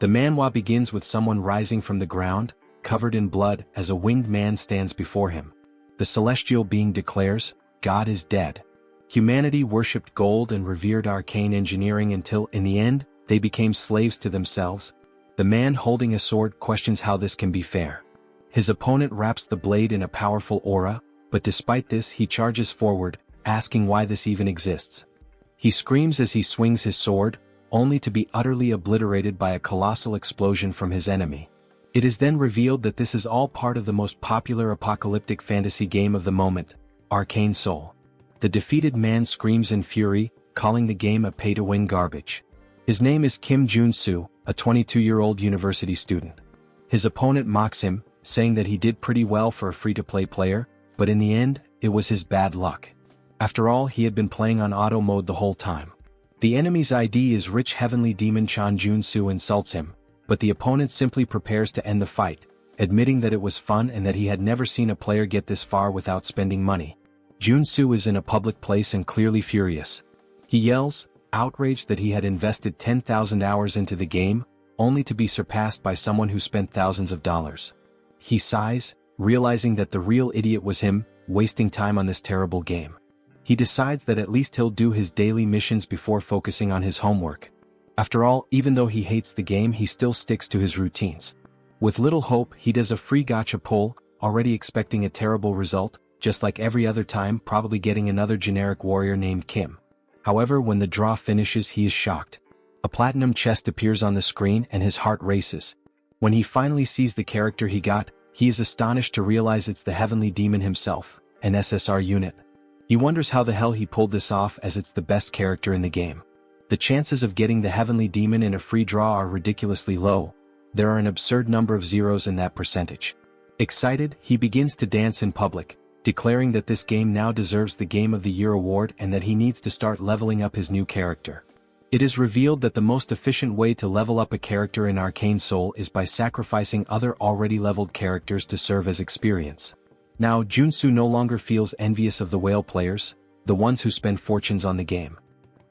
The manhwa begins with someone rising from the ground, covered in blood, as a winged man stands before him. The celestial being declares, "God is dead." Humanity worshipped gold and revered arcane engineering until, in the end, they became slaves to themselves. The man holding a sword questions how this can be fair. His opponent wraps the blade in a powerful aura, but despite this he charges forward, asking why this even exists. He screams as he swings his sword, only to be utterly obliterated by a colossal explosion from his enemy. It is then revealed that this is all part of the most popular apocalyptic fantasy game of the moment, Arcane Seoul. The defeated man screams in fury, calling the game a pay-to-win garbage. His name is Kim Joonsoo, a 22-year-old university student. His opponent mocks him, saying that he did pretty well for a free-to-play player, but in the end, it was his bad luck. After all, he had been playing on auto mode the whole time. The enemy's ID is rich heavenly demon Chan Joonsoo insults him, but the opponent simply prepares to end the fight, admitting that it was fun and that he had never seen a player get this far without spending money. Joonsoo is in a public place and clearly furious. He yells, outraged that he had invested 10,000 hours into the game, only to be surpassed by someone who spent thousands of dollars. He sighs, realizing that the real idiot was him, wasting time on this terrible game. He decides that at least he'll do his daily missions before focusing on his homework. After all, even though he hates the game, he still sticks to his routines. With little hope, he does a free gacha pull, already expecting a terrible result, just like every other time, probably getting another generic warrior named Kim. However, when the draw finishes, he is shocked. A platinum chest appears on the screen and his heart races. When he finally sees the character he got, he is astonished to realize it's the heavenly demon himself, an SSR unit. He wonders how the hell he pulled this off, as it's the best character in the game. The chances of getting the heavenly demon in a free draw are ridiculously low. There are an absurd number of zeros in that percentage. Excited, he begins to dance in public, declaring that this game now deserves the Game of the Year award and that he needs to start leveling up his new character. It is revealed that the most efficient way to level up a character in Arcane Seoul is by sacrificing other already leveled characters to serve as experience. Now Joonsoo no longer feels envious of the whale players, the ones who spend fortunes on the game.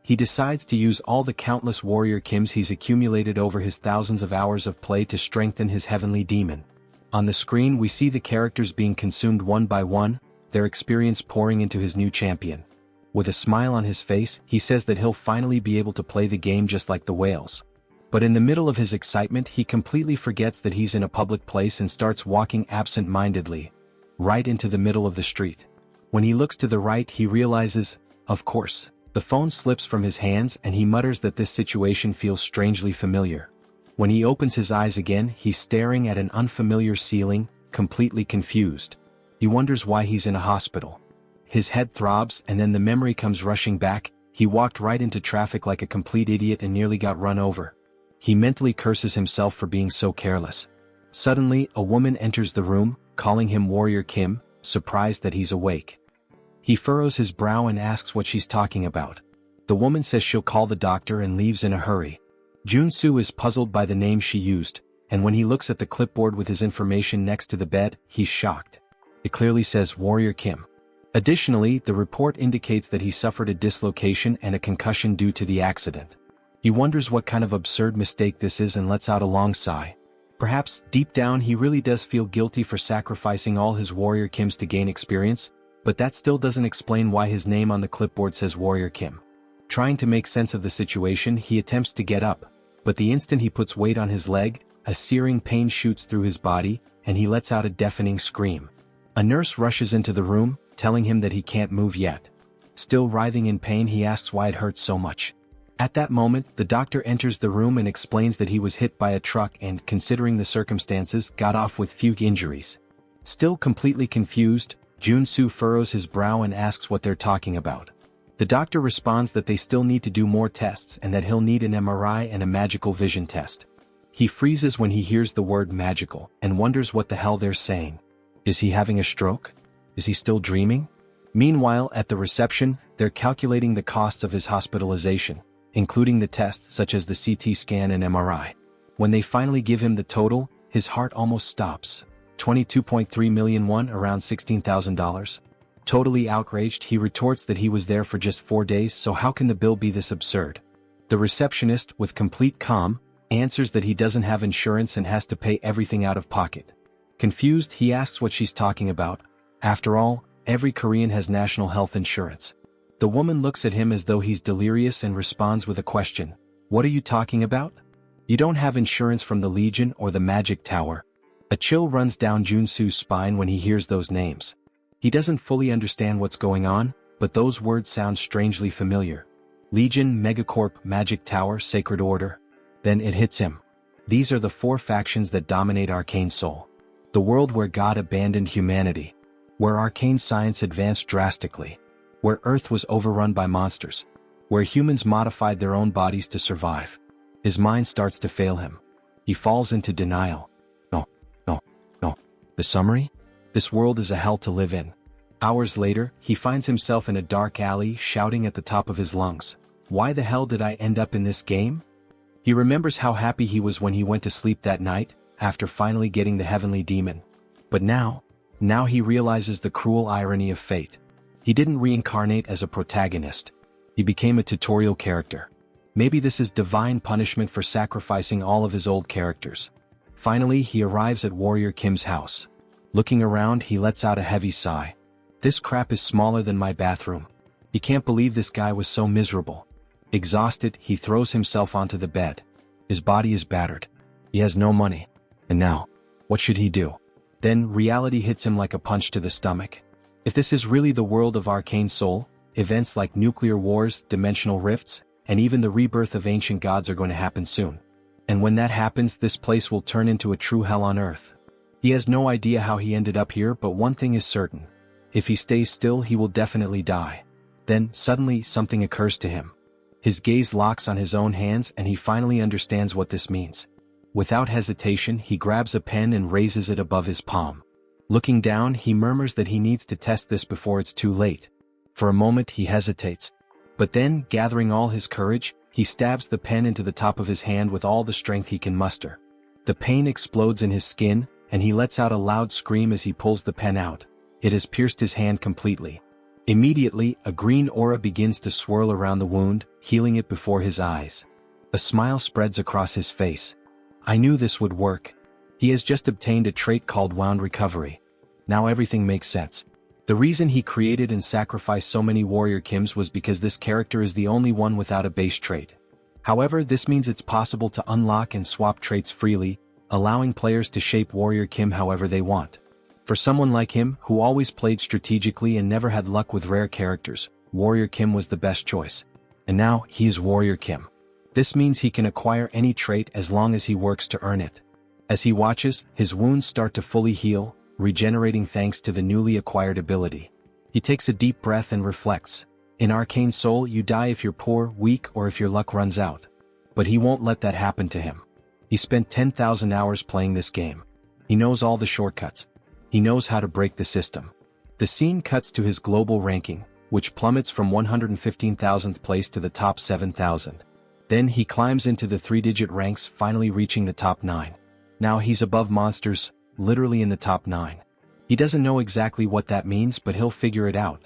He decides to use all the countless warrior Kims he's accumulated over his thousands of hours of play to strengthen his heavenly demon. On the screen we see the characters being consumed one by one, their experience pouring into his new champion. With a smile on his face, he says that he'll finally be able to play the game just like the whales. But in the middle of his excitement, he completely forgets that he's in a public place and starts walking absent-mindedly, right into the middle of the street. When he looks to the right, he realizes, of course, the phone slips from his hands and he mutters that this situation feels strangely familiar. When he opens his eyes again, he's staring at an unfamiliar ceiling, completely confused. He wonders why he's in a hospital. His head throbs and then the memory comes rushing back. He walked right into traffic like a complete idiot and nearly got run over. He mentally curses himself for being so careless. Suddenly, a woman enters the room, calling him Warrior Kim, surprised that he's awake. He furrows his brow and asks what she's talking about. The woman says she'll call the doctor and leaves in a hurry. Joonsoo is puzzled by the name she used, and when he looks at the clipboard with his information next to the bed, he's shocked. It clearly says Warrior Kim. Additionally, the report indicates that he suffered a dislocation and a concussion due to the accident. He wonders what kind of absurd mistake this is and lets out a long sigh. Perhaps, deep down, he really does feel guilty for sacrificing all his Warrior Kims to gain experience, but that still doesn't explain why his name on the clipboard says Warrior Kim. Trying to make sense of the situation, he attempts to get up, but the instant he puts weight on his leg, a searing pain shoots through his body, and he lets out a deafening scream. A nurse rushes into the room, telling him that he can't move yet. Still writhing in pain, he asks why it hurts so much. At that moment, the doctor enters the room and explains that he was hit by a truck and, considering the circumstances, got off with few injuries. Still completely confused, Joonsoo furrows his brow and asks what they're talking about. The doctor responds that they still need to do more tests and that he'll need an MRI and a magical vision test. He freezes when he hears the word magical and wonders what the hell they're saying. Is he having a stroke? Is he still dreaming? Meanwhile, at the reception, they're calculating the costs of his hospitalization, including the tests such as the CT scan and MRI. When they finally give him the total, his heart almost stops. 22.3 million won, around $16,000. Totally outraged, he retorts that he was there for just 4 days, so how can the bill be this absurd? The receptionist, with complete calm, answers that he doesn't have insurance and has to pay everything out of pocket. Confused, he asks what she's talking about. After all, every Korean has national health insurance. The woman looks at him as though he's delirious and responds with a question. What are you talking about? You don't have insurance from the Legion or the Magic Tower. A chill runs down Joonsoo's spine when he hears those names. He doesn't fully understand what's going on, but those words sound strangely familiar. Legion, Megacorp, Magic Tower, Sacred Order. Then it hits him. These are the 4 factions that dominate Arcane Seoul. The world where God abandoned humanity. Where arcane science advanced drastically. Where Earth was overrun by monsters. Where humans modified their own bodies to survive. His mind starts to fail him. He falls into denial. No. The summary? This world is a hell to live in. Hours later, he finds himself in a dark alley shouting at the top of his lungs. Why the hell did I end up in this game? He remembers how happy he was when he went to sleep that night, after finally getting the heavenly demon. But now he realizes the cruel irony of fate. He didn't reincarnate as a protagonist. He became a tutorial character. Maybe this is divine punishment for sacrificing all of his old characters. Finally, he arrives at Warrior Kim's house. Looking around, he lets out a heavy sigh. This crap is smaller than my bathroom. He can't believe this guy was so miserable. Exhausted, he throws himself onto the bed. His body is battered. He has no money. And now, what should he do? Then reality hits him like a punch to the stomach. If this is really the world of Arcane Seoul, events like nuclear wars, dimensional rifts, and even the rebirth of ancient gods are going to happen soon. And when that happens, this place will turn into a true hell on earth. He has no idea how he ended up here, but one thing is certain. If he stays still, he will definitely die. Then, suddenly, something occurs to him. His gaze locks on his own hands and he finally understands what this means. Without hesitation, he grabs a pen and raises it above his palm. Looking down, he murmurs that he needs to test this before it's too late. For a moment, he hesitates. But then, gathering all his courage, he stabs the pen into the top of his hand with all the strength he can muster. The pain explodes in his skin, and he lets out a loud scream as he pulls the pen out. It has pierced his hand completely. Immediately, a green aura begins to swirl around the wound, healing it before his eyes. A smile spreads across his face. I knew this would work. He has just obtained a trait called Wound Recovery. Now everything makes sense. The reason he created and sacrificed so many Warrior Kims was because this character is the only one without a base trait. However, this means it's possible to unlock and swap traits freely, allowing players to shape Warrior Kim however they want. For someone like him, who always played strategically and never had luck with rare characters, Warrior Kim was the best choice. And now, he is Warrior Kim. This means he can acquire any trait as long as he works to earn it. As he watches, his wounds start to fully heal, regenerating thanks to the newly acquired ability. He takes a deep breath and reflects. In Arcane Seoul, you die if you're poor, weak, or if your luck runs out. But he won't let that happen to him. He spent 10,000 hours playing this game. He knows all the shortcuts. He knows how to break the system. The scene cuts to his global ranking, which plummets from 115,000th place to the top 7,000. Then he climbs into the 3-digit ranks, finally reaching the top 9. Now he's above monsters, literally in the top 9. He doesn't know exactly what that means, but he'll figure it out.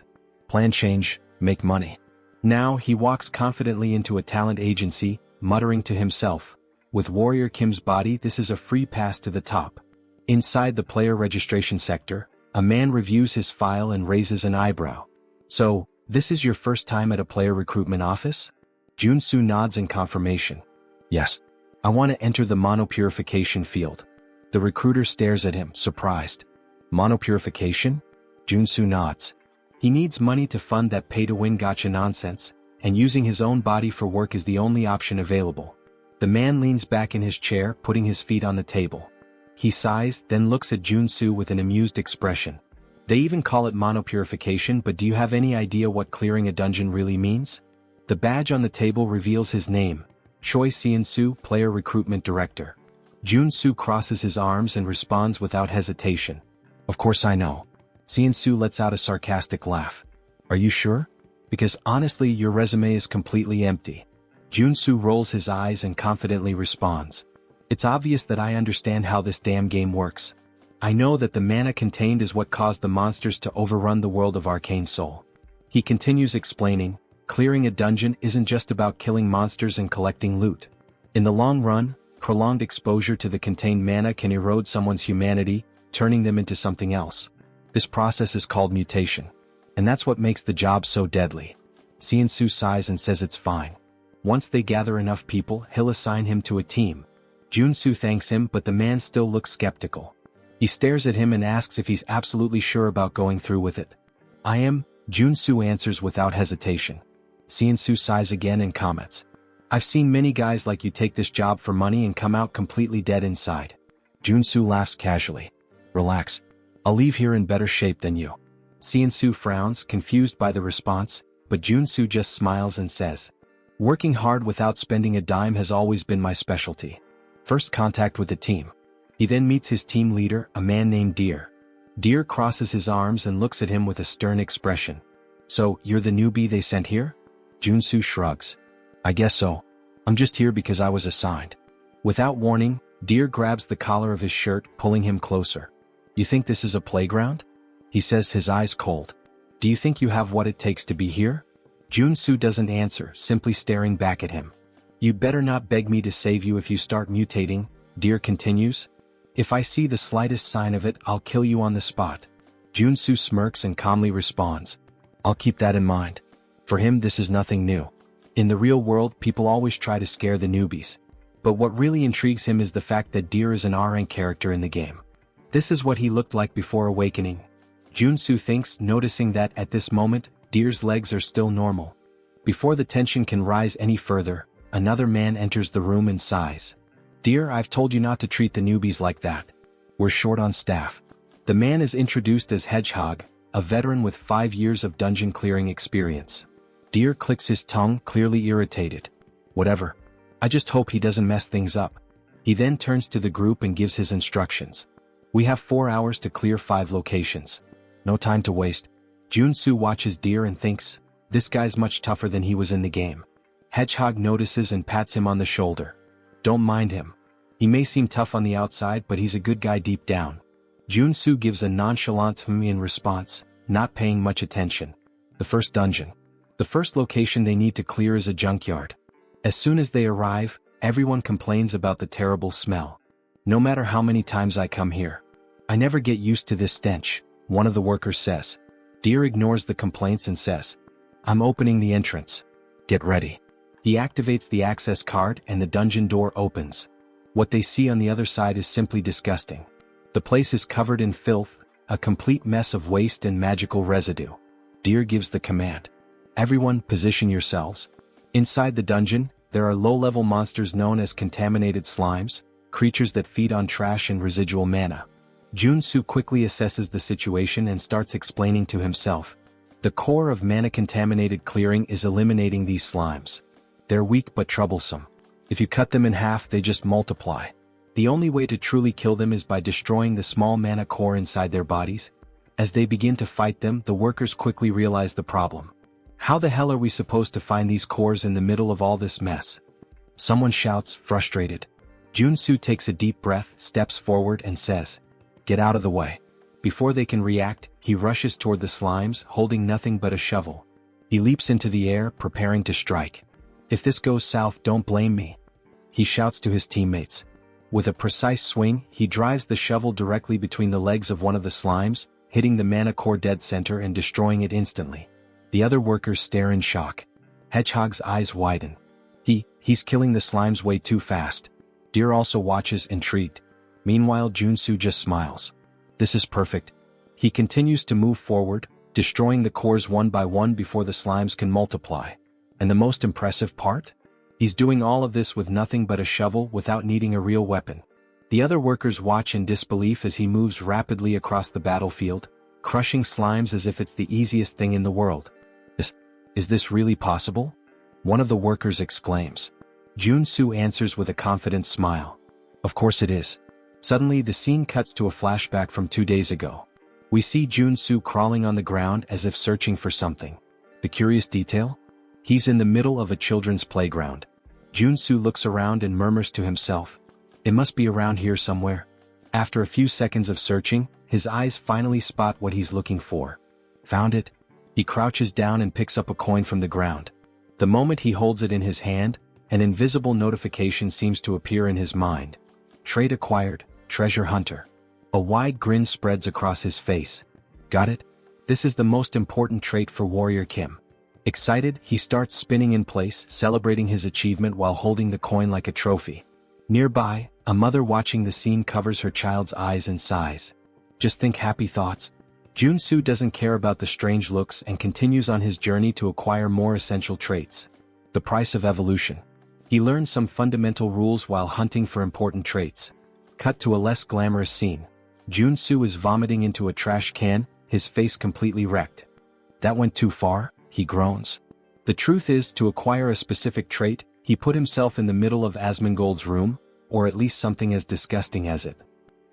Plan change, make money. Now he walks confidently into a talent agency, muttering to himself. With Warrior Kim's body, this is a free pass to the top. Inside the player registration sector, a man reviews his file and raises an eyebrow. So, this is your first time at a player recruitment office? Joonsoo nods in confirmation. Yes. I want to enter the monopurification field. The recruiter stares at him, surprised. Monopurification? Joonsoo nods. He needs money to fund that pay-to-win gacha nonsense, and using his own body for work is the only option available. The man leans back in his chair, putting his feet on the table. He sighs, then looks at Joonsoo with an amused expression. They even call it monopurification, but do you have any idea what clearing a dungeon really means? The badge on the table reveals his name, Choi Seon-soo, Player Recruitment Director. Joonsoo crosses his arms and responds without hesitation. Of course I know. Seon-soo lets out a sarcastic laugh. Are you sure? Because honestly, your resume is completely empty. Joonsoo rolls his eyes and confidently responds. It's obvious that I understand how this damn game works. I know that the mana contained is what caused the monsters to overrun the world of Arcane Seoul. He continues explaining, clearing a dungeon isn't just about killing monsters and collecting loot. In the long run, prolonged exposure to the contained mana can erode someone's humanity, turning them into something else. This process is called mutation. And that's what makes the job so deadly. Joonsoo sighs and says it's fine. Once they gather enough people, he'll assign him to a team. Joonsoo thanks him, but the man still looks skeptical. He stares at him and asks if he's absolutely sure about going through with it. I am, Joonsoo answers without hesitation. Joonsoo sighs again and comments. I've seen many guys like you take this job for money and come out completely dead inside. Joonsoo laughs casually. Relax. I'll leave here in better shape than you. Joonsoo frowns, confused by the response, but Joonsoo just smiles and says, working hard without spending a dime has always been my specialty. First contact with the team. He then meets his team leader, a man named Deer. Deer crosses his arms and looks at him with a stern expression. So, you're the newbie they sent here? Joonsoo shrugs. I guess so. I'm just here because I was assigned. Without warning, Deer grabs the collar of his shirt, pulling him closer. You think this is a playground? He says, his eyes cold. Do you think you have what it takes to be here? Joonsoo doesn't answer, simply staring back at him. You'd better not beg me to save you if you start mutating, Deer continues. If I see the slightest sign of it, I'll kill you on the spot. Joonsoo smirks and calmly responds. I'll keep that in mind. For him, this is nothing new. In the real world, people always try to scare the newbies. But what really intrigues him is the fact that Deer is an R-rank character in the game. This is what he looked like before awakening. Joonsoo thinks, noticing that, at this moment, Deer's legs are still normal. Before the tension can rise any further, another man enters the room and sighs. Deer, I've told you not to treat the newbies like that. We're short on staff. The man is introduced as Hedgehog, a veteran with 5 years of dungeon clearing experience. Deer clicks his tongue, clearly irritated. Whatever. I just hope he doesn't mess things up. He then turns to the group and gives his instructions. We have 4 hours to clear 5 locations. No time to waste. Joonsoo watches Deer and thinks, this guy's much tougher than he was in the game. Hedgehog notices and pats him on the shoulder. Don't mind him. He may seem tough on the outside, but he's a good guy deep down. Joonsoo gives a nonchalant "hmm" in response, not paying much attention. The first dungeon. The first location they need to clear is a junkyard. As soon as they arrive, everyone complains about the terrible smell. No matter how many times I come here, I never get used to this stench, one of the workers says. Deer ignores the complaints and says, I'm opening the entrance. Get ready. He activates the access card and the dungeon door opens. What they see on the other side is simply disgusting. The place is covered in filth, a complete mess of waste and magical residue. Deer gives the command. Everyone, position yourselves. Inside the dungeon, there are low-level monsters known as contaminated slimes, creatures that feed on trash and residual mana. Joonsoo quickly assesses the situation and starts explaining to himself. The core of mana-contaminated clearing is eliminating these slimes. They're weak but troublesome. If you cut them in half, they just multiply. The only way to truly kill them is by destroying the small mana core inside their bodies. As they begin to fight them, the workers quickly realize the problem. How the hell are we supposed to find these cores in the middle of all this mess? Someone shouts, frustrated. Joonsoo takes a deep breath, steps forward and says, Get out of the way. Before they can react, he rushes toward the slimes, holding nothing but a shovel. He leaps into the air, preparing to strike. If this goes south, don't blame me. He shouts to his teammates. With a precise swing, he drives the shovel directly between the legs of one of the slimes, hitting the mana core dead center and destroying it instantly. The other workers stare in shock. Hedgehog's eyes widen. He's killing the slimes way too fast. Deer also watches, intrigued. Meanwhile, Joonsoo just smiles. This is perfect. He continues to move forward, destroying the cores one by one before the slimes can multiply. And the most impressive part? He's doing all of this with nothing but a shovel, without needing a real weapon. The other workers watch in disbelief as he moves rapidly across the battlefield, crushing slimes as if it's the easiest thing in the world. Is this really possible? One of the workers exclaims. Joonsoo answers with a confident smile. Of course it is. Suddenly the scene cuts to a flashback from 2 days ago. We see Joonsoo crawling on the ground as if searching for something. The curious detail? He's in the middle of a children's playground. Joonsoo looks around and murmurs to himself. It must be around here somewhere. After a few seconds of searching, his eyes finally spot what he's looking for. Found it. He crouches down and picks up a coin from the ground. The moment he holds it in his hand, An invisible notification seems to appear in his mind. Trait acquired, Treasure Hunter. A wide grin spreads across his face. Got it? This is the most important trait for Warrior Kim. Excited, he starts spinning in place, celebrating his achievement while holding the coin like a trophy. Nearby, a mother watching the scene covers her child's eyes and sighs. Just think happy thoughts. Joonsoo doesn't care about the strange looks and continues on his journey to acquire more essential traits. The price of evolution. He learns some fundamental rules while hunting for important traits. Cut to a less glamorous scene. Joonsoo is vomiting into a trash can, his face completely wrecked. That went too far, he groans. The truth is, to acquire a specific trait, he put himself in the middle of Asmongold's room, or at least something as disgusting as it.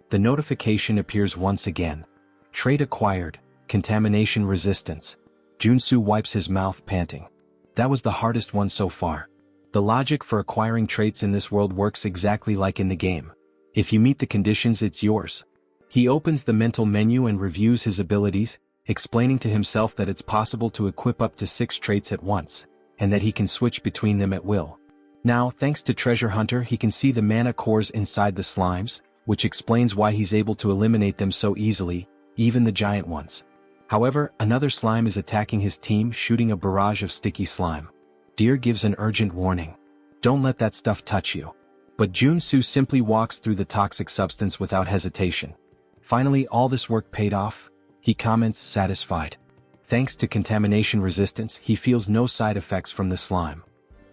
The notification appears once again. Trait acquired, Contamination Resistance. Joonsoo wipes his mouth, panting. That was the hardest one so far. The logic for acquiring traits in this world works exactly like in the game. If you meet the conditions, it's yours. He opens the mental menu and reviews his abilities, explaining to himself that it's possible to equip up to 6 traits at once, and that he can switch between them at will. Now, thanks to Treasure Hunter, he can see the mana cores inside the slimes, which explains why he's able to eliminate them so easily, even the giant ones. However, another slime is attacking his team, shooting a barrage of sticky slime. Deer gives an urgent warning. Don't let that stuff touch you. But Joonsoo simply walks through the toxic substance without hesitation. Finally, all this work paid off, he comments, satisfied. Thanks to contamination resistance, he feels no side effects from the slime.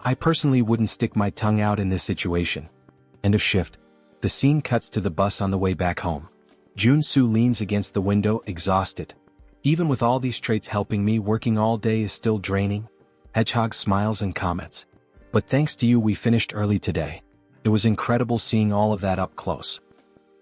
I personally wouldn't stick my tongue out in this situation. End of shift. The scene cuts to the bus on the way back home. Joonsoo leans against the window, exhausted. Even with all these traits helping me, working all day is still draining. Hedgehog smiles and comments. But thanks to you we finished early today. It was incredible seeing all of that up close.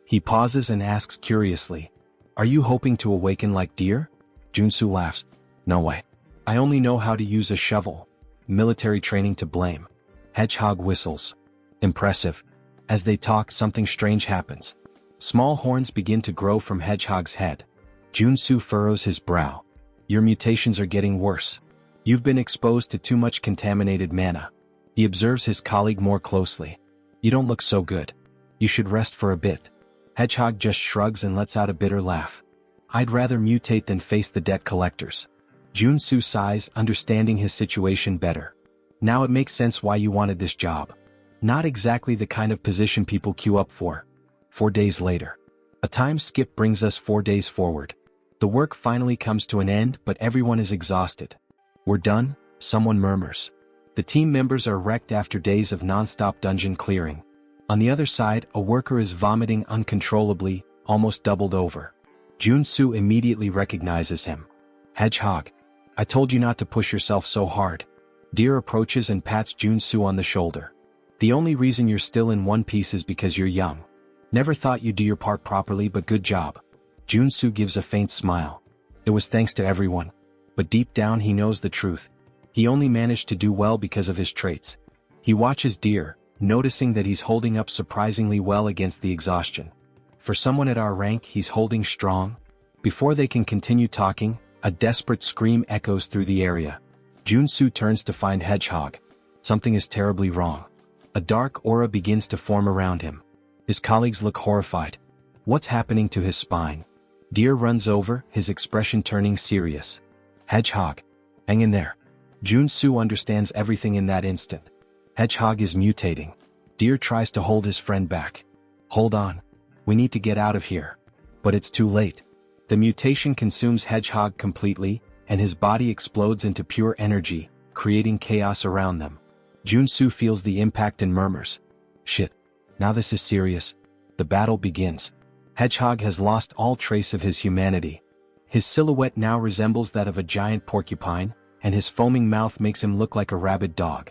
He pauses and asks curiously, are you hoping to awaken like Deer? Joonsoo laughs. No way. I only know how to use a shovel. Military training to blame. Hedgehog whistles. Impressive. As they talk, something strange happens. Small horns begin to grow from Hedgehog's head. Joonsoo furrows his brow. Your mutations are getting worse. You've been exposed to too much contaminated mana. He observes his colleague more closely. You don't look so good. You should rest for a bit. Hedgehog just shrugs and lets out a bitter laugh. I'd rather mutate than face the debt collectors. Joonsoo sighs, understanding his situation better. Now it makes sense why you wanted this job. Not exactly the kind of position people queue up for. 4 days later. A time skip brings us 4 days forward. The work finally comes to an end, but everyone is exhausted. We're done, someone murmurs. The team members are wrecked after days of non-stop dungeon clearing. On the other side, a worker is vomiting uncontrollably, almost doubled over. Joonsoo immediately recognizes him. Hedgehog. I told you not to push yourself so hard. Deer approaches and pats Joonsoo on the shoulder. The only reason you're still in one piece is because you're young. Never thought you'd do your part properly, but good job. Joonsoo gives a faint smile. It was thanks to everyone. But deep down he knows the truth. He only managed to do well because of his traits. He watches Deer, noticing that he's holding up surprisingly well against the exhaustion. For someone at our rank, he's holding strong. Before they can continue talking, a desperate scream echoes through the area. Joonsoo turns to find Hedgehog. Something is terribly wrong. A dark aura begins to form around him. His colleagues look horrified. What's happening to his spine? Deer runs over, his expression turning serious. Hedgehog. Hang in there. Joonsoo understands everything in that instant. Hedgehog is mutating. Deer tries to hold his friend back. Hold on. We need to get out of here. But it's too late. The mutation consumes Hedgehog completely, and his body explodes into pure energy, creating chaos around them. Joonsoo feels the impact and murmurs. Shit. Now this is serious. The battle begins. Hedgehog has lost all trace of his humanity. His silhouette now resembles that of a giant porcupine, and his foaming mouth makes him look like a rabid dog.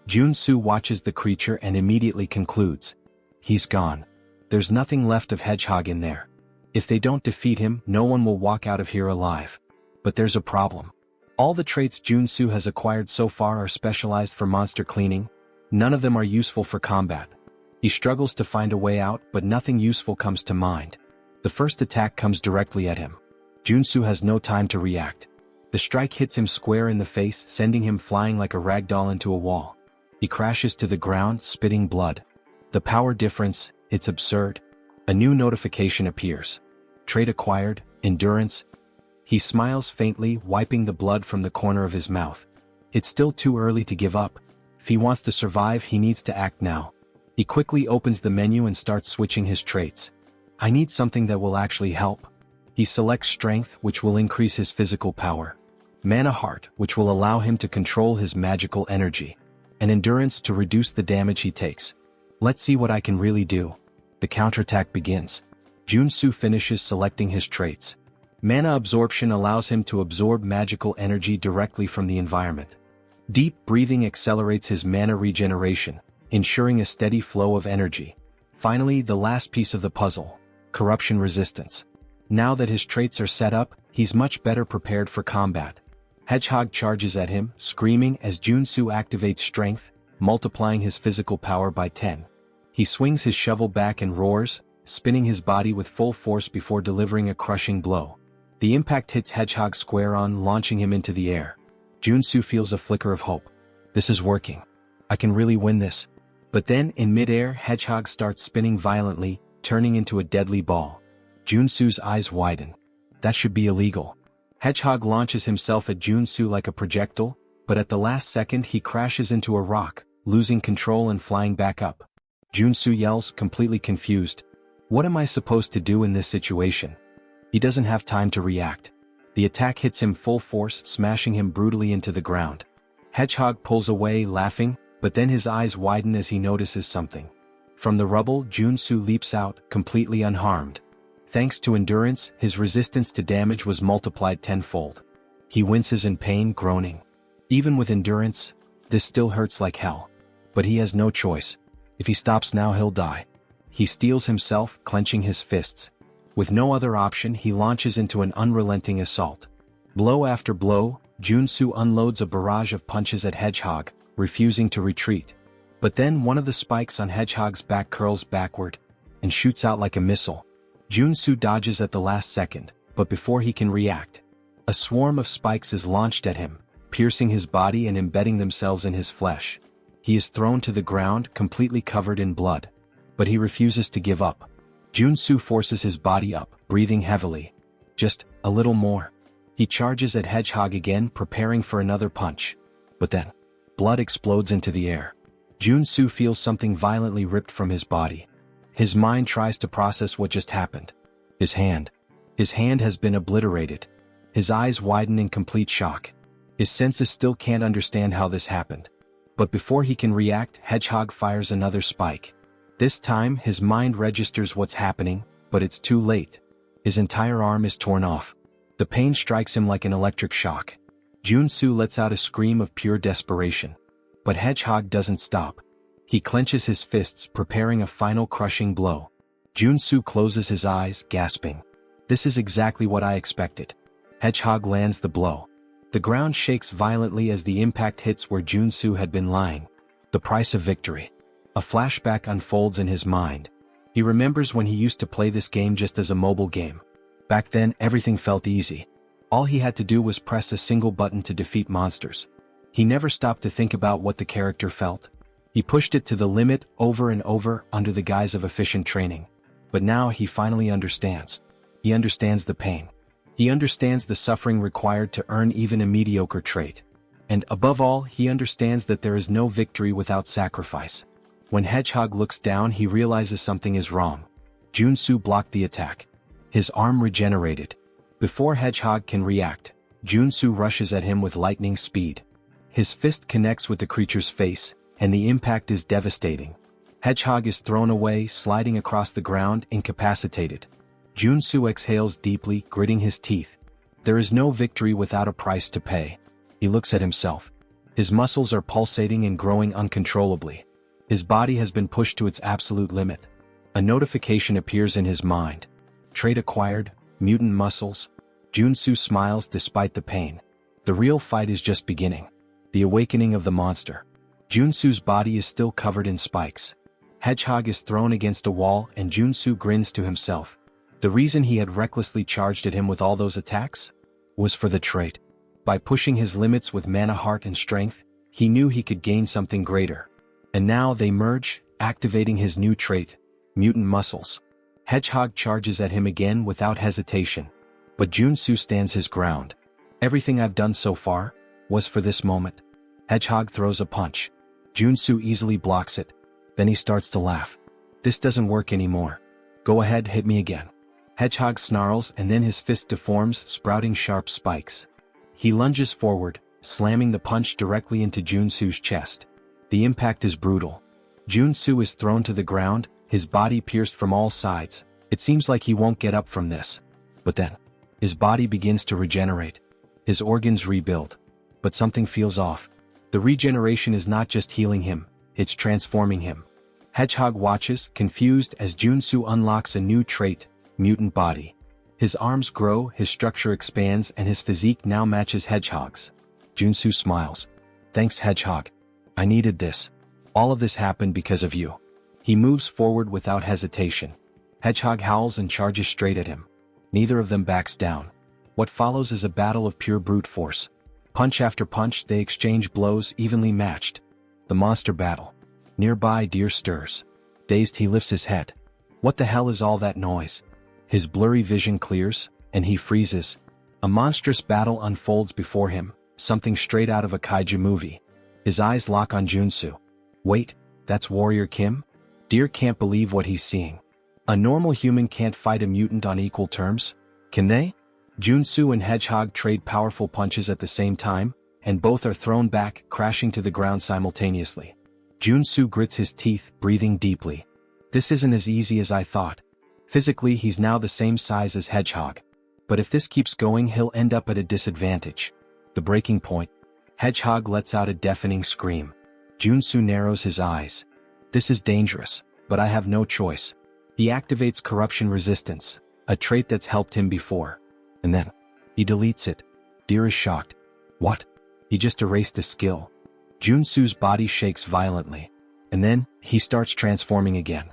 Joonsoo watches the creature and immediately concludes. He's gone. There's nothing left of Hedgehog in there. If they don't defeat him, no one will walk out of here alive. But there's a problem. All the traits Joonsoo has acquired so far are specialized for monster cleaning. None of them are useful for combat. He struggles to find a way out, but nothing useful comes to mind. The first attack comes directly at him. Joonsoo has no time to react. The strike hits him square in the face, sending him flying like a ragdoll into a wall. He crashes to the ground, spitting blood. The power difference, it's absurd. A new notification appears. Trait acquired, endurance. He smiles faintly, wiping the blood from the corner of his mouth. It's still too early to give up. If he wants to survive, he needs to act now. He quickly opens the menu and starts switching his traits. I need something that will actually help. He selects strength, which will increase his physical power. Mana heart, which will allow him to control his magical energy. And endurance to reduce the damage he takes. Let's see what I can really do. The counterattack begins. Joonsoo finishes selecting his traits. Mana absorption allows him to absorb magical energy directly from the environment. Deep breathing accelerates his mana regeneration, ensuring a steady flow of energy. Finally, the last piece of the puzzle, corruption resistance. Now that his traits are set up, he's much better prepared for combat. Hedgehog charges at him, screaming as Joonsoo activates strength, multiplying his physical power by 10. He swings his shovel back and roars, spinning his body with full force before delivering a crushing blow. The impact hits Hedgehog square on, launching him into the air. Joonsoo feels a flicker of hope. This is working. I can really win this. But then, in midair, Hedgehog starts spinning violently, turning into a deadly ball. Joonsoo's eyes widen. That should be illegal. Hedgehog launches himself at Joonsoo like a projectile, but at the last second he crashes into a rock, losing control and flying back up. Joonsoo yells, completely confused. What am I supposed to do in this situation? He doesn't have time to react. The attack hits him full force, smashing him brutally into the ground. Hedgehog pulls away, laughing, but then his eyes widen as he notices something. From the rubble, Joonsoo leaps out, completely unharmed. Thanks to endurance, his resistance to damage was multiplied tenfold. He winces in pain, groaning. Even with endurance, this still hurts like hell. But he has no choice. If he stops now, he'll die. He steels himself, clenching his fists. With no other option, he launches into an unrelenting assault. Blow after blow, Joonsoo unloads a barrage of punches at Hedgehog, refusing to retreat. But then one of the spikes on Hedgehog's back curls backward and shoots out like a missile. Joonsoo dodges at the last second, but before he can react, a swarm of spikes is launched at him, piercing his body and embedding themselves in his flesh. He is thrown to the ground, completely covered in blood. But he refuses to give up. Joonsoo forces his body up, breathing heavily. Just a little more. He charges at Hedgehog again, preparing for another punch. But then, blood explodes into the air. Joonsoo feels something violently ripped from his body. His mind tries to process what just happened. His hand has been obliterated. His eyes widen in complete shock. His senses still can't understand how this happened. But before he can react, Hedgehog fires another spike. This time, his mind registers what's happening, but it's too late. His entire arm is torn off. The pain strikes him like an electric shock. Joonsoo lets out a scream of pure desperation. But Hedgehog doesn't stop. He clenches his fists, preparing a final crushing blow. Joonsoo closes his eyes, gasping. This is exactly what I expected. Hedgehog lands the blow. The ground shakes violently as the impact hits where Joonsoo had been lying. The price of victory. A flashback unfolds in his mind. He remembers when he used to play this game just as a mobile game. Back then, everything felt easy. All he had to do was press a single button to defeat monsters. He never stopped to think about what the character felt. He pushed it to the limit over and over under the guise of efficient training. But now he finally understands. He understands the pain. He understands the suffering required to earn even a mediocre trait. And above all, he understands that there is no victory without sacrifice. When Hedgehog looks down, he realizes something is wrong. Joonsoo blocked the attack. His arm regenerated. Before Hedgehog can react, Joonsoo rushes at him with lightning speed. His fist connects with the creature's face, and the impact is devastating. Hedgehog is thrown away, sliding across the ground, incapacitated. Joonsoo exhales deeply, gritting his teeth. There is no victory without a price to pay. He looks at himself. His muscles are pulsating and growing uncontrollably. His body has been pushed to its absolute limit. A notification appears in his mind. Trait acquired, mutant muscles. Joonsoo smiles despite the pain. The real fight is just beginning. The awakening of the monster. Joonsoo's body is still covered in spikes. Hedgehog is thrown against a wall and Joonsoo grins to himself. The reason he had recklessly charged at him with all those attacks was for the trait. By pushing his limits with mana heart and strength, he knew he could gain something greater. And now they merge, activating his new trait, mutant muscles. Hedgehog charges at him again without hesitation. But Joonsoo stands his ground. Everything I've done so far was for this moment. Hedgehog throws a punch. Joonsoo easily blocks it. Then he starts to laugh. This doesn't work anymore. Go ahead, hit me again. Hedgehog snarls and then his fist deforms, sprouting sharp spikes. He lunges forward, slamming the punch directly into Joonsoo's chest. The impact is brutal. Joonsoo is thrown to the ground, his body pierced from all sides. It seems like he won't get up from this. But then, his body begins to regenerate. His organs rebuild. But something feels off. The regeneration is not just healing him, it's transforming him. Hedgehog watches, confused, as Joonsoo unlocks a new trait, mutant body. His arms grow, his structure expands, and his physique now matches Hedgehog's. Joonsoo smiles. Thanks, Hedgehog. I needed this. All of this happened because of you. He moves forward without hesitation. Hedgehog howls and charges straight at him. Neither of them backs down. What follows is a battle of pure brute force. Punch after punch, they exchange blows evenly matched. The monster battle. Nearby, Deer stirs. Dazed, he lifts his head. What the hell is all that noise? His blurry vision clears, and he freezes. A monstrous battle unfolds before him, something straight out of a kaiju movie. His eyes lock on Joonsoo. Wait, that's Warrior Kim? Deer can't believe what he's seeing. A normal human can't fight a mutant on equal terms, can they? Joonsoo and Hedgehog trade powerful punches at the same time, and both are thrown back, crashing to the ground simultaneously. Joonsoo grits his teeth, breathing deeply. This isn't as easy as I thought. Physically, he's now the same size as Hedgehog. But if this keeps going, he'll end up at a disadvantage. The breaking point. Hedgehog lets out a deafening scream. Joonsoo narrows his eyes. This is dangerous, but I have no choice. He activates corruption resistance, a trait that's helped him before. And then, he deletes it. Deer is shocked. What? He just erased a skill. Joonsoo's body shakes violently. And then, he starts transforming again.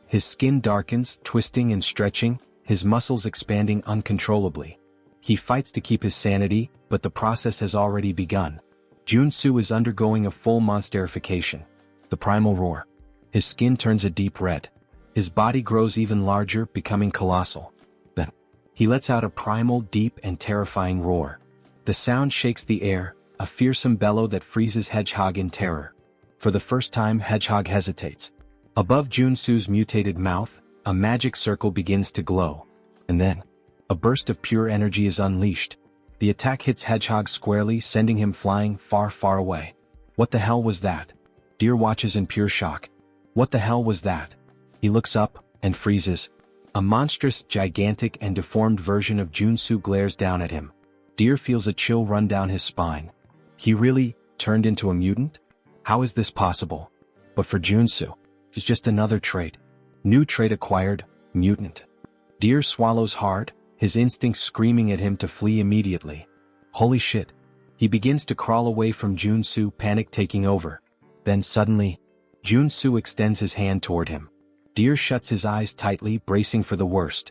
His skin darkens, twisting and stretching, his muscles expanding uncontrollably. He fights to keep his sanity, but the process has already begun. Joonsoo is undergoing a full monsterification. The primal roar. His skin turns a deep red. His body grows even larger, becoming colossal. Then, he lets out a primal, deep and terrifying roar. The sound shakes the air, a fearsome bellow that freezes Hedgehog in terror. For the first time, Hedgehog hesitates. Above Joonsoo's mutated mouth, a magic circle begins to glow. And then, a burst of pure energy is unleashed. The attack hits Hedgehog squarely, sending him flying far, far away. What the hell was that? Deer watches in pure shock. What the hell was that? He looks up, and freezes. A monstrous, gigantic, and deformed version of Joonsoo glares down at him. Deer feels a chill run down his spine. He really turned into a mutant? How is this possible? But for Joonsoo, it's just another trait. New trait acquired, mutant. Deer swallows hard, his instincts screaming at him to flee immediately. Holy shit. He begins to crawl away from Joonsoo, panic taking over. Then suddenly, Joonsoo extends his hand toward him. Deer shuts his eyes tightly, bracing for the worst.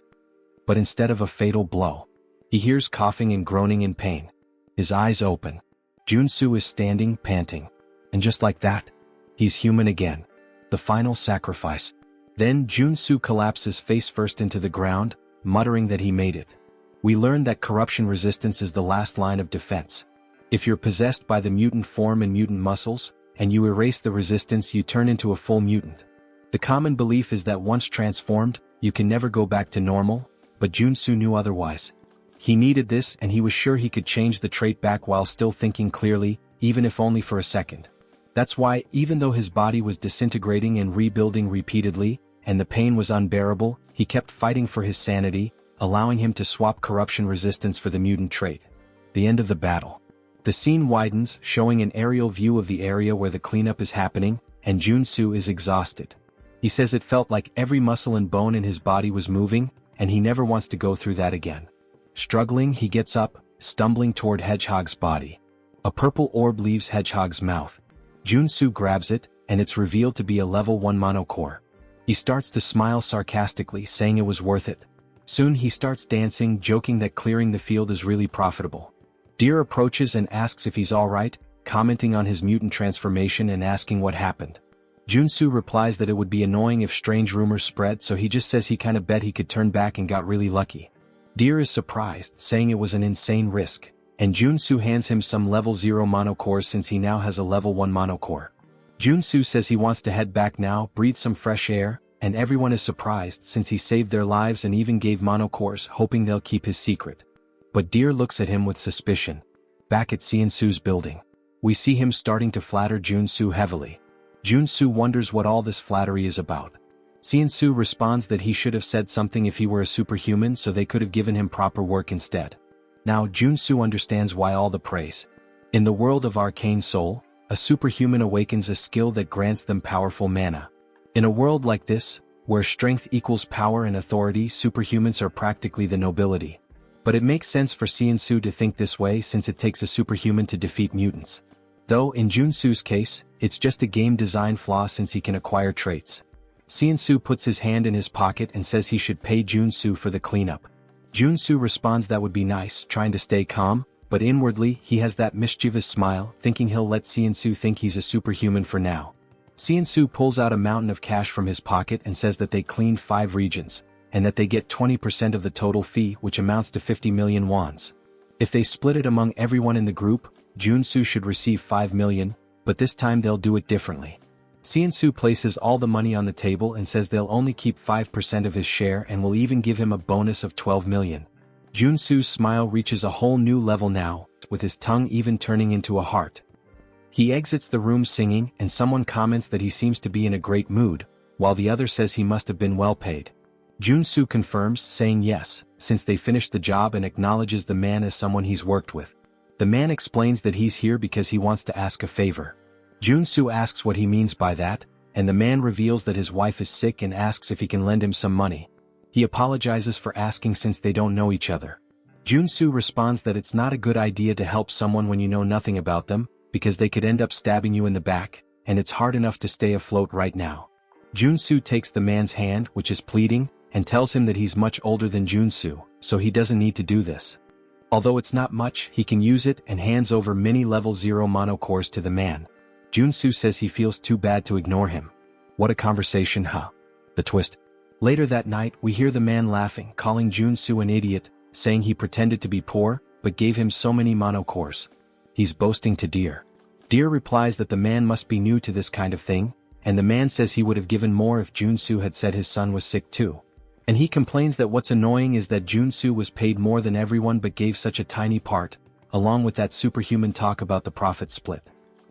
But instead of a fatal blow, he hears coughing and groaning in pain. His eyes open. Joonsoo is standing, panting. And just like that, he's human again. The final sacrifice. Then Joonsoo collapses face first into the ground, muttering that he made it. We learn that corruption resistance is the last line of defense. If you're possessed by the mutant form and mutant muscles, and you erase the resistance, you turn into a full mutant. The common belief is that once transformed, you can never go back to normal, but Joonsoo knew otherwise. He needed this, and he was sure he could change the trait back while still thinking clearly, even if only for a second. That's why, even though his body was disintegrating and rebuilding repeatedly, and the pain was unbearable, he kept fighting for his sanity, allowing him to swap corruption resistance for the mutant trait. The end of the battle. The scene widens, showing an aerial view of the area where the cleanup is happening, and Joonsoo is exhausted. He says it felt like every muscle and bone in his body was moving, and he never wants to go through that again. Struggling, he gets up, stumbling toward Hedgehog's body. A purple orb leaves Hedgehog's mouth. Joonsoo grabs it, and it's revealed to be a level 1 mono core. He starts to smile sarcastically, saying it was worth it. Soon he starts dancing, joking that clearing the field is really profitable. Deer approaches and asks if he's alright, commenting on his mutant transformation and asking what happened. Joonsoo replies that it would be annoying if strange rumors spread, so he just says he kinda bet he could turn back and got really lucky. Deer is surprised, saying it was an insane risk, and Joonsoo hands him some level 0 mono cores since he now has a level 1 mono core. Joonsoo says he wants to head back now, breathe some fresh air, and everyone is surprised since he saved their lives and even gave mono cores, hoping they'll keep his secret. But Deer looks at him with suspicion. Back at Seonsoo's building, we see him starting to flatter Joonsoo heavily. Joonsoo wonders what all this flattery is about. Seonsoo responds that he should have said something if he were a superhuman, so they could have given him proper work instead. Now Joonsoo understands why all the praise. In the world of Arcane Seoul, a superhuman awakens a skill that grants them powerful mana. In a world like this, where strength equals power and authority, superhumans are practically the nobility. But it makes sense for Seonsoo to think this way since it takes a superhuman to defeat mutants. Though in Joonsoo's case, it's just a game design flaw since he can acquire traits. Seonsoo puts his hand in his pocket and says he should pay Joonsoo for the cleanup. Joonsoo responds that would be nice, trying to stay calm, but inwardly he has that mischievous smile, thinking he'll let Seonsoo think he's a superhuman for now. Seonsoo pulls out a mountain of cash from his pocket and says that they cleaned 5 regions, and that they get 20% of the total fee, which amounts to 50 million wons. If they split it among everyone in the group, Joonsoo should receive 5 million, but this time they'll do it differently. Seonsoo places all the money on the table and says they'll only keep 5% of his share and will even give him a bonus of 12 million. Joonsoo's smile reaches a whole new level now, with his tongue even turning into a heart. He exits the room singing, and someone comments that he seems to be in a great mood, while the other says he must have been well paid. Joonsoo confirms, saying yes, since they finished the job, and acknowledges the man as someone he's worked with. The man explains that he's here because he wants to ask a favor. Joonsoo asks what he means by that, and the man reveals that his wife is sick and asks if he can lend him some money. He apologizes for asking since they don't know each other. Joonsoo responds that it's not a good idea to help someone when you know nothing about them, because they could end up stabbing you in the back, and it's hard enough to stay afloat right now. Joonsoo takes the man's hand, which is pleading, and tells him that he's much older than Joonsoo, so he doesn't need to do this. Although it's not much, he can use it and hands over many level 0 mono cores to the man. Joonsoo says he feels too bad to ignore him. What a conversation, huh? The twist. Later that night, we hear the man laughing, calling Joonsoo an idiot, saying he pretended to be poor, but gave him so many mono cores. He's boasting to Deer. Deer replies that the man must be new to this kind of thing, and the man says he would have given more if Joonsoo had said his son was sick too. And he complains that what's annoying is that Joonsoo was paid more than everyone but gave such a tiny part, along with that superhuman talk about the profit split.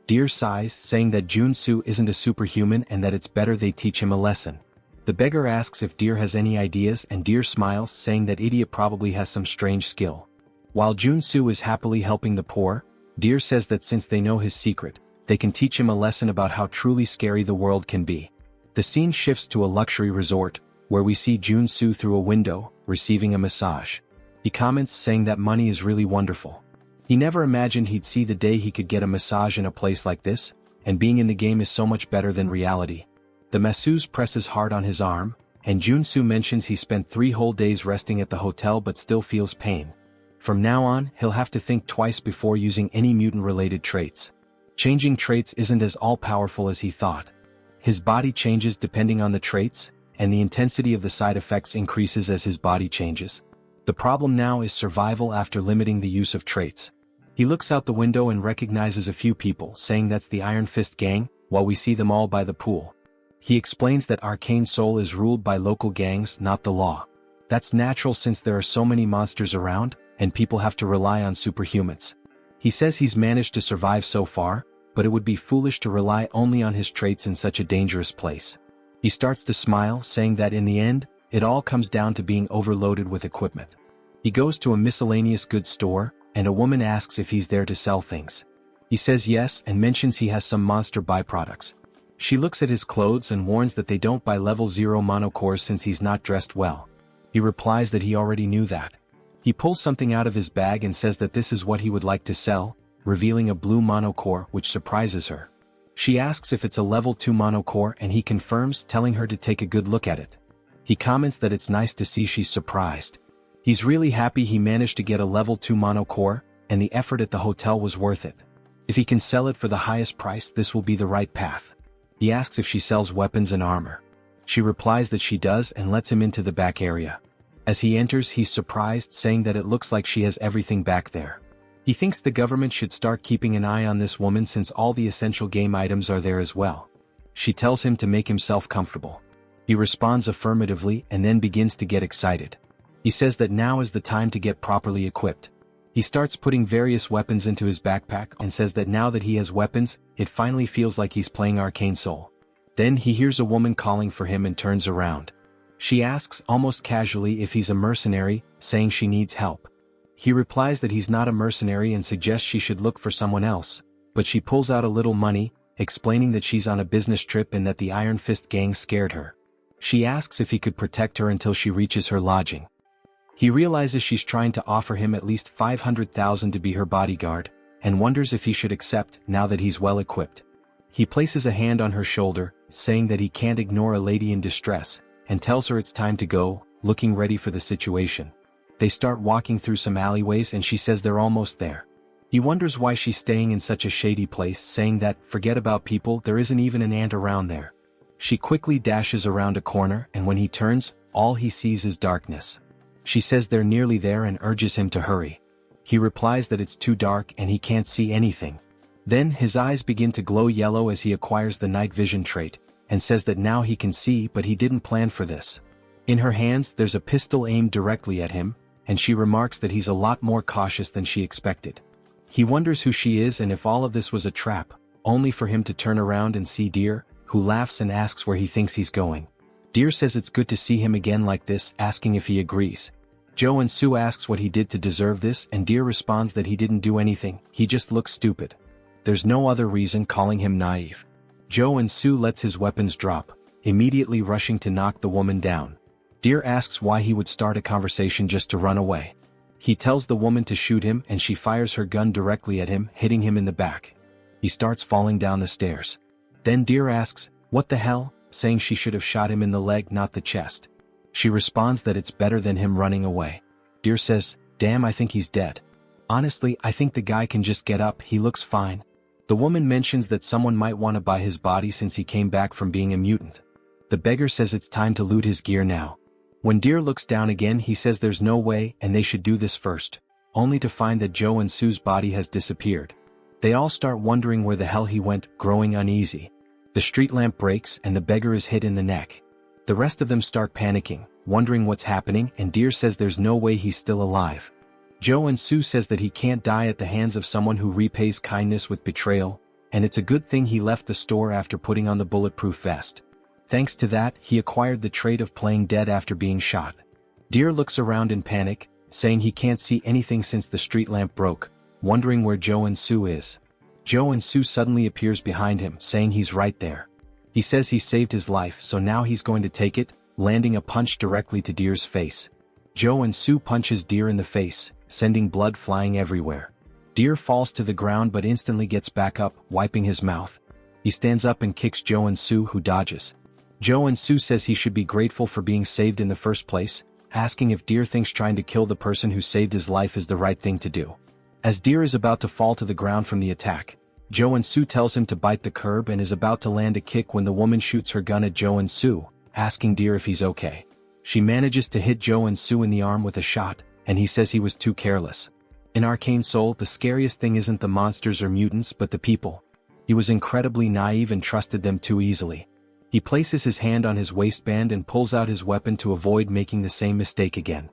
Deer sighs, saying that Joonsoo isn't a superhuman and that it's better they teach him a lesson. The beggar asks if Deer has any ideas, and Deer smiles, saying that idiot probably has some strange skill. While Joonsoo is happily helping the poor, Deer says that since they know his secret, they can teach him a lesson about how truly scary the world can be. The scene shifts to a luxury resort, where we see Joonsoo through a window, receiving a massage. He comments, saying that money is really wonderful. He never imagined he'd see the day he could get a massage in a place like this, and being in the game is so much better than reality. The masseuse presses hard on his arm, and Joonsoo mentions he spent 3 whole days resting at the hotel but still feels pain. From now on, he'll have to think twice before using any mutant-related traits. Changing traits isn't as all-powerful as he thought. His body changes depending on the traits, and the intensity of the side effects increases as his body changes. The problem now is survival after limiting the use of traits. He looks out the window and recognizes a few people, saying that's the Iron Fist gang, while we see them all by the pool. He explains that Arcane Seoul is ruled by local gangs, not the law. That's natural since there are so many monsters around, and people have to rely on superhumans. He says he's managed to survive so far, but it would be foolish to rely only on his traits in such a dangerous place. He starts to smile, saying that in the end, it all comes down to being overloaded with equipment. He goes to a miscellaneous goods store, and a woman asks if he's there to sell things. He says yes and mentions he has some monster byproducts. She looks at his clothes and warns that they don't buy level 0 mono cores since he's not dressed well. He replies that he already knew that. He pulls something out of his bag and says that this is what he would like to sell, revealing a blue mono core, which surprises her. She asks if it's a level 2 mono core, and he confirms, telling her to take a good look at it. He comments that it's nice to see she's surprised. He's really happy he managed to get a level 2 mono core, and the effort at the hotel was worth it. If he can sell it for the highest price, this will be the right path. He asks if she sells weapons and armor. She replies that she does and lets him into the back area. As he enters, he's surprised, saying that it looks like she has everything back there. He thinks the government should start keeping an eye on this woman since all the essential game items are there as well. She tells him to make himself comfortable. He responds affirmatively and then begins to get excited. He says that now is the time to get properly equipped. He starts putting various weapons into his backpack and says that now that he has weapons, it finally feels like he's playing Arcane Seoul. Then he hears a woman calling for him and turns around. She asks almost casually if he's a mercenary, saying she needs help. He replies that he's not a mercenary and suggests she should look for someone else, but she pulls out a little money, explaining that she's on a business trip and that the Iron Fist gang scared her. She asks if he could protect her until she reaches her lodging. He realizes she's trying to offer him at least 500,000 to be her bodyguard, and wonders if he should accept now that he's well equipped. He places a hand on her shoulder, saying that he can't ignore a lady in distress, and tells her it's time to go, looking ready for the situation. They start walking through some alleyways and she says they're almost there. He wonders why she's staying in such a shady place, saying that, forget about people, there isn't even an ant around there. She quickly dashes around a corner and when he turns, all he sees is darkness. She says they're nearly there and urges him to hurry. He replies that it's too dark and he can't see anything. Then his eyes begin to glow yellow as he acquires the night vision trait, and says that now he can see, but he didn't plan for this. In her hands there's a pistol aimed directly at him, and she remarks that he's a lot more cautious than she expected. He wonders who she is and if all of this was a trap, only for him to turn around and see Deer, who laughs and asks where he thinks he's going. Deer says it's good to see him again like this, asking if he agrees. Joonsoo asks what he did to deserve this and Deer responds that he didn't do anything, he just looks stupid. There's no other reason, calling him naive. Joonsoo lets his weapons drop, immediately rushing to knock the woman down. Deer asks why he would start a conversation just to run away. He tells the woman to shoot him and she fires her gun directly at him, hitting him in the back. He starts falling down the stairs. Then Deer asks, "What the hell?" saying she should have shot him in the leg, not the chest. She responds that it's better than him running away. Deer says, "Damn, I think he's dead. Honestly, I think the guy can just get up, he looks fine." The woman mentions that someone might want to buy his body since he came back from being a mutant. The beggar says it's time to loot his gear now. When Deer looks down again, he says there's no way and they should do this first, only to find that Joonsoo's body has disappeared. They all start wondering where the hell he went, growing uneasy. The street lamp breaks and the beggar is hit in the neck. The rest of them start panicking, wondering what's happening, and Deer says there's no way he's still alive. Joonsoo says that he can't die at the hands of someone who repays kindness with betrayal, and it's a good thing he left the store after putting on the bulletproof vest. Thanks to that, he acquired the trait of playing dead after being shot. Deer looks around in panic, saying he can't see anything since the street lamp broke, wondering where Joonsoo is. Joonsoo suddenly appears behind him, saying he's right there. He says he saved his life, so now he's going to take it, landing a punch directly to Deer's face. Joonsoo punches Deer in the face, sending blood flying everywhere. Deer falls to the ground but instantly gets back up, wiping his mouth. He stands up and kicks Joonsoo, who dodges. Joonsoo says he should be grateful for being saved in the first place, asking if Deer thinks trying to kill the person who saved his life is the right thing to do. As Deer is about to fall to the ground from the attack, Joonsoo tells him to bite the curb and is about to land a kick when the woman shoots her gun at Joonsoo, asking Deer if he's okay. She manages to hit Joonsoo in the arm with a shot, and he says he was too careless. In Arcane Seoul, the scariest thing isn't the monsters or mutants but the people. He was incredibly naive and trusted them too easily. He places his hand on his waistband and pulls out his weapon to avoid making the same mistake again.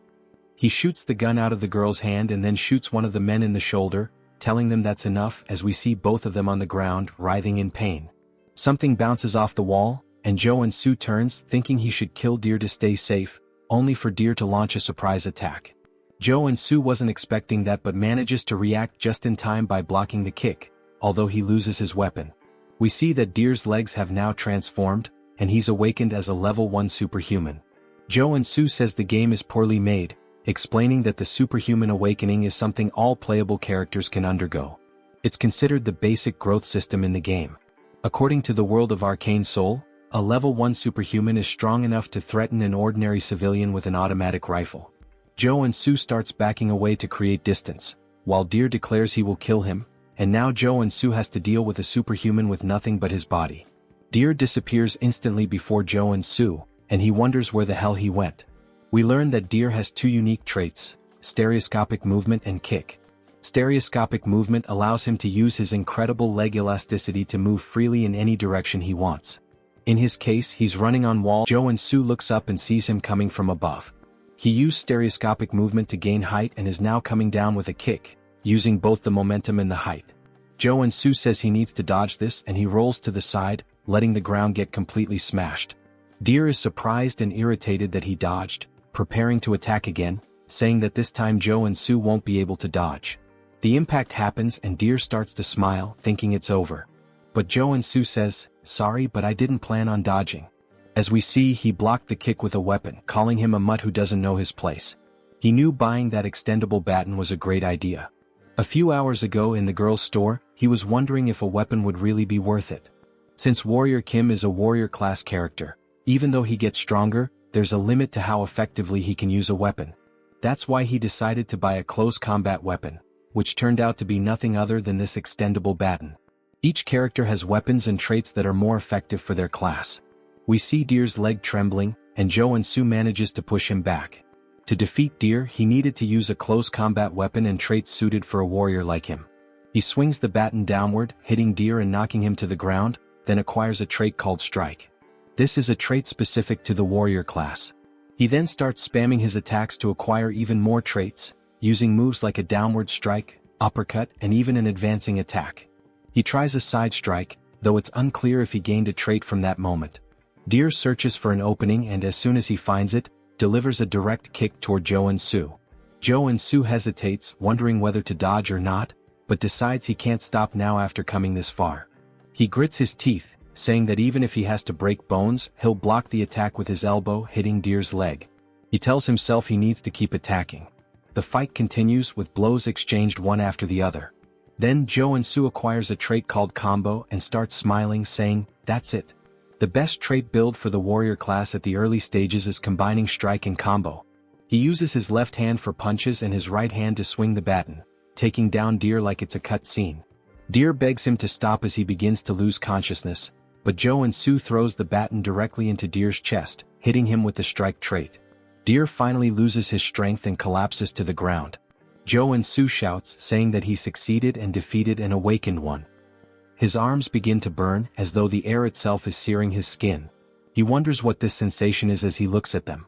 He shoots the gun out of the girl's hand and then shoots one of the men in the shoulder, telling them that's enough, as we see both of them on the ground, writhing in pain. Something bounces off the wall, and Joonsoo turns, thinking he should kill Deer to stay safe, only for Deer to launch a surprise attack. Joonsoo wasn't expecting that but manages to react just in time by blocking the kick, although he loses his weapon. We see that Deer's legs have now transformed, and he's awakened as a level 1 superhuman. Joonsoo says the game is poorly made, explaining that the superhuman awakening is something all playable characters can undergo. It's considered the basic growth system in the game. According to the world of Arcane Seoul, a level 1 superhuman is strong enough to threaten an ordinary civilian with an automatic rifle. Joonsoo starts backing away to create distance, while Deer declares he will kill him, and now Joonsoo has to deal with a superhuman with nothing but his body. Deer disappears instantly before Joonsoo, and he wonders where the hell he went. We learn that Deer has two unique traits: stereoscopic movement and kick. Stereoscopic movement allows him to use his incredible leg elasticity to move freely in any direction he wants. In his case, he's running on wall. Joonsoo looks up and sees him coming from above. He used stereoscopic movement to gain height and is now coming down with a kick, using both the momentum and the height. Joonsoo says he needs to dodge this, and he rolls to the side, letting the ground get completely smashed. Deer is surprised and irritated that he dodged, preparing to attack again, saying that this time Joonsoo won't be able to dodge. The impact happens and Deer starts to smile, thinking it's over. But Joonsoo says, "Sorry, but I didn't plan on dodging." As we see, he blocked the kick with a weapon, calling him a mutt who doesn't know his place. He knew buying that extendable baton was a great idea. A few hours ago in the girl's store, he was wondering if a weapon would really be worth it. Since Warrior Kim is a warrior class character, even though he gets stronger, there's a limit to how effectively he can use a weapon. That's why he decided to buy a close combat weapon, which turned out to be nothing other than this extendable baton. Each character has weapons and traits that are more effective for their class. We see Deer's leg trembling, and Joonsoo manages to push him back. To defeat Deer, he needed to use a close combat weapon and traits suited for a warrior like him. He swings the baton downward, hitting Deer and knocking him to the ground, then acquires a trait called Strike. This is a trait specific to the warrior class. He then starts spamming his attacks to acquire even more traits, using moves like a downward strike, uppercut, and even an advancing attack. He tries a side strike, though it's unclear if he gained a trait from that moment. Deer searches for an opening and as soon as he finds it, delivers a direct kick toward Joonsoo. Joonsoo hesitates, wondering whether to dodge or not, but decides he can't stop now after coming this far. He grits his teeth, saying that even if he has to break bones, he'll block the attack with his elbow, hitting Deer's leg. He tells himself he needs to keep attacking. The fight continues with blows exchanged one after the other. Then Joonsoo acquires a trait called Combo and starts smiling, saying, "That's it. The best trait build for the warrior class at the early stages is combining strike and combo." He uses his left hand for punches and his right hand to swing the baton, taking down Deer like it's a cut scene. Deer begs him to stop as he begins to lose consciousness, but Joonsoo throws the baton directly into Deer's chest, hitting him with the strike trait. Deer finally loses his strength and collapses to the ground. Joonsoo shouts, saying that he succeeded and defeated an awakened one. His arms begin to burn, as though the air itself is searing his skin. He wonders what this sensation is as he looks at them.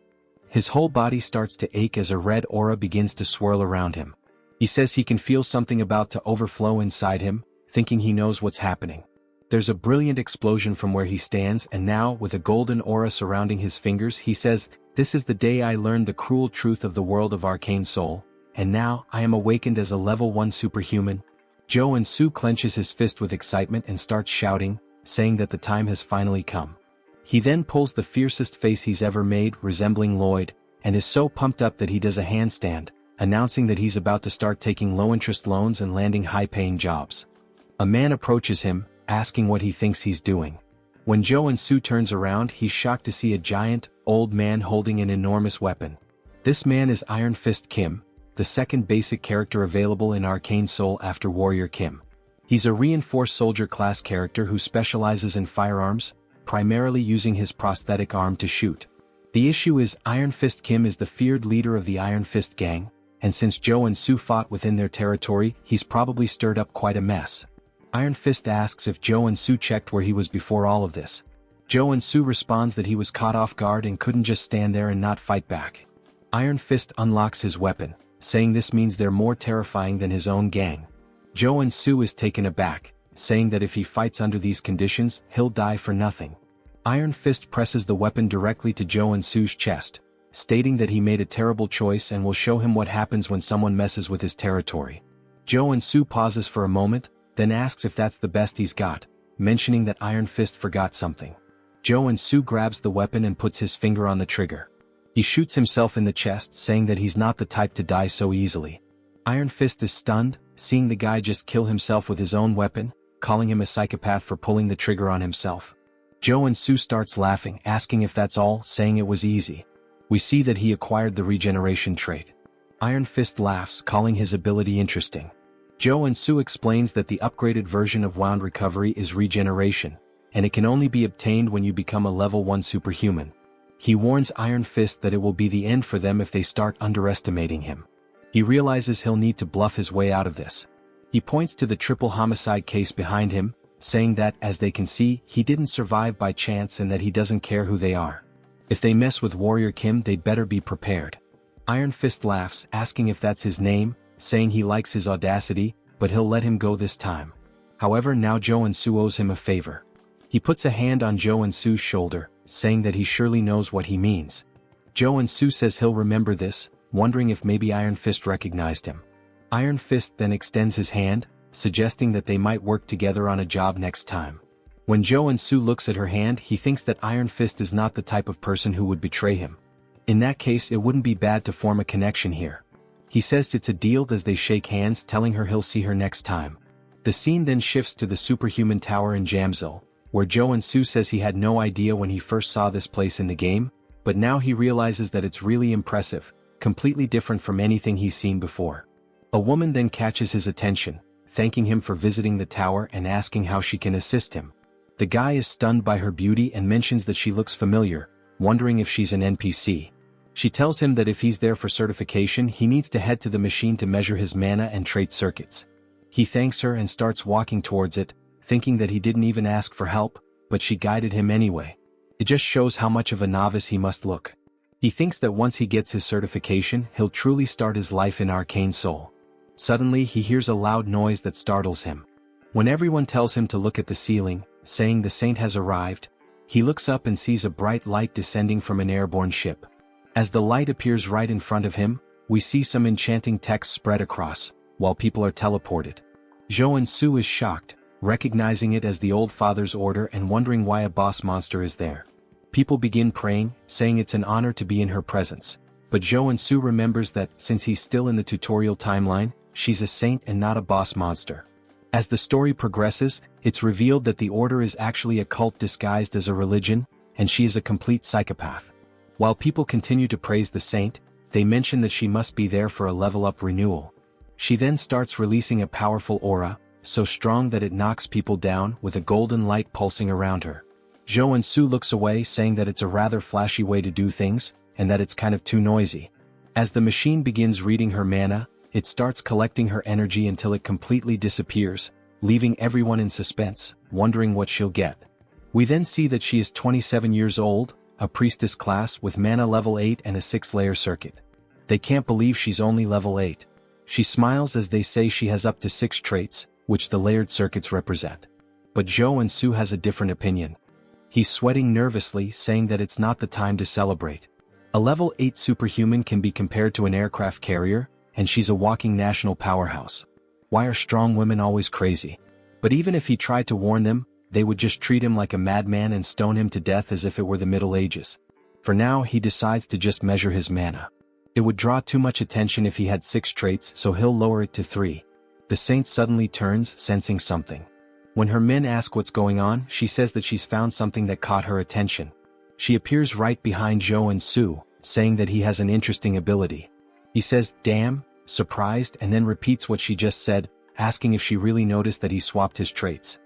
His whole body starts to ache as a red aura begins to swirl around him. He says he can feel something about to overflow inside him, thinking he knows what's happening. There's a brilliant explosion from where he stands, and now, with a golden aura surrounding his fingers, he says, "This is the day I learned the cruel truth of the world of Arcane Seoul, and now I am awakened as a level 1 superhuman." Joonsoo clenches his fist with excitement and starts shouting, saying that the time has finally come. He then pulls the fiercest face he's ever made, resembling Lloyd, and is so pumped up that he does a handstand, announcing that he's about to start taking low-interest loans and landing high-paying jobs. A man approaches him, asking what he thinks he's doing. When Joonsoo turns around, he's shocked to see a giant, old man holding an enormous weapon. This man is Iron Fist Kim, the second basic character available in Arcane Seoul after Warrior Kim. He's a reinforced soldier class character who specializes in firearms, primarily using his prosthetic arm to shoot. The issue is Iron Fist Kim is the feared leader of the Iron Fist gang, and since Joonsoo fought within their territory, he's probably stirred up quite a mess. Iron Fist asks if Joonsoo checked where he was before all of this. Joonsoo responds that he was caught off guard and couldn't just stand there and not fight back. Iron Fist unlocks his weapon, saying this means they're more terrifying than his own gang. Joonsoo is taken aback, saying that if he fights under these conditions, he'll die for nothing. Iron Fist presses the weapon directly to Joonsoo's chest, stating that he made a terrible choice and will show him what happens when someone messes with his territory. Joonsoo pauses for a moment, then asks if that's the best he's got, mentioning that Iron Fist forgot something. Joonsoo grabs the weapon and puts his finger on the trigger. He shoots himself in the chest, saying that he's not the type to die so easily. Iron Fist is stunned, seeing the guy just kill himself with his own weapon, calling him a psychopath for pulling the trigger on himself. Joonsoo starts laughing, asking if that's all, saying it was easy. We see that he acquired the regeneration trait. Iron Fist laughs, calling his ability interesting. Joonsoo explains that the upgraded version of Wound Recovery is regeneration, and it can only be obtained when you become a level 1 superhuman. He warns Iron Fist that it will be the end for them if they start underestimating him. He realizes he'll need to bluff his way out of this. He points to the triple homicide case behind him, saying that, as they can see, he didn't survive by chance and that he doesn't care who they are. If they mess with Warrior Kim, they'd better be prepared. Iron Fist laughs, asking if that's his name, saying he likes his audacity, but he'll let him go this time. However, now Joonsoo owes him a favor. He puts a hand on Joonsoo's shoulder, saying that he surely knows what he means. Joonsoo says he'll remember this, wondering if maybe Iron Fist recognized him. Iron Fist then extends his hand, suggesting that they might work together on a job next time. When Joonsoo looks at her hand, he thinks that Iron Fist is not the type of person who would betray him. In that case, it wouldn't be bad to form a connection here. He says it's a deal as they shake hands, telling her he'll see her next time. The scene then shifts to the superhuman tower in Jamsil, where Joonsoo says he had no idea when he first saw this place in the game, but now he realizes that it's really impressive, completely different from anything he's seen before. A woman then catches his attention, thanking him for visiting the tower and asking how she can assist him. The guy is stunned by her beauty and mentions that she looks familiar, wondering if she's an NPC. She tells him that if he's there for certification, he needs to head to the machine to measure his mana and trait circuits. He thanks her and starts walking towards it, thinking that he didn't even ask for help, but she guided him anyway. It just shows how much of a novice he must look. He thinks that once he gets his certification, he'll truly start his life in Arcane Seoul. Suddenly, he hears a loud noise that startles him. When everyone tells him to look at the ceiling, saying the saint has arrived, he looks up and sees a bright light descending from an airborne ship. As the light appears right in front of him, we see some enchanting text spread across, while people are teleported. Joonsoo is shocked, recognizing it as the Old Father's order and wondering why a boss monster is there. People begin praying, saying it's an honor to be in her presence, but Joonsoo remembers that, since he's still in the tutorial timeline, she's a saint and not a boss monster. As the story progresses, it's revealed that the order is actually a cult disguised as a religion, and she is a complete psychopath. While people continue to praise the saint, they mention that she must be there for a level-up renewal. She then starts releasing a powerful aura, so strong that it knocks people down, with a golden light pulsing around her. Joonsoo looks away, saying that it's a rather flashy way to do things, and that it's kind of too noisy. As the machine begins reading her mana, it starts collecting her energy until it completely disappears, leaving everyone in suspense, wondering what she'll get. We then see that she is 27 years old, a priestess class with mana level 8 and a 6-layer circuit. They can't believe she's only level 8. She smiles as they say she has up to 6 traits, which the layered circuits represent. But Joonsoo has a different opinion. He's sweating nervously, saying that it's not the time to celebrate. A level 8 superhuman can be compared to an aircraft carrier, and she's a walking national powerhouse. Why are strong women always crazy? But even if he tried to warn them, they would just treat him like a madman and stone him to death as if it were the Middle Ages. For now, he decides to just measure his mana. It would draw too much attention if he had 6 traits, so he'll lower it to 3. The saint suddenly turns, sensing something. When her men ask what's going on, she says that she's found something that caught her attention. She appears right behind Joonsoo, saying that he has an interesting ability. He says, "Damn," surprised, and then repeats what she just said, asking if she really noticed that he swapped his traits.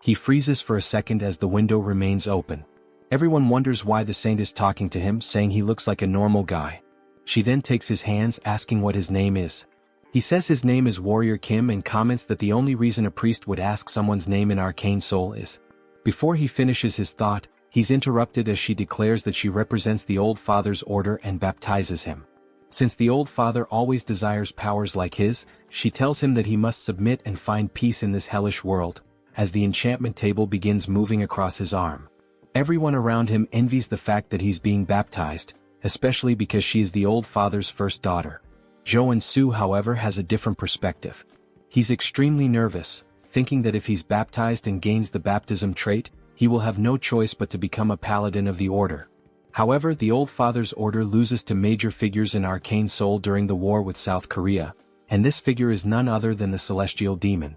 He freezes for a second as the window remains open. Everyone wonders why the saint is talking to him, saying he looks like a normal guy. She then takes his hands, asking what his name is. He says his name is Warrior Kim and comments that the only reason a priest would ask someone's name in Arcane Seoul is. Before he finishes his thought, he's interrupted as she declares that she represents the Old Father's order and baptizes him. Since the Old Father always desires powers like his, she tells him that he must submit and find peace in this hellish world, as the enchantment table begins moving across his arm. Everyone around him envies the fact that he's being baptized, especially because she is the Old Father's first daughter. Joonsoo, however, has a different perspective. He's extremely nervous, thinking that if he's baptized and gains the baptism trait, he will have no choice but to become a paladin of the order. However, the Old Father's order loses to major figures in Arcane Seoul during the war with South Korea, and this figure is none other than the Celestial Demon.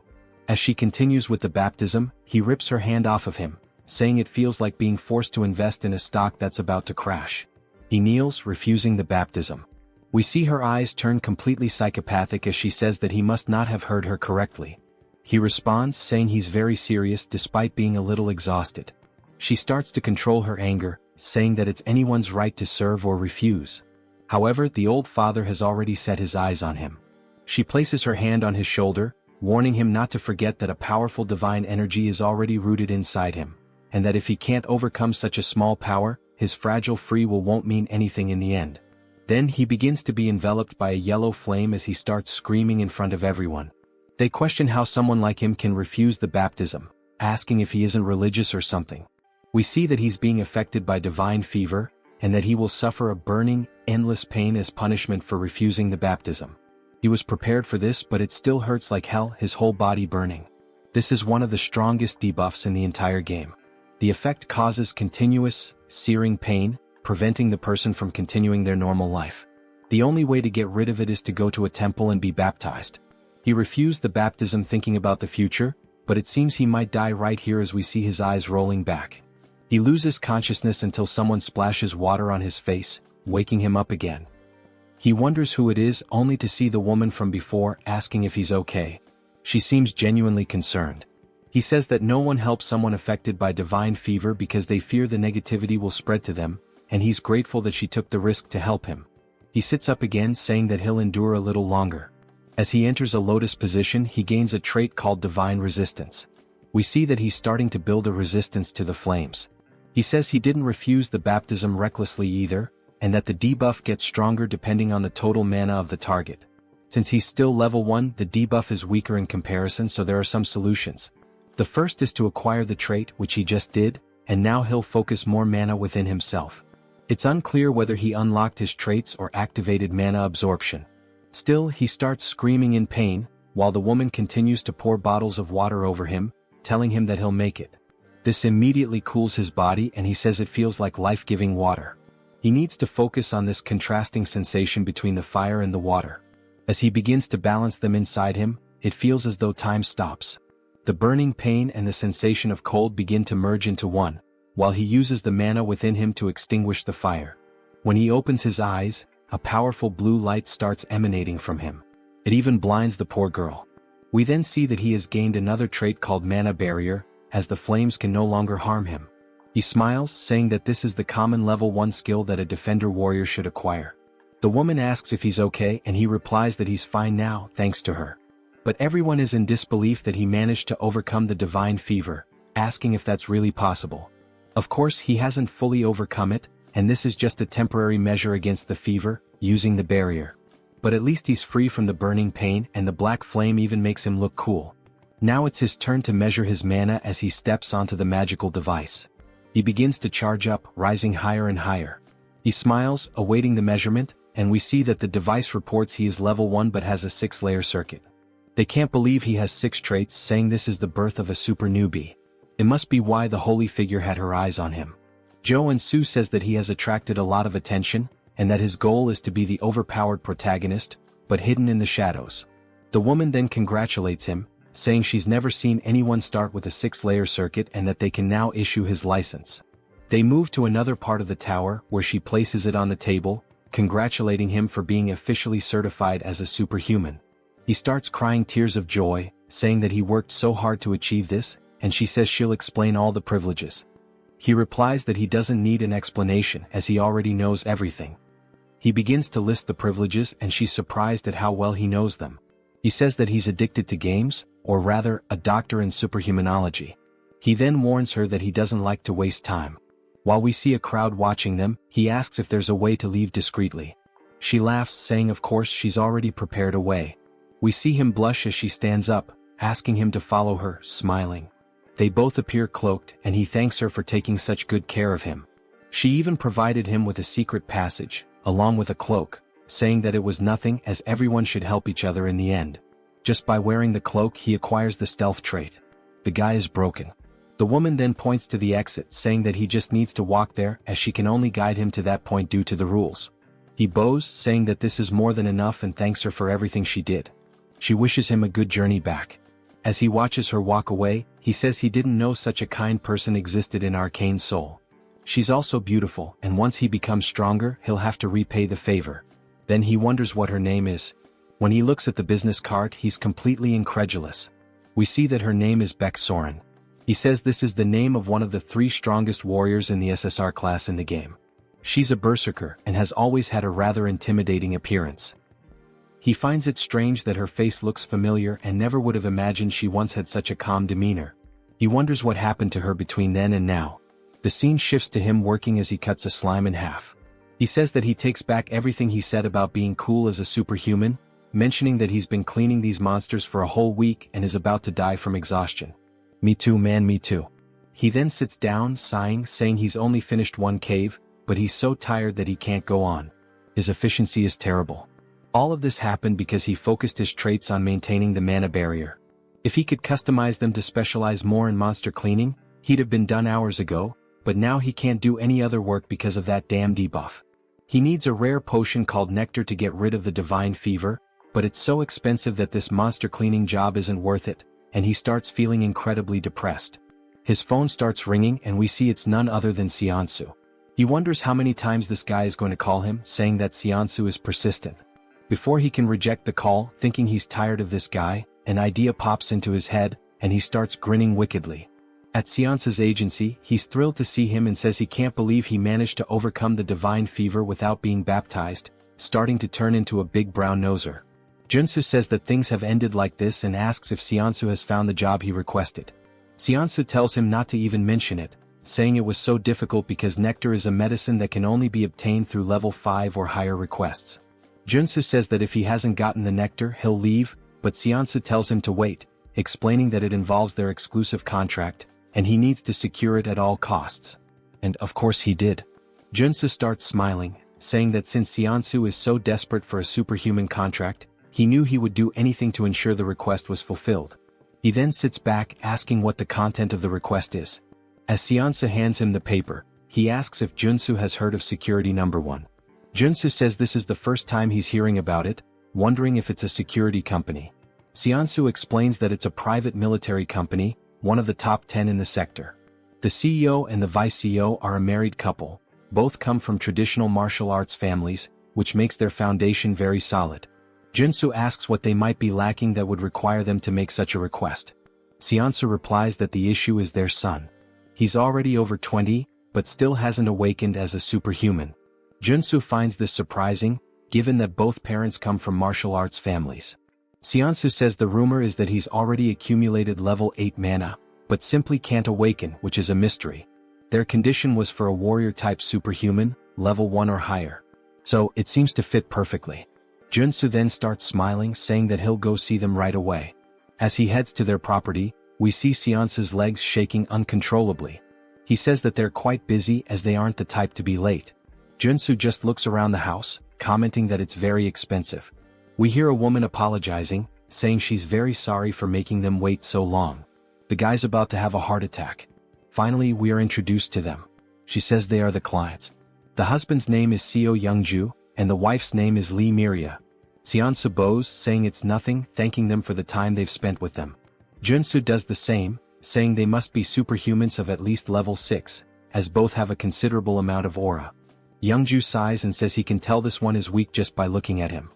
As she continues with the baptism, he rips her hand off of him, saying it feels like being forced to invest in a stock that's about to crash. He kneels, refusing the baptism. We see her eyes turn completely psychopathic as she says that he must not have heard her correctly. He responds saying he's very serious despite being a little exhausted. She starts to control her anger, saying that it's anyone's right to serve or refuse. However, the old father has already set his eyes on him. She places her hand on his shoulder, warning him not to forget that a powerful divine energy is already rooted inside him, and that if he can't overcome such a small power, his fragile free will won't mean anything in the end. Then he begins to be enveloped by a yellow flame as he starts screaming in front of everyone. They question how someone like him can refuse the baptism, asking if he isn't religious or something. We see that he's being affected by divine fever, and that he will suffer a burning, endless pain as punishment for refusing the baptism. He was prepared for this, but it still hurts like hell, his whole body burning. This is one of the strongest debuffs in the entire game. The effect causes continuous, searing pain, preventing the person from continuing their normal life. The only way to get rid of it is to go to a temple and be baptized. He refused the baptism thinking about the future, but it seems he might die right here as we see his eyes rolling back. He loses consciousness until someone splashes water on his face, waking him up again. He wonders who it is, only to see the woman from before asking if he's okay. She seems genuinely concerned. He says that no one helps someone affected by divine fever because they fear the negativity will spread to them, and he's grateful that she took the risk to help him. He sits up again, saying that he'll endure a little longer. As he enters a lotus position, he gains a trait called divine resistance. We see that he's starting to build a resistance to the flames. He says he didn't refuse the baptism recklessly either, and that the debuff gets stronger depending on the total mana of the target. Since he's still level 1, the debuff is weaker in comparison, so there are some solutions. The first is to acquire the trait, which he just did, and now he'll focus more mana within himself. It's unclear whether he unlocked his traits or activated mana absorption. Still, he starts screaming in pain, while the woman continues to pour bottles of water over him, telling him that he'll make it. This immediately cools his body, and he says it feels like life-giving water. He needs to focus on this contrasting sensation between the fire and the water. As he begins to balance them inside him, it feels as though time stops. The burning pain and the sensation of cold begin to merge into one, while he uses the mana within him to extinguish the fire. When he opens his eyes, a powerful blue light starts emanating from him. It even blinds the poor girl. We then see that he has gained another trait called Mana Barrier, as the flames can no longer harm him. He smiles, saying that this is the common level 1 skill that a defender warrior should acquire. The woman asks if he's okay, and he replies that he's fine now, thanks to her. But everyone is in disbelief that he managed to overcome the divine fever, asking if that's really possible. Of course, he hasn't fully overcome it, and this is just a temporary measure against the fever, using the barrier. But at least he's free from the burning pain, and the black flame even makes him look cool. Now it's his turn to measure his mana as he steps onto the magical device. He begins to charge up, rising higher and higher. He smiles, awaiting the measurement, and we see that the device reports he is level 1 but has a 6-layer circuit. They can't believe he has 6 traits, saying this is the birth of a super newbie. It must be why the holy figure had her eyes on him. Joonsoo says that he has attracted a lot of attention, and that his goal is to be the overpowered protagonist, but hidden in the shadows. The woman then congratulates him, saying she's never seen anyone start with a 6-layer circuit and that they can now issue his license. They move to another part of the tower, where she places it on the table, congratulating him for being officially certified as a superhuman. He starts crying tears of joy, saying that he worked so hard to achieve this, and she says she'll explain all the privileges. He replies that he doesn't need an explanation as he already knows everything. He begins to list the privileges, and she's surprised at how well he knows them. He says that he's addicted to games, or rather, a doctor in superhumanology. He then warns her that he doesn't like to waste time. While we see a crowd watching them, he asks if there's a way to leave discreetly. She laughs, saying of course she's already prepared a way. We see him blush as she stands up, asking him to follow her, smiling. They both appear cloaked, and he thanks her for taking such good care of him. She even provided him with a secret passage, along with a cloak, saying that it was nothing as everyone should help each other in the end. Just by wearing the cloak he acquires the stealth trait. The guy is broken. The woman then points to the exit, saying that he just needs to walk there as she can only guide him to that point due to the rules. He bows, saying that this is more than enough and thanks her for everything she did. She wishes him a good journey back. As he watches her walk away, he says he didn't know such a kind person existed in Arcane Seoul. She's also beautiful, and once he becomes stronger, he'll have to repay the favor. Then he wonders what her name is. When he looks at the business card, he's completely incredulous. We see that her name is Baek Soren. He says this is the name of one of the 3 strongest warriors in the SSR class in the game. She's a berserker and has always had a rather intimidating appearance. He finds it strange that her face looks familiar and never would have imagined she once had such a calm demeanor. He wonders what happened to her between then and now. The scene shifts to him working as he cuts a slime in half. He says that he takes back everything he said about being cool as a superhuman, mentioning that he's been cleaning these monsters for a whole week and is about to die from exhaustion. Me too, man, me too. He then sits down, sighing, saying he's only finished 1 cave, but he's so tired that he can't go on. His efficiency is terrible. All of this happened because he focused his traits on maintaining the mana barrier. If he could customize them to specialize more in monster cleaning, he'd have been done hours ago, but now he can't do any other work because of that damn debuff. He needs a rare potion called Nectar to get rid of the divine fever, but it's so expensive that this monster cleaning job isn't worth it, and he starts feeling incredibly depressed. His phone starts ringing and we see it's none other than Seonsu. He wonders how many times this guy is going to call him, saying that Seonsu is persistent. Before he can reject the call, thinking he's tired of this guy, an idea pops into his head, and he starts grinning wickedly. At Seonsu's agency, he's thrilled to see him and says he can't believe he managed to overcome the divine fever without being baptized, starting to turn into a big brown noser. Joonsoo says that things have ended like this and asks if Seonsu has found the job he requested. Seonsu tells him not to even mention it, saying it was so difficult because nectar is a medicine that can only be obtained through level 5 or higher requests. Joonsoo says that if he hasn't gotten the nectar, he'll leave, but Seonsu tells him to wait, explaining that it involves their exclusive contract, and he needs to secure it at all costs. And of course he did. Joonsoo starts smiling, saying that since Seonsu is so desperate for a superhuman contract, he knew he would do anything to ensure the request was fulfilled. He then sits back asking what the content of the request is. As Seonsu hands him the paper, he asks if Joonsoo has heard of Security Number 1. Joonsoo says this is the first time he's hearing about it, wondering if it's a security company. Seonsu explains that it's a private military company, one of the top 10 in the sector. The CEO and the vice CEO are a married couple, both come from traditional martial arts families, which makes their foundation very solid. Joonsoo asks what they might be lacking that would require them to make such a request. Seonsu replies that the issue is their son. He's already over 20, but still hasn't awakened as a superhuman. Joonsoo finds this surprising, given that both parents come from martial arts families. Seonsu says the rumor is that he's already accumulated level 8 mana, but simply can't awaken, which is a mystery. Their condition was for a warrior-type superhuman, level 1 or higher. So, it seems to fit perfectly. Joonsoo then starts smiling, saying that he'll go see them right away. As he heads to their property, we see Seonsu's legs shaking uncontrollably. He says that they're quite busy as they aren't the type to be late. Joonsoo just looks around the house, commenting that it's very expensive. We hear a woman apologizing, saying she's very sorry for making them wait so long. The guy's about to have a heart attack. Finally, we are introduced to them. She says they are the clients. The husband's name is Seo Youngju, and the wife's name is Lee Miria. Seonsu bows, saying it's nothing, thanking them for the time they've spent with them. Joonsoo does the same, saying they must be superhumans of at least level 6, as both have a considerable amount of aura. Youngju sighs and says he can tell this one is weak just by looking at him.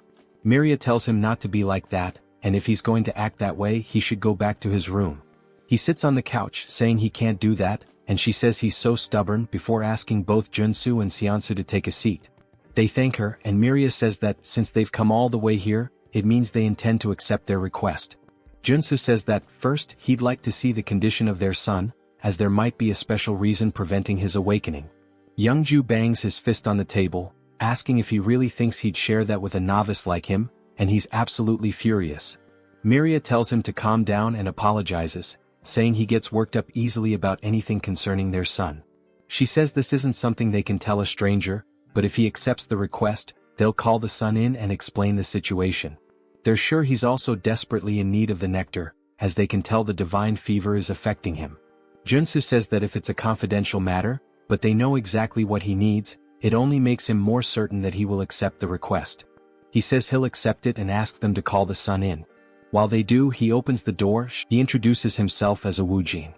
Miria tells him not to be like that, and if he's going to act that way he should go back to his room. He sits on the couch, saying he can't do that, and she says he's so stubborn before asking both Joonsoo and Seonsu to take a seat. They thank her, and Miria says that since they've come all the way here, it means they intend to accept their request. Joonsoo says that first he'd like to see the condition of their son, as there might be a special reason preventing his awakening. Youngju bangs his fist on the table, asking if he really thinks he'd share that with a novice like him, and he's absolutely furious. Miria tells him to calm down and apologizes, saying he gets worked up easily about anything concerning their son. She says this isn't something they can tell a stranger, but if he accepts the request, they'll call the son in and explain the situation. They're sure he's also desperately in need of the nectar, as they can tell the divine fever is affecting him. Joonsoo says that if it's a confidential matter, but they know exactly what he needs, it only makes him more certain that he will accept the request. He says he'll accept it and asks them to call the son in. While they do, he opens the door. He introduces himself as a Woojin.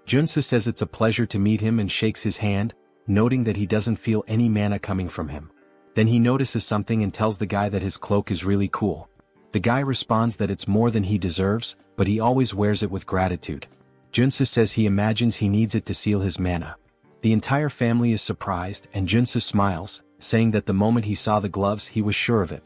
Joonsoo says it's a pleasure to meet him and shakes his hand, noting that he doesn't feel any mana coming from him. Then he notices something and tells the guy that his cloak is really cool. The guy responds that it's more than he deserves, but he always wears it with gratitude. Joonsoo says he imagines he needs it to seal his mana. The entire family is surprised and Joonsoo smiles, saying that the moment he saw the gloves he was sure of it.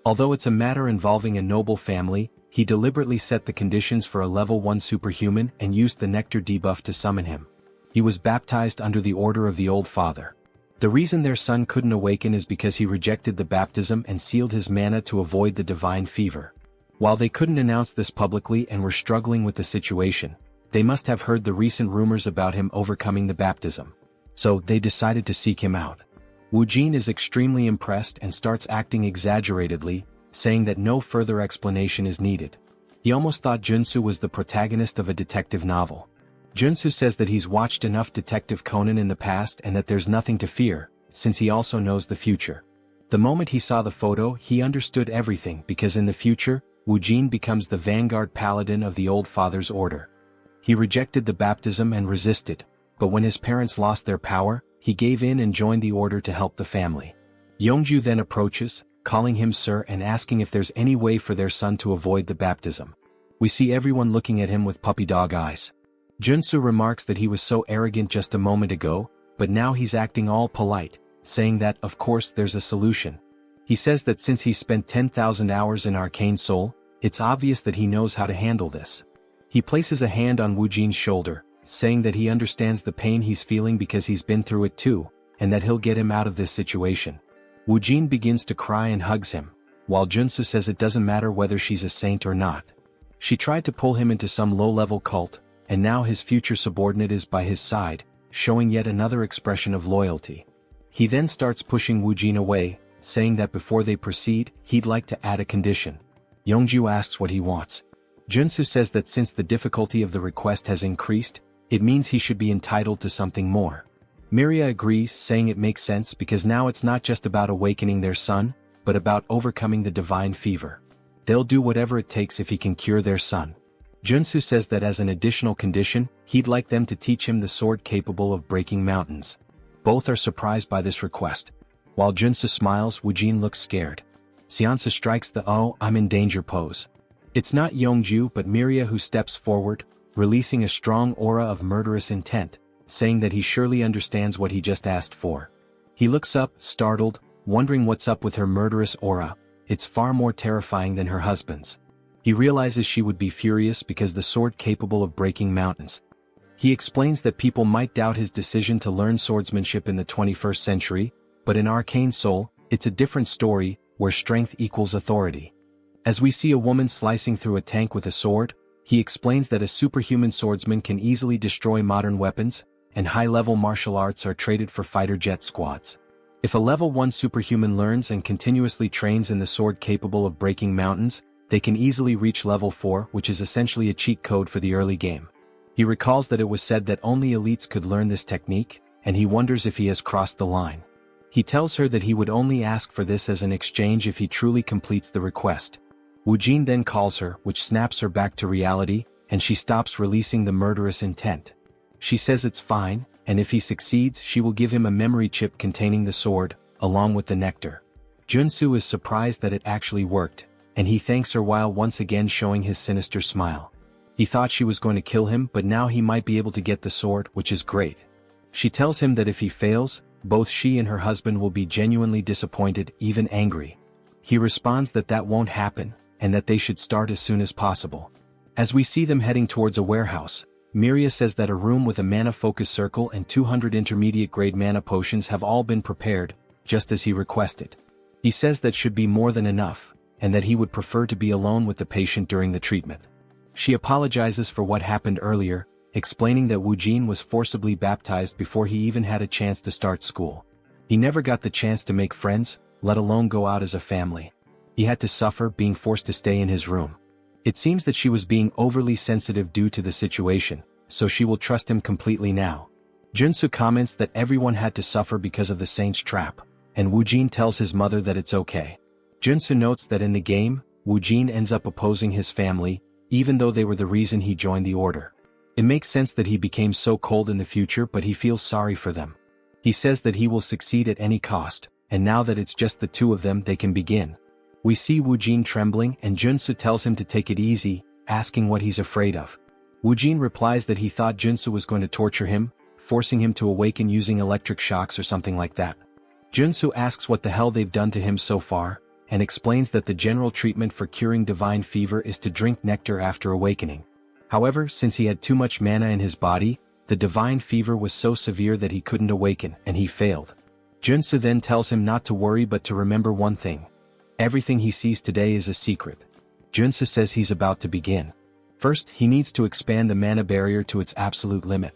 Although it's a matter involving a noble family, he deliberately set the conditions for a level 1 superhuman and used the nectar debuff to summon him. He was baptized under the order of the old father. The reason their son couldn't awaken is because he rejected the baptism and sealed his mana to avoid the divine fever. While they couldn't announce this publicly and were struggling with the situation, they must have heard the recent rumors about him overcoming the baptism. So they decided to seek him out. Woojin is extremely impressed and starts acting exaggeratedly, saying that no further explanation is needed. He almost thought Joonsoo was the protagonist of a detective novel. Joonsoo says that he's watched enough Detective Conan in the past and that there's nothing to fear, since he also knows the future. The moment he saw the photo he understood everything because in the future, Woojin becomes the vanguard paladin of the old father's order. He rejected the baptism and resisted, but when his parents lost their power, he gave in and joined the order to help the family. Yeongju then approaches, calling him sir and asking if there's any way for their son to avoid the baptism. We see everyone looking at him with puppy dog eyes. Joonsoo remarks that he was so arrogant just a moment ago, but now he's acting all polite, saying that of course there's a solution. He says that since he's spent 10,000 hours in Arcane Seoul, it's obvious that he knows how to handle this. He places a hand on Woojin's shoulder, saying that he understands the pain he's feeling because he's been through it too, and that he'll get him out of this situation. Woojin begins to cry and hugs him, while Joonsoo says it doesn't matter whether she's a saint or not. She tried to pull him into some low-level cult, and now his future subordinate is by his side, showing yet another expression of loyalty. He then starts pushing Woojin away, saying that before they proceed, he'd like to add a condition. Yeongju asks what he wants. Joonsoo says that since the difficulty of the request has increased, it means he should be entitled to something more. Miria agrees, saying it makes sense because now it's not just about awakening their son, but about overcoming the divine fever. They'll do whatever it takes if he can cure their son. Joonsoo says that as an additional condition, he'd like them to teach him the sword capable of breaking mountains. Both are surprised by this request. While Joonsoo smiles, Woojin looks scared. Seonsa strikes the "oh, I'm in danger" pose. It's not Yeongju but Miria who steps forward, releasing a strong aura of murderous intent, saying that he surely understands what he just asked for. He looks up, startled, wondering what's up with her murderous aura. It's far more terrifying than her husband's. He realizes she would be furious because the sword capable of breaking mountains. He explains that people might doubt his decision to learn swordsmanship in the 21st century, but in Arcane Seoul, it's a different story, where strength equals authority. As we see a woman slicing through a tank with a sword, he explains that a superhuman swordsman can easily destroy modern weapons, and high-level martial arts are traded for fighter jet squads. If a level 1 superhuman learns and continuously trains in the sword capable of breaking mountains, they can easily reach level 4, which is essentially a cheat code for the early game. He recalls that it was said that only elites could learn this technique, and he wonders if he has crossed the line. He tells her that he would only ask for this as an exchange if he truly completes the request. Woojin then calls her, which snaps her back to reality, and she stops releasing the murderous intent. She says it's fine, and if he succeeds she will give him a memory chip containing the sword, along with the nectar. Joonsoo is surprised that it actually worked, and he thanks her while once again showing his sinister smile. He thought she was going to kill him but now he might be able to get the sword, which is great. She tells him that if he fails, both she and her husband will be genuinely disappointed, even angry. He responds that that won't happen, and that they should start as soon as possible. As we see them heading towards a warehouse, Miria says that a room with a mana focus circle and 200 intermediate grade mana potions have all been prepared, just as he requested. He says that should be more than enough, and that he would prefer to be alone with the patient during the treatment. She apologizes for what happened earlier, explaining that Woojin was forcibly baptized before he even had a chance to start school. He never got the chance to make friends, let alone go out as a family. He had to suffer being forced to stay in his room. It seems that she was being overly sensitive due to the situation, so she will trust him completely now. Joonsoo comments that everyone had to suffer because of the saint's trap, and Woojin tells his mother that it's okay. Joonsoo notes that in the game, Woojin ends up opposing his family, even though they were the reason he joined the order. It makes sense that he became so cold in the future, but he feels sorry for them. He says that he will succeed at any cost, and now that it's just the two of them they can begin. We see Woojin trembling and Joonsoo tells him to take it easy, asking what he's afraid of. Woojin replies that he thought Joonsoo was going to torture him, forcing him to awaken using electric shocks or something like that. Joonsoo asks what the hell they've done to him so far, and explains that the general treatment for curing divine fever is to drink nectar after awakening. However, since he had too much mana in his body, the divine fever was so severe that he couldn't awaken, and he failed. Joonsoo then tells him not to worry but to remember one thing. Everything he sees today is a secret. Joonsoo says he's about to begin. First, he needs to expand the mana barrier to its absolute limit.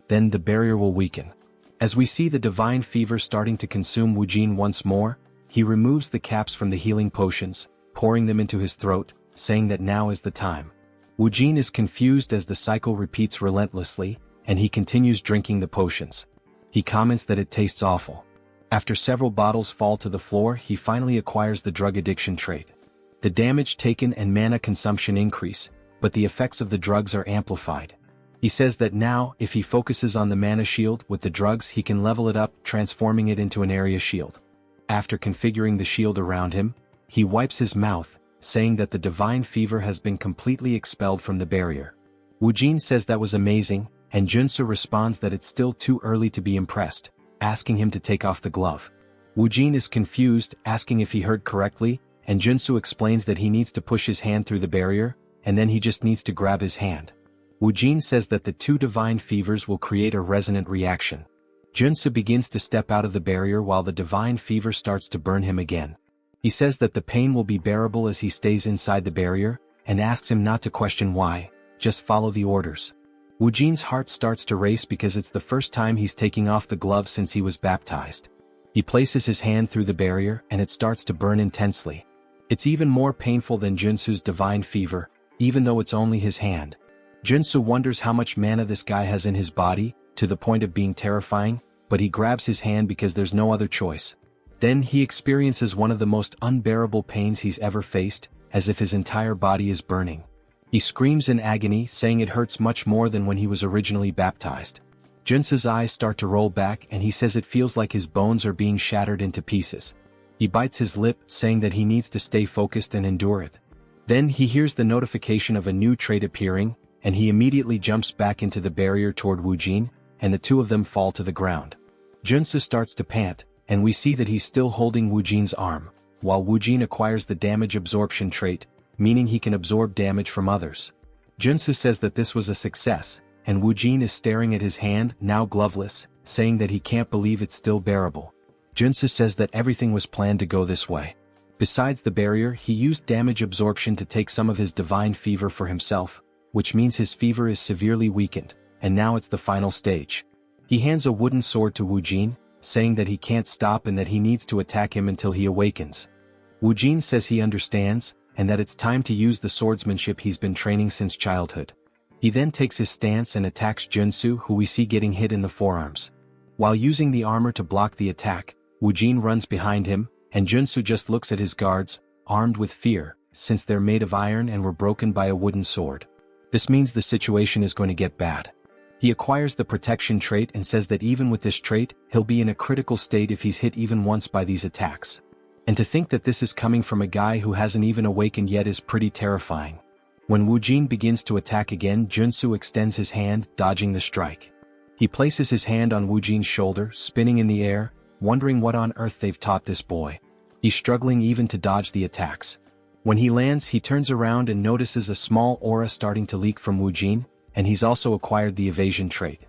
Then the barrier will weaken. As we see the divine fever starting to consume Woojin once more, he removes the caps from the healing potions, pouring them into his throat, saying that now is the time. Woojin is confused as the cycle repeats relentlessly, and he continues drinking the potions. He comments that it tastes awful. After several bottles fall to the floor, he finally acquires the drug addiction trait. The damage taken and mana consumption increase, but the effects of the drugs are amplified. He says that now, if he focuses on the mana shield with the drugs, he can level it up, transforming it into an area shield. After configuring the shield around him, he wipes his mouth, saying that the divine fever has been completely expelled from the barrier. Woojin says that was amazing, and Joonsoo responds that it's still too early to be impressed, asking him to take off the glove. Woojin is confused, asking if he heard correctly, and Joonsoo explains that he needs to push his hand through the barrier, and then he just needs to grab his hand. Woojin says that the two divine fevers will create a resonant reaction. Joonsoo begins to step out of the barrier while the divine fever starts to burn him again. He says that the pain will be bearable as he stays inside the barrier, and asks him not to question why, just follow the orders. Woojin's heart starts to race because it's the first time he's taking off the glove since he was baptized. He places his hand through the barrier and it starts to burn intensely. It's even more painful than Joonsoo's divine fever, even though it's only his hand. Joonsoo wonders how much mana this guy has in his body, to the point of being terrifying, but he grabs his hand because there's no other choice. Then he experiences one of the most unbearable pains he's ever faced, as if his entire body is burning. He screams in agony, saying it hurts much more than when he was originally baptized. Joonsoo's eyes start to roll back and he says it feels like his bones are being shattered into pieces. He bites his lip, saying that he needs to stay focused and endure it. Then he hears the notification of a new trait appearing, and he immediately jumps back into the barrier toward Woojin, and the two of them fall to the ground. Joonsoo starts to pant, and we see that he's still holding Woojin's arm, while Woojin acquires the damage absorption trait, meaning he can absorb damage from others. Joonsoo says that this was a success, and Woojin is staring at his hand, now gloveless, saying that he can't believe it's still bearable. Joonsoo says that everything was planned to go this way. Besides the barrier, he used damage absorption to take some of his divine fever for himself, which means his fever is severely weakened, and now it's the final stage. He hands a wooden sword to Woojin, saying that he can't stop and that he needs to attack him until he awakens. Woojin says he understands, and that it's time to use the swordsmanship he's been training since childhood. He then takes his stance and attacks Joonsoo, who we see getting hit in the forearms. While using the armor to block the attack, Woojin runs behind him, and Joonsoo just looks at his guards, armed with fear, since they're made of iron and were broken by a wooden sword. This means the situation is going to get bad. He acquires the protection trait and says that even with this trait, he'll be in a critical state if he's hit even once by these attacks. And to think that this is coming from a guy who hasn't even awakened yet is pretty terrifying. When Woojin begins to attack again, Joonsoo extends his hand, dodging the strike. He places his hand on Woojin's shoulder, spinning in the air, wondering what on earth they've taught this boy. He's struggling even to dodge the attacks. When he lands, he turns around and notices a small aura starting to leak from Woojin, and he's also acquired the evasion trait.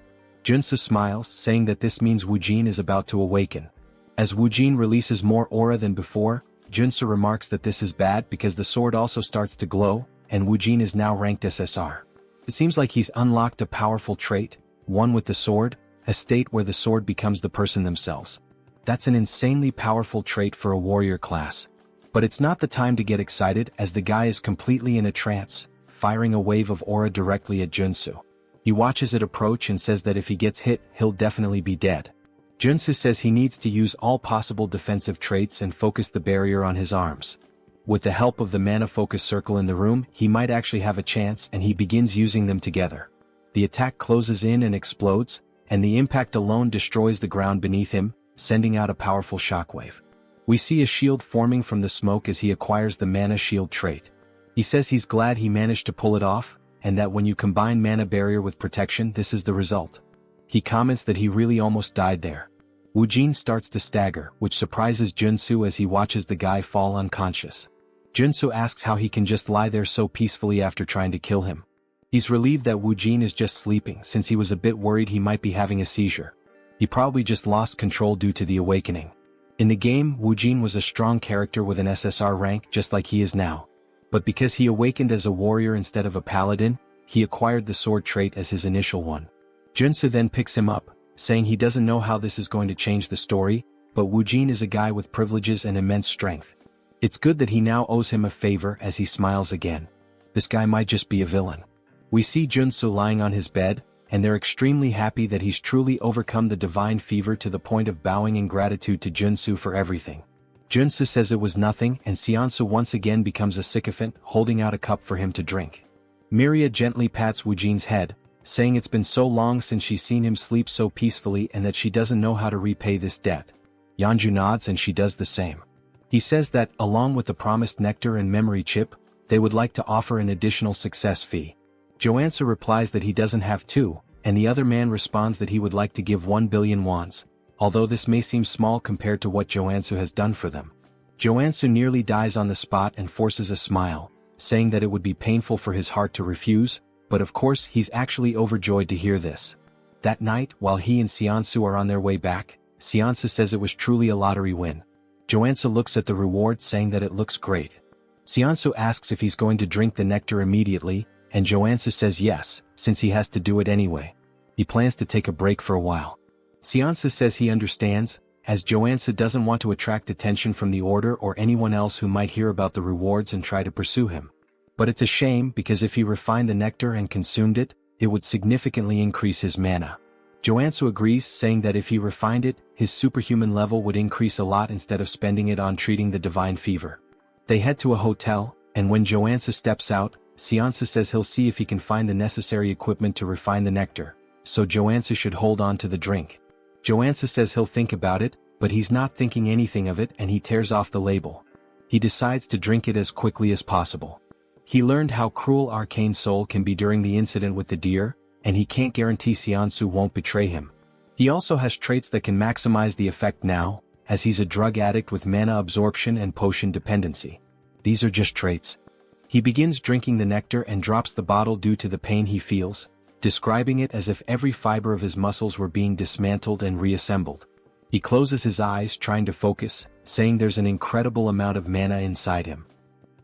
Joonsoo smiles, saying that this means Woojin is about to awaken. As Woojin releases more aura than before, Joonsoo remarks that this is bad because the sword also starts to glow, and Woojin is now ranked SSR. It seems like he's unlocked a powerful trait, one with the sword, a state where the sword becomes the person themselves. That's an insanely powerful trait for a warrior class. But it's not the time to get excited, as the guy is completely in a trance, firing a wave of aura directly at Joonsoo. He watches it approach and says that if he gets hit, he'll definitely be dead. Joonsoo says he needs to use all possible defensive traits and focus the barrier on his arms. With the help of the mana focus circle in the room, he might actually have a chance, and he begins using them together. The attack closes in and explodes, and the impact alone destroys the ground beneath him, sending out a powerful shockwave. We see a shield forming from the smoke as he acquires the mana shield trait. He says he's glad he managed to pull it off, and that when you combine mana barrier with protection, this is the result. He comments that he really almost died there. Woojin starts to stagger, which surprises Joonsoo as he watches the guy fall unconscious. Joonsoo asks how he can just lie there so peacefully after trying to kill him. He's relieved that Woojin is just sleeping since he was a bit worried he might be having a seizure. He probably just lost control due to the awakening. In the game, Woojin was a strong character with an SSR rank just like he is now. But because he awakened as a warrior instead of a paladin, he acquired the sword trait as his initial one. Joonsoo then picks him up, saying he doesn't know how this is going to change the story, but Woojin is a guy with privileges and immense strength. It's good that he now owes him a favor as he smiles again. This guy might just be a villain. We see Joonsoo lying on his bed, and they're extremely happy that he's truly overcome the divine fever to the point of bowing in gratitude to Joonsoo for everything. Joonsoo says it was nothing, and Seonsu once again becomes a sycophant, holding out a cup for him to drink. Miria gently pats Woojin's head, saying it's been so long since she's seen him sleep so peacefully and that she doesn't know how to repay this debt. Yeonju nods and she does the same. He says that, along with the promised nectar and memory chip, they would like to offer an additional success fee. Joansoo replies that he doesn't have to, and the other man responds that he would like to give 1 billion wons, although this may seem small compared to what Joansoo has done for them. Joansoo nearly dies on the spot and forces a smile, saying that it would be painful for his heart to refuse, but of course he's actually overjoyed to hear this. That night, while he and Seonsu are on their way back, Seonsu says it was truly a lottery win. Joansoo looks at the reward saying that it looks great. Seonsu asks if he's going to drink the nectar immediately, and Joansoo says yes, since he has to do it anyway. He plans to take a break for a while. Seonsu says he understands, as Joansoo doesn't want to attract attention from the Order or anyone else who might hear about the rewards and try to pursue him. But it's a shame because if he refined the nectar and consumed it, it would significantly increase his mana. Joansoo agrees, saying that if he refined it, his superhuman level would increase a lot instead of spending it on treating the divine fever. They head to a hotel, and when Joansoo steps out, Seonsu says he'll see if he can find the necessary equipment to refine the nectar, so Joansoo should hold on to the drink. Joansoo says he'll think about it, but he's not thinking anything of it and he tears off the label. He decides to drink it as quickly as possible. He learned how cruel Arcane Seoul can be during the incident with the deer, and he can't guarantee Seonsu won't betray him. He also has traits that can maximize the effect now, as he's a drug addict with mana absorption and potion dependency. These are just traits. He begins drinking the nectar and drops the bottle due to the pain he feels, describing it as if every fiber of his muscles were being dismantled and reassembled. He closes his eyes trying to focus, saying there's an incredible amount of mana inside him.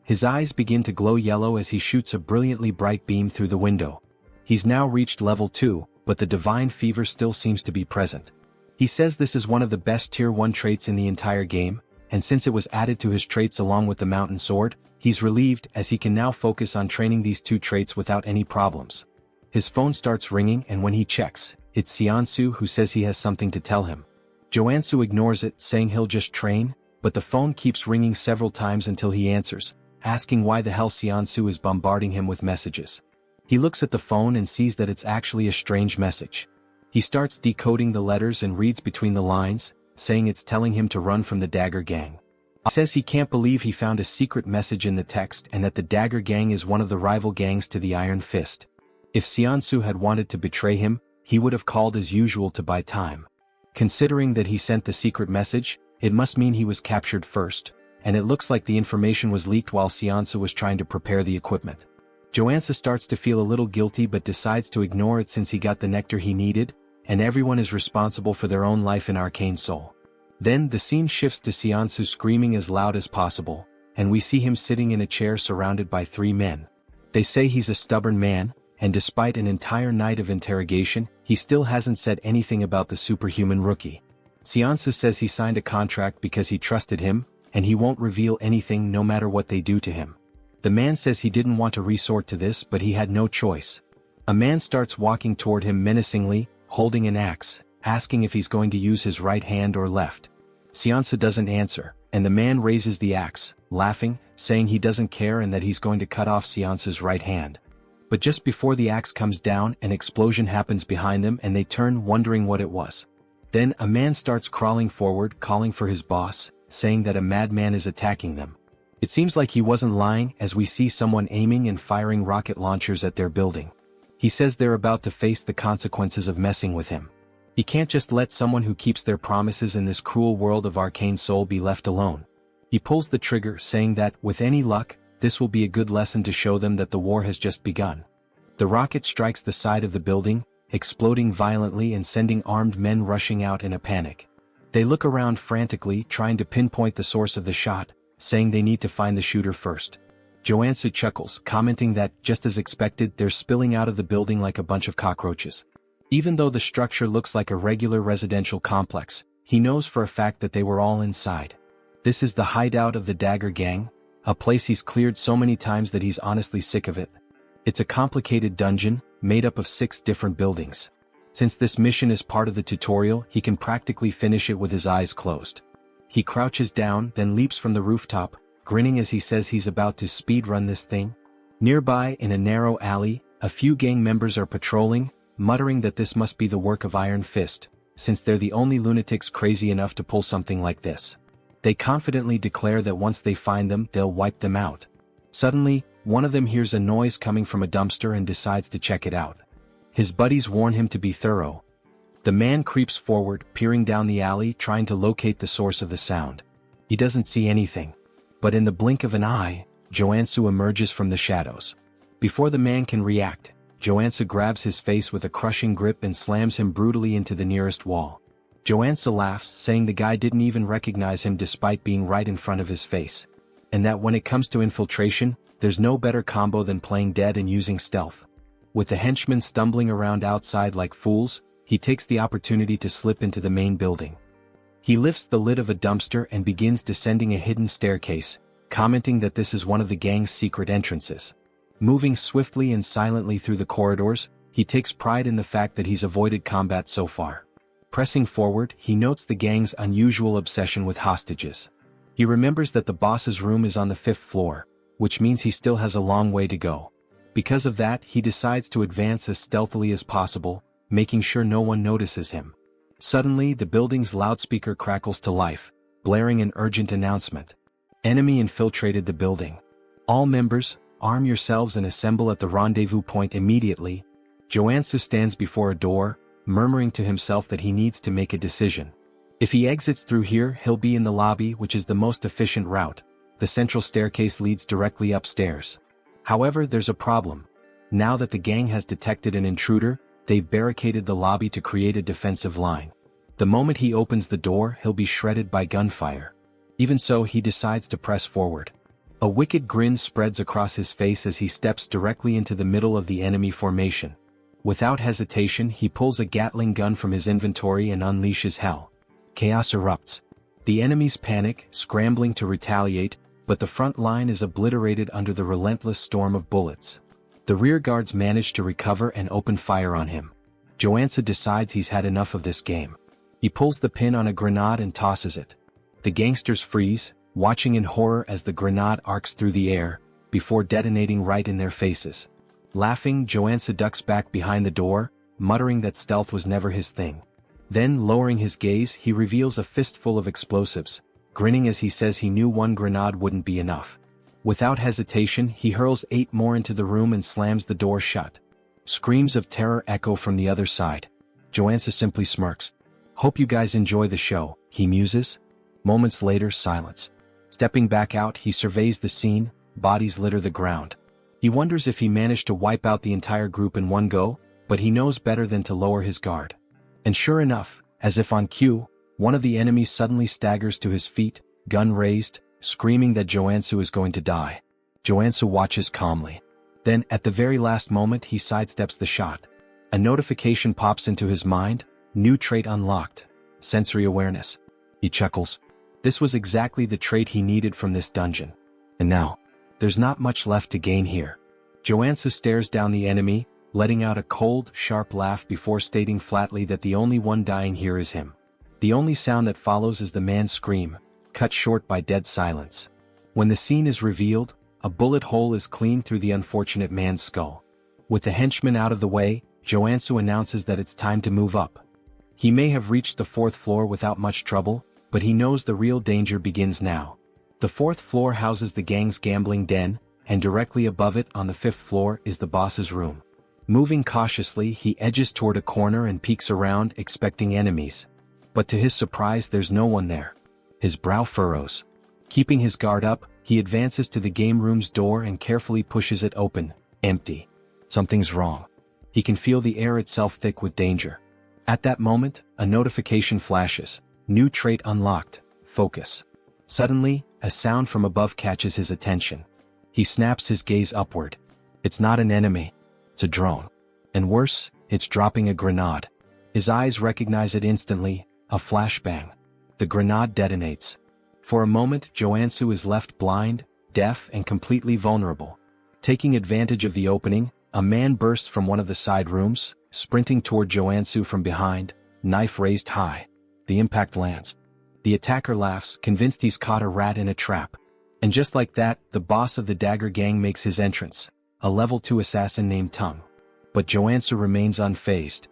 His eyes begin to glow yellow as he shoots a brilliantly bright beam through the window. He's now reached level 2, but the divine fever still seems to be present. He says this is one of the best tier 1 traits in the entire game, and since it was added to his traits along with the mountain sword, he's relieved as he can now focus on training these two traits without any problems. His phone starts ringing and when he checks, it's Seonsu who says he has something to tell him. Joansoo ignores it, saying he'll just train, but the phone keeps ringing several times until he answers, asking why the hell Seonsu is bombarding him with messages. He looks at the phone and sees that it's actually a strange message. He starts decoding the letters and reads between the lines, saying it's telling him to run from the Dagger Gang. He says he can't believe he found a secret message in the text and that the Dagger Gang is one of the rival gangs to the Iron Fist. If Seonsu had wanted to betray him, he would have called as usual to buy time. Considering that he sent the secret message, it must mean he was captured first, and it looks like the information was leaked while Seonsu was trying to prepare the equipment. Joansa starts to feel a little guilty but decides to ignore it since he got the nectar he needed, and everyone is responsible for their own life in Arcane Seoul. Then the scene shifts to Seonsu screaming as loud as possible, and we see him sitting in a chair surrounded by 3 men. They say he's a stubborn man, and despite an entire night of interrogation, he still hasn't said anything about the superhuman rookie. Seonsu says he signed a contract because he trusted him, and he won't reveal anything no matter what they do to him. The man says he didn't want to resort to this but he had no choice. A man starts walking toward him menacingly, holding an axe, asking if he's going to use his right hand or left. Seonsu doesn't answer, and the man raises the axe, laughing, saying he doesn't care and that he's going to cut off Seonsu's right hand. But just before the axe comes down, an explosion happens behind them and they turn, wondering what it was. Then a man starts crawling forward, calling for his boss, saying that a madman is attacking them. It seems like he wasn't lying, as we see someone aiming and firing rocket launchers at their building. He says they're about to face the consequences of messing with him. He can't just let someone who keeps their promises in this cruel world of Arcane Seoul be left alone. He pulls the trigger, saying that, with any luck, this will be a good lesson to show them that the war has just begun. The rocket strikes the side of the building, exploding violently and sending armed men rushing out in a panic. They look around frantically, trying to pinpoint the source of the shot, saying they need to find the shooter first. Joonsoo chuckles, commenting that, just as expected, they're spilling out of the building like a bunch of cockroaches. Even though the structure looks like a regular residential complex, he knows for a fact that they were all inside. This is the hideout of the Dagger Gang, a place he's cleared so many times that he's honestly sick of it. It's a complicated dungeon, made up of 6 different buildings. Since this mission is part of the tutorial, he can practically finish it with his eyes closed. He crouches down, then leaps from the rooftop, grinning as he says he's about to speedrun this thing. Nearby, in a narrow alley, a few gang members are patrolling, muttering that this must be the work of Iron Fist, since they're the only lunatics crazy enough to pull something like this. They confidently declare that once they find them, they'll wipe them out. Suddenly, one of them hears a noise coming from a dumpster and decides to check it out. His buddies warn him to be thorough. The man creeps forward, peering down the alley, trying to locate the source of the sound. He doesn't see anything. But in the blink of an eye, Joonsoo emerges from the shadows. Before the man can react, Joonsoo grabs his face with a crushing grip and slams him brutally into the nearest wall. Joonsoo laughs, saying the guy didn't even recognize him despite being right in front of his face. And that when it comes to infiltration, there's no better combo than playing dead and using stealth. With the henchmen stumbling around outside like fools, he takes the opportunity to slip into the main building. He lifts the lid of a dumpster and begins descending a hidden staircase, commenting that this is one of the gang's secret entrances. Moving swiftly and silently through the corridors, he takes pride in the fact that he's avoided combat so far. Pressing forward, he notes the gang's unusual obsession with hostages. He remembers that the boss's room is on the 5th floor, which means he still has a long way to go. Because of that, he decides to advance as stealthily as possible, making sure no one notices him. Suddenly, the building's loudspeaker crackles to life, blaring an urgent announcement. Enemy infiltrated the building. All members, arm yourselves and assemble at the rendezvous point immediately. Joonsoo stands before a door, murmuring to himself that he needs to make a decision. If he exits through here, he'll be in the lobby, which is the most efficient route. The central staircase leads directly upstairs. However, there's a problem. Now that the gang has detected an intruder, they've barricaded the lobby to create a defensive line. The moment he opens the door, he'll be shredded by gunfire. Even so, he decides to press forward. A wicked grin spreads across his face as he steps directly into the middle of the enemy formation. Without hesitation, he pulls a Gatling gun from his inventory and unleashes hell. Chaos erupts. The enemies panic, scrambling to retaliate, but the front line is obliterated under the relentless storm of bullets. The rear guards manage to recover and open fire on him. Joonsoo decides he's had enough of this game. He pulls the pin on a grenade and tosses it. The gangsters freeze, watching in horror as the grenade arcs through the air, before detonating right in their faces. Laughing, Joonsoo ducks back behind the door, muttering that stealth was never his thing. Then, lowering his gaze, he reveals a fistful of explosives, grinning as he says he knew one grenade wouldn't be enough. Without hesitation, he hurls 8 more into the room and slams the door shut. Screams of terror echo from the other side. Joonsoo simply smirks. "Hope you guys enjoy the show," he muses. Moments later, silence. Stepping back out, he surveys the scene. Bodies litter the ground. He wonders if he managed to wipe out the entire group in one go, but he knows better than to lower his guard. And sure enough, as if on cue, one of the enemies suddenly staggers to his feet, gun raised, screaming that Joonsoo is going to die. Joonsoo watches calmly. Then, at the very last moment, he sidesteps the shot. A notification pops into his mind. New trait unlocked. Sensory awareness. He chuckles. This was exactly the trait he needed from this dungeon. And now, there's not much left to gain here. Joonsoo stares down the enemy, letting out a cold, sharp laugh before stating flatly that the only one dying here is him. The only sound that follows is the man's scream, cut short by dead silence. When the scene is revealed, a bullet hole is cleaned through the unfortunate man's skull. With the henchman out of the way, Joonsoo announces that it's time to move up. He may have reached the 4th floor without much trouble, but he knows the real danger begins now. The fourth floor houses the gang's gambling den, and directly above it on the fifth floor is the boss's room. Moving cautiously, he edges toward a corner and peeks around, expecting enemies. But to his surprise, there's no one there. His brow furrows. Keeping his guard up, he advances to the game room's door and carefully pushes it open. Empty. Something's wrong. He can feel the air itself thick with danger. At that moment, a notification flashes. New trait unlocked. Focus. Suddenly, a sound from above catches his attention. He snaps his gaze upward. It's not an enemy. It's a drone. And worse, it's dropping a grenade. His eyes recognize it instantly, a flashbang. The grenade detonates. For a moment, Joonsoo is left blind, deaf, and completely vulnerable. Taking advantage of the opening, a man bursts from one of the side rooms, sprinting toward Joonsoo from behind, knife raised high. The impact lands. The attacker laughs, convinced he's caught a rat in a trap. And just like that, the boss of the Dagger Gang makes his entrance, a level 2 assassin named Tung. But Joonsoo remains unfazed.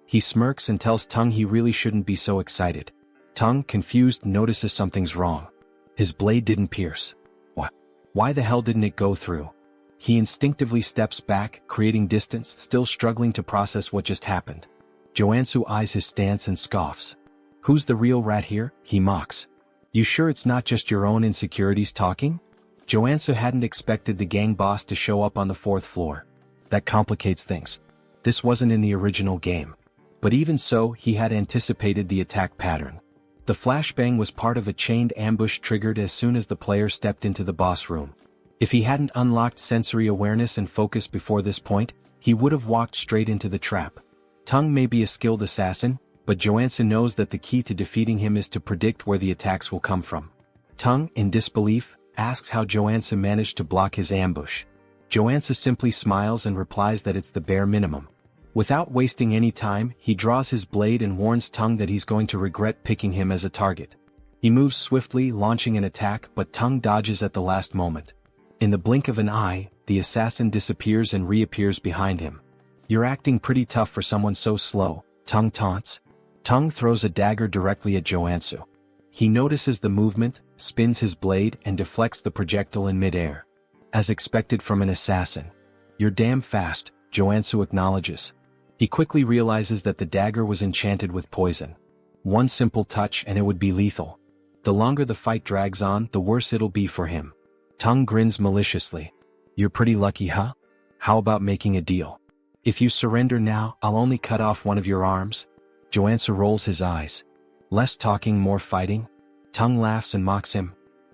He smirks and tells Tung he really shouldn't be so excited. Tung, confused, notices something's wrong. His blade didn't pierce. What? Why the hell didn't it go through? He instinctively steps back, creating distance, still struggling to process what just happened. Joonsoo eyes his stance and scoffs. Who's the real rat here? He mocks. You sure it's not just your own insecurities talking? Joonsoo hadn't expected the gang boss to show up on the fourth floor. That complicates things. This wasn't in the original game. But even so, he had anticipated the attack pattern. The flashbang was part of a chained ambush triggered as soon as the player stepped into the boss room. If he hadn't unlocked sensory awareness and focus before this point, he would have walked straight into the trap. Tung may be a skilled assassin, but Joonsoo knows that the key to defeating him is to predict where the attacks will come from. Tung, in disbelief, asks how Joonsoo managed to block his ambush. Joonsoo simply smiles and replies that it's the bare minimum. Without wasting any time, he draws his blade and warns Tung that he's going to regret picking him as a target. He moves swiftly, launching an attack, but Tung dodges at the last moment. In the blink of an eye, the assassin disappears and reappears behind him. You're acting pretty tough for someone so slow, Tung taunts. Tung throws a dagger directly at Joonsoo. He notices the movement, spins his blade, and deflects the projectile in midair. As expected from an assassin. You're damn fast, Joonsoo acknowledges. He quickly realizes that the dagger was enchanted with poison. One simple touch and it would be lethal. The longer the fight drags on, the worse it'll be for him. Tung grins maliciously. You're pretty lucky, huh? How about making a deal? If you surrender now, I'll only cut off one of your arms. Joonsoo rolls his eyes. Less talking, more fighting? Tung laughs and mocks him.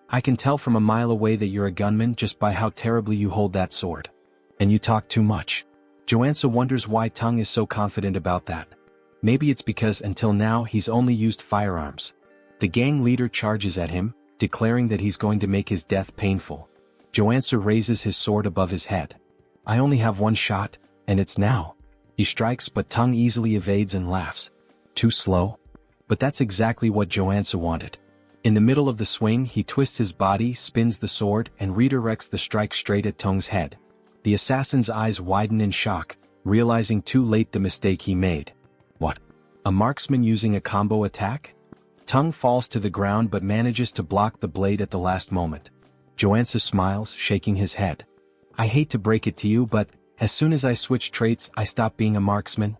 I can tell from a mile away that you're a gunman just by how terribly you hold that sword. And you talk too much. Joonsoo wonders why Tung is so confident about that. Maybe it's because until now he's only used firearms. The gang leader charges at him, declaring that he's going to make his death painful. Joonsoo raises his sword above his head. I only have one shot, and it's now. He strikes, but Tung easily evades and laughs. Too slow? But that's exactly what Joonsoo wanted. In the middle of the swing, he twists his body, spins the sword, and redirects the strike straight at Tung's head. The assassin's eyes widen in shock, realizing too late the mistake he made. What? A marksman using a combo attack? Tung falls to the ground but manages to block the blade at the last moment. Joonsoo smiles, shaking his head. I hate to break it to you, but as soon as I switch traits, I stop being a marksman.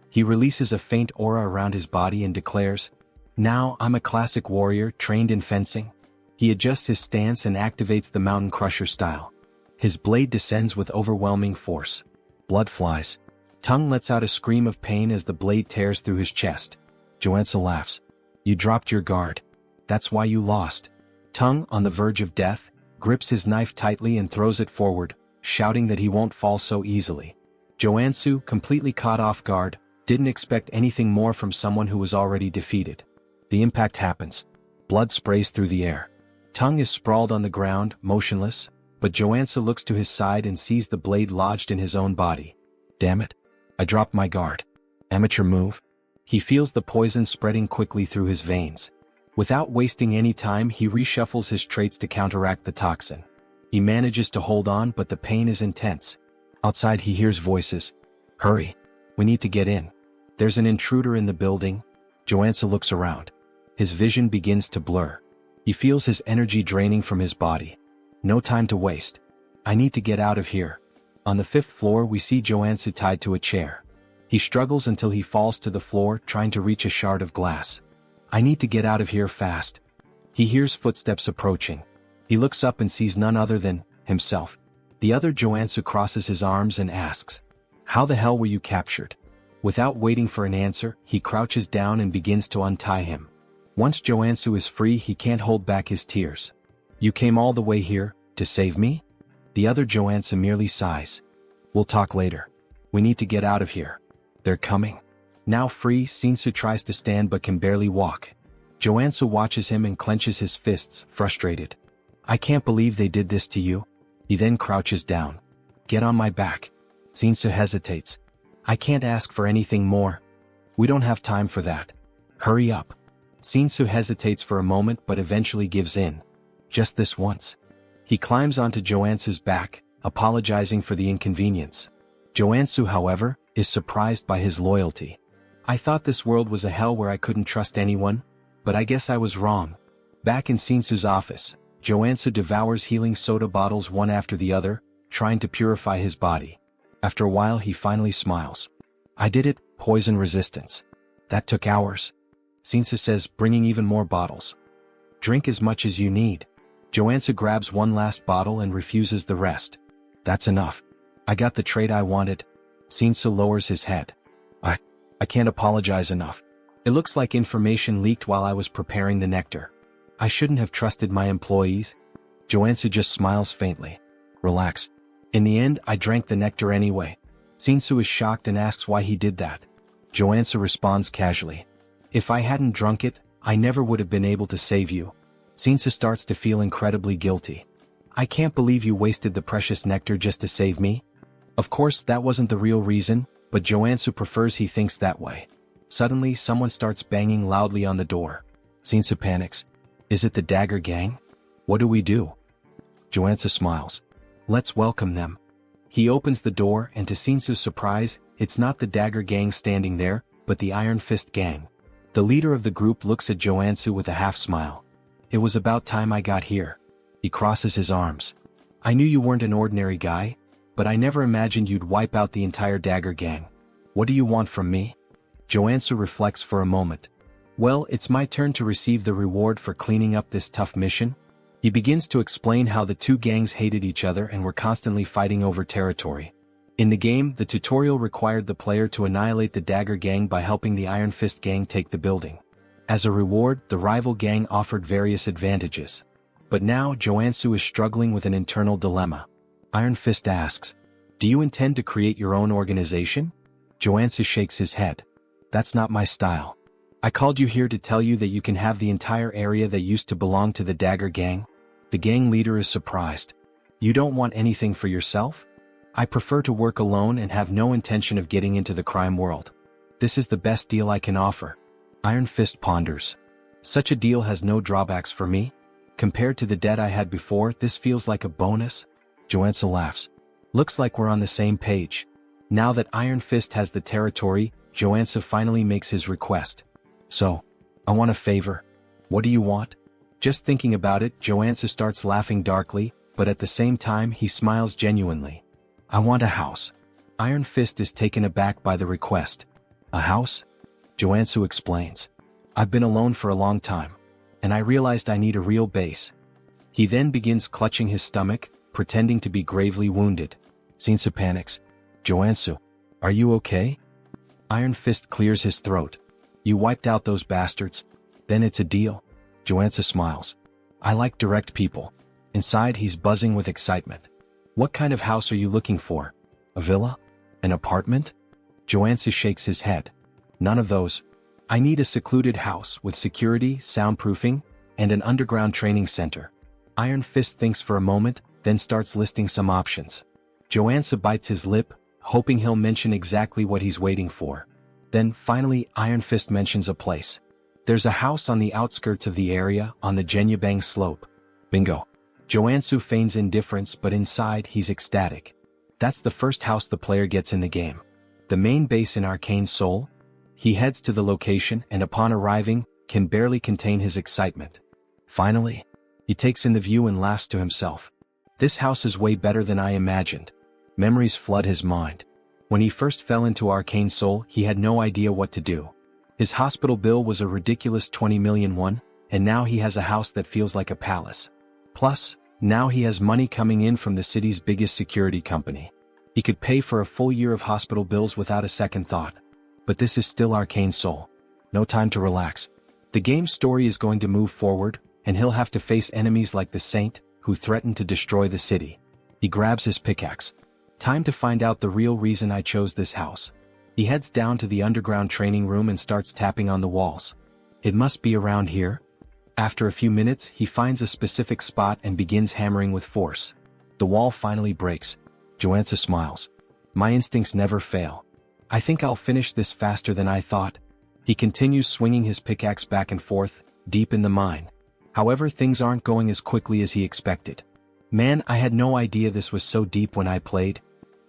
He releases a faint aura around his body and declares, Now I'm a classic warrior trained in fencing. He adjusts his stance and activates the Mountain Crusher style. His blade descends with overwhelming force. Blood flies. Tung lets out a scream of pain as the blade tears through his chest. Joonsoo laughs. You dropped your guard. That's why you lost. Tung, on the verge of death, grips his knife tightly and throws it forward, shouting that he won't fall so easily. Joonsoo, completely caught off guard, didn't expect anything more from someone who was already defeated. The impact happens. Blood sprays through the air. Tung is sprawled on the ground, motionless, but Joonsoo looks to his side and sees the blade lodged in his own body. Damn it. I dropped my guard. Amateur move. He feels the poison spreading quickly through his veins. Without wasting any time, he reshuffles his traits to counteract the toxin. He manages to hold on, but the pain is intense. Outside he hears voices. Hurry. We need to get in. There's an intruder in the building. Joonsoo looks around. His vision begins to blur. He feels his energy draining from his body. No time to waste. I need to get out of here. On the 5th floor we see Joonsoo tied to a chair. He struggles until he falls to the floor trying to reach a shard of glass. I need to get out of here fast. He hears footsteps approaching. He looks up and sees none other than himself. The other Joonsoo crosses his arms and asks, "How the hell were you captured?" Without waiting for an answer, he crouches down and begins to untie him. Once Joonsoo is free, he can't hold back his tears. "You came all the way here, to save me?" The other Joonsoo merely sighs. "We'll talk later. We need to get out of here. They're coming." Now free, Joonsoo tries to stand but can barely walk. Joonsoo watches him and clenches his fists, frustrated. "I can't believe they did this to you." He then crouches down. "Get on my back." Joonsoo hesitates. "I can't ask for anything more. We don't have time for that. Hurry up." Joonsoo hesitates for a moment but eventually gives in. "Just this once." He climbs onto Joonsoo's back, apologizing for the inconvenience. Joonsoo, however, is surprised by his loyalty. "I thought this world was a hell where I couldn't trust anyone, but I guess I was wrong." Back in Joonsoo's office, Joonsoo devours healing soda bottles one after the other, trying to purify his body. After a while he finally smiles. "I did it, poison resistance. That took hours." Joonsoo says, bringing even more bottles. "Drink as much as you need." Joonsoo grabs one last bottle and refuses the rest. "That's enough. I got the trade I wanted." Joonsoo lowers his head. I can't apologize enough. It looks like information leaked while I was preparing the nectar. I shouldn't have trusted my employees." Joonsoo just smiles faintly. "Relax. In the end, I drank the nectar anyway." Joonsoo is shocked and asks why he did that. Joonsoo responds casually. "If I hadn't drunk it, I never would have been able to save you." Joonsoo starts to feel incredibly guilty. "I can't believe you wasted the precious nectar just to save me." Of course, that wasn't the real reason, but Joonsoo prefers he thinks that way. Suddenly, someone starts banging loudly on the door. Joonsoo panics. Is it the Dagger Gang? What do we do? Joonsoo smiles. Let's welcome them. He opens the door and to Joonsoo's surprise, it's not the Dagger Gang standing there, but the Iron Fist Gang. The leader of the group looks at Joonsoo with a half-smile. "It was about time I got here." He crosses his arms. "I knew you weren't an ordinary guy, but I never imagined you'd wipe out the entire Dagger Gang. What do you want from me?" Joonsoo reflects for a moment. "Well, it's my turn to receive the reward for cleaning up this tough mission." He begins to explain how the two gangs hated each other and were constantly fighting over territory. In the game, the tutorial required the player to annihilate the Dagger Gang by helping the Iron Fist Gang take the building. As a reward, the rival gang offered various advantages. But now Joonsoo is struggling with an internal dilemma. Iron Fist asks, "Do you intend to create your own organization?" Joonsoo shakes his head. "That's not my style. I called you here to tell you that you can have the entire area that used to belong to the Dagger Gang." The gang leader is surprised. "You don't want anything for yourself?" "I prefer to work alone and have no intention of getting into the crime world. This is the best deal I can offer." Iron Fist ponders. "Such a deal has no drawbacks for me. Compared to the debt I had before, this feels like a bonus." Joonsoo laughs. "Looks like we're on the same page." Now that Iron Fist has the territory, Joonsoo finally makes his request. "So, I want a favor." "What do you want?" Just thinking about it, Joonsoo starts laughing darkly, but at the same time he smiles genuinely. "I want a house." Iron Fist is taken aback by the request. "A house?" Joonsoo explains. "I've been alone for a long time, and I realized I need a real base." He then begins clutching his stomach, pretending to be gravely wounded. Joonsoo panics. "Joonsoo, are you okay?" Iron Fist clears his throat. "You wiped out those bastards? Then it's a deal." Joonsoo smiles. "I like direct people." Inside he's buzzing with excitement. "What kind of house are you looking for? A villa? An apartment?" Joonsoo shakes his head. "None of those. I need a secluded house with security, soundproofing, and an underground training center." Iron Fist thinks for a moment, then starts listing some options. Joonsoo bites his lip, hoping he'll mention exactly what he's waiting for. Then, finally, Iron Fist mentions a place. "There's a house on the outskirts of the area, on the Jenyabang slope." Bingo. Joonsoo feigns indifference, but inside he's ecstatic. That's the first house the player gets in the game. The main base in Arcane Seoul? He heads to the location and upon arriving, can barely contain his excitement. Finally, he takes in the view and laughs to himself. This house is way better than I imagined. Memories flood his mind. When he first fell into Arcane Seoul, he had no idea what to do. His hospital bill was a ridiculous 20 million won, and now he has a house that feels like a palace. Plus, now he has money coming in from the city's biggest security company. He could pay for a full year of hospital bills without a second thought. But this is still Arcane Seoul. No time to relax. The game's story is going to move forward, and he'll have to face enemies like the Saint, who threaten to destroy the city. He grabs his pickaxe. Time to find out the real reason I chose this house. He heads down to the underground training room and starts tapping on the walls. It must be around here. After a few minutes, he finds a specific spot and begins hammering with force. The wall finally breaks. Joonsoo smiles. My instincts never fail. I think I'll finish this faster than I thought. He continues swinging his pickaxe back and forth, deep in the mine. However, things aren't going as quickly as he expected. Man, I had no idea this was so deep when I played.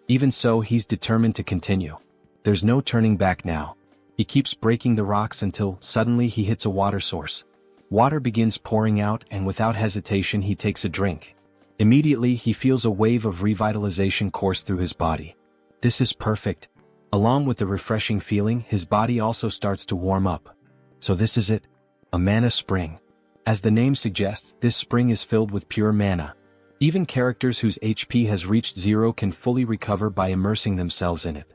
Even so, he's determined to continue. There's no turning back now. He keeps breaking the rocks until, suddenly, he hits a water source. Water begins pouring out, and without hesitation he takes a drink. Immediately, he feels a wave of revitalization course through his body. This is perfect. Along with the refreshing feeling, his body also starts to warm up. So this is it. A mana spring. As the name suggests, this spring is filled with pure mana. Even characters whose HP has reached 0 can fully recover by immersing themselves in it.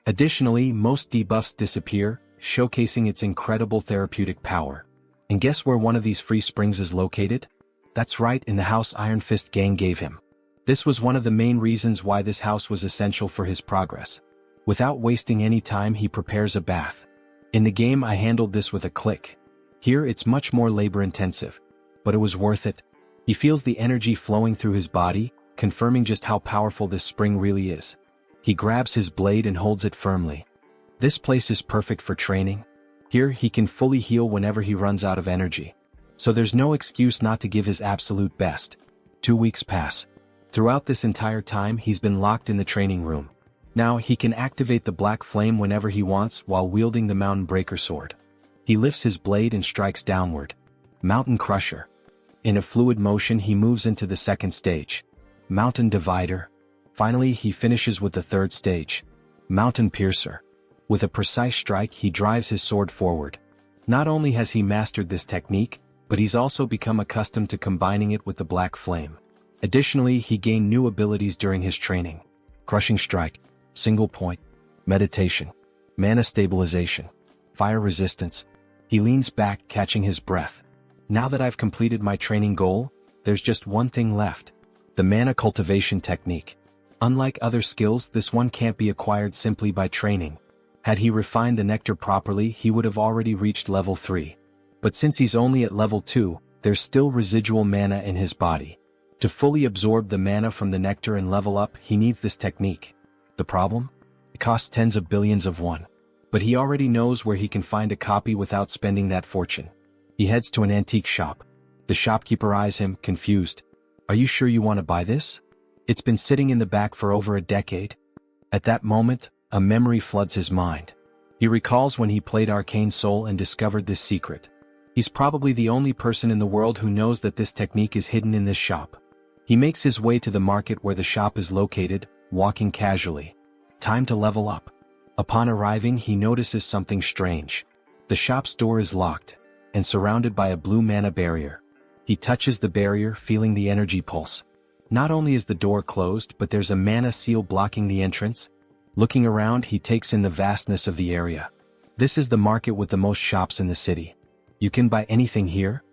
Additionally, most debuffs disappear, showcasing its incredible therapeutic power. And guess where one of these free springs is located? That's right, in the house Iron Fist Gang gave him. This was one of the main reasons why this house was essential for his progress. Without wasting any time, he prepares a bath. In the game, I handled this with a click. Here it's much more labor-intensive. But it was worth it. He feels the energy flowing through his body, confirming just how powerful this spring really is. He grabs his blade and holds it firmly. This place is perfect for training. Here he can fully heal whenever he runs out of energy. So there's no excuse not to give his absolute best. 2 weeks pass. Throughout this entire time, he's been locked in the training room. Now he can activate the black flame whenever he wants while wielding the Mountain Breaker sword. He lifts his blade and strikes downward. Mountain Crusher. In a fluid motion, he moves into the second stage. Mountain Divider. Finally, he finishes with the third stage. Mountain Piercer. With a precise strike, he drives his sword forward. Not only has he mastered this technique, but he's also become accustomed to combining it with the black flame. Additionally, he gained new abilities during his training. Crushing Strike. Single Point. Meditation. Mana Stabilization. Fire Resistance. He leans back, catching his breath. Now that I've completed my training goal, there's just one thing left. The Mana Cultivation Technique. Unlike other skills, this one can't be acquired simply by training. Had he refined the nectar properly, he would have already reached level 3. But since he's only at level 2, there's still residual mana in his body. To fully absorb the mana from the nectar and level up, he needs this technique. The problem? It costs tens of billions of won. But he already knows where he can find a copy without spending that fortune. He heads to an antique shop. The shopkeeper eyes him, confused. Are you sure you want to buy this? It's been sitting in the back for over a decade. At that moment, a memory floods his mind. He recalls when he played Arcane Seoul and discovered this secret. He's probably the only person in the world who knows that this technique is hidden in this shop. He makes his way to the market where the shop is located, walking casually. Time to level up. Upon arriving, he notices something strange. The shop's door is locked, and surrounded by a blue mana barrier. He touches the barrier, feeling the energy pulse. Not only is the door closed, but there's a mana seal blocking the entrance. Looking around, he takes in the vastness of the area. This is the market with the most shops in the city. You can buy anything here,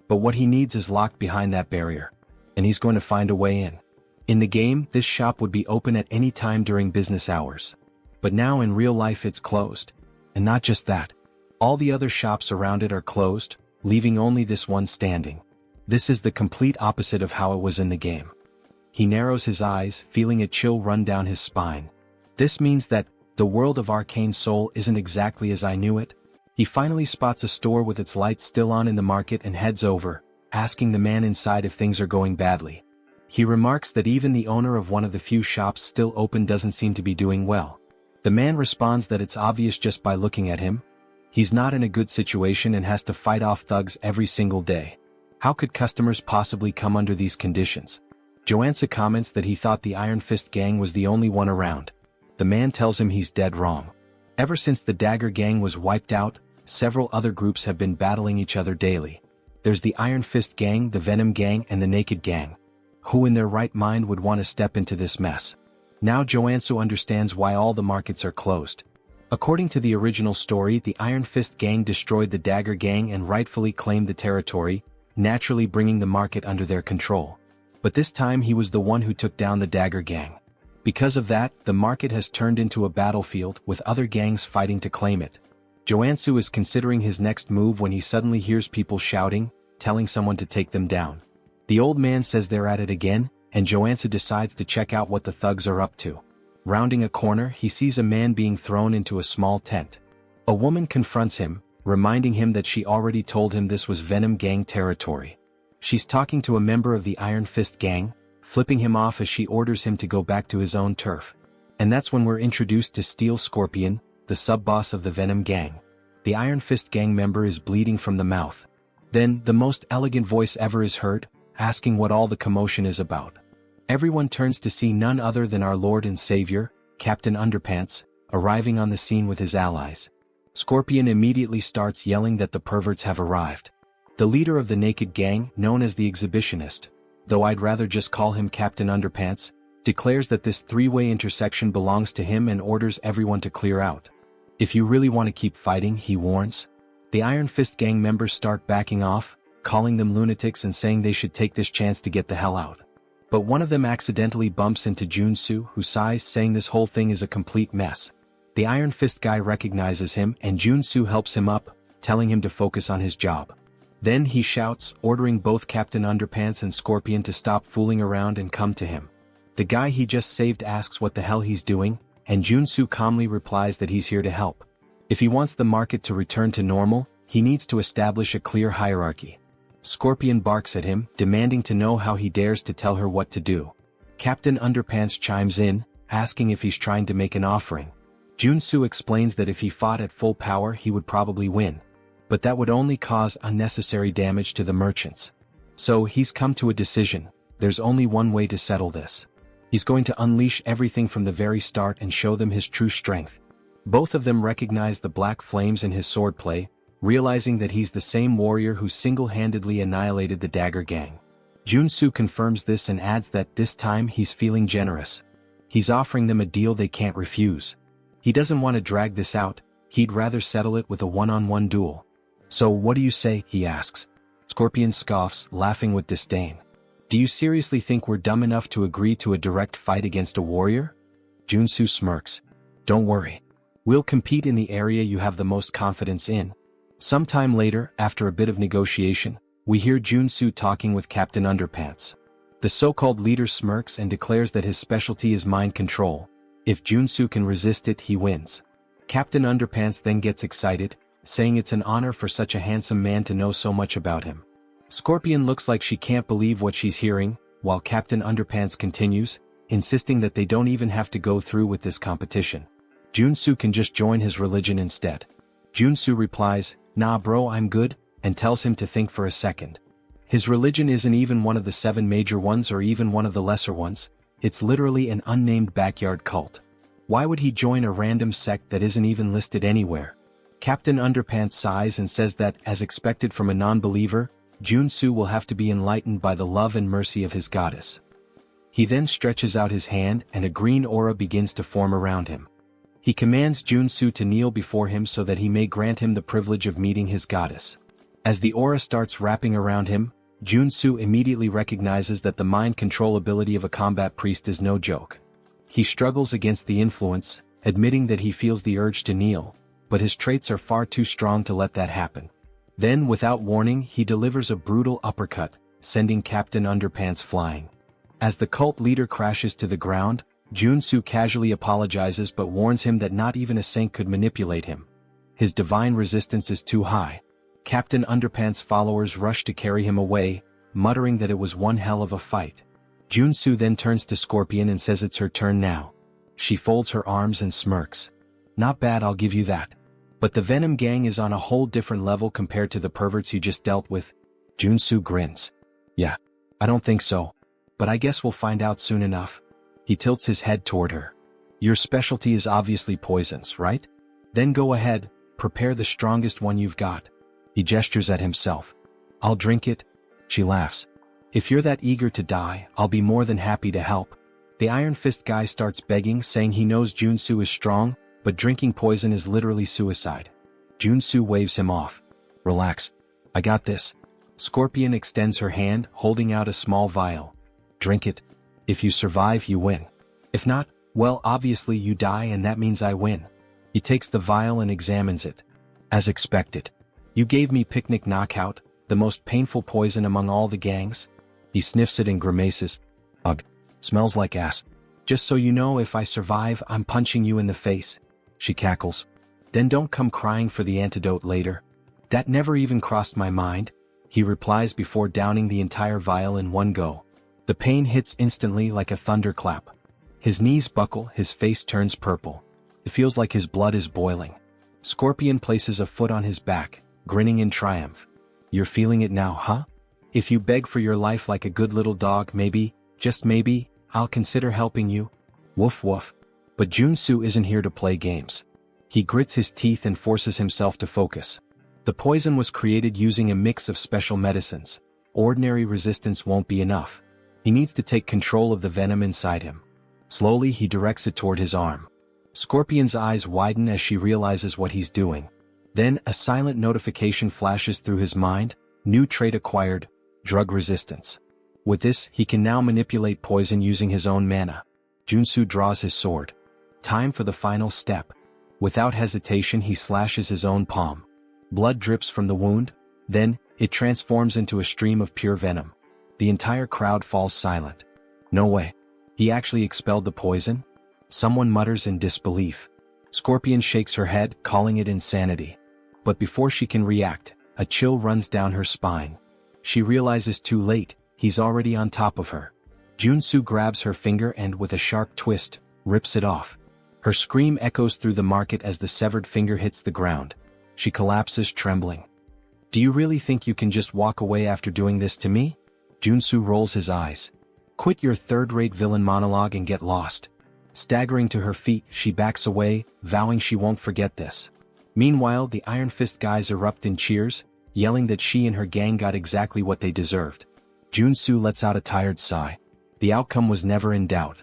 but what he needs is locked behind that barrier, and he's going to find a way in. In the game, this shop would be open at any time during business hours. But now in real life it's closed. And not just that. All the other shops around it are closed, leaving only this one standing. This is the complete opposite of how it was in the game. He narrows his eyes, feeling a chill run down his spine. This means that the world of Arcane Seoul isn't exactly as I knew it. He finally spots a store with its lights still on in the market and heads over, asking the man inside if things are going badly. He remarks that even the owner of one of the few shops still open doesn't seem to be doing well. The man responds that it's obvious just by looking at him. He's not in a good situation and has to fight off thugs every single day. How could customers possibly come under these conditions? Joonsoo comments that he thought the Iron Fist gang was the only one around. The man tells him he's dead wrong. Ever since the Dagger gang was wiped out, several other groups have been battling each other daily. There's the Iron Fist gang, the Venom gang, and the Naked gang. Who in their right mind would want to step into this mess? Now Joonsoo understands why all the markets are closed. According to the original story, the Iron Fist gang destroyed the Dagger gang and rightfully claimed the territory, naturally bringing the market under their control. But this time he was the one who took down the Dagger gang. Because of that, the market has turned into a battlefield with other gangs fighting to claim it. Joonsoo is considering his next move when he suddenly hears people shouting, telling someone to take them down. The old man says they're at it again, and Joonsoo decides to check out what the thugs are up to. Rounding a corner, he sees a man being thrown into a small tent. A woman confronts him, reminding him that she already told him this was Venom gang territory. She's talking to a member of the Iron Fist gang, flipping him off as she orders him to go back to his own turf. And that's when we're introduced to Steel Scorpion, the sub-boss of the Venom gang. The Iron Fist gang member is bleeding from the mouth. Then, the most elegant voice ever is heard, asking what all the commotion is about. Everyone turns to see none other than our Lord and Savior, Captain Underpants, arriving on the scene with his allies. Scorpion immediately starts yelling that the perverts have arrived. The leader of the Naked gang, known as the Exhibitionist, though I'd rather just call him Captain Underpants, declares that this three-way intersection belongs to him and orders everyone to clear out. If you really want to keep fighting, he warns. The Iron Fist gang members start backing off, calling them lunatics and saying they should take this chance to get the hell out. But one of them accidentally bumps into Joonsoo, who sighs, saying this whole thing is a complete mess. The Iron Fist guy recognizes him and Joonsoo helps him up, telling him to focus on his job. Then he shouts, ordering both Captain Underpants and Scorpion to stop fooling around and come to him. The guy he just saved asks what the hell he's doing, and Joonsoo calmly replies that he's here to help. If he wants the market to return to normal, he needs to establish a clear hierarchy. Scorpion barks at him, demanding to know how he dares to tell her what to do. Captain Underpants chimes in, asking if he's trying to make an offering. Joonsoo explains that if he fought at full power he would probably win. But that would only cause unnecessary damage to the merchants. So he's come to a decision. There's only one way to settle this. He's going to unleash everything from the very start and show them his true strength. Both of them recognize the black flames in his swordplay, realizing that he's the same warrior who single-handedly annihilated the Dagger gang. Joonsoo confirms this and adds that this time he's feeling generous. He's offering them a deal they can't refuse. He doesn't want to drag this out, he'd rather settle it with a one-on-one duel. So what do you say, he asks. Scorpion scoffs, laughing with disdain. Do you seriously think we're dumb enough to agree to a direct fight against a warrior? Joonsoo smirks. Don't worry. We'll compete in the area you have the most confidence in. Sometime later, after a bit of negotiation, we hear Joonsoo talking with Captain Underpants. The so-called leader smirks and declares that his specialty is mind control. If Joonsoo can resist it, he wins. Captain Underpants then gets excited, saying it's an honor for such a handsome man to know so much about him. Scorpion looks like she can't believe what she's hearing, while Captain Underpants continues, insisting that they don't even have to go through with this competition. Joonsoo can just join his religion instead. Joonsoo replies, "Nah bro, I'm good," and tells him to think for a second. His religion isn't even one of the 7 major ones or even one of the lesser ones, it's literally an unnamed backyard cult. Why would he join a random sect that isn't even listed anywhere? Captain Underpants sighs and says that, as expected from a non-believer, Joonsoo will have to be enlightened by the love and mercy of his goddess. He then stretches out his hand and a green aura begins to form around him. He commands Joonsoo to kneel before him so that he may grant him the privilege of meeting his goddess. As the aura starts wrapping around him, Joonsoo immediately recognizes that the mind control ability of a combat priest is no joke. He struggles against the influence, admitting that he feels the urge to kneel, but his traits are far too strong to let that happen. Then, without warning, he delivers a brutal uppercut, sending Captain Underpants flying. As the cult leader crashes to the ground, Joonsoo casually apologizes but warns him that not even a saint could manipulate him. His divine resistance is too high. Captain Underpants' followers rush to carry him away, muttering that it was one hell of a fight. Joonsoo then turns to Scorpion and says it's her turn now. She folds her arms and smirks. Not bad, I'll give you that. But the Venom gang is on a whole different level compared to the perverts you just dealt with. Joonsoo grins. Yeah, I don't think so. But I guess we'll find out soon enough. He tilts his head toward her. Your specialty is obviously poisons, right? Then go ahead, prepare the strongest one you've got. He gestures at himself. I'll drink it. She laughs. If you're that eager to die, I'll be more than happy to help. The Iron Fist guy starts begging, saying he knows Joonsoo is strong, but drinking poison is literally suicide. Joonsoo waves him off. Relax. I got this. Scorpion extends her hand, holding out a small vial. Drink it. If you survive, you win. If not, well, obviously you die and that means I win. He takes the vial and examines it. As expected. You gave me picnic knockout, the most painful poison among all the gangs. He sniffs it and grimaces. Ugh. Smells like ass. Just so you know, if I survive, I'm punching you in the face. She cackles. Then don't come crying for the antidote later. That never even crossed my mind, he replies before downing the entire vial in one go. The pain hits instantly like a thunderclap. His knees buckle, his face turns purple. It feels like his blood is boiling. Scorpion places a foot on his back, grinning in triumph. You're feeling it now, huh? If you beg for your life like a good little dog, maybe, just maybe, I'll consider helping you. Woof woof. But Joonsoo isn't here to play games. He grits his teeth and forces himself to focus. The poison was created using a mix of special medicines. Ordinary resistance won't be enough. He needs to take control of the venom inside him. Slowly he directs it toward his arm. Scorpion's eyes widen as she realizes what he's doing. Then a silent notification flashes through his mind. New trait acquired, drug resistance. With this, he can now manipulate poison using his own mana. Joonsoo draws his sword. Time for the final step. Without hesitation, he slashes his own palm. Blood drips from the wound, then, it transforms into a stream of pure venom. The entire crowd falls silent. No way. He actually expelled the poison? Someone mutters in disbelief. Scorpion shakes her head, calling it insanity. But before she can react, a chill runs down her spine. She realizes too late, he's already on top of her. Joonsoo grabs her finger and, with a sharp twist, rips it off. Her scream echoes through the market as the severed finger hits the ground. She collapses, trembling. Do you really think you can just walk away after doing this to me? Joonsoo rolls his eyes. Quit your third-rate villain monologue and get lost. Staggering to her feet, she backs away, vowing she won't forget this. Meanwhile, the Iron Fist guys erupt in cheers, yelling that she and her gang got exactly what they deserved. Joonsoo lets out a tired sigh. The outcome was never in doubt.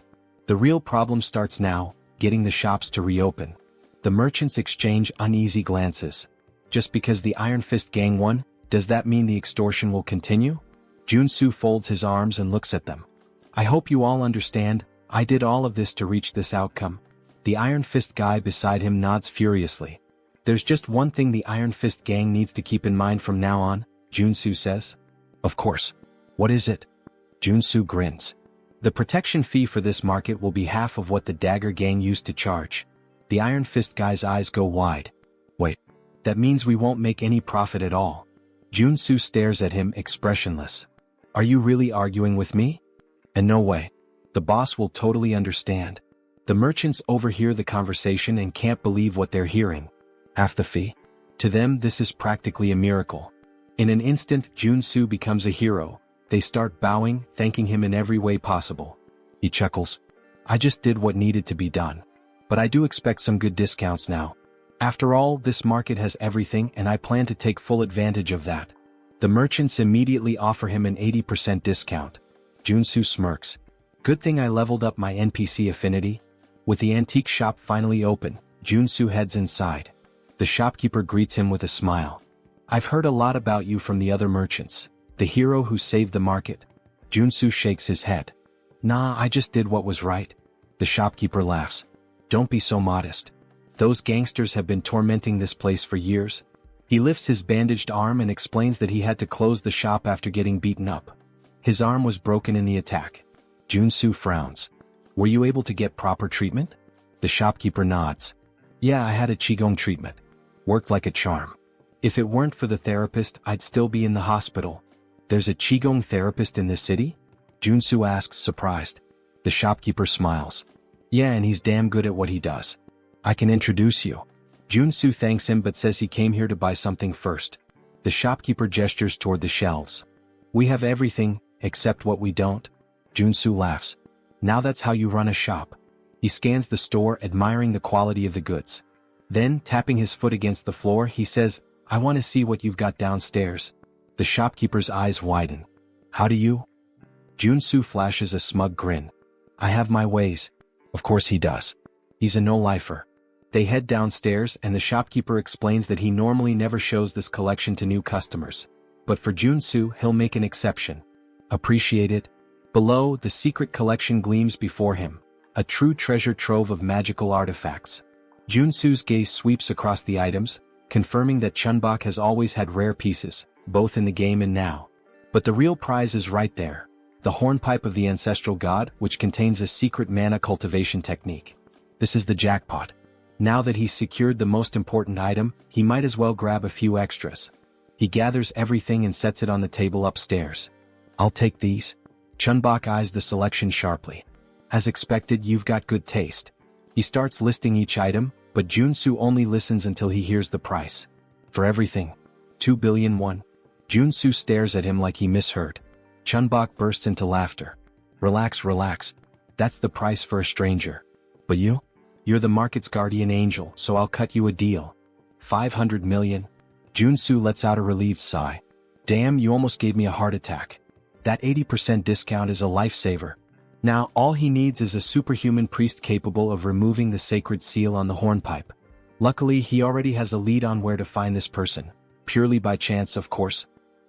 The real problem starts now, getting the shops to reopen. The merchants exchange uneasy glances. Just because the Iron Fist gang won, does that mean the extortion will continue? Joonsoo folds his arms and looks at them. I hope you all understand, I did all of this to reach this outcome. The Iron Fist guy beside him nods furiously. There's just one thing the Iron Fist gang needs to keep in mind from now on, Joonsoo says. Of course. What is it? Joonsoo grins. The protection fee for this market will be half of what the Dagger gang used to charge. The Iron Fist guy's eyes go wide. Wait. That means we won't make any profit at all. Joonsoo stares at him, expressionless. Are you really arguing with me? And no way. The boss will totally understand. The merchants overhear the conversation and can't believe what they're hearing. Half the fee? To them, this is practically a miracle. In an instant, Joonsoo becomes a hero. They start bowing, thanking him in every way possible. He chuckles. I just did what needed to be done. But I do expect some good discounts now. After all, this market has everything and I plan to take full advantage of that. The merchants immediately offer him an 80% discount. Joonsoo smirks. Good thing I leveled up my NPC affinity. With the antique shop finally open, Joonsoo heads inside. The shopkeeper greets him with a smile. I've heard a lot about you from the other merchants. The hero who saved the market. Joonsoo shakes his head. Nah, I just did what was right. The shopkeeper laughs. Don't be so modest. Those gangsters have been tormenting this place for years. He lifts his bandaged arm and explains that he had to close the shop after getting beaten up. His arm was broken in the attack. Joonsoo frowns. Were you able to get proper treatment? The shopkeeper nods. Yeah, I had a qigong treatment. Worked like a charm. If it weren't for the therapist, I'd still be in the hospital. There's a qigong therapist in this city? Joonsoo asks, surprised. The shopkeeper smiles. Yeah, and he's damn good at what he does. I can introduce you. Joonsoo thanks him but says he came here to buy something first. The shopkeeper gestures toward the shelves. We have everything, except what we don't. Joonsoo laughs. Now that's how you run a shop. He scans the store, admiring the quality of the goods. Then, tapping his foot against the floor, he says, I want to see what you've got downstairs. The shopkeeper's eyes widen. How do you? Joonsoo flashes a smug grin. I have my ways. Of course he does. He's a no-lifer. They head downstairs and the shopkeeper explains that he normally never shows this collection to new customers. But for Joonsoo, he'll make an exception. Appreciate it? Below, the secret collection gleams before him. A true treasure trove of magical artifacts. Joonsoo's gaze sweeps across the items, confirming that Chunbok has always had rare pieces, both in the game and now. But the real prize is right there. The hornpipe of the ancestral god, which contains a secret mana cultivation technique. This is the jackpot. Now that he's secured the most important item, he might as well grab a few extras. He gathers everything and sets it on the table upstairs. I'll take these. Chunbok eyes the selection sharply. As expected, you've got good taste. He starts listing each item, but Joonsoo only listens until he hears the price. For everything. 2 billion won. Joonsoo stares at him like he misheard. Chunbok bursts into laughter. Relax, relax. That's the price for a stranger. But you? You're the market's guardian angel, so I'll cut you a deal. 500 million. Joonsoo lets out a relieved sigh. Damn, you almost gave me a heart attack. That 80% discount is a lifesaver. Now, all he needs is a superhuman priest capable of removing the sacred seal on the hornpipe. Luckily, he already has a lead on where to find this person. Purely by chance, of course.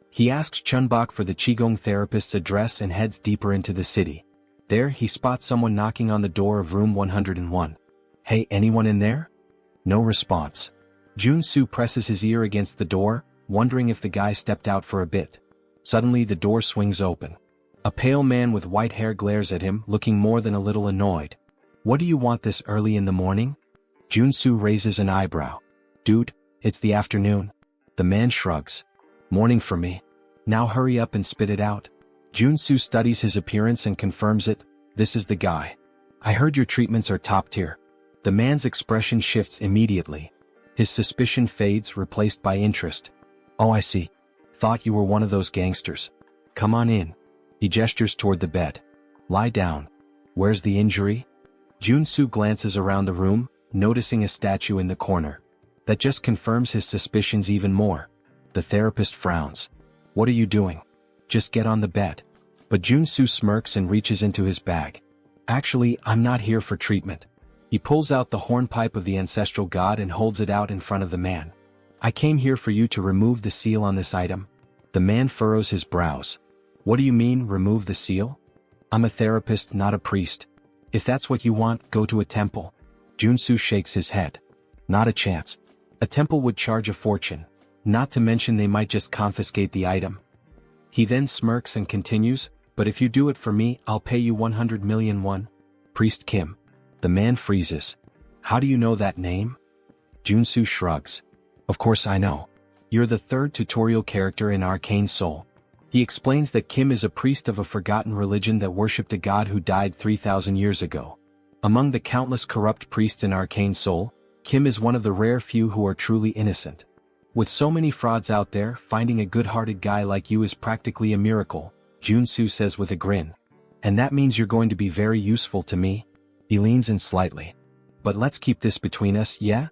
He asks Chunbok for the Qigong therapist's address and heads deeper into the city. There, he spots someone knocking on the door of room 101. Hey, anyone in there? No response. Joonsoo presses his ear against the door, wondering if the guy stepped out for a bit. Suddenly, the door swings open. A pale man with white hair glares at him, looking more than a little annoyed. What do you want this early in the morning? Joonsoo raises an eyebrow. Dude, it's the afternoon. The man shrugs. Morning for me. Now hurry up and spit it out. Joonsoo studies his appearance and confirms it. This is the guy. I heard your treatments are top tier. The man's expression shifts immediately. His suspicion fades, replaced by interest. Oh, I see. Thought you were one of those gangsters. Come on in. He gestures toward the bed. Lie down. Where's the injury? Joonsoo glances around the room, noticing a statue in the corner. That just confirms his suspicions even more. The therapist frowns. What are you doing? Just get on the bed. But Joonsoo smirks and reaches into his bag. Actually, I'm not here for treatment. He pulls out the hornpipe of the ancestral god and holds it out in front of the man. I came here for you to remove the seal on this item. The man furrows his brows. What do you mean, remove the seal? I'm a therapist, not a priest. If that's what you want, go to a temple. Joonsoo shakes his head. Not a chance. A temple would charge a fortune. Not to mention they might just confiscate the item. He then smirks and continues, but if you do it for me, I'll pay you 100 million won. Priest Kim. The man freezes. How do you know that name? Joonsoo shrugs. Of course I know. You're the third tutorial character in Arcane Seoul. He explains that Kim is a priest of a forgotten religion that worshipped a god who died 3,000 years ago. Among the countless corrupt priests in Arcane Seoul, Kim is one of the rare few who are truly innocent. With so many frauds out there, finding a good-hearted guy like you is practically a miracle, Joonsoo says with a grin. And that means you're going to be very useful to me? He leans in slightly. But let's keep this between us, yeah?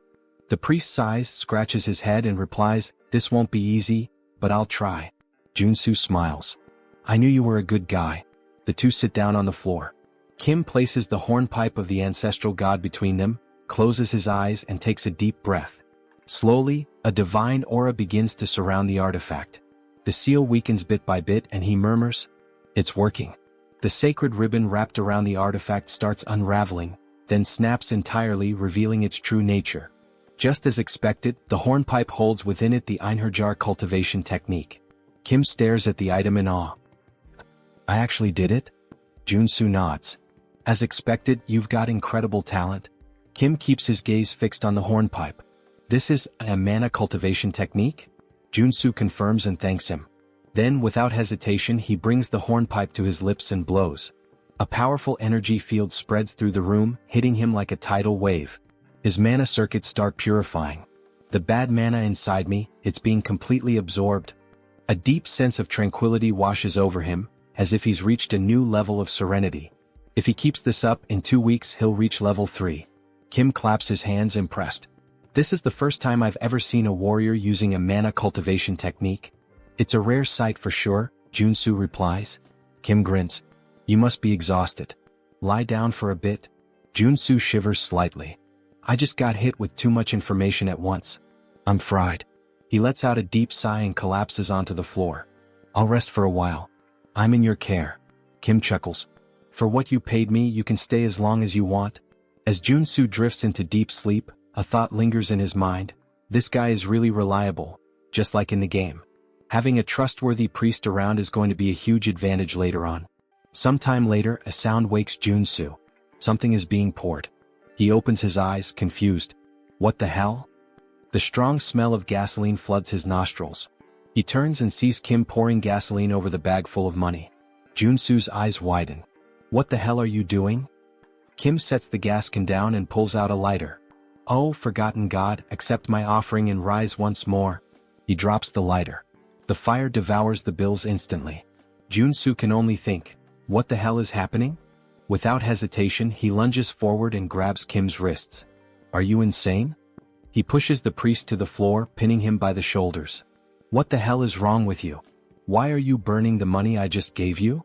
The priest sighs, scratches his head and replies, this won't be easy, but I'll try. Joonsoo smiles. I knew you were a good guy. The two sit down on the floor. Kim places the hornpipe of the ancestral god between them, closes his eyes and takes a deep breath. Slowly, a divine aura begins to surround the artifact. The seal weakens bit by bit and he murmurs, it's working. The sacred ribbon wrapped around the artifact starts unraveling, then snaps entirely, revealing its true nature. Just as expected, the hornpipe holds within it the Einherjar cultivation technique. Kim stares at the item in awe. I actually did it? Joonsoo nods. As expected, you've got incredible talent. Kim keeps his gaze fixed on the hornpipe. This is a mana cultivation technique? Joonsoo confirms and thanks him. Then, without hesitation, he brings the hornpipe to his lips and blows. A powerful energy field spreads through the room, hitting him like a tidal wave. His mana circuits start purifying. The bad mana inside me, it's being completely absorbed. A deep sense of tranquility washes over him, as if he's reached a new level of serenity. If he keeps this up, in 2 weeks he'll reach level 3. Kim claps his hands impressed. This is the first time I've ever seen a warrior using a mana cultivation technique. It's a rare sight for sure, Joonsoo replies. Kim grins. You must be exhausted. Lie down for a bit. Joonsoo shivers slightly. I just got hit with too much information at once. I'm fried. He lets out a deep sigh and collapses onto the floor. I'll rest for a while. I'm in your care. Kim chuckles. For what you paid me, you can stay as long as you want. As Joonsoo drifts into deep sleep, a thought lingers in his mind. This guy is really reliable, just like in the game. Having a trustworthy priest around is going to be a huge advantage later on. Sometime later, a sound wakes Joonsoo. Something is being poured. He opens his eyes, confused. What the hell? The strong smell of gasoline floods his nostrils. He turns and sees Kim pouring gasoline over the bag full of money. Joonsoo's eyes widen. What the hell are you doing? Kim sets the gas can down and pulls out a lighter. Oh, forgotten god, accept my offering and rise once more. He drops the lighter. The fire devours the bills instantly. Joonsoo can only think, what the hell is happening? Without hesitation, he lunges forward and grabs Kim's wrists. Are you insane? He pushes the priest to the floor, pinning him by the shoulders. What the hell is wrong with you? Why are you burning the money I just gave you?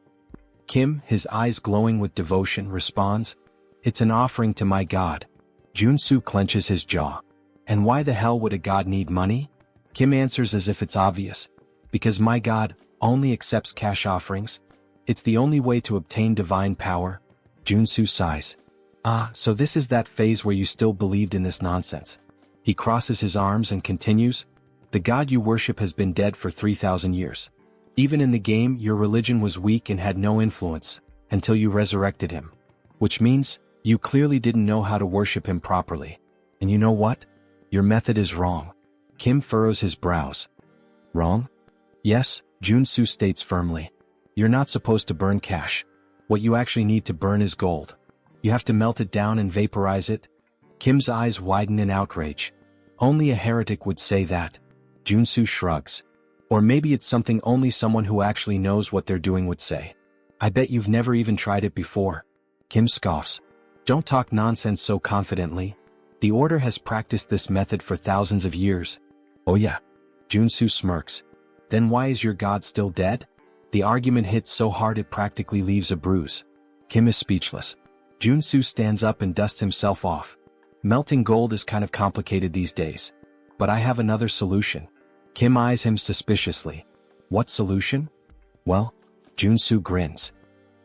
Kim, his eyes glowing with devotion, responds, it's an offering to my god. Joonsoo clenches his jaw. And why the hell would a god need money? Kim answers as if it's obvious. Because my god only accepts cash offerings. It's the only way to obtain divine power. Joonsoo sighs. Ah, so this is that phase where you still believed in this nonsense. He crosses his arms and continues, the god you worship has been dead for 3,000 years. Even in the game, your religion was weak and had no influence, until you resurrected him. Which means, you clearly didn't know how to worship him properly. And you know what? Your method is wrong. Kim furrows his brows. Wrong? Yes, Joonsoo states firmly. You're not supposed to burn cash. What you actually need to burn is gold. You have to melt it down and vaporize it. Kim's eyes widen in outrage. Only a heretic would say that. Joonsoo shrugs. Or maybe it's something only someone who actually knows what they're doing would say. I bet you've never even tried it before. Kim scoffs. Don't talk nonsense so confidently. The Order has practiced this method for thousands of years. Oh yeah. Joonsoo smirks. Then why is your god still dead? The argument hits so hard it practically leaves a bruise. Kim is speechless. Joonsoo stands up and dusts himself off. Melting gold is kind of complicated these days. But I have another solution. Kim eyes him suspiciously. What solution? Well, Joonsoo grins.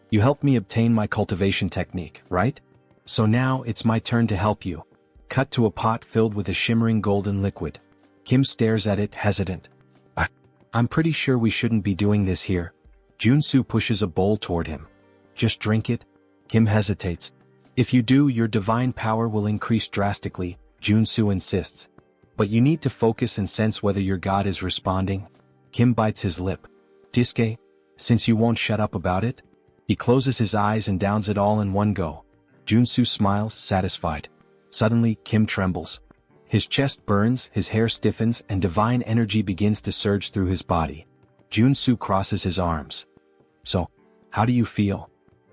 You helped me obtain my cultivation technique, right? So now it's my turn to help you. Cut to a pot filled with a shimmering golden liquid. Kim stares at it, hesitant. I'm pretty sure we shouldn't be doing this here. Joonsoo pushes a bowl toward him. Just drink it? Kim hesitates. If you do, your divine power will increase drastically, Joonsoo insists. But you need to focus and sense whether your god is responding. Kim bites his lip. Diske, since you won't shut up about it? He closes his eyes and downs it all in one go. Joonsoo smiles, satisfied. Suddenly, Kim trembles. His chest burns, his hair stiffens, and divine energy begins to surge through his body. Joonsoo crosses his arms. So, how do you feel?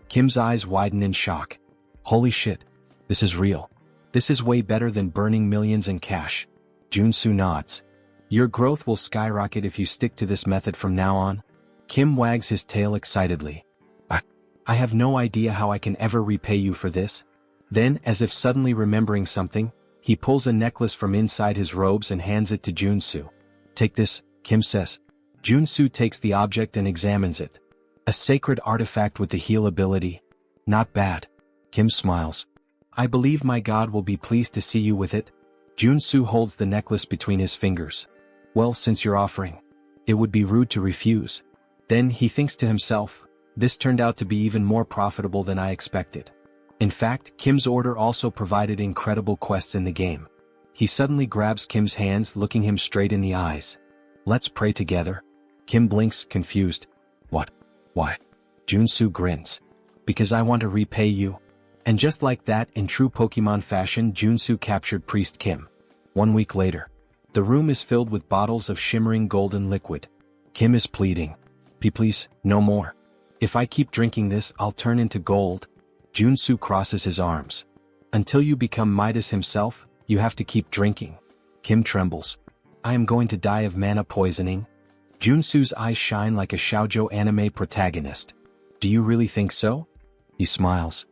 Kim's eyes widen in shock. Holy shit. This is real. This is way better than burning millions in cash. Joonsoo nods. Your growth will skyrocket if you stick to this method from now on. Kim wags his tail excitedly. I have no idea how I can ever repay you for this. Then, as if suddenly remembering something, he pulls a necklace from inside his robes and hands it to Joonsoo. Take this, Kim says. Joonsoo takes the object and examines it. A sacred artifact with the heal ability. Not bad. Kim smiles. I believe my god will be pleased to see you with it. Joonsoo holds the necklace between his fingers. Well, since you're offering, it would be rude to refuse. Then he thinks to himself, this turned out to be even more profitable than I expected. In fact, Kim's order also provided incredible quests in the game. He suddenly grabs Kim's hands, looking him straight in the eyes. Let's pray together. Kim blinks, confused. What? Why? Joonsoo grins. Because I want to repay you. And just like that, in true Pokemon fashion, Joonsoo captured Priest Kim. 1 week later, the room is filled with bottles of shimmering golden liquid. Kim is pleading. Please, no more. If I keep drinking this, I'll turn into gold. Joonsoo crosses his arms. Until you become Midas himself, you have to keep drinking. Kim trembles. I am going to die of mana poisoning. Joonsoo's eyes shine like a shoujo anime protagonist. Do you really think so? He smiles.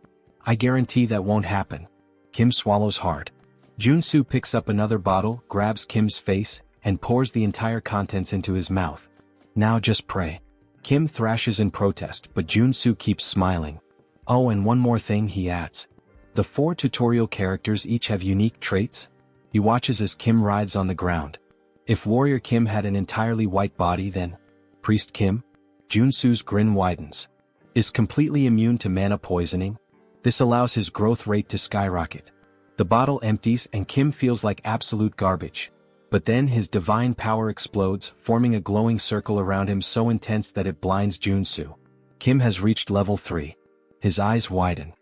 I guarantee that won't happen. Kim swallows hard. Joonsoo picks up another bottle, grabs Kim's face, and pours the entire contents into his mouth. Now just pray. Kim thrashes in protest, but Joonsoo keeps smiling. Oh, and one more thing, he adds. The 4 tutorial characters each have unique traits. He watches as Kim writhes on the ground. If Warrior Kim had an entirely white body, then Priest Kim? Joonsoo's grin widens. Is completely immune to mana poisoning. This allows his growth rate to skyrocket. The bottle empties and Kim feels like absolute garbage. But then his divine power explodes, forming a glowing circle around him so intense that it blinds Joonsoo. Kim has reached level 3. His eyes widen.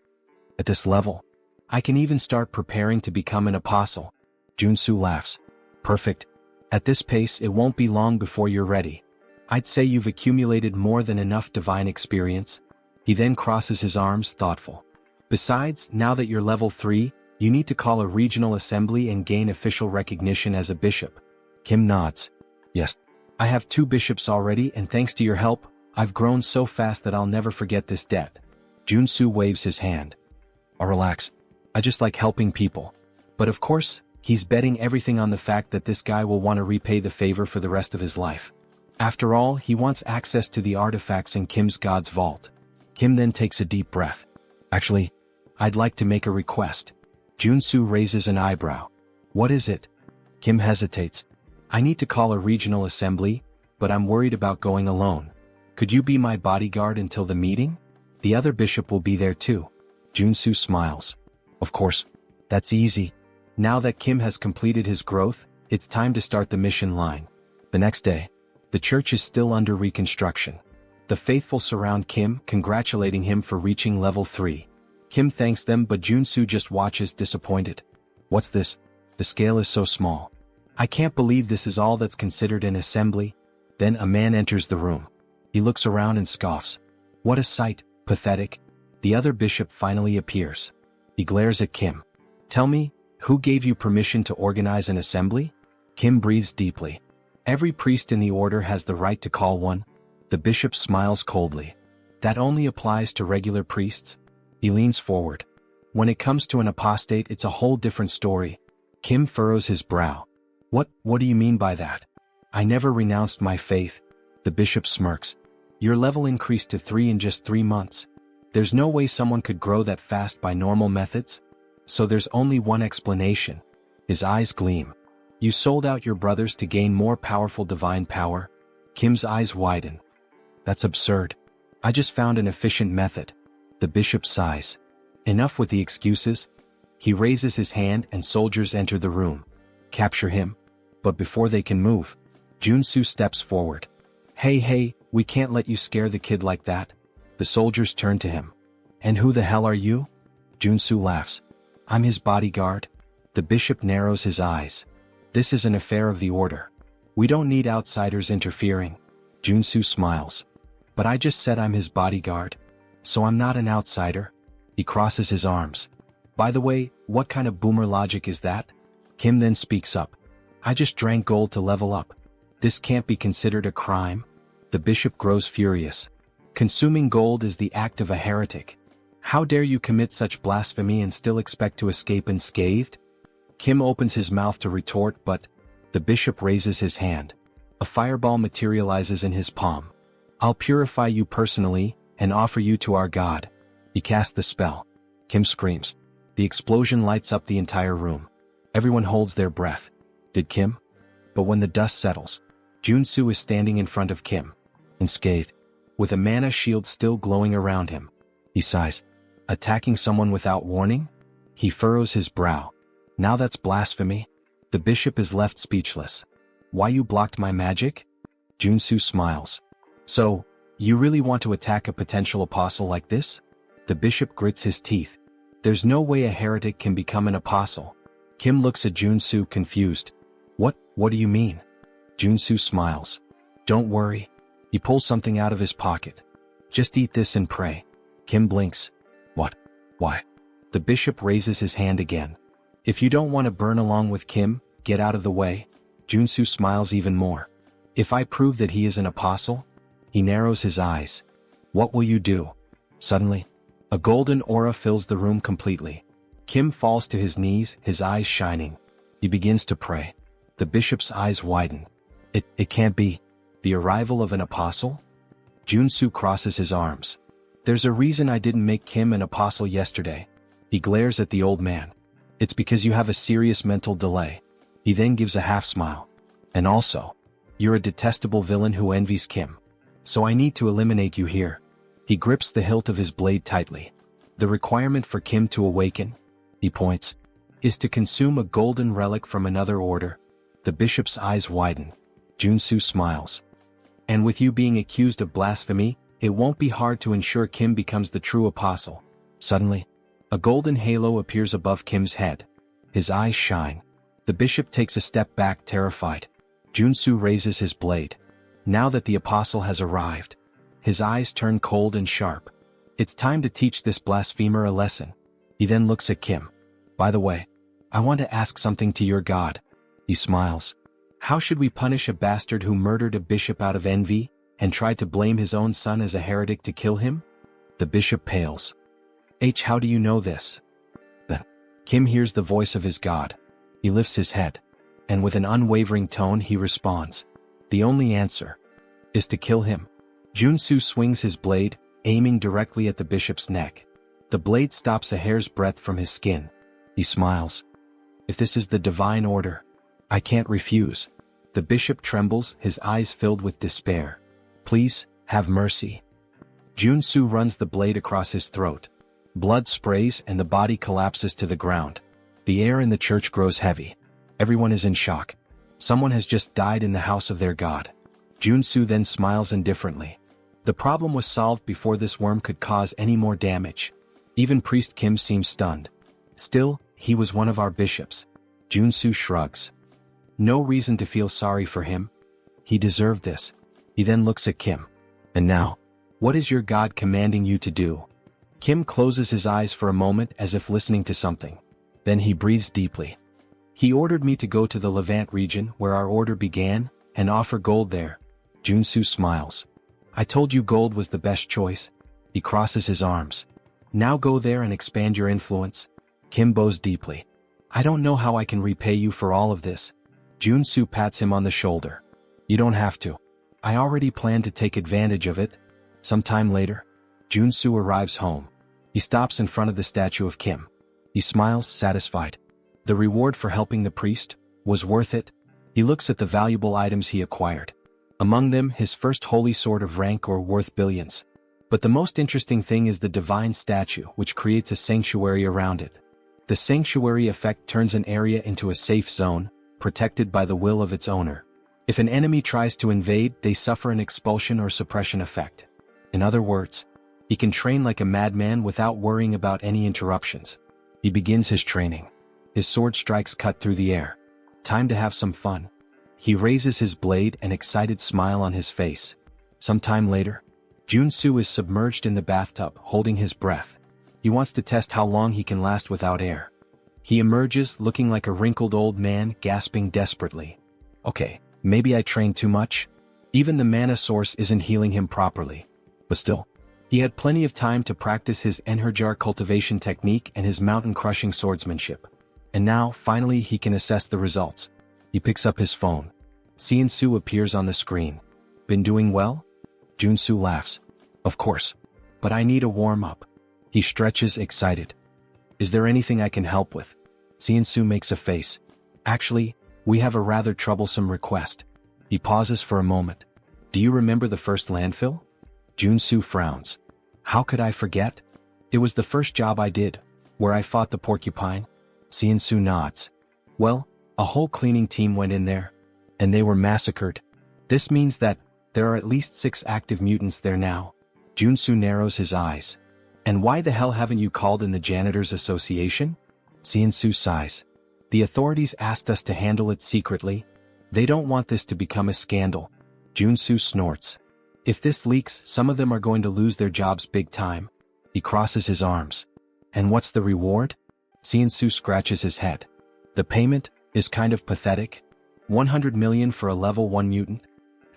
At this level, I can even start preparing to become an apostle. Joonsoo laughs. Perfect. At this pace, it won't be long before you're ready. I'd say you've accumulated more than enough divine experience. He then crosses his arms, thoughtful. Besides, now that you're level 3, you need to call a regional assembly and gain official recognition as a bishop. Kim nods. Yes. I have 2 bishops already, and thanks to your help, I've grown so fast that I'll never forget this debt. Joonsoo waves his hand. Oh, relax. I just like helping people. But of course, he's betting everything on the fact that this guy will want to repay the favor for the rest of his life. After all, he wants access to the artifacts in Kim's God's vault. Kim then takes a deep breath. Actually, I'd like to make a request. Joonsoo raises an eyebrow. What is it? Kim hesitates. I need to call a regional assembly, but I'm worried about going alone. Could you be my bodyguard until the meeting? The other bishop will be there too. Joonsoo smiles. Of course. That's easy. Now that Kim has completed his growth, it's time to start the mission line. The next day, the church is still under reconstruction. The faithful surround Kim, congratulating him for reaching level 3. Kim thanks them, but Joonsoo just watches disappointed. What's this? The scale is so small. I can't believe this is all that's considered an assembly. Then a man enters the room. He looks around and scoffs. What a sight, pathetic. The other bishop finally appears. He glares at Kim. Tell me, who gave you permission to organize an assembly? Kim breathes deeply. Every priest in the order has the right to call one. The bishop smiles coldly. That only applies to regular priests? He leans forward. When it comes to an apostate, it's a whole different story. Kim furrows his brow. What do you mean by that? I never renounced my faith. The bishop smirks. Your level increased to 3 in just 3 months. There's no way someone could grow that fast by normal methods. So there's only one explanation. His eyes gleam. You sold out your brothers to gain more powerful divine power? Kim's eyes widen. That's absurd. I just found an efficient method. The bishop sighs. Enough with the excuses. He raises his hand and soldiers enter the room. Capture him. But before they can move, Joonsoo steps forward. Hey, we can't let you scare the kid like that. The soldiers turn to him. And who the hell are you? Joonsoo laughs. I'm his bodyguard. The bishop narrows his eyes. This is an affair of the order. We don't need outsiders interfering. Joonsoo smiles. But I just said I'm his bodyguard. So I'm not an outsider. He crosses his arms. By the way, what kind of boomer logic is that? Kim then speaks up. I just drank gold to level up. This can't be considered a crime. The bishop grows furious. Consuming gold is the act of a heretic. How dare you commit such blasphemy and still expect to escape unscathed? Kim opens his mouth to retort, but the bishop raises his hand. A fireball materializes in his palm. I'll purify you personally and offer you to our God. He casts the spell. Kim screams. The explosion lights up the entire room. Everyone holds their breath. Did Kim? But when the dust settles, Joonsoo is standing in front of Kim, unscathed, with a mana shield still glowing around him. He sighs. Attacking someone without warning? He furrows his brow. Now that's blasphemy. The bishop is left speechless. Why you blocked my magic? Joonsoo smiles. So, you really want to attack a potential apostle like this? The bishop grits his teeth. There's no way a heretic can become an apostle. Kim looks at Joonsoo confused. What do you mean? Joonsoo smiles. Don't worry. He pulls something out of his pocket. Just eat this and pray. Kim blinks. What? Why? The bishop raises his hand again. If you don't want to burn along with Kim, get out of the way. Joonsoo smiles even more. If I prove that he is an apostle? He narrows his eyes. What will you do? Suddenly, a golden aura fills the room completely. Kim falls to his knees, his eyes shining. He begins to pray. The bishop's eyes widen. It can't be. The arrival of an apostle? Joonsoo crosses his arms. There's a reason I didn't make Kim an apostle yesterday. He glares at the old man. It's because you have a serious mental delay. He then gives a half smile. And also, you're a detestable villain who envies Kim. So I need to eliminate you here. He grips the hilt of his blade tightly. The requirement for Kim to awaken, he points, is to consume a golden relic from another order. The bishop's eyes widen. Joonsoo smiles. And with you being accused of blasphemy, it won't be hard to ensure Kim becomes the true apostle. Suddenly, a golden halo appears above Kim's head. His eyes shine. The bishop takes a step back, terrified. Joonsoo raises his blade. Now that the apostle has arrived, his eyes turn cold and sharp. It's time to teach this blasphemer a lesson. He then looks at Kim. By the way, I want to ask something to your god. He smiles. How should we punish a bastard who murdered a bishop out of envy, and tried to blame his own son as a heretic to kill him? The bishop pales. How do you know this? Then, Kim hears the voice of his god. He lifts his head, and with an unwavering tone he responds. The only answer is to kill him. Joonsoo swings his blade, aiming directly at the bishop's neck. The blade stops a hair's breadth from his skin. He smiles. If this is the divine order, I can't refuse. The bishop trembles, his eyes filled with despair. Please, have mercy. Joonsoo runs the blade across his throat. Blood sprays and the body collapses to the ground. The air in the church grows heavy. Everyone is in shock. Someone has just died in the house of their god. Joonsoo then smiles indifferently. The problem was solved before this worm could cause any more damage. Even Priest Kim seems stunned. Still, he was one of our bishops. Joonsoo shrugs. No reason to feel sorry for him. He deserved this. He then looks at Kim. And now, what is your god commanding you to do? Kim closes his eyes for a moment as if listening to something. Then he breathes deeply. He ordered me to go to the Levant region where our order began, and offer gold there. Joonsoo smiles. I told you gold was the best choice. He crosses his arms. Now go there and expand your influence. Kim bows deeply. I don't know how I can repay you for all of this. Joonsoo pats him on the shoulder. You don't have to. I already planned to take advantage of it. Sometime later, Joonsoo arrives home. He stops in front of the statue of Kim. He smiles, satisfied. The reward for helping the priest was worth it. He looks at the valuable items he acquired. Among them, his first holy sword of rank or worth billions. But the most interesting thing is the divine statue, which creates a sanctuary around it. The sanctuary effect turns an area into a safe zone, protected by the will of its owner. If an enemy tries to invade, they suffer an expulsion or suppression effect. In other words, he can train like a madman without worrying about any interruptions. He begins his training. His sword strikes cut through the air. Time to have some fun. He raises his blade, an excited smile on his face. Some time later, Joonsoo is submerged in the bathtub, holding his breath. He wants to test how long he can last without air. He emerges, looking like a wrinkled old man, gasping desperately. Okay, maybe I trained too much? Even the mana source isn't healing him properly. But still, he had plenty of time to practice his Enherjar cultivation technique and his mountain-crushing swordsmanship. And now, finally, he can assess the results. He picks up his phone. Joonsoo appears on the screen. Been doing well? Joonsoo laughs. Of course. But I need a warm-up. He stretches, excited. Is there anything I can help with? Joonsoo makes a face. Actually, we have a rather troublesome request. He pauses for a moment. Do you remember the first landfill? Joonsoo frowns. How could I forget? It was the first job I did, where I fought the porcupine. Joonsoo nods. Well, a whole cleaning team went in there, and they were massacred. This means that there are at least 6 active mutants there now. Joonsoo narrows his eyes. And why the hell haven't you called in the Janitors Association? Joonsoo sighs. The authorities asked us to handle it secretly. They don't want this to become a scandal. Joonsoo snorts. If this leaks, some of them are going to lose their jobs big time. He crosses his arms. And what's the reward? Joonsoo scratches his head. The payment is kind of pathetic. 100 million for a level 1 mutant.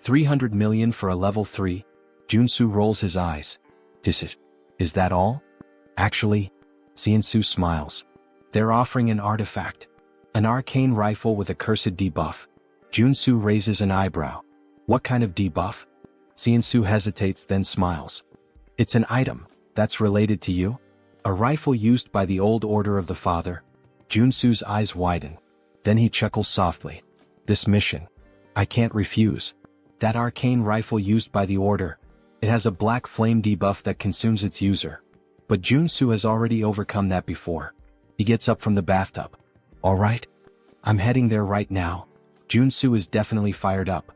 300 million for a level 3. Joonsoo rolls his eyes. Is that all? Actually, Joonsoo smiles. They're offering an artifact. An arcane rifle with a cursed debuff. Joonsoo raises an eyebrow. What kind of debuff? Joonsoo hesitates then smiles. It's an item that's related to you. A rifle used by the old order of the father. Joonsoo's eyes widen. Then he chuckles softly. This mission. I can't refuse. That arcane rifle used by the order. It has a black flame debuff that consumes its user. But Joonsoo has already overcome that before. He gets up from the bathtub. Alright. I'm heading there right now. Joonsoo is definitely fired up.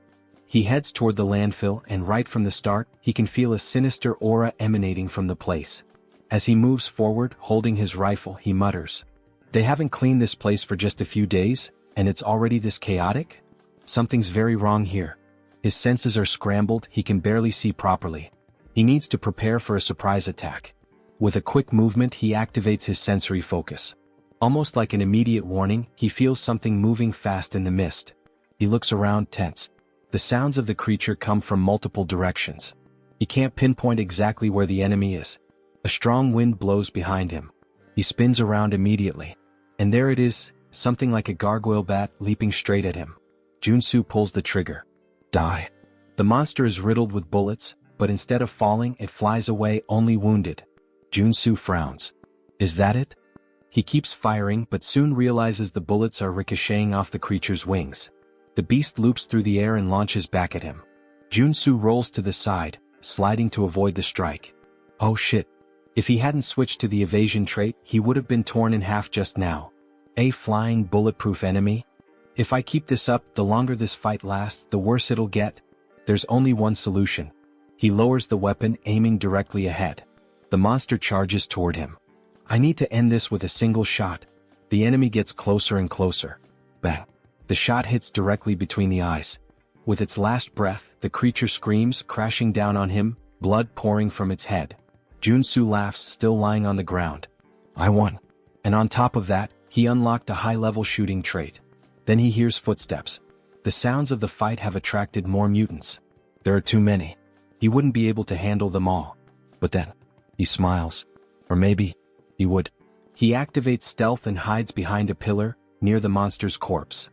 He heads toward the landfill and right from the start, he can feel a sinister aura emanating from the place. As he moves forward, holding his rifle, he mutters. They haven't cleaned this place for just a few days, and it's already this chaotic? Something's very wrong here. His senses are scrambled, he can barely see properly. He needs to prepare for a surprise attack. With a quick movement, he activates his sensory focus. Almost like an immediate warning, he feels something moving fast in the mist. He looks around, tense. The sounds of the creature come from multiple directions. He can't pinpoint exactly where the enemy is. A strong wind blows behind him. He spins around immediately. And there it is, something like a gargoyle bat leaping straight at him. Joonsoo pulls the trigger. Die. The monster is riddled with bullets, but instead of falling, it flies away only wounded. Joonsoo frowns. Is that it? He keeps firing but soon realizes the bullets are ricocheting off the creature's wings. The beast loops through the air and launches back at him. Joonsoo rolls to the side, sliding to avoid the strike. Oh shit. If he hadn't switched to the evasion trait, he would have been torn in half just now. A flying bulletproof enemy? If I keep this up, the longer this fight lasts, the worse it'll get. There's only one solution. He lowers the weapon, aiming directly ahead. The monster charges toward him. I need to end this with a single shot. The enemy gets closer and closer. Bang. The shot hits directly between the eyes. With its last breath, the creature screams, crashing down on him, blood pouring from its head. Joonsoo laughs, still lying on the ground. I won. And on top of that, he unlocked a high-level shooting trait. Then he hears footsteps. The sounds of the fight have attracted more mutants. There are too many. He wouldn't be able to handle them all. But then, he smiles. Or maybe, he would. He activates stealth and hides behind a pillar, near the monster's corpse.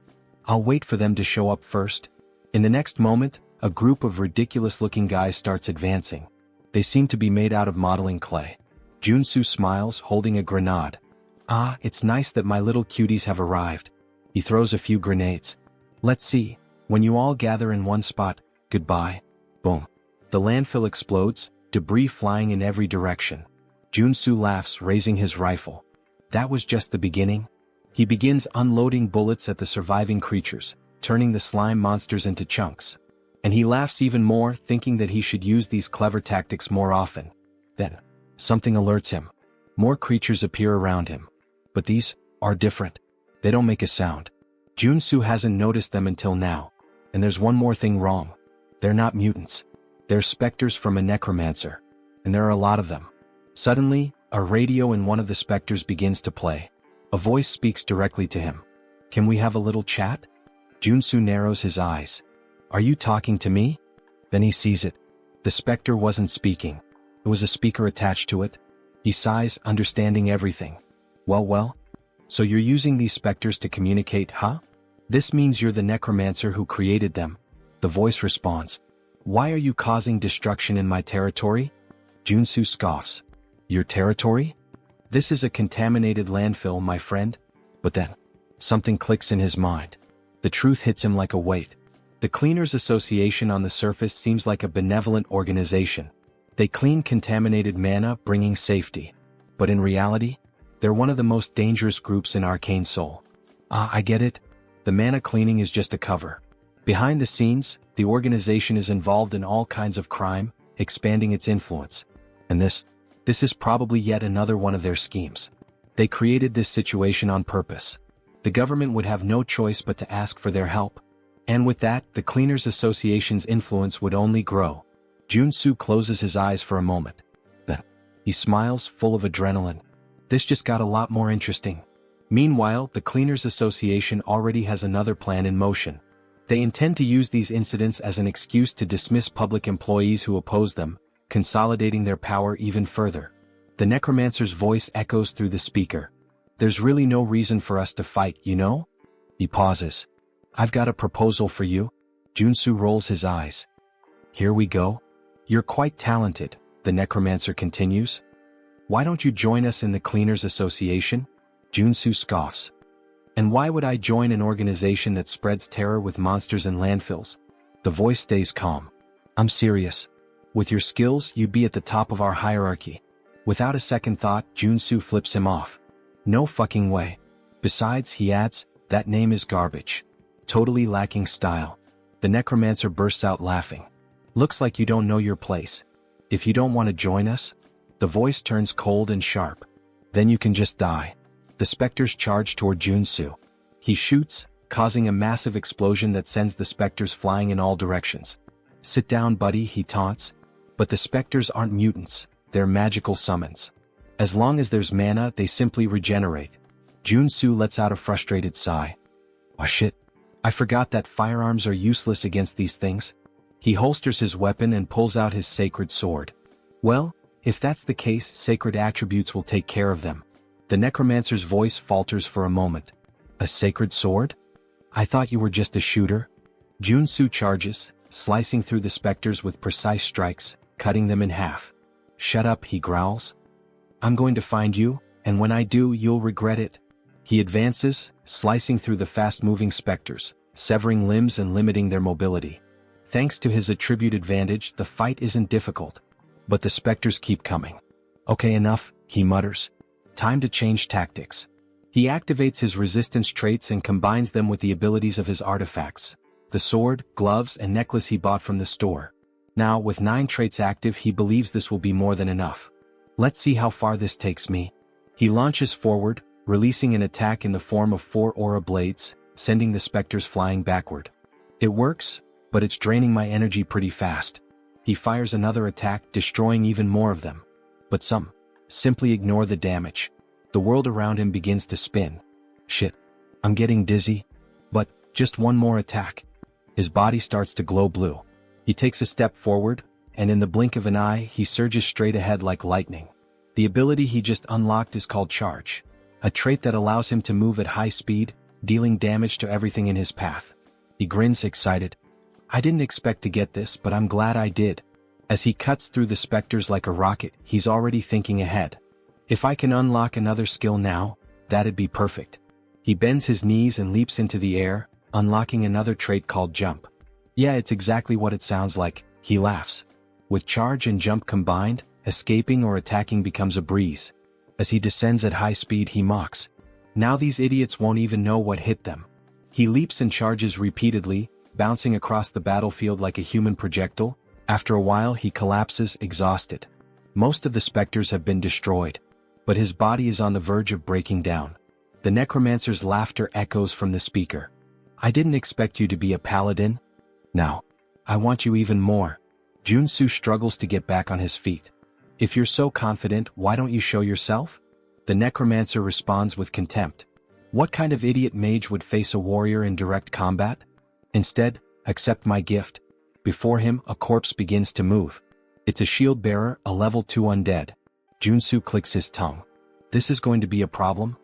I'll wait for them to show up first. In the next moment, a group of ridiculous-looking guys starts advancing. They seem to be made out of modeling clay. Joonsoo smiles, holding a grenade. Ah, it's nice that my little cuties have arrived. He throws a few grenades. Let's see. When you all gather in one spot, goodbye. Boom. The landfill explodes, debris flying in every direction. Joonsoo laughs, raising his rifle. That was just the beginning. He begins unloading bullets at the surviving creatures, turning the slime monsters into chunks. And he laughs even more, thinking that he should use these clever tactics more often. Then, something alerts him. More creatures appear around him. But these are different. They don't make a sound. Joonsoo hasn't noticed them until now. And there's one more thing wrong. They're not mutants. They're specters from a necromancer. And there are a lot of them. Suddenly, a radio in one of the specters begins to play. A voice speaks directly to him. Can we have a little chat? Joonsoo narrows his eyes. Are you talking to me? Then he sees it. The specter wasn't speaking. There was a speaker attached to it. He sighs, understanding everything. Well. So you're using these specters to communicate, huh? This means you're the necromancer who created them. The voice responds. Why are you causing destruction in my territory? Joonsoo scoffs. Your territory? This is a contaminated landfill, my friend. But then, something clicks in his mind. The truth hits him like a weight. The Cleaners Association on the surface seems like a benevolent organization. They clean contaminated mana, bringing safety. But in reality, they're one of the most dangerous groups in Arcane Seoul. Ah, I get it. The mana cleaning is just a cover. Behind the scenes, the organization is involved in all kinds of crime, expanding its influence. And this This is probably yet another one of their schemes. They created this situation on purpose. The government would have no choice but to ask for their help. And with that, the Cleaners Association's influence would only grow. Joonsoo closes his eyes for a moment. Then, he smiles, full of adrenaline. This just got a lot more interesting. Meanwhile, the Cleaners Association already has another plan in motion. They intend to use these incidents as an excuse to dismiss public employees who oppose them, consolidating their power even further. The necromancer's voice echoes through the speaker. There's really no reason for us to fight, you know? He pauses. I've got a proposal for you. Joonsoo rolls his eyes. Here we go. You're quite talented, the necromancer continues. Why don't you join us in the Cleaners Association? Joonsoo scoffs. And why would I join an organization that spreads terror with monsters and landfills? The voice stays calm. I'm serious. With your skills, you'd be at the top of our hierarchy. Without a second thought, Joonsoo flips him off. No fucking way. Besides, he adds, that name is garbage. Totally lacking style. The necromancer bursts out laughing. Looks like you don't know your place. If you don't want to join us, the voice turns cold and sharp. Then you can just die. The specters charge toward Joonsoo. He shoots, causing a massive explosion that sends the specters flying in all directions. Sit down, buddy, he taunts. But the specters aren't mutants, they're magical summons. As long as there's mana, they simply regenerate. Joonsoo lets out a frustrated sigh. Oh shit. I forgot that firearms are useless against these things. He holsters his weapon and pulls out his sacred sword. Well, if that's the case, sacred attributes will take care of them. The necromancer's voice falters for a moment. A sacred sword? I thought you were just a shooter. Joonsoo charges, slicing through the specters with precise strikes, cutting them in half. Shut up, he growls. I'm going to find you, and when I do, you'll regret it. He advances, slicing through the fast-moving specters, severing limbs and limiting their mobility. Thanks to his attribute advantage, the fight isn't difficult. But the specters keep coming. Okay, enough, he mutters. Time to change tactics. He activates his resistance traits and combines them with the abilities of his artifacts. The sword, gloves, and necklace he bought from the store. Now, with 9 traits active, he believes this will be more than enough. Let's see how far this takes me. He launches forward, releasing an attack in the form of 4 aura blades, sending the specters flying backward. It works, but it's draining my energy pretty fast. He fires another attack, destroying even more of them. But some simply ignore the damage. The world around him begins to spin. Shit. I'm getting dizzy. But, just one more attack. His body starts to glow blue. He takes a step forward, and in the blink of an eye, he surges straight ahead like lightning. The ability he just unlocked is called Charge. A trait that allows him to move at high speed, dealing damage to everything in his path. He grins excited. I didn't expect to get this, but I'm glad I did. As he cuts through the specters like a rocket, he's already thinking ahead. If I can unlock another skill now, that'd be perfect. He bends his knees and leaps into the air, unlocking another trait called Jump. Yeah, it's exactly what it sounds like, he laughs. With Charge and Jump combined, escaping or attacking becomes a breeze. As he descends at high speed, he mocks. Now these idiots won't even know what hit them. He leaps and charges repeatedly, bouncing across the battlefield like a human projectile. After a while, he collapses, exhausted. Most of the specters have been destroyed. But his body is on the verge of breaking down. The necromancer's laughter echoes from the speaker. I didn't expect you to be a paladin. Now, I want you even more. Joonsoo struggles to get back on his feet. If you're so confident, why don't you show yourself? The necromancer responds with contempt. What kind of idiot mage would face a warrior in direct combat? Instead, accept my gift. Before him, a corpse begins to move. It's a shield bearer, a level 2 undead. Joonsoo clicks his tongue. This is going to be a problem?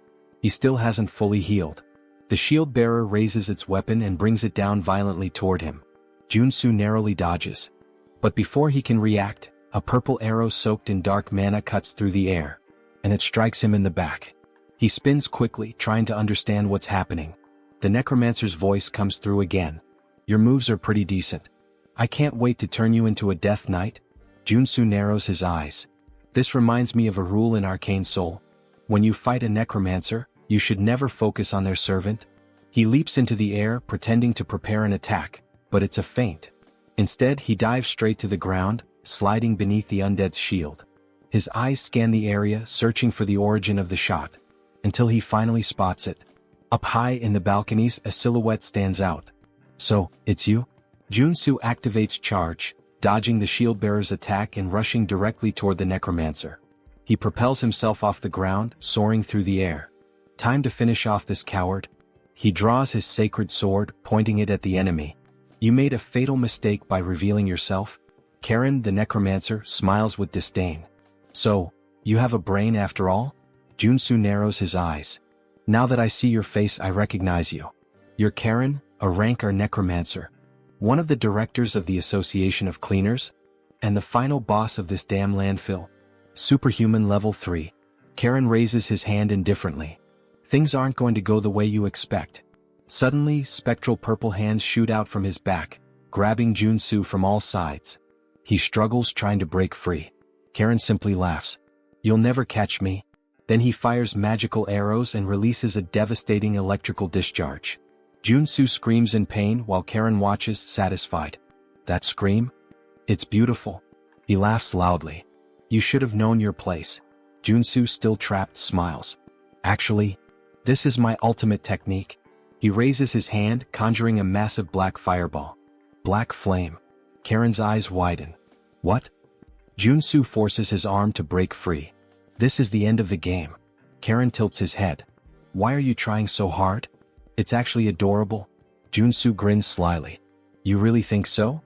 He still hasn't fully healed. The shield bearer raises its weapon and brings it down violently toward him. Joonsoo narrowly dodges. But before he can react, a purple arrow soaked in dark mana cuts through the air, and it strikes him in the back. He spins quickly, trying to understand what's happening. The necromancer's voice comes through again. Your moves are pretty decent. I can't wait to turn you into a death knight. Joonsoo narrows his eyes. This reminds me of a rule in Arcane Seoul. When you fight a necromancer, you should never focus on their servant. He leaps into the air, pretending to prepare an attack, but it's a feint. Instead, he dives straight to the ground, sliding beneath the undead's shield. His eyes scan the area, searching for the origin of the shot, until he finally spots it. Up high in the balconies, a silhouette stands out. So, it's you? Joonsoo activates charge, dodging the shield-bearer's attack and rushing directly toward the necromancer. He propels himself off the ground, soaring through the air. Time to finish off this coward. He draws his sacred sword, pointing it at the enemy. You made a fatal mistake by revealing yourself. Karen, the necromancer, smiles with disdain. So, you have a brain after all? Joonsoo narrows his eyes. Now that I see your face, I recognize you. You're Karen, a Reincarned necromancer. One of the directors of the Association of Cleaners, and the final boss of this damn landfill. Superhuman level 3. Karen raises his hand indifferently. Things aren't going to go the way you expect. Suddenly, spectral purple hands shoot out from his back, grabbing Joonsoo from all sides. He struggles trying to break free. Karen simply laughs. You'll never catch me. Then he fires magical arrows and releases a devastating electrical discharge. Joonsoo screams in pain while Karen watches, satisfied. That scream? It's beautiful. He laughs loudly. You should have known your place. Joonsoo, still trapped, smiles. Actually, this is my ultimate technique. He raises his hand, conjuring a massive black fireball. Black flame. Karen's eyes widen. What? Joonsoo forces his arm to break free. This is the end of the game. Karen tilts his head. Why are you trying so hard? It's actually adorable. Joonsoo grins slyly. You really think so?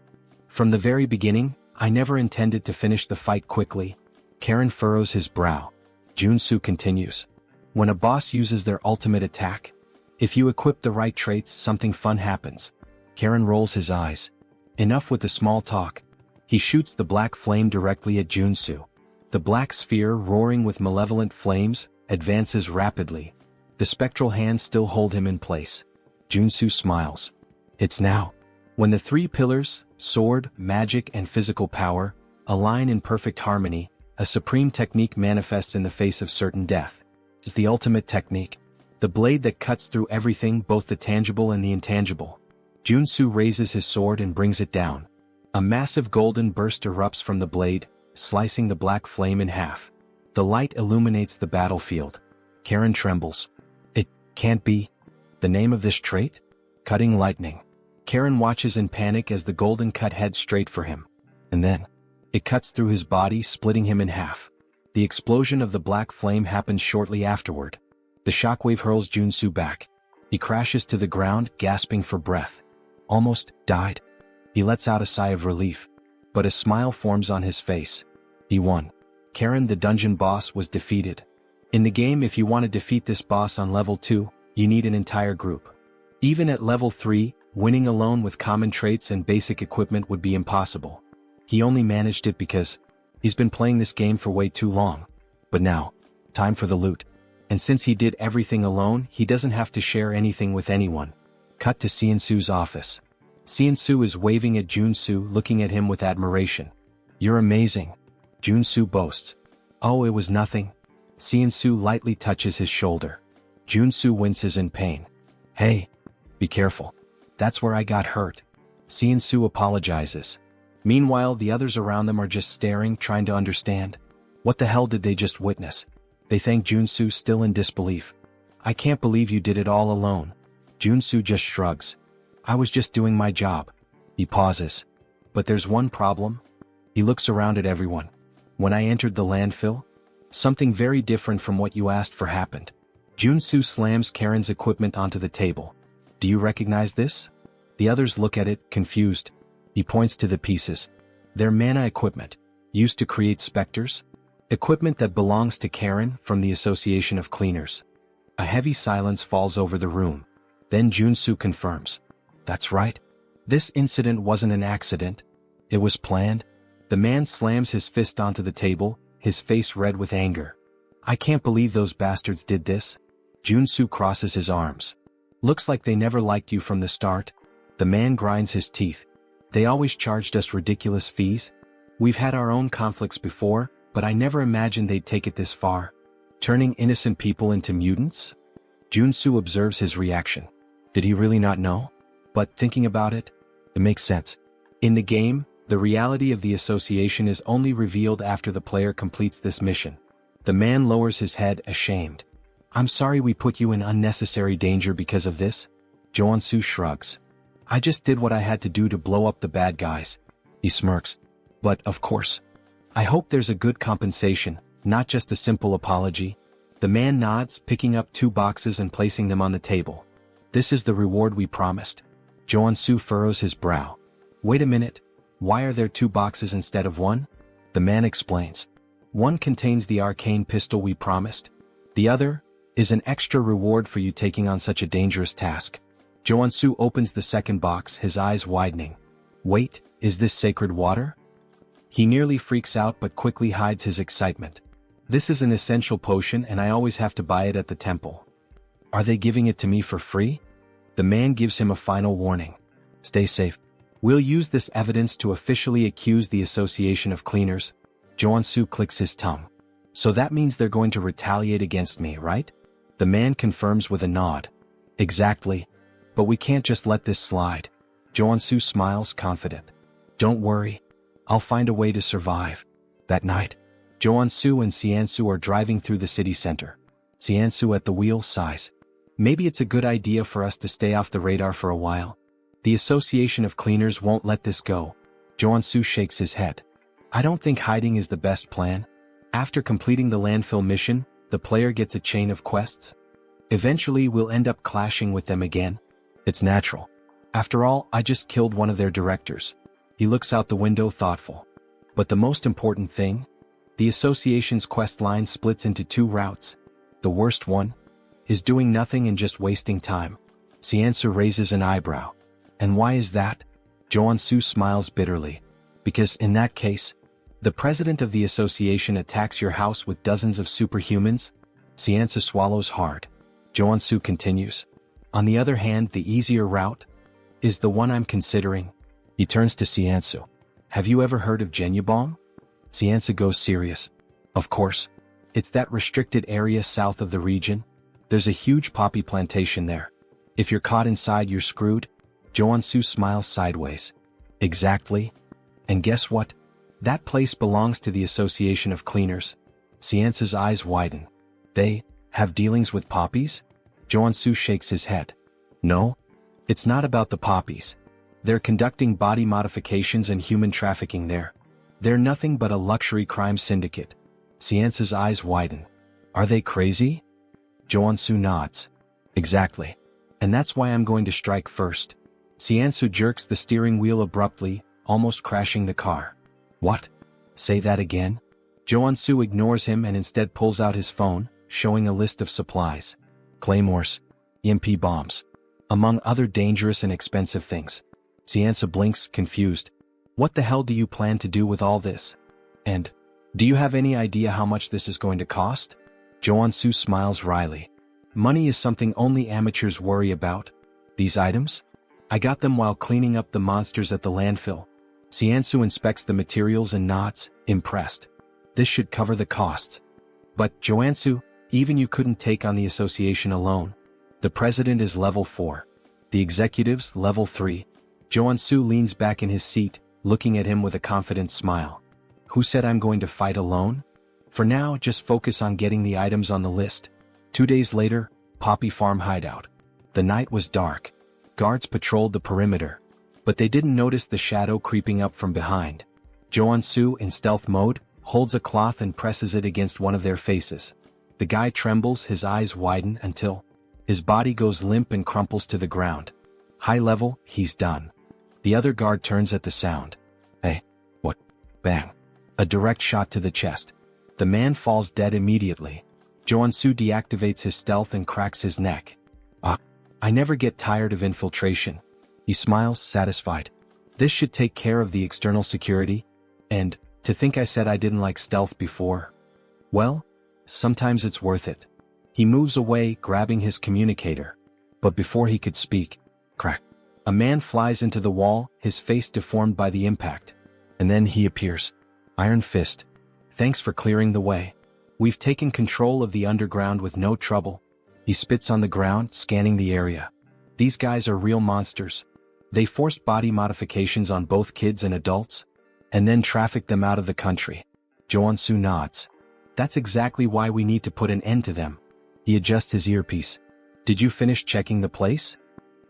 From the very beginning, I never intended to finish the fight quickly. Karen furrows his brow. Joonsoo continues. When a boss uses their ultimate attack, if you equip the right traits, something fun happens. Karen rolls his eyes. Enough with the small talk. He shoots the black flame directly at Joonsoo. The black sphere, roaring with malevolent flames, advances rapidly. The spectral hands still hold him in place. Joonsoo smiles. It's now. When the three pillars, sword, magic, and physical power, align in perfect harmony, a supreme technique manifests in the face of certain death. It's the ultimate technique. The blade that cuts through everything, both the tangible and the intangible. Joonsoo raises his sword and brings it down. A massive golden burst erupts from the blade, slicing the black flame in half. The light illuminates the battlefield. Karen trembles. It can't be. The name of this trait? Cutting lightning. Karen watches in panic as the golden cut heads straight for him. And then, it cuts through his body, splitting him in half. The explosion of the black flame happens shortly afterward. The shockwave hurls Joonsoo back. He crashes to the ground, gasping for breath. Almost died. He lets out a sigh of relief. But a smile forms on his face. He won. Karen, the dungeon boss, was defeated. In the game, if you want to defeat this boss on level 2, you need an entire group. Even at level 3, winning alone with common traits and basic equipment would be impossible. He only managed it because he's been playing this game for way too long. But now, time for the loot. And since he did everything alone, he doesn't have to share anything with anyone. Cut to Seonsoo's office. Seonsoo is waving at Joonsoo, looking at him with admiration. You're amazing. Joonsoo boasts. Oh, it was nothing. Seonsoo lightly touches his shoulder. Joonsoo winces in pain. Hey, be careful. That's where I got hurt. Seonsoo apologizes. Meanwhile, the others around them are just staring, trying to understand. What the hell did they just witness? They thank Joonsoo, still in disbelief. I can't believe you did it all alone. Joonsoo just shrugs. I was just doing my job. He pauses. But there's one problem. He looks around at everyone. When I entered the landfill, something very different from what you asked for happened. Joonsoo slams Karen's equipment onto the table. Do you recognize this? The others look at it, confused. He points to the pieces. They're mana equipment, used to create specters. Equipment that belongs to Karen from the Association of Cleaners. A heavy silence falls over the room. Then Joonsoo confirms. That's right. This incident wasn't an accident. It was planned. The man slams his fist onto the table, his face red with anger. I can't believe those bastards did this. Joonsoo crosses his arms. Looks like they never liked you from the start. The man grinds his teeth. They always charged us ridiculous fees. We've had our own conflicts before, but I never imagined they'd take it this far. Turning innocent people into mutants? Joonsoo observes his reaction. Did he really not know? But thinking about it, it makes sense. In the game, The reality of the association is only revealed after the player completes this mission. The man lowers his head, ashamed. I'm sorry we put you in unnecessary danger because of this. Joonsoo shrugs. I just did what I had to do to blow up the bad guys. He smirks. But, of course. I hope there's a good compensation, not just a simple apology. The man nods, picking up 2 boxes and placing them on the table. This is the reward we promised. Joonsoo furrows his brow. Wait a minute. Why are there 2 boxes instead of 1? The man explains. One contains the arcane pistol we promised. The other is an extra reward for you taking on such a dangerous task. Joonsoo opens the second box, his eyes widening. Wait, is this sacred water? He nearly freaks out but quickly hides his excitement. This is an essential potion and I always have to buy it at the temple. Are they giving it to me for free? The man gives him a final warning. Stay safe. We'll use this evidence to officially accuse the Association of Cleaners. Joonsoo clicks his tongue. So that means they're going to retaliate against me, right? The man confirms with a nod. Exactly. But we can't just let this slide. Joonsoo smiles, confident. Don't worry. I'll find a way to survive. That night, Joonsoo and Siansu are driving through the city center. Siansu at the wheel sighs. Maybe it's a good idea for us to stay off the radar for a while. The Association of Cleaners won't let this go. Joonsoo shakes his head. I don't think hiding is the best plan. After completing the landfill mission, the player gets a chain of quests. Eventually we'll end up clashing with them again. It's natural. After all, I just killed one of their directors. He looks out the window, thoughtful. But the most important thing? The association's quest line splits into 2 routes. The worst one is doing nothing and just wasting time. Siansu raises an eyebrow. And why is that? Joonsoo smiles bitterly. Because in that case, the president of the association attacks your house with dozens of superhumans. Siansu swallows hard. Joonsoo continues. On the other hand, the easier route is the one I'm considering. He turns to Siansu. Have you ever heard of Jenyabong? Siansu goes serious. Of course. It's that restricted area south of the region. There's a huge poppy plantation there. If you're caught inside, you're screwed. Joonsoo smiles sideways. Exactly. And guess what? That place belongs to the Association of Cleaners. Siansu's eyes widen. They have dealings with poppies? Joonsoo shakes his head. No. It's not about the poppies. They're conducting body modifications and human trafficking there. They're nothing but a luxury crime syndicate. Siansu's eyes widen. Are they crazy? Joonsoo nods. Exactly. And that's why I'm going to strike first. Siansu jerks the steering wheel abruptly, almost crashing the car. What? Say that again? Joonsoo ignores him and instead pulls out his phone, showing a list of supplies. Claymores. EMP bombs. Among other dangerous and expensive things. Siansu blinks, confused. What the hell do you plan to do with all this? And, do you have any idea how much this is going to cost? Joonsoo smiles wryly. Money is something only amateurs worry about. These items? I got them while cleaning up the monsters at the landfill. Siansu inspects the materials and nods, impressed. This should cover the costs. But, Joonsoo, even you couldn't take on the association alone. The president is level 4. The executives, level 3. Joonsoo leans back in his seat, looking at him with a confident smile. Who said I'm going to fight alone? For now, just focus on getting the items on the list. 2 days later, Poppy Farm hideout. The night was dark. Guards patrolled the perimeter, but they didn't notice the shadow creeping up from behind. Joonsoo, in stealth mode, holds a cloth and presses it against one of their faces. The guy trembles, his eyes widen until his body goes limp and crumples to the ground. High level, he's done. The other guard turns at the sound. Hey, what? Bang. A direct shot to the chest. The man falls dead immediately. Joonsoo deactivates his stealth and cracks his neck. I never get tired of infiltration. He smiles, satisfied. This should take care of the external security. And, to think I said I didn't like stealth before. Well, sometimes it's worth it. He moves away, grabbing his communicator. But before he could speak, crack. A man flies into the wall, his face deformed by the impact. And then he appears. Iron Fist. Thanks for clearing the way. We've taken control of the underground with no trouble. He spits on the ground, scanning the area. These guys are real monsters. They forced body modifications on both kids and adults. and then traffic them out of the country. Joonsoo nods. That's exactly why we need to put an end to them. He adjusts his earpiece. Did you finish checking the place?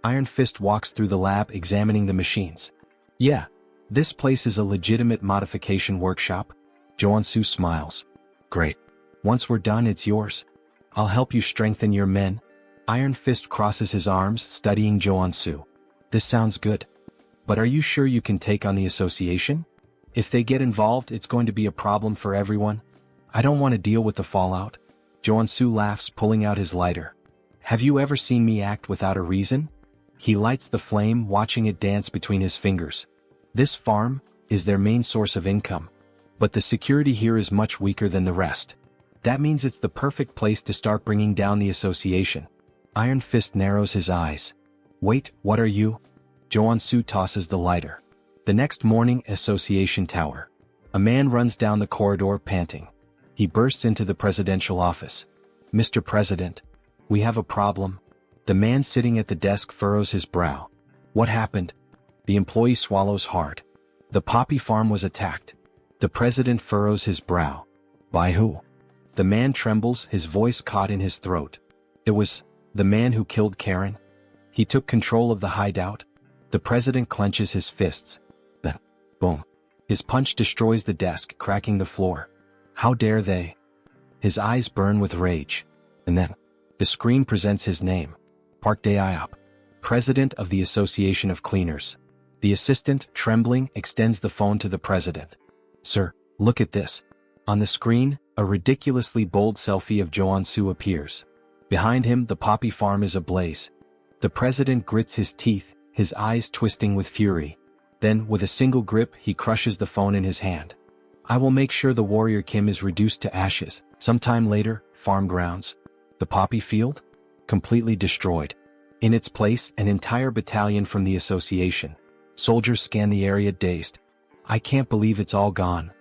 Iron Fist walks through the lab examining the machines. Yeah. This place is a legitimate modification workshop. Joonsoo smiles. Great. Once we're done, it's yours. I'll help you strengthen your men. Iron Fist crosses his arms, studying Joonsoo. This sounds good. But are you sure you can take on the association? If they get involved, it's going to be a problem for everyone. I don't want to deal with the fallout. Joonsoo laughs, pulling out his lighter. Have you ever seen me act without a reason? He lights the flame, watching it dance between his fingers. This farm is their main source of income. But the security here is much weaker than the rest. That means it's the perfect place to start bringing down the association. Iron Fist narrows his eyes. Wait, what are you? Joonsoo tosses the lighter. The next morning, Association Tower. A man runs down the corridor panting. He bursts into the presidential office. Mr. President, we have a problem. The man sitting at the desk furrows his brow. What happened? The employee swallows hard. The poppy farm was attacked. The president furrows his brow. By who? The man trembles, his voice caught in his throat. It was the man who killed Karen. He took control of the hideout. The president clenches his fists. Then, boom. His punch destroys the desk, cracking the floor. How dare they? His eyes burn with rage. And then, the screen presents his name. Park Dae-iop, president of the Association of Cleaners. The assistant, trembling, extends the phone to the president. Sir, look at this. On the screen, a ridiculously bold selfie of Joonsoo appears. Behind him, the poppy farm is ablaze. The president grits his teeth, his eyes twisting with fury. Then, with a single grip, he crushes the phone in his hand. I will make sure the warrior Kim is reduced to ashes. Sometime later, farm grounds. The poppy field? Completely destroyed. In its place, an entire battalion from the association. Soldiers scan the area dazed. I can't believe it's all gone.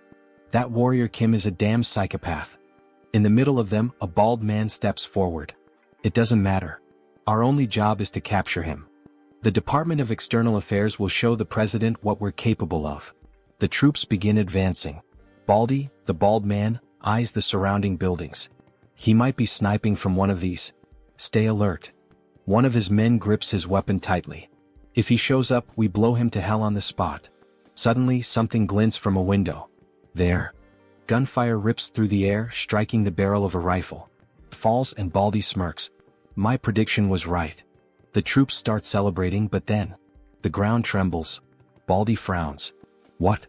That warrior Kim is a damn psychopath. In the middle of them, a bald man steps forward. It doesn't matter. Our only job is to capture him. The Department of External Affairs will show the president what we're capable of. The troops begin advancing. Baldy, the bald man, eyes the surrounding buildings. He might be sniping from one of these. Stay alert. One of his men grips his weapon tightly. If he shows up, we blow him to hell on the spot. Suddenly, something glints from a window. There. Gunfire rips through the air, striking the barrel of a rifle. Falls and Baldy smirks. My prediction was right. The troops start celebrating, but then the ground trembles. Baldy frowns. What?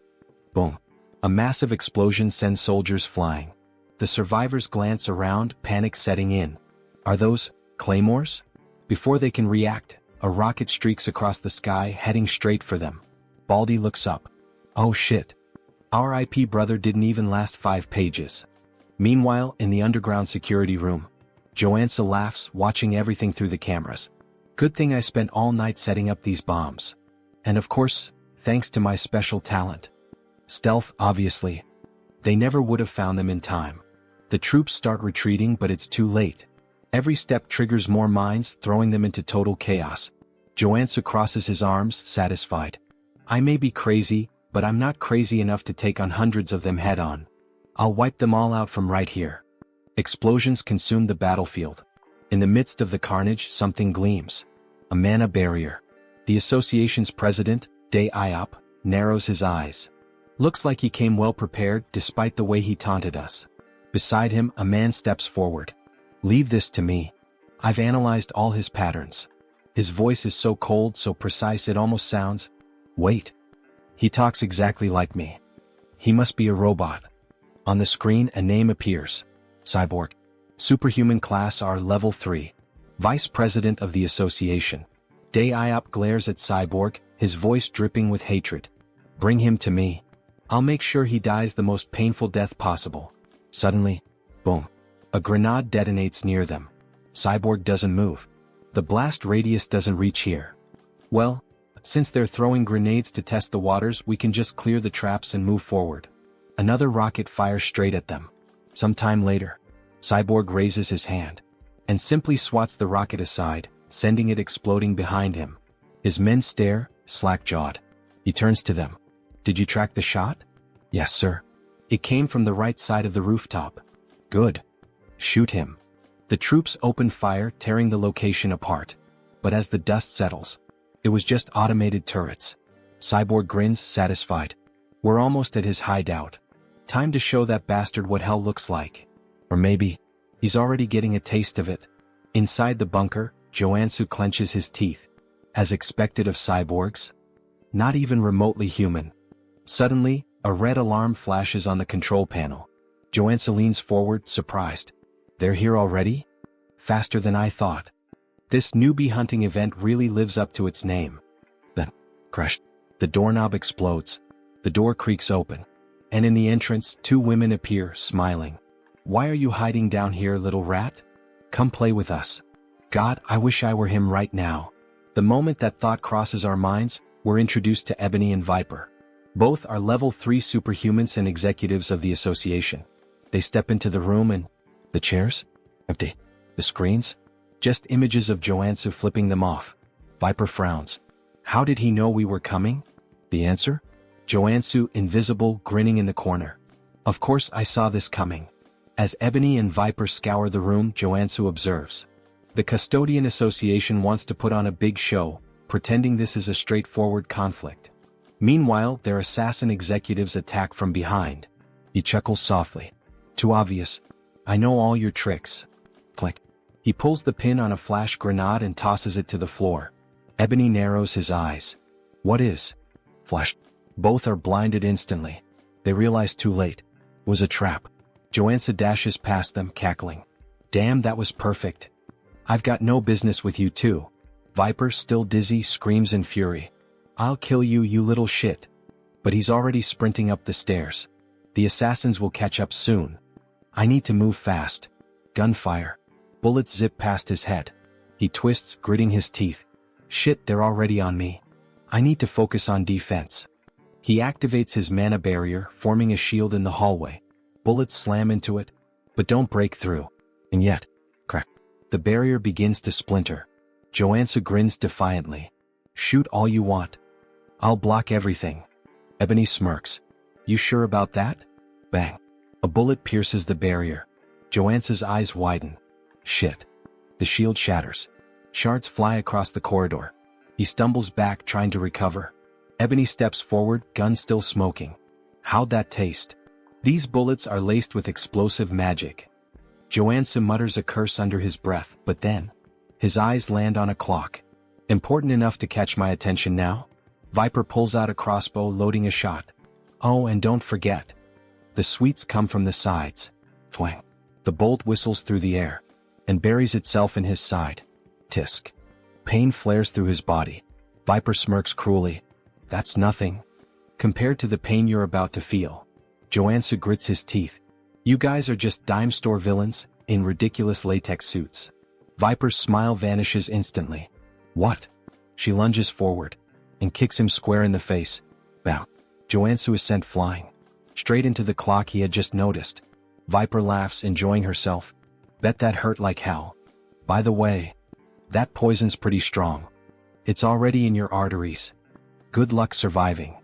Boom. A massive explosion sends soldiers flying. The survivors glance around, panic setting in. Are those claymores? Before they can react, a rocket streaks across the sky, heading straight for them. Baldy looks up. Oh shit. Our IP brother didn't even last 5 pages. Meanwhile, in the underground security room, Joonsoo laughs, watching everything through the cameras. Good thing I spent all night setting up these bombs. And of course, thanks to my special talent. Stealth, obviously. They never would have found them in time. The troops start retreating, but it's too late. Every step triggers more mines, throwing them into total chaos. Joonsoo crosses his arms, satisfied. I may be crazy, but I'm not crazy enough to take on hundreds of them head-on. I'll wipe them all out from right here. Explosions consume the battlefield. In the midst of the carnage, something gleams. A mana barrier. The association's president, Dae-iop, narrows his eyes. Looks like he came well prepared, despite the way he taunted us. Beside him, a man steps forward. Leave this to me. I've analyzed all his patterns. His voice is so cold, so precise it almost sounds... Wait. He talks exactly like me. He must be a robot. On the screen, a name appears. Cyborg. Superhuman class R level 3. Vice President of the Association. Dae-iop glares at Cyborg, his voice dripping with hatred. Bring him to me. I'll make sure he dies the most painful death possible. Suddenly, boom. A grenade detonates near them. Cyborg doesn't move. The blast radius doesn't reach here. Well, since they're throwing grenades to test the waters, we can just clear the traps and move forward. Another rocket fires straight at them. Sometime later, Cyborg raises his hand and simply swats the rocket aside, sending it exploding behind him. His men stare, slack-jawed. He turns to them. Did you track the shot? Yes, sir. It came from the right side of the rooftop. Good. Shoot him. The troops opened fire, tearing the location apart. But as the dust settles, it was just automated turrets. Cyborg grins, satisfied. We're almost at his hideout. Time to show that bastard what hell looks like. Or maybe, he's already getting a taste of it. Inside the bunker, Joonsoo clenches his teeth. As expected of cyborgs? Not even remotely human. Suddenly, a red alarm flashes on the control panel. Joonsoo leans forward, surprised. They're here already? Faster than I thought. This newbie hunting event really lives up to its name. Then, crash. The doorknob explodes. The door creaks open. And in the entrance, two women appear, smiling. Why are you hiding down here, little rat? Come play with us. God, I wish I were him right now. The moment that thought crosses our minds, we're introduced to Ebony and Viper. Both are level 3 superhumans and executives of the association. They step into the room and... The chairs? Empty. The screens? Just images of Joonsoo flipping them off. Viper frowns. How did he know we were coming? The answer? Joonsoo, invisible, grinning in the corner. Of course I saw this coming. As Ebony and Viper scour the room, Joonsoo observes. The Custodian Association wants to put on a big show, pretending this is a straightforward conflict. Meanwhile, their assassin executives attack from behind. He chuckles softly. Too obvious. I know all your tricks. Click. He pulls the pin on a flash grenade and tosses it to the floor. Ebony narrows his eyes. What is? Flash. Both are blinded instantly. They realize too late. It was a trap. Joonsoo dashes past them, cackling. Damn, that was perfect. I've got no business with you too. Viper, still dizzy, screams in fury. I'll kill you, you little shit. But he's already sprinting up the stairs. The assassins will catch up soon. I need to move fast. Gunfire. Bullets zip past his head. He twists, gritting his teeth. Shit, they're already on me. I need to focus on defense. He activates his mana barrier, forming a shield in the hallway. Bullets slam into it, but don't break through. And yet, crack. The barrier begins to splinter. Joonsoo grins defiantly. Shoot all you want. I'll block everything. Ebony smirks. You sure about that? Bang. A bullet pierces the barrier. Joonsoo's eyes widen. Shit. The shield shatters. Shards fly across the corridor. He stumbles back, trying to recover. Ebony steps forward, gun still smoking. How'd that taste? These bullets are laced with explosive magic. Joonsoo mutters a curse under his breath, but then, his eyes land on a clock. Important enough to catch my attention now? Viper pulls out a crossbow, loading a shot. Oh, and don't forget. The sweets come from the sides. Twang. The bolt whistles through the air, and buries itself in his side. Tisk. Pain flares through his body. Viper smirks cruelly. That's nothing. Compared to the pain you're about to feel. Joonsoo grits his teeth. You guys are just dime store villains, in ridiculous latex suits. Viper's smile vanishes instantly. What? She lunges forward, and kicks him square in the face. Bow. Joonsoo is sent flying. Straight into the clock he had just noticed. Viper laughs, enjoying herself. Bet that hurt like hell. By the way, that poison's pretty strong. It's already in your arteries. Good luck surviving.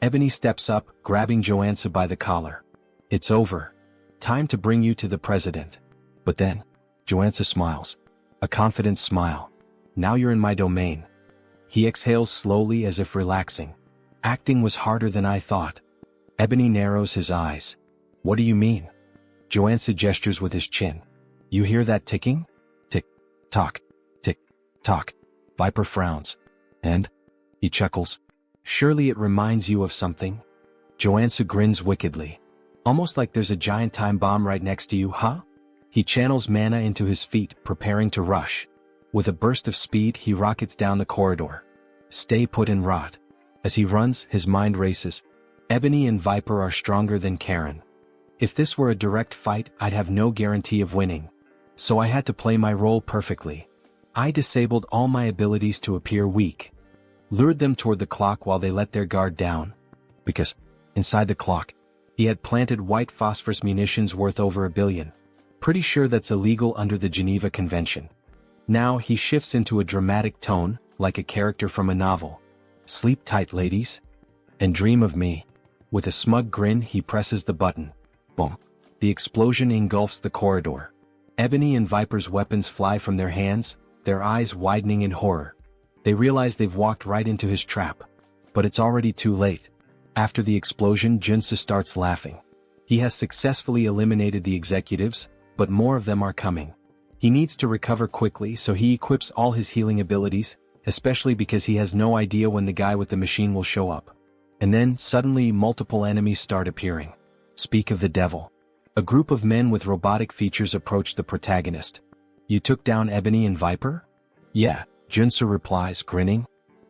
Ebony steps up, grabbing Joonsoo by the collar. It's over. Time to bring you to the president. But then, Joonsoo smiles. A confident smile. Now you're in my domain. He exhales slowly as if relaxing. Acting was harder than I thought. Ebony narrows his eyes. What do you mean? Joonsoo gestures with his chin. You hear that ticking? Tick, tock, tick, tock. Viper frowns. And? He chuckles. Surely it reminds you of something? Joonsoo grins wickedly. Almost like there's a giant time bomb right next to you, huh? He channels mana into his feet, preparing to rush. With a burst of speed, he rockets down the corridor. Stay put and rot. As he runs, his mind races. Ebony and Viper are stronger than Karen. If this were a direct fight, I'd have no guarantee of winning. So I had to play my role perfectly. I disabled all my abilities to appear weak. Lured them toward the clock while they let their guard down. Because, inside the clock, he had planted white phosphorus munitions worth over $1 billion. Pretty sure that's illegal under the Geneva Convention. Now he shifts into a dramatic tone, like a character from a novel. Sleep tight, ladies. And dream of me. With a smug grin, he presses the button. Boom. The explosion engulfs the corridor. Ebony and Viper's weapons fly from their hands, their eyes widening in horror. They realize they've walked right into his trap. But it's already too late. After the explosion, Joonsoo starts laughing. He has successfully eliminated the executives, but more of them are coming. He needs to recover quickly, so he equips all his healing abilities, especially because he has no idea when the guy with the machine will show up. And then, suddenly, multiple enemies start appearing. Speak of the devil. A group of men with robotic features approach the protagonist. You took down Ebony and Viper? Yeah, Joonsoo replies, grinning.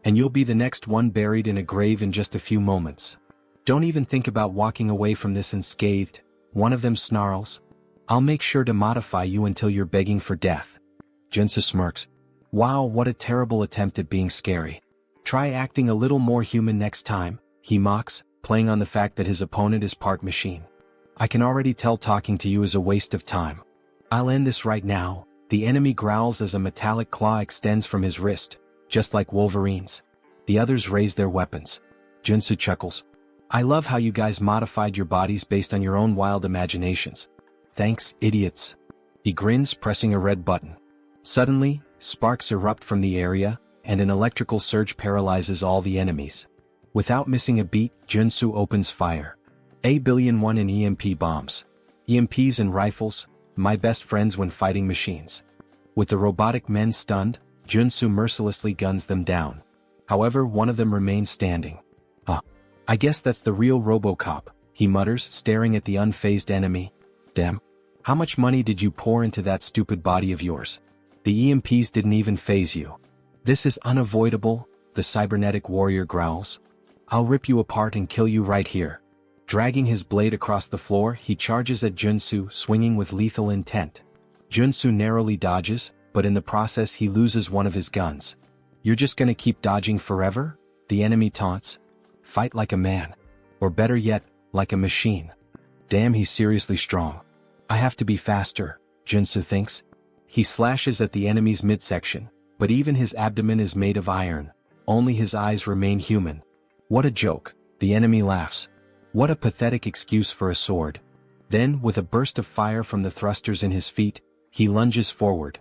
And you'll be the next one buried in a grave in just a few moments. Don't even think about walking away from this unscathed, one of them snarls. I'll make sure to modify you until you're begging for death. Joonsoo smirks. Wow, what a terrible attempt at being scary. Try acting a little more human next time, he mocks, playing on the fact that his opponent is part machine. I can already tell talking to you is a waste of time. I'll end this right now. The enemy growls as a metallic claw extends from his wrist, just like Wolverine's. The others raise their weapons. Joonsoo chuckles. I love how you guys modified your bodies based on your own wild imaginations. Thanks, idiots. He grins, pressing a red button. Suddenly, sparks erupt from the area, and an electrical surge paralyzes all the enemies. Without missing a beat, Joonsoo opens fire. A-1 in EMP bombs. EMPs and rifles, my best friends when fighting machines. With the robotic men stunned, Joonsoo mercilessly guns them down. However, one of them remains standing. I guess that's the real RoboCop, he mutters, staring at the unfazed enemy. Damn. How much money did you pour into that stupid body of yours? The EMPs didn't even faze you. This is unavoidable, the cybernetic warrior growls. I'll rip you apart and kill you right here. Dragging his blade across the floor, he charges at Joonsoo, swinging with lethal intent. Joonsoo narrowly dodges, but in the process he loses one of his guns. You're just gonna keep dodging forever? The enemy taunts. Fight like a man. Or better yet, like a machine. Damn, he's seriously strong. I have to be faster, Joonsoo thinks. He slashes at the enemy's midsection, but even his abdomen is made of iron. Only his eyes remain human. What a joke, the enemy laughs. What a pathetic excuse for a sword. Then, with a burst of fire from the thrusters in his feet, he lunges forward.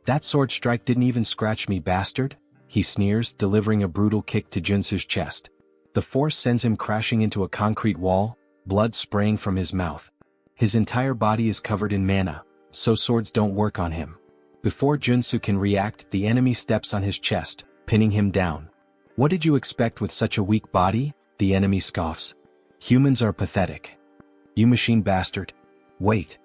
That sword strike didn't even scratch me, bastard, he sneers, delivering a brutal kick to Joonsoo's chest. The force sends him crashing into a concrete wall, blood spraying from his mouth. His entire body is covered in mana, so swords don't work on him. Before Joonsoo can react, the enemy steps on his chest, pinning him down. What did you expect with such a weak body? The enemy scoffs. Humans are pathetic. You machine bastard. Wait.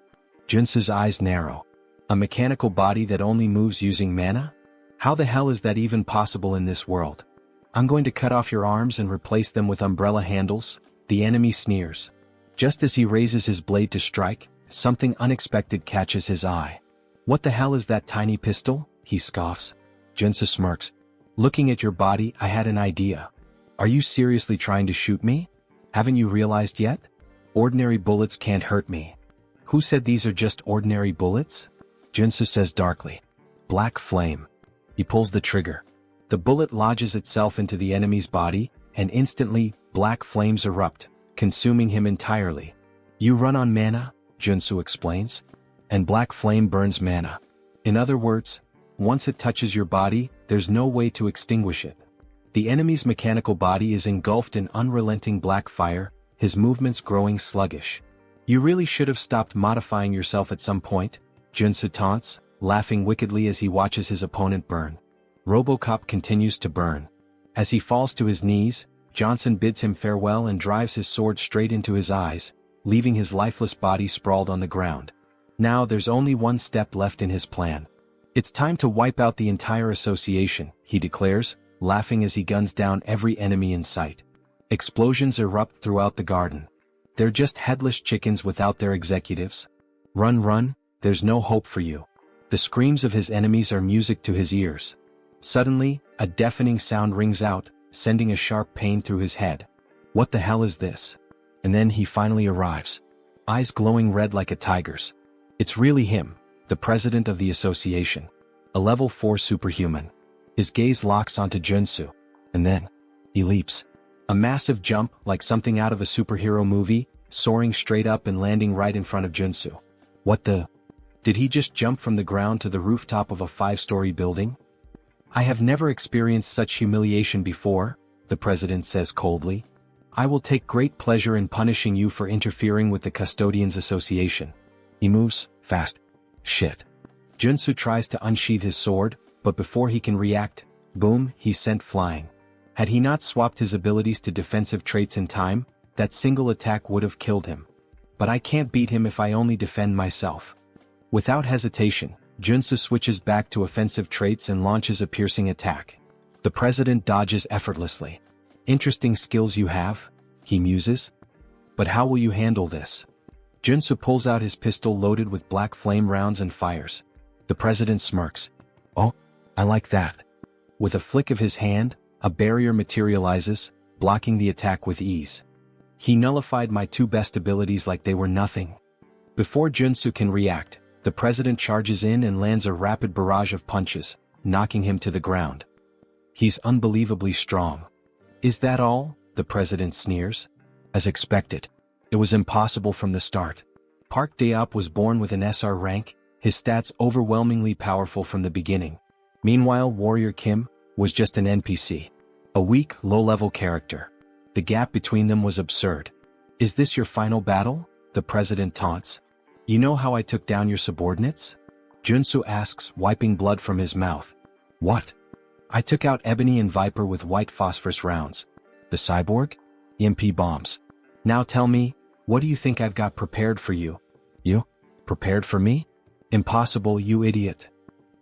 Joonsoo's eyes narrow. A mechanical body that only moves using mana? How the hell is that even possible in this world? I'm going to cut off your arms and replace them with umbrella handles, the enemy sneers. Just as he raises his blade to strike, something unexpected catches his eye. What the hell is that tiny pistol? He scoffs. Joonsoo smirks. Looking at your body, I had an idea. Are you seriously trying to shoot me? Haven't you realized yet? Ordinary bullets can't hurt me. Who said these are just ordinary bullets? Joonsoo says darkly. Black flame. He pulls the trigger. The bullet lodges itself into the enemy's body, and instantly, black flames erupt, consuming him entirely. You run on mana, Joonsoo explains. And black flame burns mana. In other words, once it touches your body, there's no way to extinguish it. The enemy's mechanical body is engulfed in unrelenting black fire, his movements growing sluggish. You really should have stopped modifying yourself at some point, Joonsoo taunts, laughing wickedly as he watches his opponent burn. RoboCop continues to burn. As he falls to his knees, Johnson bids him farewell and drives his sword straight into his eyes, leaving his lifeless body sprawled on the ground. Now there's only one step left in his plan. It's time to wipe out the entire association, he declares, laughing as he guns down every enemy in sight. Explosions erupt throughout the garden. They're just headless chickens without their executives. Run, run, there's no hope for you. The screams of his enemies are music to his ears. Suddenly, a deafening sound rings out, sending a sharp pain through his head. What the hell is this? And then he finally arrives. Eyes glowing red like a tiger's. It's really him, the president of the association. A level 4 superhuman. His gaze locks onto Joonsoo. And then, he leaps. A massive jump, like something out of a superhero movie, soaring straight up and landing right in front of Joonsoo. What the? Did he just jump from the ground to the rooftop of a 5-story building? I have never experienced such humiliation before, the president says coldly. I will take great pleasure in punishing you for interfering with the Custodians Association. He moves fast. Shit. Joonsoo tries to unsheath his sword, but before he can react, boom, he's sent flying. Had he not swapped his abilities to defensive traits in time, that single attack would have killed him. But I can't beat him if I only defend myself. Without hesitation, Joonsoo switches back to offensive traits and launches a piercing attack. The president dodges effortlessly. Interesting skills you have, he muses. But how will you handle this? Joonsoo pulls out his pistol loaded with black flame rounds and fires. The president smirks. Oh, I like that. With a flick of his hand, a barrier materializes, blocking the attack with ease. He nullified my 2 best abilities like they were nothing. Before Joonsoo can react, the president charges in and lands a rapid barrage of punches, knocking him to the ground. He's unbelievably strong. Is that all? The president sneers. As expected. It was impossible from the start. Park Daop was born with an SR rank, his stats overwhelmingly powerful from the beginning. Meanwhile, Warrior Kim was just an NPC. A weak, low-level character. The gap between them was absurd. Is this your final battle? The president taunts. You know how I took down your subordinates? Joonsoo asks, wiping blood from his mouth. What? I took out Ebony and Viper with white phosphorus rounds. The cyborg? EMP bombs. Now tell me, what do you think I've got prepared for you? You? Prepared for me? Impossible, you idiot.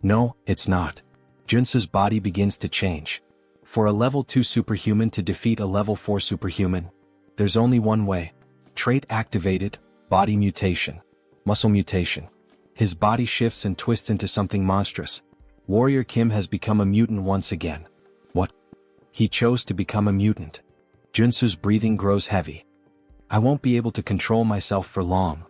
No, it's not. Joonsoo's body begins to change. For a level 2 superhuman to defeat a level 4 superhuman, there's only one way. Trait activated, body mutation. Muscle mutation. His body shifts and twists into something monstrous. Warrior Kim has become a mutant once again. What? He chose to become a mutant. Joonsoo's breathing grows heavy. I won't be able to control myself for long.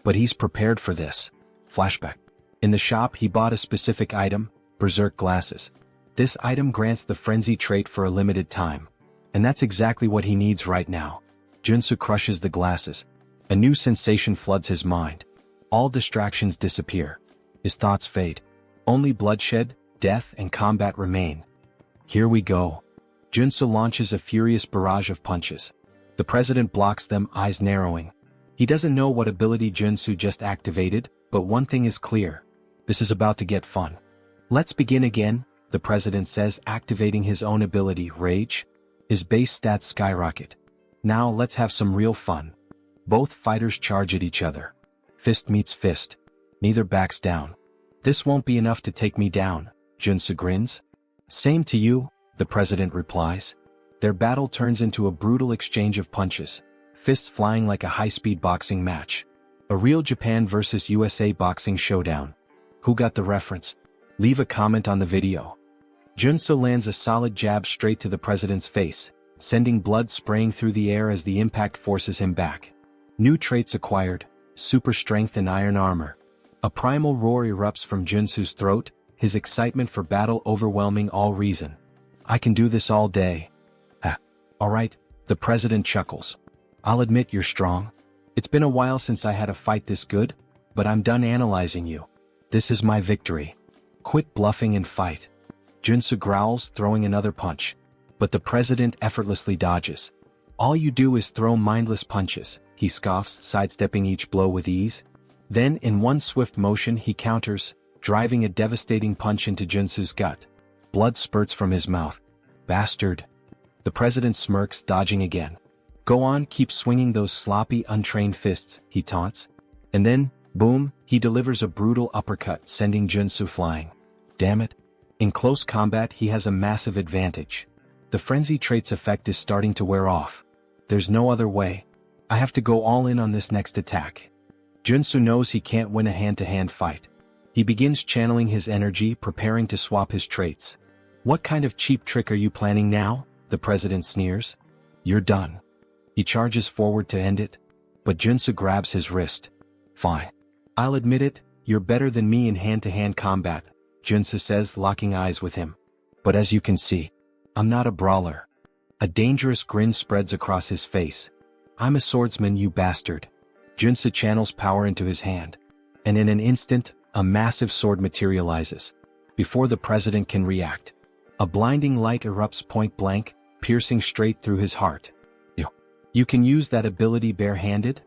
But he's prepared for this. Flashback. In the shop he bought a specific item, Berserk Glasses. This item grants the frenzy trait for a limited time. And that's exactly what he needs right now. Joonsoo crushes the glasses. A new sensation floods his mind. All distractions disappear. His thoughts fade. Only bloodshed, death, and combat remain. Here we go. Joonsoo launches a furious barrage of punches. The president blocks them, eyes narrowing. He doesn't know what ability Joonsoo just activated, but one thing is clear. This is about to get fun. Let's begin again, the president says, activating his own ability, Rage. His base stats skyrocket. Now let's have some real fun. Both fighters charge at each other. Fist meets fist. Neither backs down. This won't be enough to take me down, Joonsoo grins. Same to you, the president replies. Their battle turns into a brutal exchange of punches, fists flying like a high-speed boxing match. A real Japan versus USA boxing showdown. Who got the reference? Leave a comment on the video. Joonsoo lands a solid jab straight to the president's face, sending blood spraying through the air as the impact forces him back. New traits acquired, super strength and iron armor. A primal roar erupts from Joonsoo's throat, his excitement for battle overwhelming all reason. I can do this all day. Alright, the president chuckles. I'll admit you're strong. It's been a while since I had a fight this good, but I'm done analyzing you. This is my victory. Quit bluffing and fight. Joonsoo growls, throwing another punch. But the president effortlessly dodges. All you do is throw mindless punches, he scoffs, sidestepping each blow with ease. Then, in one swift motion, he counters, driving a devastating punch into Joonsoo's gut. Blood spurts from his mouth. Bastard. The president smirks, dodging again. Go on, keep swinging those sloppy, untrained fists, he taunts. And then, boom, he delivers a brutal uppercut, sending Joonsoo flying. Damn it. In close combat he has a massive advantage. The frenzy trait's effect is starting to wear off. There's no other way. I have to go all in on this next attack. Joonsoo knows he can't win a hand-to-hand fight. He begins channeling his energy, preparing to swap his traits. What kind of cheap trick are you planning now? The president sneers. You're done. He charges forward to end it, but Joonsoo grabs his wrist. Fine. I'll admit it, you're better than me in hand-to-hand combat, Joonsoo says, locking eyes with him. But as you can see, I'm not a brawler. A dangerous grin spreads across his face. I'm a swordsman, you bastard. Joonsoo channels power into his hand. And in an instant, a massive sword materializes. Before the president can react, a blinding light erupts point blank, piercing straight through his heart. You can use that ability barehanded?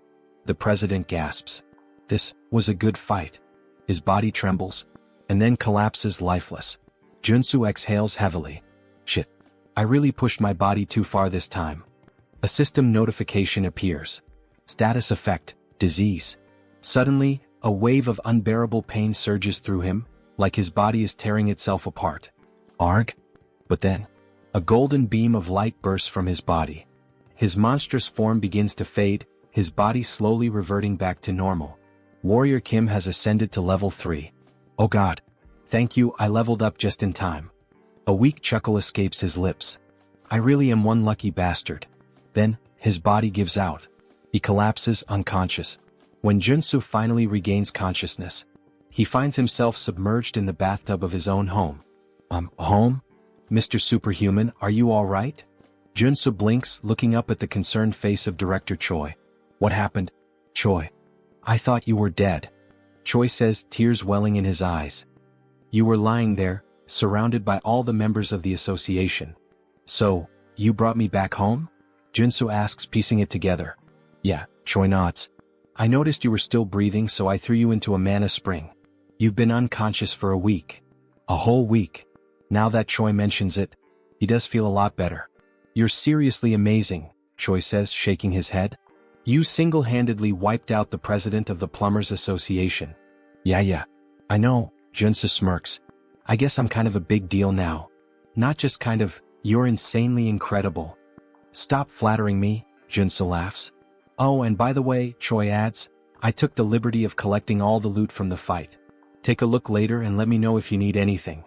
The president gasps. This was a good fight. His body trembles, and then collapses lifeless. Joonsoo exhales heavily. Shit. I really pushed my body too far this time. A system notification appears. Status effect, disease. Suddenly, a wave of unbearable pain surges through him, like his body is tearing itself apart. Arg? But then, a golden beam of light bursts from his body. His monstrous form begins to fade, his body slowly reverting back to normal. Warrior Kim has ascended to level 3. Oh god. Thank you, I leveled up just in time. A weak chuckle escapes his lips. I really am one lucky bastard. Then, his body gives out. He collapses unconscious. When Joonsoo finally regains consciousness, he finds himself submerged in the bathtub of his own home. Home? Mr. Superhuman, are you alright? Joonsoo blinks, looking up at the concerned face of Director Choi. What happened? Choi. I thought you were dead. Choi says, tears welling in his eyes. You were lying there, surrounded by all the members of the association. So, you brought me back home? Joonsoo asks, piecing it together. Yeah, Choi nods. I noticed you were still breathing, so I threw you into a mana spring. You've been unconscious for a week. A whole week. Now that Choi mentions it, he does feel a lot better. You're seriously amazing, Choi says, shaking his head. You single-handedly wiped out the president of the Plumbers Association. Yeah. I know, Joonsoo smirks. I guess I'm kind of a big deal now. Not just kind of, you're insanely incredible. Stop flattering me, Joonsoo laughs. Oh, and by the way, Choi adds, I took the liberty of collecting all the loot from the fight. Take a look later and let me know if you need anything.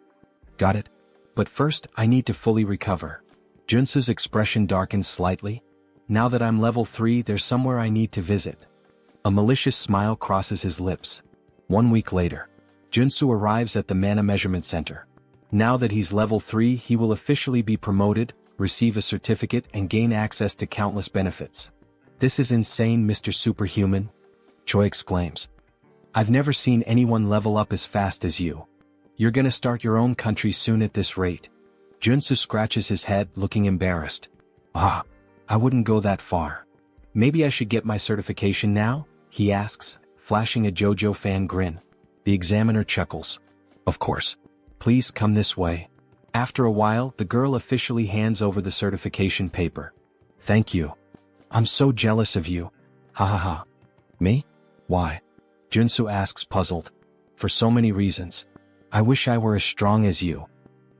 Got it? But first, I need to fully recover. Joonsoo's expression darkens slightly. Now that I'm level 3, there's somewhere I need to visit. A malicious smile crosses his lips. 1 week later, Joonsoo arrives at the Mana Measurement Center. Now that he's level 3, he will officially be promoted, receive a certificate, and gain access to countless benefits. This is insane, Mr. Superhuman, Choi exclaims. I've never seen anyone level up as fast as you. You're gonna start your own country soon at this rate. Joonsoo scratches his head, looking embarrassed. I wouldn't go that far. Maybe I should get my certification now? He asks, flashing a JoJo fan grin. The examiner chuckles. Of course. Please come this way. After a while, the girl officially hands over the certification paper. Thank you. I'm so jealous of you. Ha. Me? Why? Joonsoo asks, puzzled. For so many reasons. I wish I were as strong as you.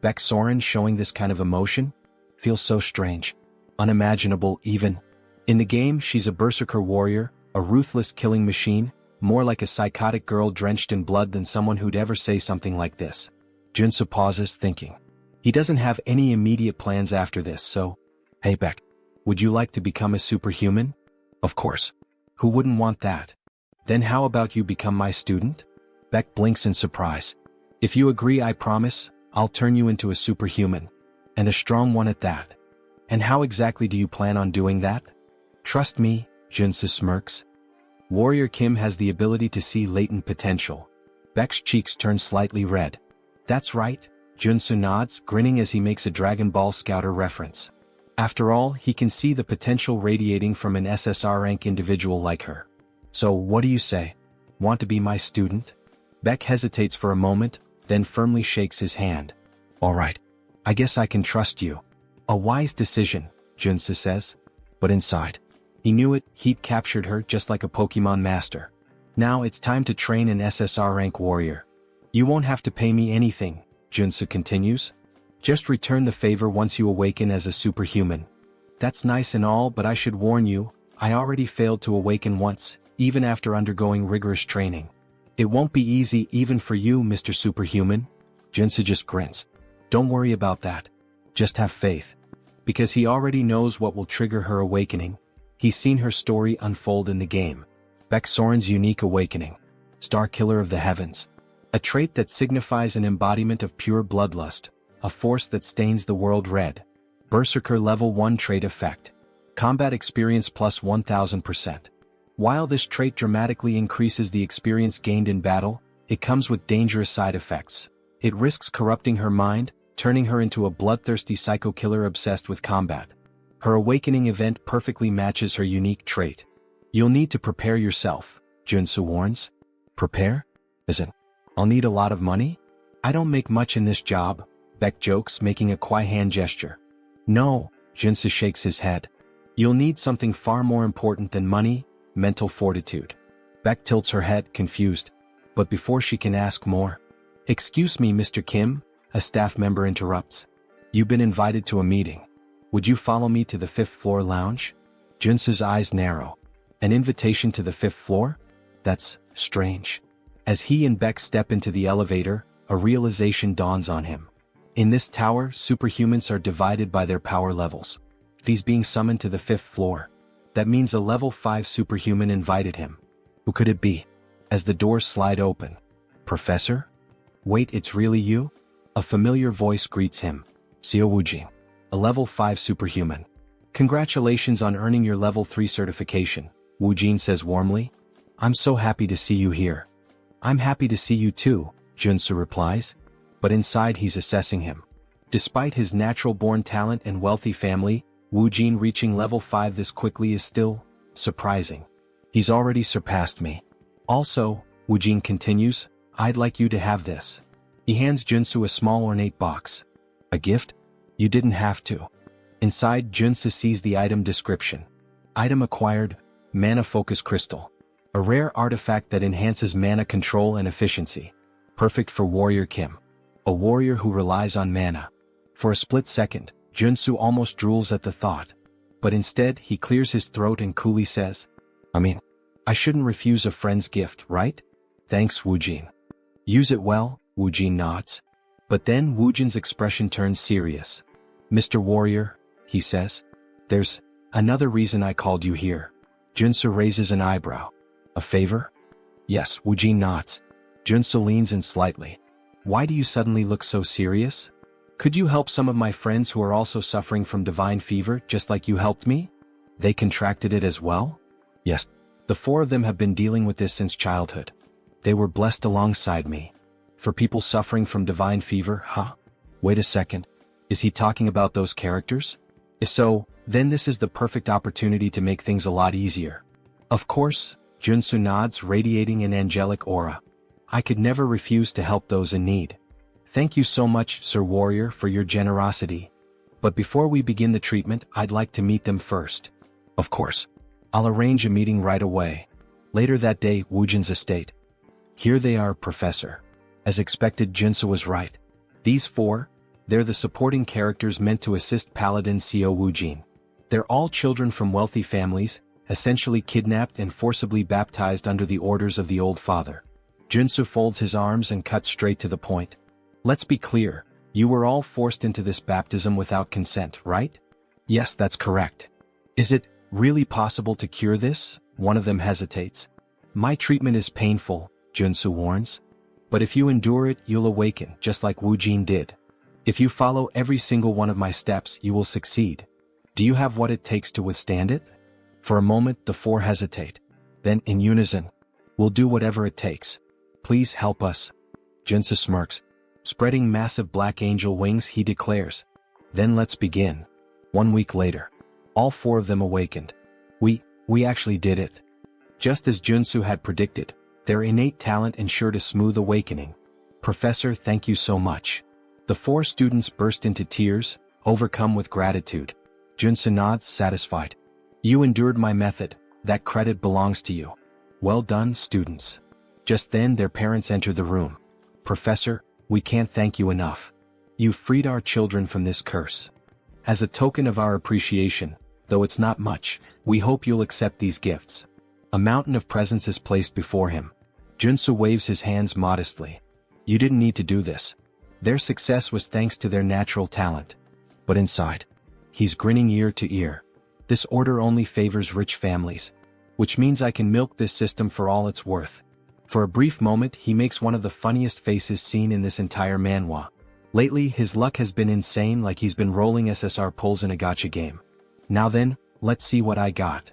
Baek Soren showing this kind of emotion? Feels so strange. Unimaginable even. In the game, she's a berserker warrior, a ruthless killing machine, more like a psychotic girl drenched in blood than someone who'd ever say something like this. Joonsoo pauses, thinking. He doesn't have any immediate plans after this, so... Hey Baek, would you like to become a superhuman? Of course. Who wouldn't want that? Then how about you become my student? Baek blinks in surprise. If you agree, I promise, I'll turn you into a superhuman. And a strong one at that. And how exactly do you plan on doing that? Trust me, Joonsoo smirks. Warrior Kim has the ability to see latent potential. Baek's cheeks turn slightly red. That's right, Joonsoo nods, grinning as he makes a Dragon Ball Scouter reference. After all, he can see the potential radiating from an SSR rank individual like her. So what do you say? Want to be my student? Baek hesitates for a moment, then firmly shakes his hand. Alright. I guess I can trust you. A wise decision, Joonsoo says. But inside, he knew it, he'd captured her just like a Pokemon master. Now it's time to train an SSR rank warrior. You won't have to pay me anything, Joonsoo continues. Just return the favor once you awaken as a superhuman. That's nice and all, but I should warn you, I already failed to awaken once, even after undergoing rigorous training. It won't be easy even for you, Mr. Superhuman. Joonsoo just grins. Don't worry about that. Just have faith. Because he already knows what will trigger her awakening. He's seen her story unfold in the game. Baek Soren's unique awakening. Star Killer of the Heavens. A trait that signifies an embodiment of pure bloodlust, a force that stains the world red. Berserker Level 1 Trait Effect. Combat Experience plus 1000%. While this trait dramatically increases the experience gained in battle, it comes with dangerous side effects. It risks corrupting her mind, turning her into a bloodthirsty psycho-killer obsessed with combat. Her awakening event perfectly matches her unique trait. You'll need to prepare yourself, Joonsoo warns. Prepare? As in, I'll need a lot of money? I don't make much in this job, Beck jokes, making a quiet hand gesture. No, Joonsoo shakes his head. You'll need something far more important than money, mental fortitude. Beck tilts her head, confused. But before she can ask more, "Excuse me, Mr. Kim," a staff member interrupts. "You've been invited to a meeting. Would you follow me to the 5th floor lounge?" Joonsoo's eyes narrow. An invitation to the 5th floor? That's strange. As he and Beck step into the elevator, a realization dawns on him. In this tower, superhumans are divided by their power levels. He's being summoned to the 5th floor. That means a level 5 superhuman invited him. Who could it be? As the doors slide open. "Professor? Wait, it's really you?" A familiar voice greets him. Seo Woojin, a level 5 superhuman. "Congratulations on earning your level 3 certification," Woojin says warmly. "I'm so happy to see you here." "I'm happy to see you too," Joonsoo replies. But inside he's assessing him. Despite his natural-born talent and wealthy family, Woojin reaching level 5 this quickly is still surprising. "He's already surpassed me. Also," Woojin continues, "I'd like you to have this." He hands Joonsoo a small ornate box. "A gift? You didn't have to." Inside, Joonsoo sees the item description. Item acquired, Mana Focus Crystal. A rare artifact that enhances mana control and efficiency. Perfect for Warrior Kim. A warrior who relies on mana. For a split second, Joonsoo almost drools at the thought. But instead, he clears his throat and coolly says, I shouldn't refuse a friend's gift, right? Thanks, Woojin. Use it well, Woojin nods. But then Woojin's expression turns serious. "Mr. Warrior," he says, "there's another reason I called you here." Joonsoo raises an eyebrow. "A favor?" "Yes," Woojin nods. Joonsoo leans in slightly. "Why do you suddenly look so serious? Could you help some of my friends who are also suffering from divine fever just like you helped me? They contracted it as well?" "Yes. The 4 of them have been dealing with this since childhood. They were blessed alongside me. For people suffering from divine fever, huh? Wait a second. Is he talking about those characters? If so, then this is the perfect opportunity to make things a lot easier." "Of course," Joonsoo nods, radiating an angelic aura. "I could never refuse to help those in need. Thank you so much, Sir Warrior, for your generosity. But before we begin the treatment, I'd like to meet them first." "Of course. I'll arrange a meeting right away." Later that day, Woojin's estate. "Here they are, Professor." As expected, Joonsoo was right. These 4, they're the supporting characters meant to assist Paladin Seo Woojin. They're all children from wealthy families, essentially kidnapped and forcibly baptized under the orders of the Old Father. Joonsoo folds his arms and cuts straight to the point. "Let's be clear, you were all forced into this baptism without consent, right?" "Yes, that's correct." "Is it really possible to cure this?" One of them hesitates. "My treatment is painful," Joonsoo warns. "But if you endure it, you'll awaken, just like Woojin did. If you follow every single one of my steps, you will succeed. Do you have what it takes to withstand it?" For a moment, the 4 hesitate. Then, in unison, "We'll do whatever it takes. Please help us." Joonsoo smirks. Spreading massive black angel wings, he declares, "Then let's begin." 1 week later, all 4 of them awakened. We actually did it." Just as Joonsoo had predicted, their innate talent ensured a smooth awakening. "Professor, thank you so much." The 4 students burst into tears, overcome with gratitude. Joonsoo nods, satisfied. "You endured my method, that credit belongs to you. Well done, students." Just then their parents enter the room. "Professor, we can't thank you enough. You've freed our children from this curse. As a token of our appreciation, though it's not much, we hope you'll accept these gifts." A mountain of presents is placed before him. Joonsoo waves his hands modestly. "You didn't need to do this. Their success was thanks to their natural talent." But inside, he's grinning ear to ear. "This order only favors rich families. Which means I can milk this system for all it's worth." For a brief moment, he makes one of the funniest faces seen in this entire manhwa. Lately, his luck has been insane, like he's been rolling SSR pulls in a gacha game. Now then, let's see what I got.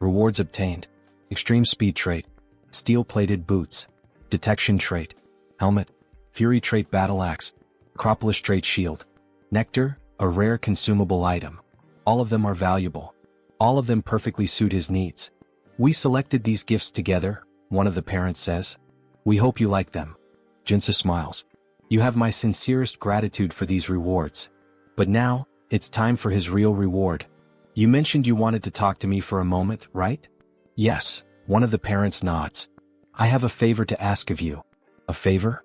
Rewards obtained. Extreme speed trait. Steel-plated boots. Detection trait. Helmet. Fury trait battle axe. Acropolis trait shield. Nectar, a rare consumable item. All of them are valuable. All of them perfectly suit his needs. We selected these gifts together, one of the parents says. We hope you like them. Joonsoo smiles. You have my sincerest gratitude for these rewards. But now, it's time for his real reward. You mentioned you wanted to talk to me for a moment, right? Yes, one of the parents nods. I have a favor to ask of you. A favor?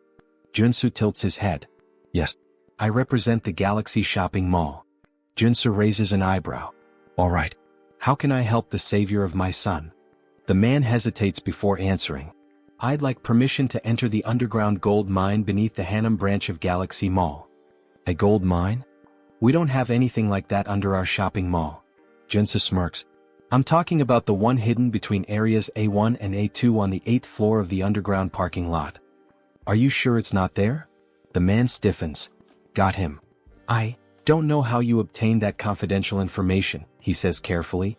Joonsoo tilts his head. Yes. I represent the Galaxy Shopping Mall. Joonsoo raises an eyebrow. All right. How can I help the savior of my son? The man hesitates before answering. I'd like permission to enter the underground gold mine beneath the Harem branch of Galaxy Mall. A gold mine? We don't have anything like that under our shopping mall. Joonsoo smirks. I'm talking about the one hidden between areas A1 and A2 on the 8th floor of the underground parking lot. Are you sure it's not there? The man stiffens. Got him. I don't know how you obtained that confidential information, he says carefully.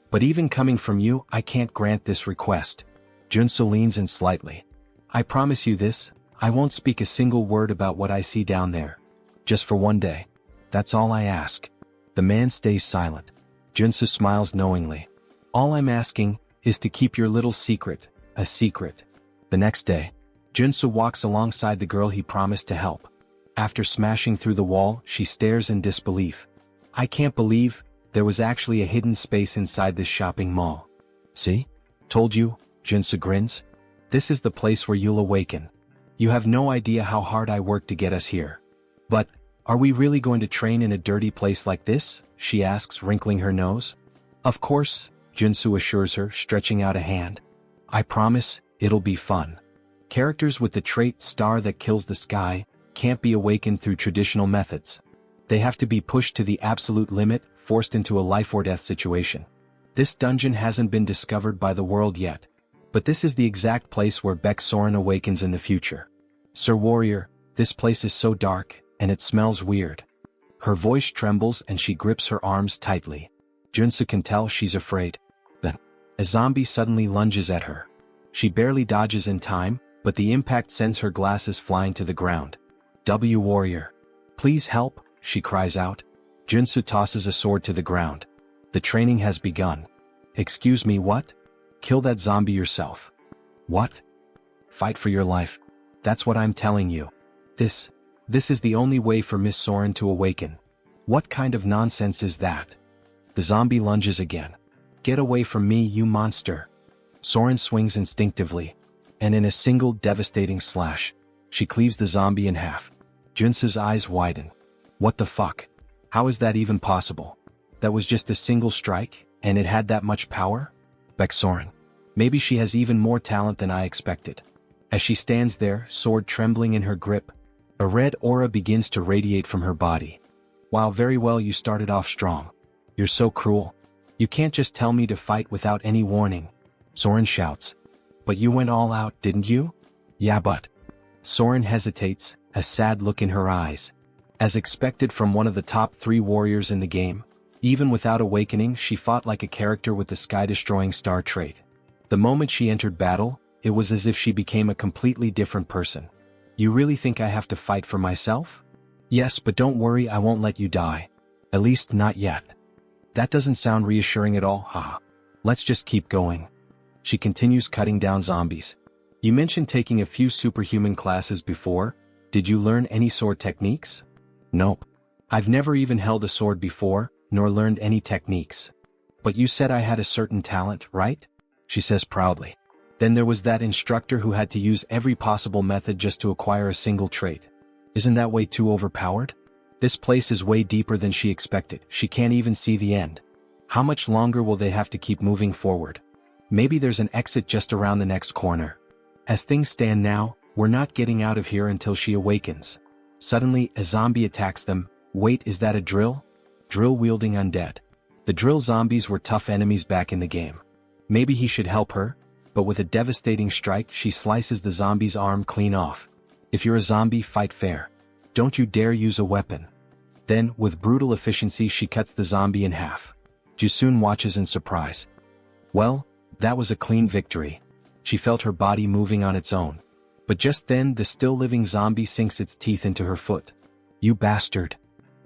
But even coming from you, I can't grant this request. Joonsoo leans in slightly. I promise you this, I won't speak a single word about what I see down there. Just for one day. That's all I ask. The man stays silent. Joonsoo smiles knowingly. All I'm asking is to keep your little secret, a secret. The next day, Joonsoo walks alongside the girl he promised to help. After smashing through the wall, she stares in disbelief. I can't believe there was actually a hidden space inside this shopping mall. See? Told you, Joonsoo grins. This is the place where you'll awaken. You have no idea how hard I worked to get us here. But, are we really going to train in a dirty place like this? She asks, wrinkling her nose. Of course, Joonsoo assures her, stretching out a hand. I promise, it'll be fun. Characters with the trait star that kills the sky can't be awakened through traditional methods. They have to be pushed to the absolute limit, forced into a life-or-death situation. This dungeon hasn't been discovered by the world yet, but this is the exact place where Soren awakens in the future. Sir Warrior, this place is so dark, and it smells weird. Her voice trembles and she grips her arms tightly. Joonsoo can tell she's afraid. Then, a zombie suddenly lunges at her. She barely dodges in time, but the impact sends her glasses flying to the ground. Warrior. Please help, she cries out. Joonsoo tosses a sword to the ground. The training has begun. Excuse me, what? Kill that zombie yourself. What? Fight for your life. That's what I'm telling you. This is the only way for Miss Soren to awaken. What kind of nonsense is that? The zombie lunges again. Get away from me, you monster. Soren swings instinctively, and in a single devastating slash, she cleaves the zombie in half. Joonsoo's eyes widen. What the fuck? How is that even possible? That was just a single strike, and it had that much power? Soren. Maybe she has even more talent than I expected. As she stands there, sword trembling in her grip, a red aura begins to radiate from her body. Wow, very well, you started off strong. You're so cruel. You can't just tell me to fight without any warning. Soren shouts. But you went all out, didn't you? Yeah, but... Soren hesitates, a sad look in her eyes. As expected from one of the top 3 warriors in the game, even without awakening, she fought like a character with the sky-destroying star trait. The moment she entered battle, it was as if she became a completely different person. You really think I have to fight for myself? Yes, but don't worry, I won't let you die. At least not yet. That doesn't sound reassuring at all, haha. Let's just keep going. She continues cutting down zombies. You mentioned taking a few superhuman classes before. Did you learn any sword techniques? Nope. I've never even held a sword before, nor learned any techniques. But you said I had a certain talent, right? She says proudly. Then there was that instructor who had to use every possible method just to acquire a single trait. Isn't that way too overpowered? This place is way deeper than she expected. She can't even see the end. How much longer will they have to keep moving forward? Maybe there's an exit just around the next corner. As things stand now, we're not getting out of here until she awakens. Suddenly, a zombie attacks them. Wait, is that a drill? Drill-wielding undead. The drill zombies were tough enemies back in the game. Maybe he should help her, but with a devastating strike, she slices the zombie's arm clean off. If you're a zombie, fight fair. Don't you dare use a weapon. Then, with brutal efficiency she cuts the zombie in half. Joonsoo watches in surprise. Well, that was a clean victory. She felt her body moving on its own. But just then the still-living zombie sinks its teeth into her foot. You bastard.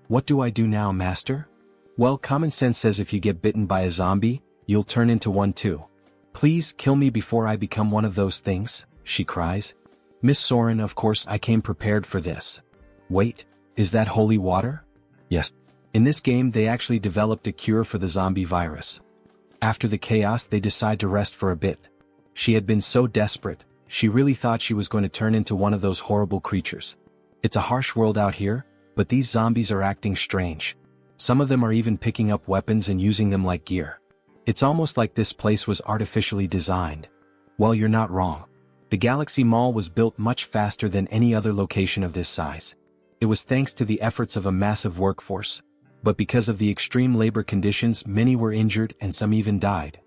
What do I do now, master? Well, common sense says if you get bitten by a zombie, you'll turn into one too. Please kill me before I become one of those things, she cries. Miss Soren, of course I came prepared for this. Wait, is that holy water? Yes. In this game they actually developed a cure for the zombie virus. After the chaos they decide to rest for a bit. She had been so desperate, she really thought she was going to turn into one of those horrible creatures. It's a harsh world out here, but these zombies are acting strange. Some of them are even picking up weapons and using them like gear. It's almost like this place was artificially designed. Well, you're not wrong. The Galaxy Mall was built much faster than any other location of this size. It was thanks to the efforts of a massive workforce. But because of the extreme labor conditions, many were injured and some even died.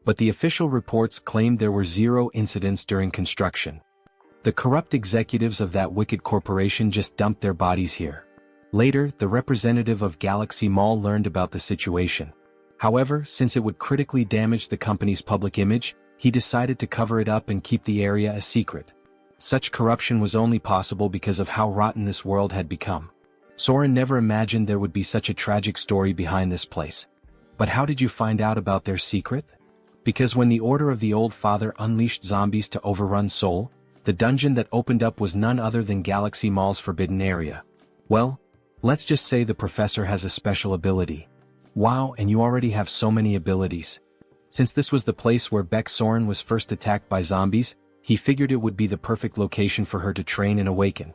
But the official reports claimed there were 0 incidents during construction. The corrupt executives of that wicked corporation just dumped their bodies here. Later, the representative of Galaxy Mall learned about the situation. However, since it would critically damage the company's public image, he decided to cover it up and keep the area a secret. Such corruption was only possible because of how rotten this world had become. Soren never imagined there would be such a tragic story behind this place. But how did you find out about their secret? Because when the Order of the Old Father unleashed zombies to overrun Seoul, the dungeon that opened up was none other than Galaxy Mall's forbidden area. Well, let's just say the professor has a special ability. Wow, and you already have so many abilities. Since this was the place where Beck Soren was first attacked by zombies, he figured it would be the perfect location for her to train and awaken.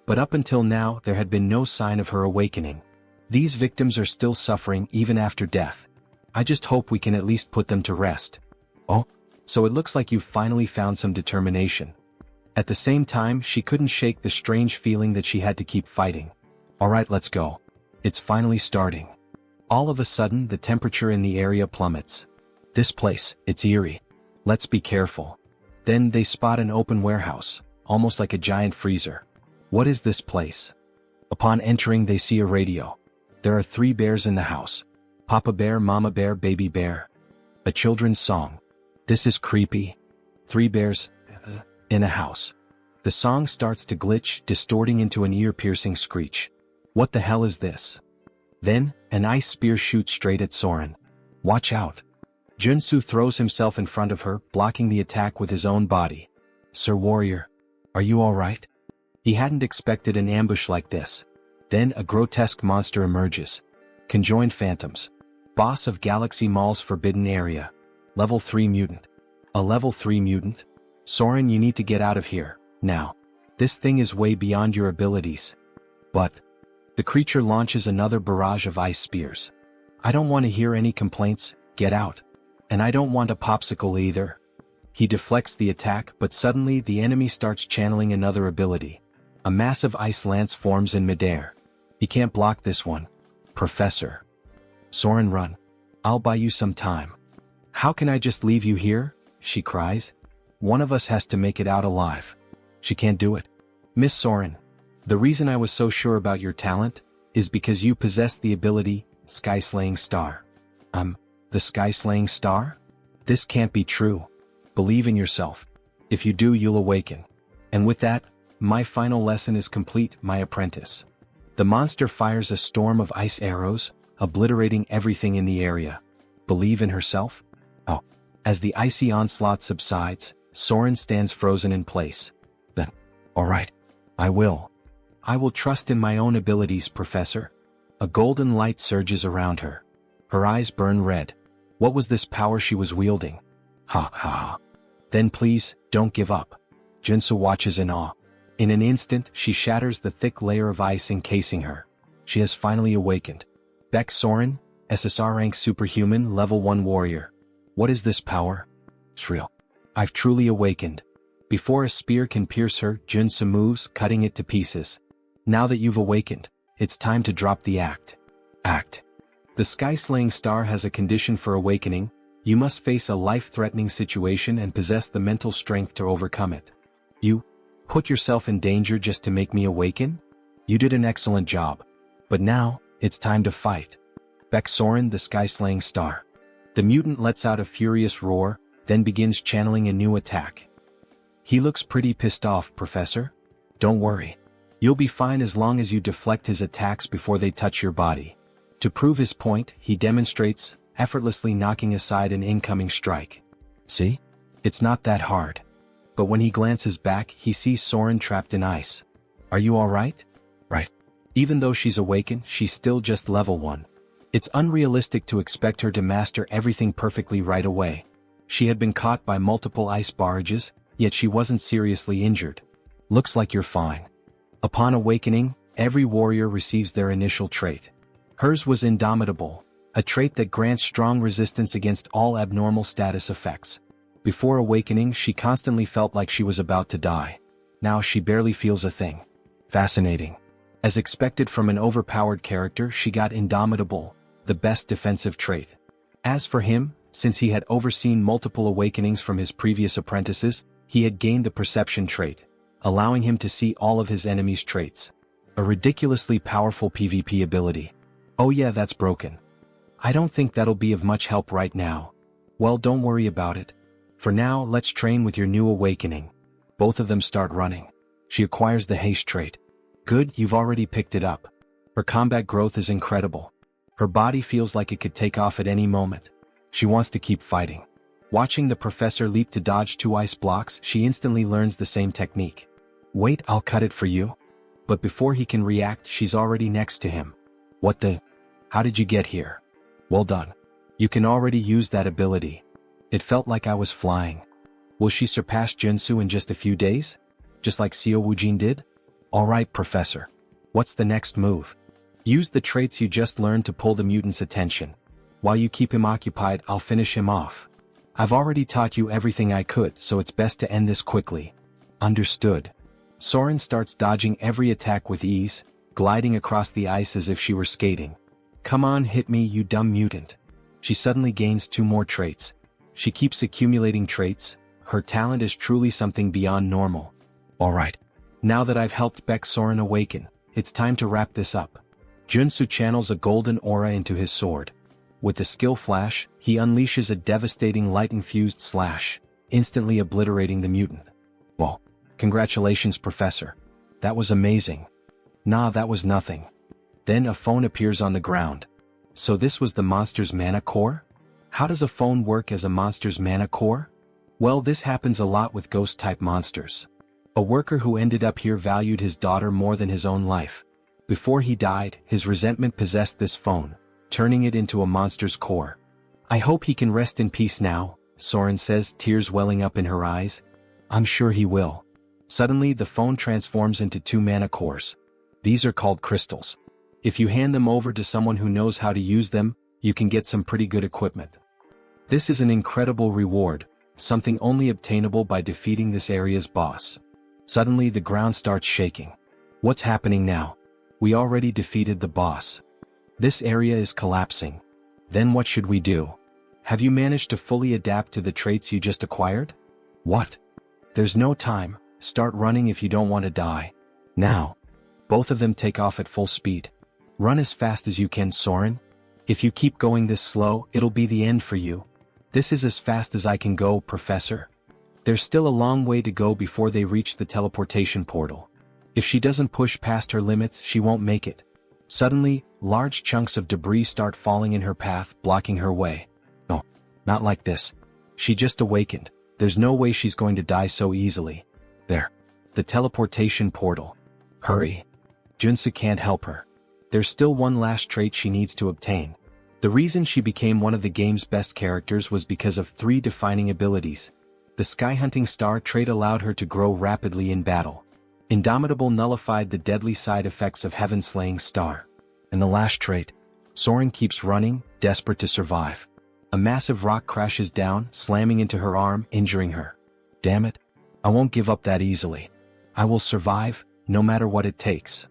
But up until now, there had been no sign of her awakening. These victims are still suffering even after death. I just hope we can at least put them to rest. Oh, so it looks like you've finally found some determination. At the same time, she couldn't shake the strange feeling that she had to keep fighting. Alright, let's go. It's finally starting. All of a sudden, the temperature in the area plummets. This place, it's eerie. Let's be careful. Then they spot an open warehouse, almost like a giant freezer. What is this place? Upon entering, they see a radio. There are 3 bears in the house. Papa bear, mama bear, baby bear. A children's song. This is creepy. 3 bears in a house. The song starts to glitch, distorting into an ear-piercing screech. What the hell is this? Then, an ice spear shoots straight at Soren. Watch out. Joonsoo throws himself in front of her, blocking the attack with his own body. Sir Warrior, are you alright? He hadn't expected an ambush like this. Then a grotesque monster emerges. Conjoined Phantoms. Boss of Galaxy Mall's forbidden area. Level 3 mutant. A level 3 mutant? Soren, you need to get out of here, now. This thing is way beyond your abilities. But the creature launches another barrage of ice spears. I don't want to hear any complaints, get out. And I don't want a popsicle either. He deflects the attack, but suddenly the enemy starts channeling another ability. A massive ice lance forms in midair. He can't block this one. Professor. Soren, run. I'll buy you some time. How can I just leave you here? She cries. One of us has to make it out alive. She can't do it. Miss Soren, the reason I was so sure about your talent is because you possess the ability, Sky-Slaying Star. The Sky-Slaying Star? This can't be true. Believe in yourself. If you do, you'll awaken. And with that, my final lesson is complete, my apprentice. The monster fires a storm of ice arrows, obliterating everything in the area. Believe in herself? Oh. As the icy onslaught subsides, Soren stands frozen in place. Then, alright. I will. I will trust in my own abilities, Professor. A golden light surges around her. Her eyes burn red. What was this power she was wielding? Ha ha. Then please, don't give up. Joonsoo watches in awe. In an instant, she shatters the thick layer of ice encasing her. She has finally awakened. Beck Soren, SSR rank superhuman, level 1 warrior. What is this power? It's real. I've truly awakened. Before a spear can pierce her, Joonsoo moves, cutting it to pieces. Now that you've awakened, it's time to drop the act. The Sky-Slaying Star has a condition for awakening. You must face a life-threatening situation and possess the mental strength to overcome it. You put yourself in danger just to make me awaken? You did an excellent job. But now, it's time to fight. Baek Soren, the sky-slaying star. The mutant lets out a furious roar, then begins channeling a new attack. He looks pretty pissed off, Professor. Don't worry. You'll be fine as long as you deflect his attacks before they touch your body. To prove his point, he demonstrates, effortlessly knocking aside an incoming strike. See? It's not that hard. But when he glances back, he sees Soren trapped in ice. Are you alright? Right. Even though she's awakened, she's still just level 1. It's unrealistic to expect her to master everything perfectly right away. She had been caught by multiple ice barrages, yet she wasn't seriously injured. Looks like you're fine. Upon awakening, every warrior receives their initial trait. Hers was Indomitable, a trait that grants strong resistance against all abnormal status effects. Before awakening, she constantly felt like she was about to die. Now she barely feels a thing. Fascinating. As expected from an overpowered character, she got Indomitable, the best defensive trait. As for him, since he had overseen multiple awakenings from his previous apprentices, he had gained the Perception trait, allowing him to see all of his enemies' traits. A ridiculously powerful PvP ability. Oh yeah, that's broken. I don't think that'll be of much help right now. Well, don't worry about it. For now, let's train with your new awakening. Both of them start running. She acquires the haste trait. Good, you've already picked it up. Her combat growth is incredible. Her body feels like it could take off at any moment. She wants to keep fighting. Watching the professor leap to dodge 2 ice blocks, she instantly learns the same technique. Wait, I'll cut it for you. But before he can react, she's already next to him. What the? How did you get here? Well done. You can already use that ability. It felt like I was flying. Will she surpass Joonsoo in just a few days? Just like Seo Woojin did? Alright, Professor. What's the next move? Use the traits you just learned to pull the mutant's attention. While you keep him occupied, I'll finish him off. I've already taught you everything I could, so it's best to end this quickly. Understood. Soren starts dodging every attack with ease, gliding across the ice as if she were skating. Come on, hit me, you dumb mutant. She suddenly gains 2 more traits. She keeps accumulating traits. Her talent is truly something beyond normal. Alright. Now that I've helped Baek Soren awaken, it's time to wrap this up. Joonsoo channels a golden aura into his sword. With the skill flash, he unleashes a devastating light-infused slash, instantly obliterating the mutant. Well, congratulations, Professor. That was amazing. Nah, that was nothing. Then a phone appears on the ground. So this was the monster's mana core? How does a phone work as a monster's mana core? Well, this happens a lot with ghost-type monsters. A worker who ended up here valued his daughter more than his own life. Before he died, his resentment possessed this phone, turning it into a monster's core. I hope he can rest in peace now, Soren says, tears welling up in her eyes. I'm sure he will. Suddenly, the phone transforms into 2 mana cores. These are called crystals. If you hand them over to someone who knows how to use them, you can get some pretty good equipment. This is an incredible reward, something only obtainable by defeating this area's boss. Suddenly, the ground starts shaking. What's happening now? We already defeated the boss. This area is collapsing. Then what should we do? Have you managed to fully adapt to the traits you just acquired? What? There's no time. Start running if you don't want to die. Now. Both of them take off at full speed. Run as fast as you can, Soren. If you keep going this slow, it'll be the end for you. This is as fast as I can go, Professor. There's still a long way to go before they reach the teleportation portal. If she doesn't push past her limits, she won't make it. Suddenly, large chunks of debris start falling in her path, blocking her way. No, not like this. She just awakened. There's no way she's going to die so easily. There. The teleportation portal. Hurry. Joonsoo can't help her. There's still one last trait she needs to obtain. The reason she became one of the game's best characters was because of 3 defining abilities. The Sky Hunting Star trait allowed her to grow rapidly in battle. Indomitable nullified the deadly side effects of Heaven Slaying Star. And the last trait, Soren keeps running, desperate to survive. A massive rock crashes down, slamming into her arm, injuring her. Damn it. I won't give up that easily. I will survive, no matter what it takes.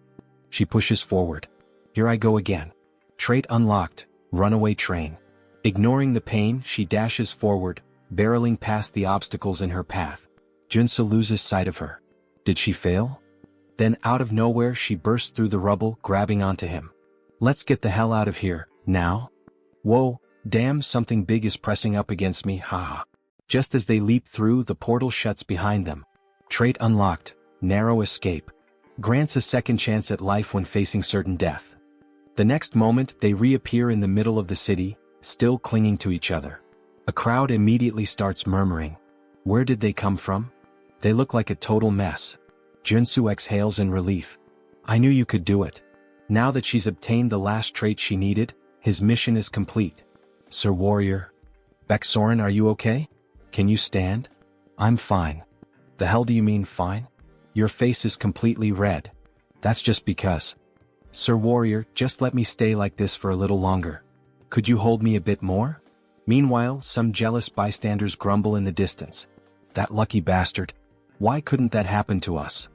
She pushes forward. Here I go again. Trait unlocked, Runaway Train. Ignoring the pain, she dashes forward, barreling past the obstacles in her path. Joonsoo loses sight of her. Did she fail? Then out of nowhere she burst through the rubble, grabbing onto him. Let's get the hell out of here, now? Whoa, damn, something big is pressing up against me, haha. Just as they leap through, the portal shuts behind them. Trait unlocked, narrow escape. Grants a second chance at life when facing certain death. The next moment, they reappear in the middle of the city, still clinging to each other. A crowd immediately starts murmuring. Where did they come from? They look like a total mess. Joonsoo exhales in relief. I knew you could do it. Now that she's obtained the last trait she needed, his mission is complete. Sir Warrior. Baeksoren, are you okay? Can you stand? I'm fine. The hell do you mean fine? Your face is completely red. That's just because. Sir Warrior, just let me stay like this for a little longer. Could you hold me a bit more? Meanwhile, some jealous bystanders grumble in the distance. That lucky bastard. Why couldn't that happen to us?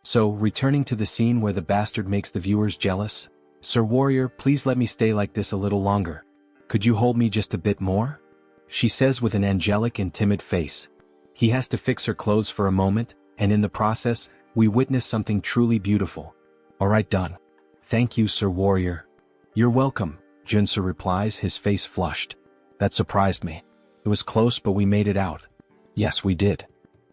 So, returning to the scene where the bastard makes the viewers jealous. Sir Warrior, please let me stay like this a little longer. Could you hold me just a bit more? She says with an angelic and timid face. He has to fix her clothes for a moment, and in the process, we witness something truly beautiful. Alright, done. Thank you, Sir Warrior. You're welcome, Joonsoo replies, his face flushed. That surprised me. It was close, but we made it out. Yes, we did.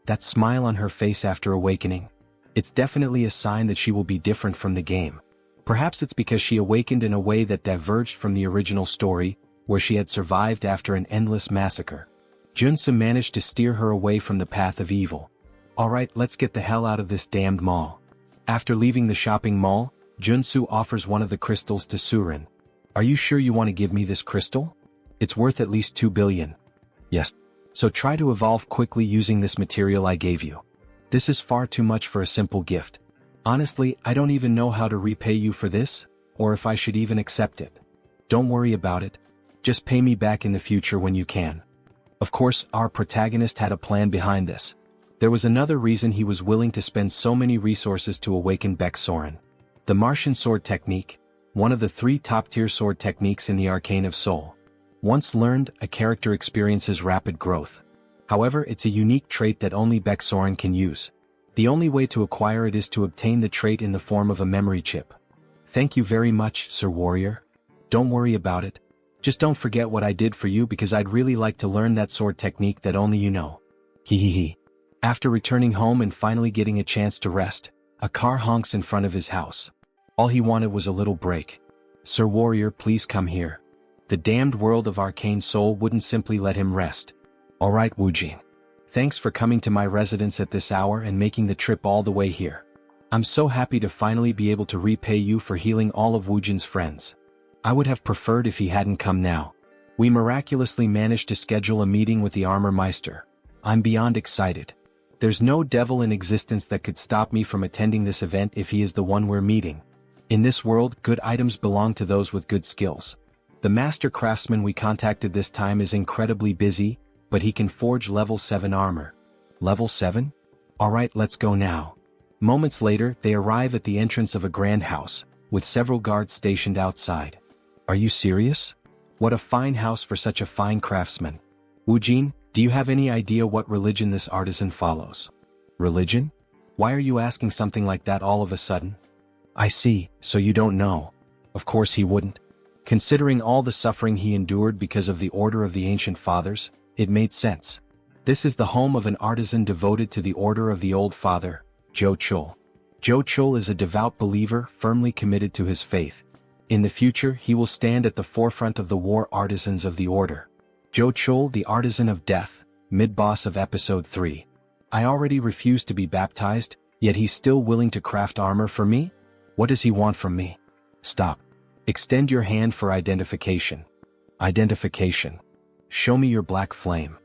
That smile on her face after awakening. It's definitely a sign that she will be different from the game. Perhaps it's because she awakened in a way that diverged from the original story, where she had survived after an endless massacre. Joonsoo managed to steer her away from the path of evil. Alright, let's get the hell out of this damned mall. After leaving the shopping mall, Joonsoo offers one of the crystals to Surin. Are you sure you want to give me this crystal? It's worth at least 2 billion. Yes. So try to evolve quickly using this material I gave you. This is far too much for a simple gift. Honestly, I don't even know how to repay you for this, or if I should even accept it. Don't worry about it. Just pay me back in the future when you can. Of course, our protagonist had a plan behind this. There was another reason he was willing to spend so many resources to awaken Baeksoren. The Martian sword technique, one of the 3 top-tier sword techniques in the Arcane of Seoul. Once learned, a character experiences rapid growth. However, it's a unique trait that only Baeksoren can use. The only way to acquire it is to obtain the trait in the form of a memory chip. Thank you very much, Sir Warrior. Don't worry about it. Just don't forget what I did for you because I'd really like to learn that sword technique that only you know. Hehehe. After returning home and finally getting a chance to rest, a car honks in front of his house. All he wanted was a little break. Sir Warrior, please come here. The damned world of Arcane Seoul wouldn't simply let him rest. Alright, Woojin. Thanks for coming to my residence at this hour and making the trip all the way here. I'm so happy to finally be able to repay you for healing all of Woojin's friends. I would have preferred if he hadn't come now. We miraculously managed to schedule a meeting with the Armor Meister. I'm beyond excited. There's no devil in existence that could stop me from attending this event if he is the one we're meeting. In this world, good items belong to those with good skills. The master craftsman we contacted this time is incredibly busy, but he can forge level 7 armor. Level 7? Alright, let's go now. Moments later, they arrive at the entrance of a grand house, with several guards stationed outside. Are you serious? What a fine house for such a fine craftsman. Woojin, do you have any idea what religion this artisan follows? Religion? Why are you asking something like that all of a sudden? I see, so you don't know. Of course he wouldn't. Considering all the suffering he endured because of the Order of the Ancient Fathers, it made sense. This is the home of an artisan devoted to the Order of the Old Father, Joonsoo. Joonsoo is a devout believer firmly committed to his faith. In the future, he will stand at the forefront of the war artisans of the Order. Joonsoo, the Artisan of Death, mid-boss of Episode 3. I already refused to be baptized, yet he's still willing to craft armor for me? What does he want from me? Stop. Extend your hand for identification. Identification. Show me your black flame.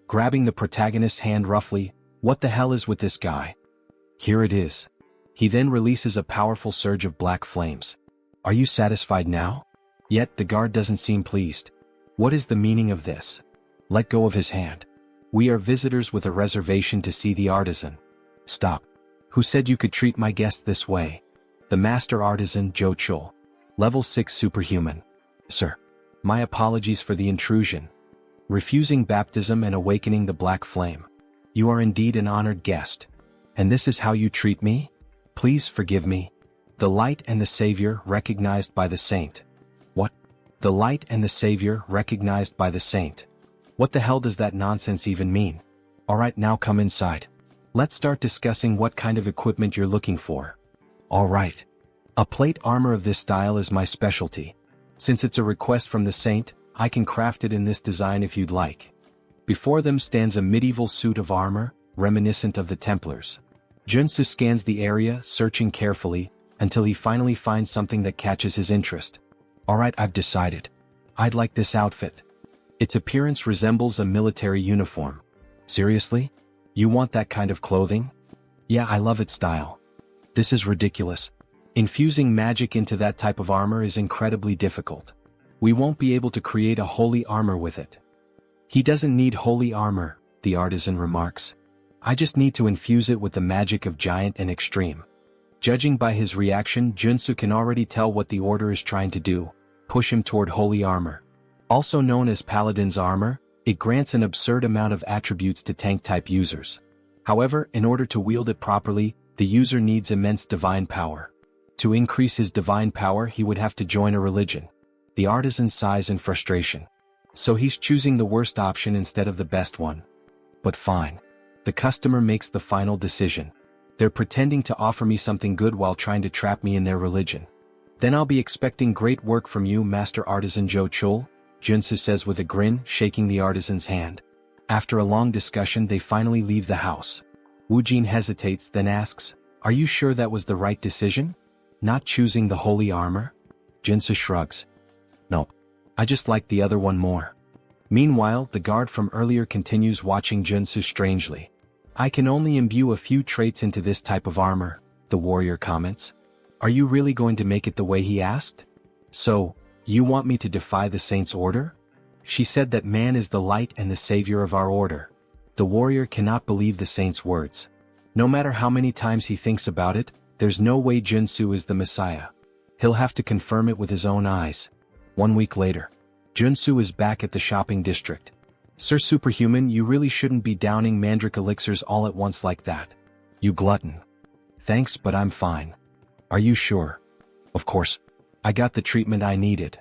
Grabbing the protagonist's hand roughly, what the hell is with this guy? Here it is. He then releases a powerful surge of black flames. Are you satisfied now? Yet the guard doesn't seem pleased. What is the meaning of this? Let go of his hand. We are visitors with a reservation to see the artisan. Stop. Who said you could treat my guest this way? The master artisan, Joonsoo. Level 6 superhuman. Sir. My apologies for the intrusion. Refusing baptism and awakening the black flame. You are indeed an honored guest. And this is how you treat me? Please forgive me. The light and the savior recognized by the saint. What? The light and the savior recognized by the saint. What the hell does that nonsense even mean? Alright, now come inside. Let's start discussing what kind of equipment you're looking for. Alright. A plate armor of this style is my specialty. Since it's a request from the saint, I can craft it in this design if you'd like. Before them stands a medieval suit of armor, reminiscent of the Templars. Joonsoo scans the area, searching carefully, until he finally finds something that catches his interest. Alright, I've decided. I'd like this outfit. Its appearance resembles a military uniform. Seriously? You want that kind of clothing? Yeah, I love its style. This is ridiculous. Infusing magic into that type of armor is incredibly difficult. We won't be able to create a holy armor with it. He doesn't need holy armor, the artisan remarks. I just need to infuse it with the magic of giant and extreme. Judging by his reaction, Joonsoo can already tell what the order is trying to do, push him toward holy armor. Also known as Paladin's armor, it grants an absurd amount of attributes to tank-type users. However, in order to wield it properly, the user needs immense divine power. To increase his divine power, he would have to join a religion. The artisan sighs in frustration. So he's choosing the worst option instead of the best one. But fine. The customer makes the final decision. They're pretending to offer me something good while trying to trap me in their religion. Then I'll be expecting great work from you, Master Artisan Joonsoo, Joonsoo says with a grin, shaking the artisan's hand. After a long discussion, they finally leave the house. Woojin hesitates, then asks, "Are you sure that was the right decision? Not choosing the holy armor?" Joonsoo shrugs. "No. I just like the other one more." Meanwhile, the guard from earlier continues watching Joonsoo strangely. "I can only imbue a few traits into this type of armor," the warrior comments. "Are you really going to make it the way he asked? So, you want me to defy the saint's order? She said that man is the light and the savior of our order." The warrior cannot believe the saint's words. No matter how many times he thinks about it, there's no way Joonsoo is the Messiah. He'll have to confirm it with his own eyes. 1 week later, Joonsoo is back at the shopping district. "Sir Superhuman, you really shouldn't be downing mandrake elixirs all at once like that. You glutton." "Thanks, but I'm fine." "Are you sure?" "Of course. I got the treatment I needed."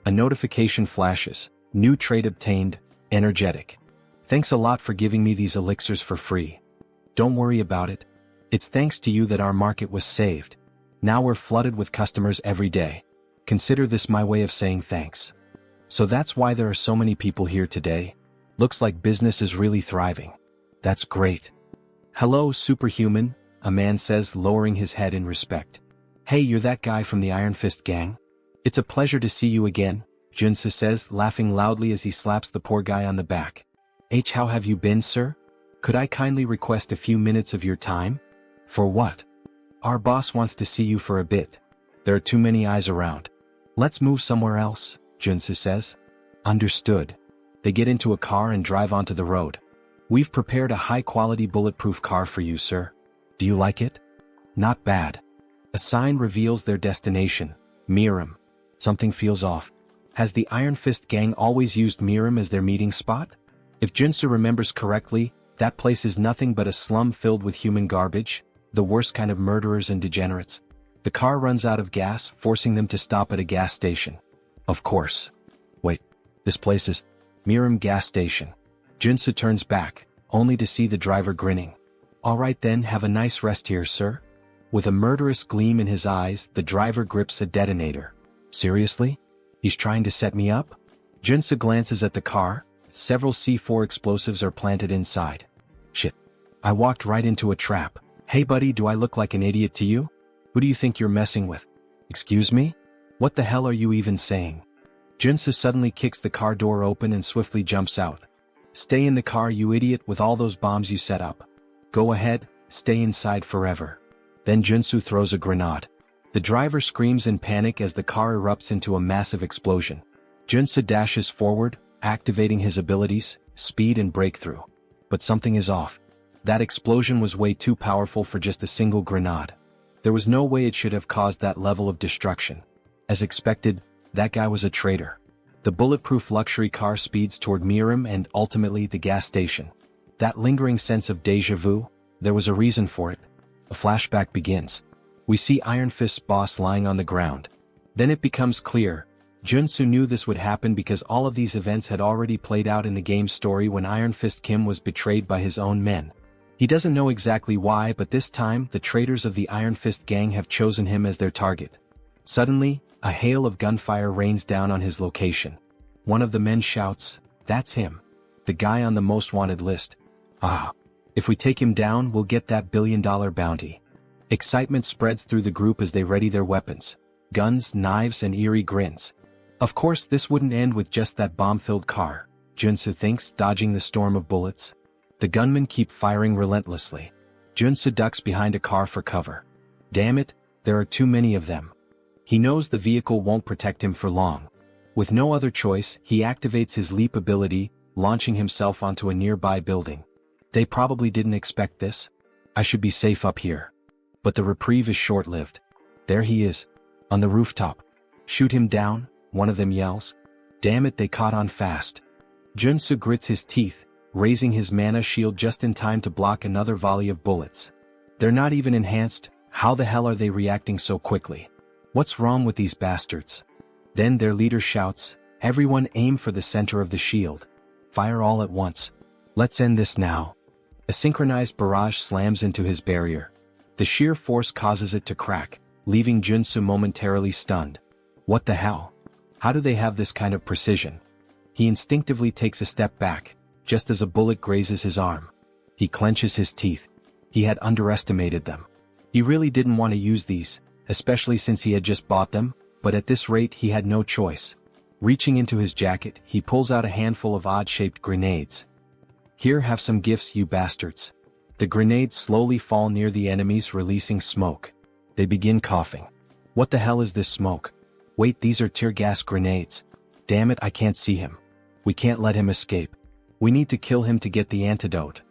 A notification flashes. "New trait obtained, energetic. Thanks a lot for giving me these elixirs for free." "Don't worry about it. It's thanks to you that our market was saved. Now we're flooded with customers every day. Consider this my way of saying thanks." "So that's why there are so many people here today? Looks like business is really thriving." "That's great." "Hello, Superhuman," a man says, lowering his head in respect. "Hey, you're that guy from the Iron Fist gang? It's a pleasure to see you again," Joonsoo says, laughing loudly as he slaps the poor guy on the back. How have you been, sir? Could I kindly request a few minutes of your time?" "For what?" "Our boss wants to see you for a bit. There are too many eyes around." "Let's move somewhere else," Joonsoo says. "Understood." They get into a car and drive onto the road. "We've prepared a high-quality bulletproof car for you, sir. Do you like it?" "Not bad." A sign reveals their destination, Miram. Something feels off. Has the Iron Fist gang always used Miram as their meeting spot? If Joonsoo remembers correctly, that place is nothing but a slum filled with human garbage, the worst kind of murderers and degenerates. The car runs out of gas, forcing them to stop at a gas station. Of course. Wait, this place is Miram gas station. Joonsoo turns back, only to see the driver grinning. "Alright then, have a nice rest here, sir." With a murderous gleam in his eyes, the driver grips a detonator. "Seriously? He's trying to set me up?" Joonsoo glances at the car. Several C4 explosives are planted inside. "Shit. I walked right into a trap. Hey buddy, do I look like an idiot to you? Who do you think you're messing with?" "Excuse me? What the hell are you even saying?" Joonsoo suddenly kicks the car door open and swiftly jumps out. "Stay in the car, you idiot, with all those bombs you set up. Go ahead, stay inside forever." Then Joonsoo throws a grenade. The driver screams in panic as the car erupts into a massive explosion. Joonsoo dashes forward, activating his abilities, speed and breakthrough. But something is off. That explosion was way too powerful for just a single grenade. There was no way it should have caused that level of destruction. As expected, that guy was a traitor. The bulletproof luxury car speeds toward Miram and ultimately the gas station. That lingering sense of déjà vu, there was a reason for it. A flashback begins. We see Iron Fist's boss lying on the ground. Then it becomes clear. Joonsoo knew this would happen because all of these events had already played out in the game's story when Iron Fist Kim was betrayed by his own men. He doesn't know exactly why, but this time the traitors of the Iron Fist gang have chosen him as their target. Suddenly, a hail of gunfire rains down on his location. One of the men shouts, "That's him. The guy on the most wanted list. Ah. If we take him down, we'll get that billion-dollar bounty." Excitement spreads through the group as they ready their weapons. Guns, knives, and eerie grins. Of course, this wouldn't end with just that bomb-filled car, Joonsoo thinks, dodging the storm of bullets. The gunmen keep firing relentlessly. Joonsoo ducks behind a car for cover. Damn it, there are too many of them. He knows the vehicle won't protect him for long. With no other choice, he activates his leap ability, launching himself onto a nearby building. They probably didn't expect this. I should be safe up here. But the reprieve is short-lived. There he is, on the rooftop. "Shoot him down," one of them yells. Damn it, they caught on fast. Joonsoo grits his teeth, raising his mana shield just in time to block another volley of bullets. They're not even enhanced. How the hell are they reacting so quickly? What's wrong with these bastards? Then their leader shouts, "Everyone aim for the center of the shield. Fire all at once. Let's end this now." A synchronized barrage slams into his barrier. The sheer force causes it to crack, leaving Joonsoo momentarily stunned. What the hell? How do they have this kind of precision? He instinctively takes a step back, just as a bullet grazes his arm. He clenches his teeth. He had underestimated them. He really didn't want to use these, especially since he had just bought them, but at this rate he had no choice. Reaching into his jacket, he pulls out a handful of odd-shaped grenades. "Here, have some gifts, you bastards." The grenades slowly fall near the enemies, releasing smoke. They begin coughing. What the hell is this smoke? Wait, these are tear gas grenades. Damn it, I can't see him. We can't let him escape. We need to kill him to get the antidote.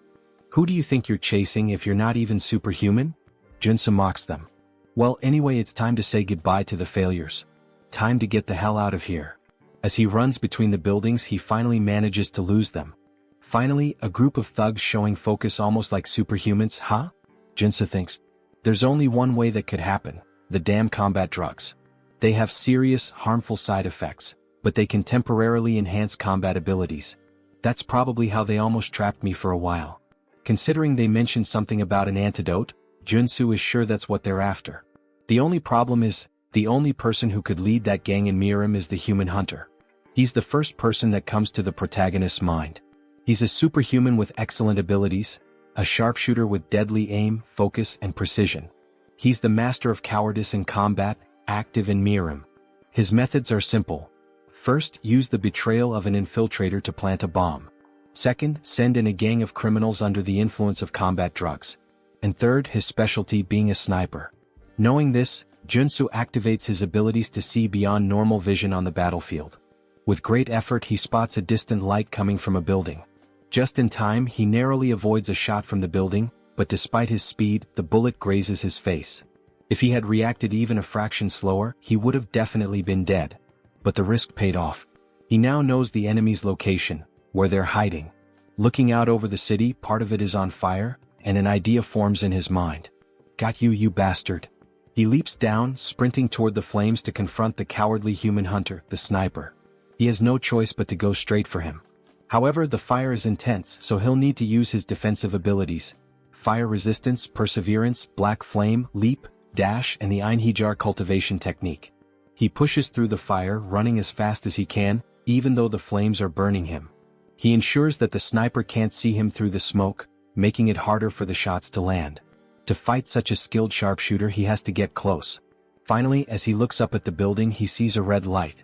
Who do you think you're chasing if you're not even superhuman? Joonsoo mocks them. Well, anyway, it's time to say goodbye to the failures. Time to get the hell out of here. As he runs between the buildings, he finally manages to lose them. Finally, a group of thugs showing focus almost like superhumans, huh? Joonsoo thinks. There's only one way that could happen. The damn combat drugs. They have serious, harmful side effects, but they can temporarily enhance combat abilities. That's probably how they almost trapped me for a while. Considering they mentioned something about an antidote, Joonsoo is sure that's what they're after. The only problem is, the only person who could lead that gang in Harem is the human hunter. He's the first person that comes to the protagonist's mind. He's a superhuman with excellent abilities, a sharpshooter with deadly aim, focus, and precision. He's the master of cowardice in combat, active in Harem. His methods are simple. First, use the betrayal of an infiltrator to plant a bomb. Second, send in a gang of criminals under the influence of combat drugs. And third, his specialty being a sniper. Knowing this, Joonsoo activates his abilities to see beyond normal vision on the battlefield. With great effort, he spots a distant light coming from a building. Just in time, he narrowly avoids a shot from the building, but despite his speed, the bullet grazes his face. If he had reacted even a fraction slower, he would have definitely been dead. But the risk paid off. He now knows the enemy's location, where they're hiding. Looking out over the city, part of it is on fire, and an idea forms in his mind. Got you, you bastard. He leaps down, sprinting toward the flames to confront the cowardly human hunter, the sniper. He has no choice but to go straight for him. However, the fire is intense, so he'll need to use his defensive abilities. Fire resistance, perseverance, black flame, leap, dash, and the Einhejar cultivation technique. He pushes through the fire, running as fast as he can, even though the flames are burning him. He ensures that the sniper can't see him through the smoke, making it harder for the shots to land. To fight such a skilled sharpshooter, he has to get close. Finally, as he looks up at the building, he sees a red light.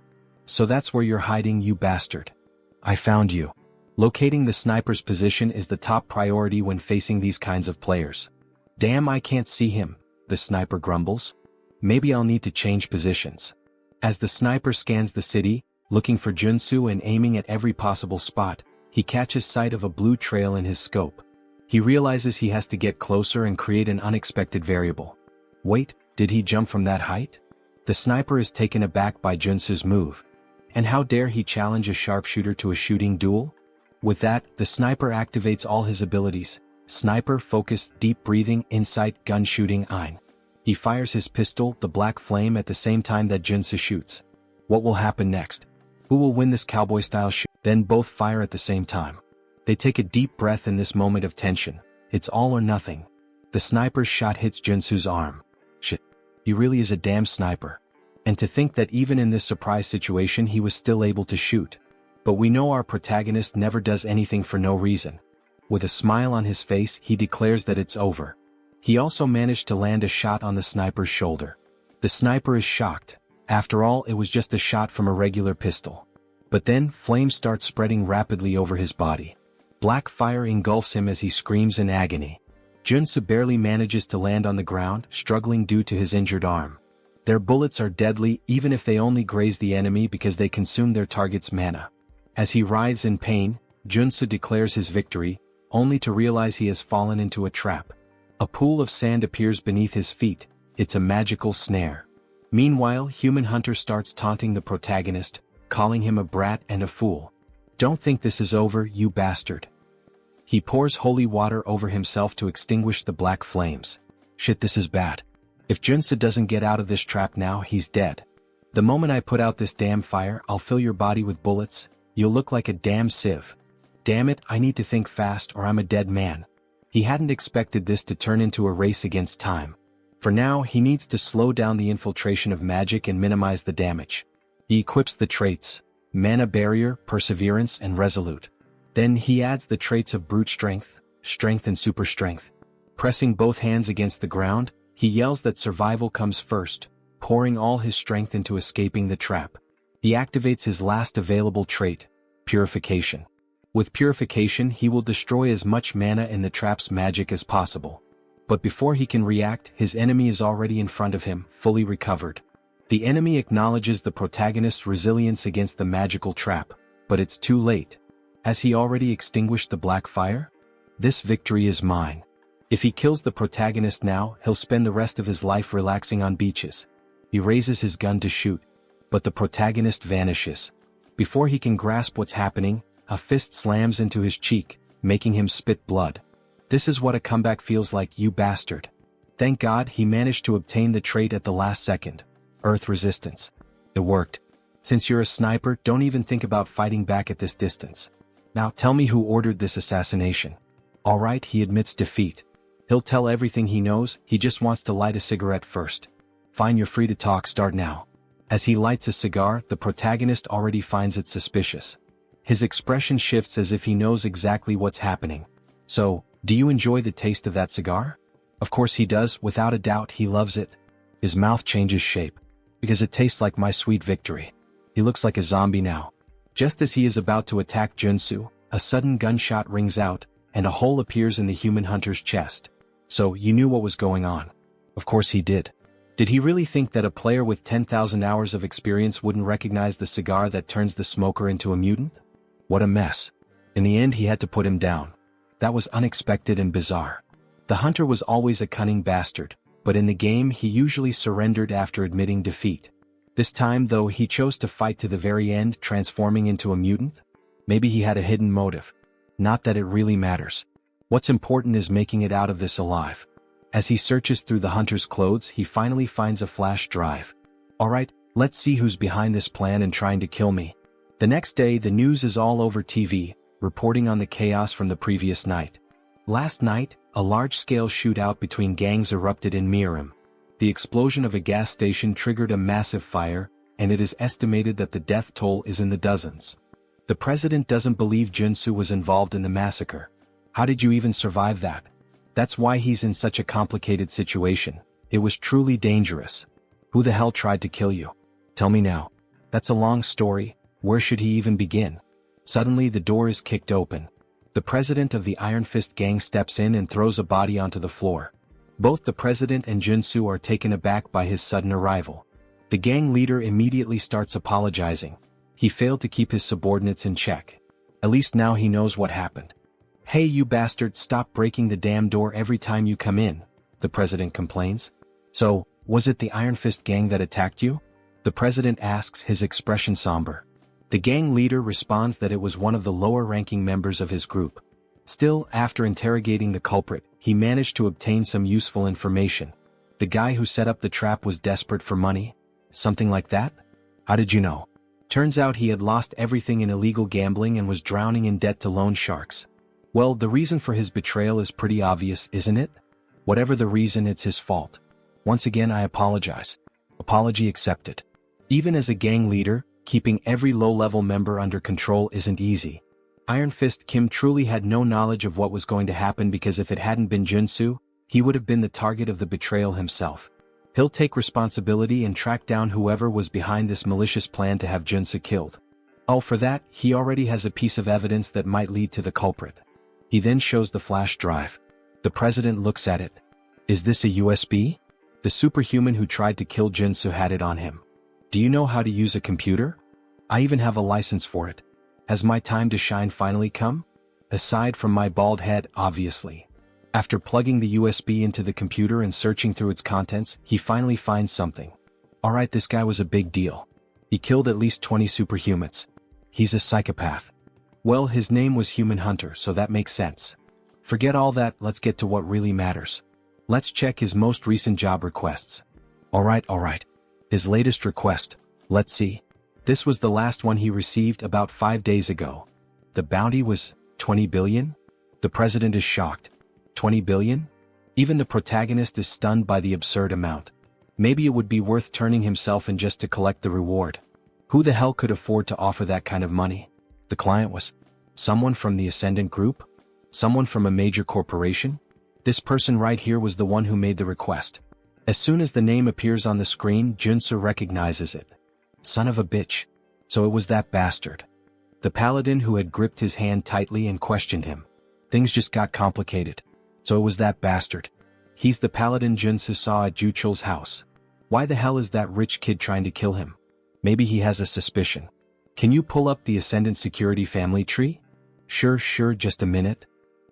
So that's where you're hiding, you bastard. I found you. Locating the sniper's position is the top priority when facing these kinds of players. Damn, I can't see him, the sniper grumbles. Maybe I'll need to change positions. As the sniper scans the city, looking for Joonsoo and aiming at every possible spot, he catches sight of a blue trail in his scope. He realizes he has to get closer and create an unexpected variable. Wait, did he jump from that height? The sniper is taken aback by Joonsoo's move. And how dare he challenge a sharpshooter to a shooting duel? With that, the sniper activates all his abilities: sniper, focus, deep breathing, insight, gun shooting, ein. He fires his pistol, the black flame, at the same time that Joonsoo shoots. What will happen next? Who will win this cowboy-style shoot? Then both fire at the same time. They take a deep breath in this moment of tension. It's all or nothing. The sniper's shot hits Joonsoo's arm. Shit. He really is a damn sniper. And to think that even in this surprise situation he was still able to shoot. But we know our protagonist never does anything for no reason. With a smile on his face, he declares that it's over. He also managed to land a shot on the sniper's shoulder. The sniper is shocked. After all, it was just a shot from a regular pistol. But then, flames start spreading rapidly over his body. Black fire engulfs him as he screams in agony. Joonsoo barely manages to land on the ground, struggling due to his injured arm. Their bullets are deadly even if they only graze the enemy because they consume their target's mana. As he writhes in pain, Joonsoo declares his victory, only to realize he has fallen into a trap. A pool of sand appears beneath his feet. It's a magical snare. Meanwhile, Human Hunter starts taunting the protagonist, calling him a brat and a fool. Don't think this is over, you bastard. He pours holy water over himself to extinguish the black flames. Shit, this is bad. If Joonsoo doesn't get out of this trap now, he's dead. The moment I put out this damn fire, I'll fill your body with bullets. You'll look like a damn sieve. Damn it, I need to think fast or I'm a dead man. He hadn't expected this to turn into a race against time. For now, he needs to slow down the infiltration of magic and minimize the damage. He equips the traits: Mana Barrier, Perseverance, and Resolute. Then he adds the traits of Brute Strength, Strength and Super Strength. Pressing both hands against the ground, he yells that survival comes first, pouring all his strength into escaping the trap. He activates his last available trait, Purification. With Purification, he will destroy as much mana in the trap's magic as possible. But before he can react, his enemy is already in front of him, fully recovered. The enemy acknowledges the protagonist's resilience against the magical trap, but it's too late. Has he already extinguished the black fire? This victory is mine. If he kills the protagonist now, he'll spend the rest of his life relaxing on beaches. He raises his gun to shoot, but the protagonist vanishes. Before he can grasp what's happening, a fist slams into his cheek, making him spit blood. This is what a comeback feels like, you bastard. Thank God he managed to obtain the trait at the last second. Earth Resistance. It worked. Since you're a sniper, don't even think about fighting back at this distance. Now tell me who ordered this assassination. Alright, he admits defeat. He'll tell everything he knows, he just wants to light a cigarette first. Fine, you're free to talk, start now. As he lights a cigar, the protagonist already finds it suspicious. His expression shifts as if he knows exactly what's happening. So, do you enjoy the taste of that cigar? Of course he does, without a doubt he loves it. His mouth changes shape. Because it tastes like my sweet victory. He looks like a zombie now. Just as he is about to attack Joonsoo, a sudden gunshot rings out, and a hole appears in the Human Hunter's chest. So, you knew what was going on. Of course he did. Did he really think that a player with 10,000 hours of experience wouldn't recognize the cigar that turns the smoker into a mutant? What a mess. In the end he had to put him down. That was unexpected and bizarre. The hunter was always a cunning bastard, but in the game he usually surrendered after admitting defeat. This time though he chose to fight to the very end, transforming into a mutant? Maybe he had a hidden motive. Not that it really matters. What's important is making it out of this alive. As he searches through the hunter's clothes, he finally finds a flash drive. Alright, let's see who's behind this plan and trying to kill me. The next day the news is all over TV, reporting on the chaos from the previous night. Last night, a large-scale shootout between gangs erupted in Harem. The explosion of a gas station triggered a massive fire, and it is estimated that the death toll is in the dozens. The president doesn't believe Joonsoo was involved in the massacre. How did you even survive that? That's why he's in such a complicated situation. It was truly dangerous. Who the hell tried to kill you? Tell me now. That's a long story. Where should he even begin? Suddenly the door is kicked open. The president of the Iron Fist gang steps in and throws a body onto the floor. Both the president and Joonsoo are taken aback by his sudden arrival. The gang leader immediately starts apologizing. He failed to keep his subordinates in check. At least now he knows what happened. Hey you bastard, stop breaking the damn door every time you come in, the president complains. So, was it the Iron Fist gang that attacked you? The president asks, his expression somber. The gang leader responds that it was one of the lower-ranking members of his group. Still, after interrogating the culprit, he managed to obtain some useful information. The guy who set up the trap was desperate for money? Something like that? How did you know? Turns out he had lost everything in illegal gambling and was drowning in debt to loan sharks. Well, the reason for his betrayal is pretty obvious, isn't it? Whatever the reason, it's his fault. Once again, I apologize. Apology accepted. Even as a gang leader, keeping every low-level member under control isn't easy. Iron Fist Kim truly had no knowledge of what was going to happen, because if it hadn't been Joonsoo, he would have been the target of the betrayal himself. He'll take responsibility and track down whoever was behind this malicious plan to have Joonsoo killed. Oh, for that, he already has a piece of evidence that might lead to the culprit. He then shows the flash drive. The president looks at it. Is this a USB? The superhuman who tried to kill Joonsoo had it on him. Do you know how to use a computer? I even have a license for it. Has my time to shine finally come? Aside from my bald head, obviously. After plugging the USB into the computer and searching through its contents, he finally finds something. Alright, this guy was a big deal. He killed at least 20 superhumans. He's a psychopath. Well, his name was Human Hunter, so that makes sense. Forget all that, let's get to what really matters. Let's check his most recent job requests. Alright. His latest request, let's see. This was the last one he received about 5 days ago. The bounty was 20 billion? The president is shocked. 20 billion? Even the protagonist is stunned by the absurd amount. Maybe it would be worth turning himself in just to collect the reward. Who the hell could afford to offer that kind of money? The client was someone from the Ascendant Group? Someone from a major corporation? This person right here was the one who made the request. As soon as the name appears on the screen, Joonsoo recognizes it. Son of a bitch. So it was that bastard. The paladin who had gripped his hand tightly and questioned him. Things just got complicated. So it was that bastard. He's the paladin Joonsoo saw at Juchul's house. Why the hell is that rich kid trying to kill him? Maybe he has a suspicion. Can you pull up the Ascendant Security family tree? Sure, just a minute.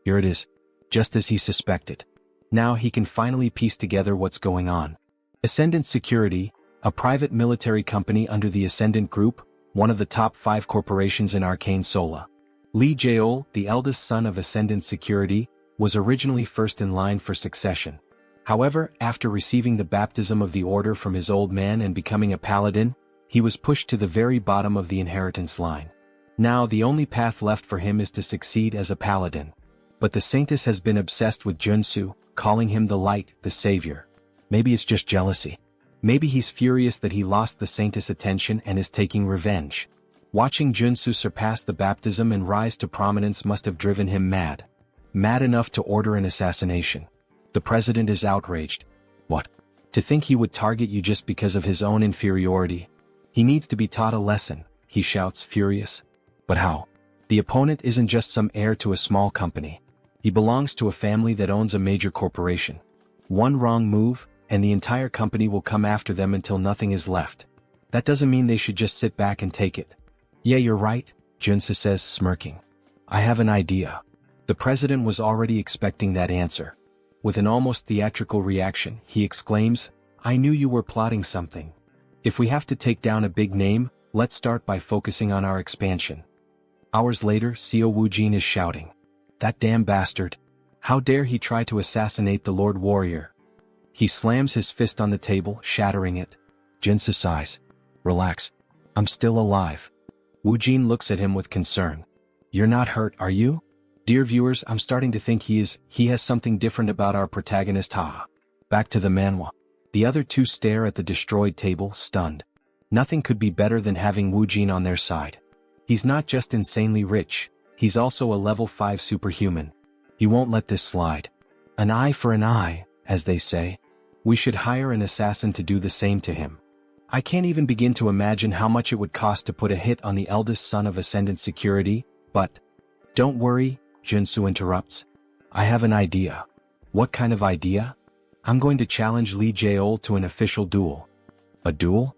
Here it is. Just as he suspected. Now he can finally piece together what's going on. Ascendant Security, a private military company under the Ascendant Group, one of the top 5 corporations in Arcane Seoul. Lee Jaeol, the eldest son of Ascendant Security, was originally first in line for succession. However, after receiving the baptism of the order from his old man and becoming a paladin, he was pushed to the very bottom of the inheritance line. Now the only path left for him is to succeed as a paladin. But the Saintess has been obsessed with Joonsoo, calling him the light, the savior. Maybe it's just jealousy. Maybe he's furious that he lost the Saintess' attention and is taking revenge. Watching Joonsoo surpass the baptism and rise to prominence must have driven him mad. Mad enough to order an assassination. The president is outraged. What? To think he would target you just because of his own inferiority? He needs to be taught a lesson, he shouts, furious. But how? The opponent isn't just some heir to a small company. He belongs to a family that owns a major corporation. One wrong move, and the entire company will come after them until nothing is left. That doesn't mean they should just sit back and take it. Yeah, you're right, Joonsoo says, smirking. I have an idea. The president was already expecting that answer. With an almost theatrical reaction, he exclaims, I knew you were plotting something. If we have to take down a big name, let's start by focusing on our expansion. Hours later, Seo Woojin is shouting. That damn bastard. How dare he try to assassinate the Lord Warrior? He slams his fist on the table, shattering it. Joonsoo sighs. Relax. I'm still alive. Woojin looks at him with concern. You're not hurt, are you? Dear viewers, I'm starting to think he has something different about our protagonist, haha. Back to the Manhwa. The other two stare at the destroyed table, stunned. Nothing could be better than having Woojin on their side. He's not just insanely rich, he's also a level 5 superhuman. He won't let this slide. An eye for an eye, as they say. We should hire an assassin to do the same to him. I can't even begin to imagine how much it would cost to put a hit on the eldest son of Ascendant Security, but... Don't worry, Joonsoo interrupts. I have an idea. What kind of idea? I'm going to challenge Lee Jaeol to an official duel. A duel?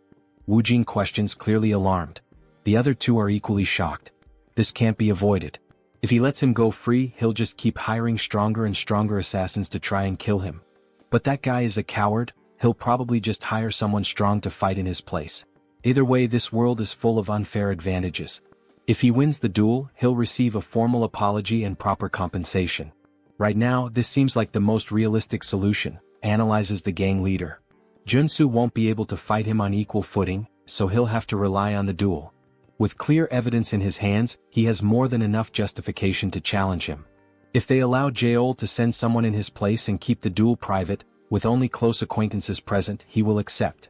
Woojin questions, clearly alarmed. The other two are equally shocked. This can't be avoided. If he lets him go free, he'll just keep hiring stronger and stronger assassins to try and kill him. But that guy is a coward, he'll probably just hire someone strong to fight in his place. Either way, this world is full of unfair advantages. If he wins the duel, he'll receive a formal apology and proper compensation. Right now, this seems like the most realistic solution, analyzes the gang leader. Joonsoo won't be able to fight him on equal footing, so he'll have to rely on the duel. With clear evidence in his hands, he has more than enough justification to challenge him. If they allow Seoul to send someone in his place and keep the duel private, with only close acquaintances present, he will accept.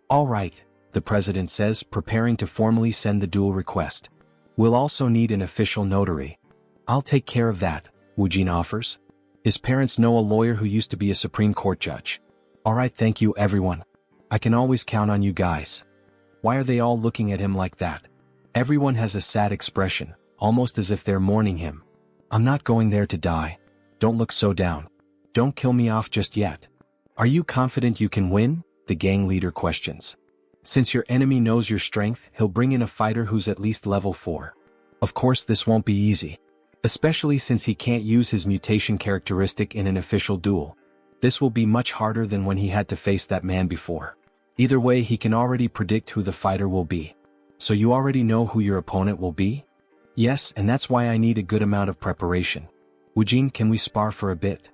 All right, the president says, preparing to formally send the duel request. We'll also need an official notary. I'll take care of that, Woojin offers. His parents know a lawyer who used to be a Supreme Court judge. All right, thank you everyone. I can always count on you guys. Why are they all looking at him like that? Everyone has a sad expression, almost as if they're mourning him. I'm not going there to die. Don't look so down. Don't kill me off just yet. Are you confident you can win? The gang leader questions. Since your enemy knows your strength, he'll bring in a fighter who's at least level 4. Of course this won't be easy. Especially since he can't use his mutation characteristic in an official duel. This will be much harder than when he had to face that man before. Either way, he can already predict who the fighter will be. So you already know who your opponent will be? Yes, and that's why I need a good amount of preparation. Woojin, can we spar for a bit?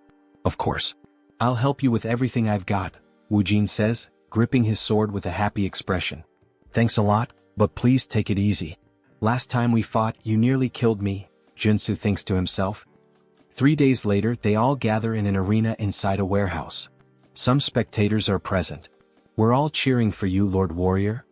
Of course. I'll help you with everything I've got, Woojin says, gripping his sword with a happy expression. Thanks a lot, but please take it easy. Last time we fought, you nearly killed me, Joonsoo thinks to himself. 3 days later, they all gather in an arena inside a warehouse. Some spectators are present. We're all cheering for you, Lord Warrior.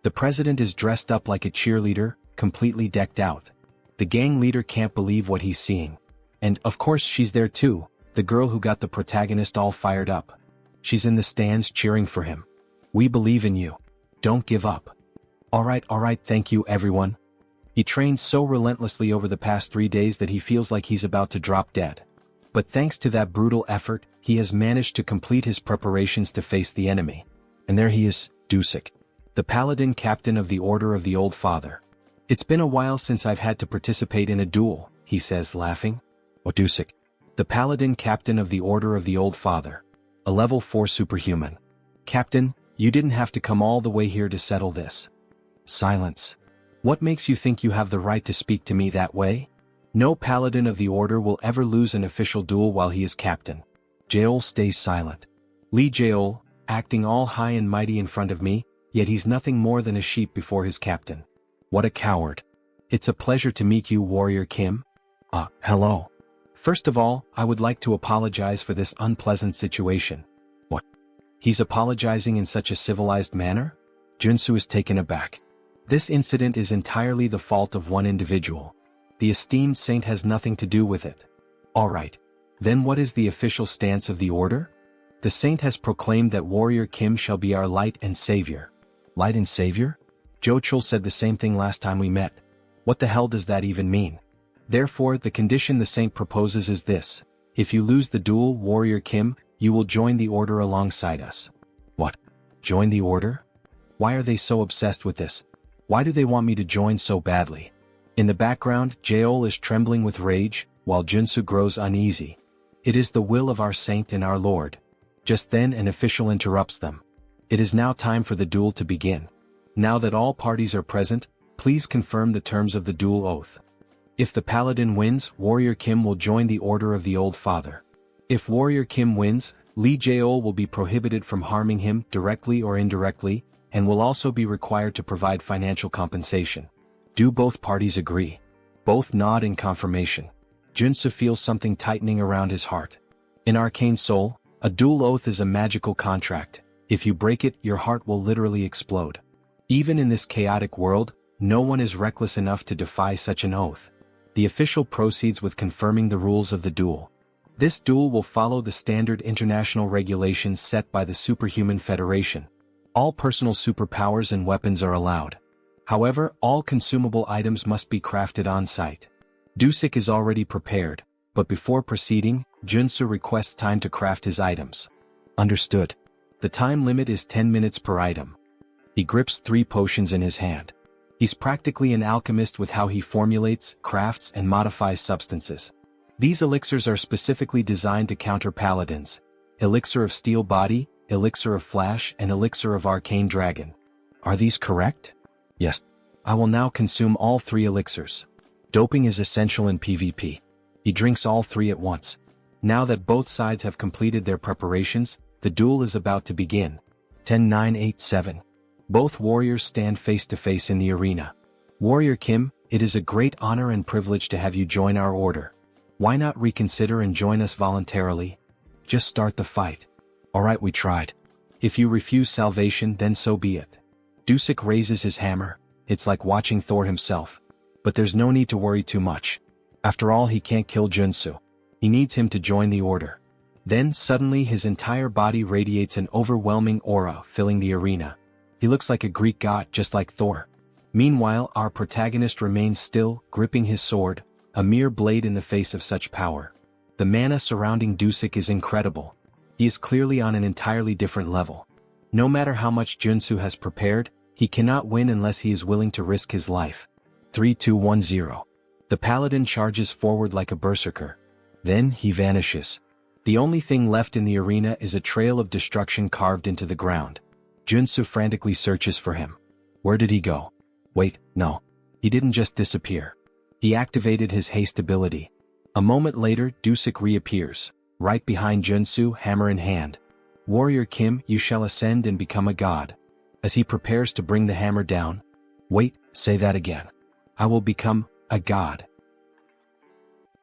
The president is dressed up like a cheerleader, completely decked out. The gang leader can't believe what he's seeing. And, of course, she's there too, the girl who got the protagonist all fired up. She's in the stands cheering for him. We believe in you. Don't give up. All right, thank you everyone. He trained so relentlessly over the past 3 days that he feels like he's about to drop dead. But thanks to that brutal effort, he has managed to complete his preparations to face the enemy. And there he is, Dusik, the paladin captain of the Order of the Old Father. It's been a while since I've had to participate in a duel, he says, laughing. Oh, Dusik, the paladin captain of the Order of the Old Father. A level 4 superhuman. Captain, you didn't have to come all the way here to settle this. Silence. What makes you think you have the right to speak to me that way? No paladin of the Order will ever lose an official duel while he is captain. Seoul stays silent. Lee Seoul, acting all high and mighty in front of me, yet he's nothing more than a sheep before his captain. What a coward. It's a pleasure to meet you, Warrior Kim. Hello. First of all, I would like to apologize for this unpleasant situation. What? He's apologizing in such a civilized manner? Joonsoo is taken aback. This incident is entirely the fault of one individual. The esteemed saint has nothing to do with it. Alright. Then what is the official stance of the order? The saint has proclaimed that Warrior Kim shall be our light and savior. Light and savior? Jochul said the same thing last time we met. What the hell does that even mean? Therefore, the condition the saint proposes is this. If you lose the duel, Warrior Kim, you will join the order alongside us. What? Join the order? Why are they so obsessed with this? Why do they want me to join so badly? In the background, Seoul is trembling with rage, while Joonsoo grows uneasy. It is the will of our saint and our lord. Just then an official interrupts them. It is now time for the duel to begin. Now that all parties are present, please confirm the terms of the duel oath. If the paladin wins, Warrior Kim will join the Order of the Old Father. If Warrior Kim wins, Lee Seoul will be prohibited from harming him directly or indirectly, and will also be required to provide financial compensation. Do both parties agree? Both nod in confirmation. Joonsoo feels something tightening around his heart. In Arcane Seoul, a duel oath is a magical contract. If you break it, your heart will literally explode. Even in this chaotic world, no one is reckless enough to defy such an oath. The official proceeds with confirming the rules of the duel. This duel will follow the standard international regulations set by the Superhuman Federation. All personal superpowers and weapons are allowed. However, all consumable items must be crafted on-site. Dusik is already prepared, but before proceeding, Joonsoo requests time to craft his items. Understood. The time limit is 10 minutes per item. He grips 3 potions in his hand. He's practically an alchemist with how he formulates, crafts, and modifies substances. These elixirs are specifically designed to counter paladins. Elixir of Steel Body, Elixir of Flash, and Elixir of Arcane Dragon. Are these correct? Yes. I will now consume all 3 elixirs. Doping is essential in PvP. He drinks all 3 at once. Now that both sides have completed their preparations, The duel is about to begin. 10-9-8-7. Both warriors stand face to face in the arena. Warrior Kim, it is a great honor and privilege to have you join our order. Why not reconsider and join us voluntarily? Just start the fight. Alright, we tried. If you refuse salvation, then so be it. Dusik raises his hammer. It's like watching Thor himself. But there's no need to worry too much. After all, he can't kill Joonsoo. He needs him to join the order. Then suddenly his entire body radiates an overwhelming aura, filling the arena. He looks like a Greek god, just like Thor. Meanwhile, our protagonist remains still, gripping his sword, a mere blade in the face of such power. The mana surrounding Dusik is incredible. He is clearly on an entirely different level. No matter how much Joonsoo has prepared, he cannot win unless he is willing to risk his life. 3-2-1-0. The paladin charges forward like a berserker. Then he vanishes. The only thing left in the arena is a trail of destruction carved into the ground. Joonsoo frantically searches for him. Where did he go? Wait, no. He didn't just disappear. He activated his haste ability. A moment later, Dusik reappears, right behind Joonsoo, hammer in hand. Warrior Kim, you shall ascend and become a god. As he prepares to bring the hammer down. Wait, say that again. I will become a god.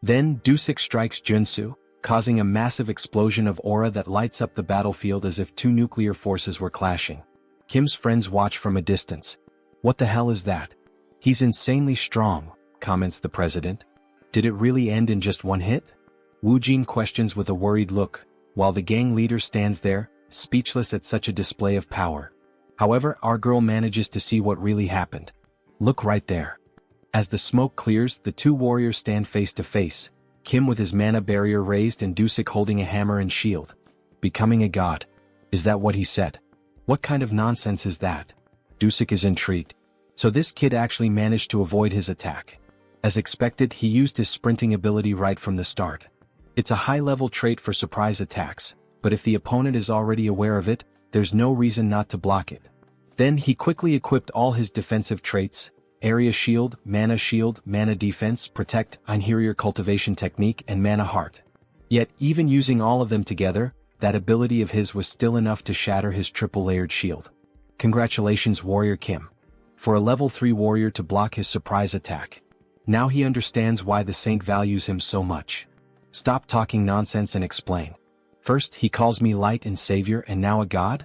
Then Dusik strikes Joonsoo, causing a massive explosion of aura that lights up the battlefield as if two nuclear forces were clashing. Kim's friends watch from a distance. What the hell is that? He's insanely strong, comments the president. Did it really end in just one hit? Woojin questions with a worried look, while the gang leader stands there, speechless at such a display of power. However, our girl manages to see what really happened. Look right there. As the smoke clears, the two warriors stand face to face. Kim with his mana barrier raised and Dusik holding a hammer and shield. Becoming a god. Is that what he said? What kind of nonsense is that? Dusik is intrigued. So this kid actually managed to avoid his attack. As expected, he used his sprinting ability right from the start. It's a high-level trait for surprise attacks, but if the opponent is already aware of it, there's no reason not to block it. Then he quickly equipped all his defensive traits: Area Shield, Mana Defense, Protect, Interior Cultivation Technique, and Mana Heart. Yet, even using all of them together, that ability of his was still enough to shatter his triple-layered shield. Congratulations, Warrior Kim. For a level 3 warrior to block his surprise attack. Now he understands why the saint values him so much. Stop talking nonsense and explain. First he calls me light and savior and now a god?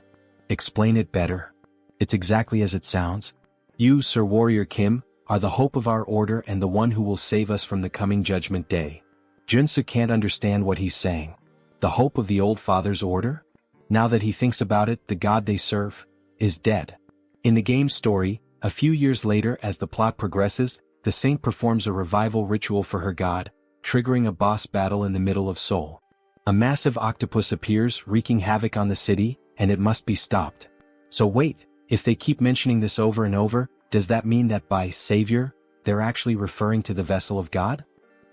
Explain it better. It's exactly as it sounds. You, Sir Warrior Kim, are the hope of our order and the one who will save us from the coming judgment day. Joonsoo can't understand what he's saying. The hope of the old father's order? Now that he thinks about it, the god they serve is dead. In the game's story, a few years later as the plot progresses, the saint performs a revival ritual for her god, triggering a boss battle in the middle of Seoul. A massive octopus appears, wreaking havoc on the city, and it must be stopped. So wait, if they keep mentioning this over and over, does that mean that by savior, they're actually referring to the vessel of God?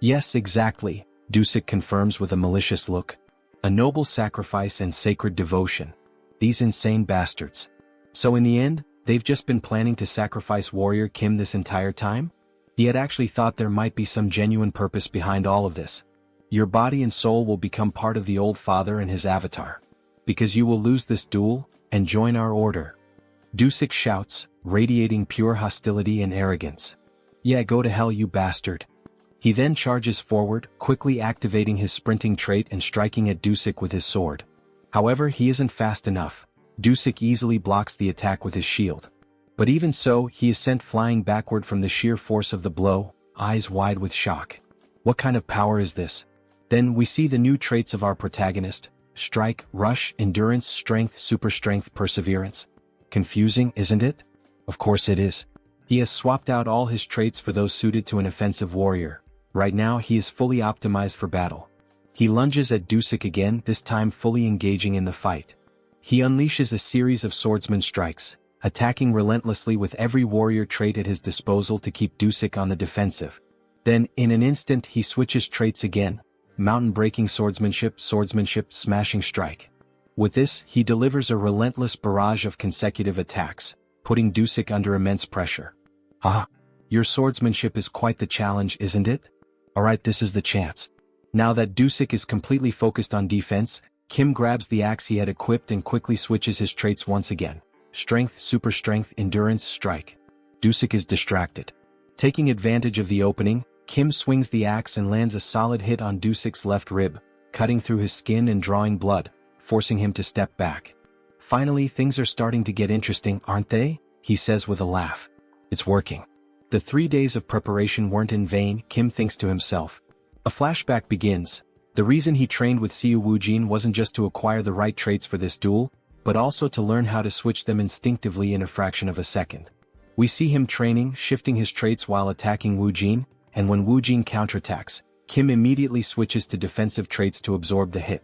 Yes, exactly, Dusik confirms with a malicious look. A noble sacrifice and sacred devotion. These insane bastards. So in the end, they've just been planning to sacrifice Warrior Kim this entire time? He had actually thought there might be some genuine purpose behind all of this. Your body and soul will become part of the old father and his avatar. Because you will lose this duel, and join our order. Dusik shouts, radiating pure hostility and arrogance. Yeah, go to hell, you bastard. He then charges forward, quickly activating his sprinting trait and striking at Dusik with his sword. However, he isn't fast enough. Dusik easily blocks the attack with his shield. But even so, he is sent flying backward from the sheer force of the blow, eyes wide with shock. What kind of power is this? Then we see the new traits of our protagonist: strike, rush, endurance, strength, super strength, perseverance. Confusing, isn't it? Of course it is. He has swapped out all his traits for those suited to an offensive warrior. Right now he is fully optimized for battle. He lunges at Dusik again, this time fully engaging in the fight. He unleashes a series of swordsman strikes, attacking relentlessly with every warrior trait at his disposal to keep Dusik on the defensive. Then, in an instant he switches traits again: mountain-breaking swordsmanship, smashing strike. With this, he delivers a relentless barrage of consecutive attacks, putting Dusik under immense pressure. Haha! Your swordsmanship is quite the challenge, isn't it? Alright, this is the chance. Now that Dusik is completely focused on defense, Kim grabs the axe he had equipped and quickly switches his traits once again. Strength, super strength, endurance, strike. Dusik is distracted. Taking advantage of the opening, Kim swings the axe and lands a solid hit on Dusik's left rib, cutting through his skin and drawing blood, forcing him to step back. Finally, things are starting to get interesting, aren't they? He says with a laugh. It's working. The 3 days of preparation weren't in vain, Kim thinks to himself. A flashback begins. The reason he trained with Siu Woojin wasn't just to acquire the right traits for this duel, but also to learn how to switch them instinctively in a fraction of a second. We see him training, shifting his traits while attacking Woojin, and when Woojin counterattacks, Kim immediately switches to defensive traits to absorb the hit.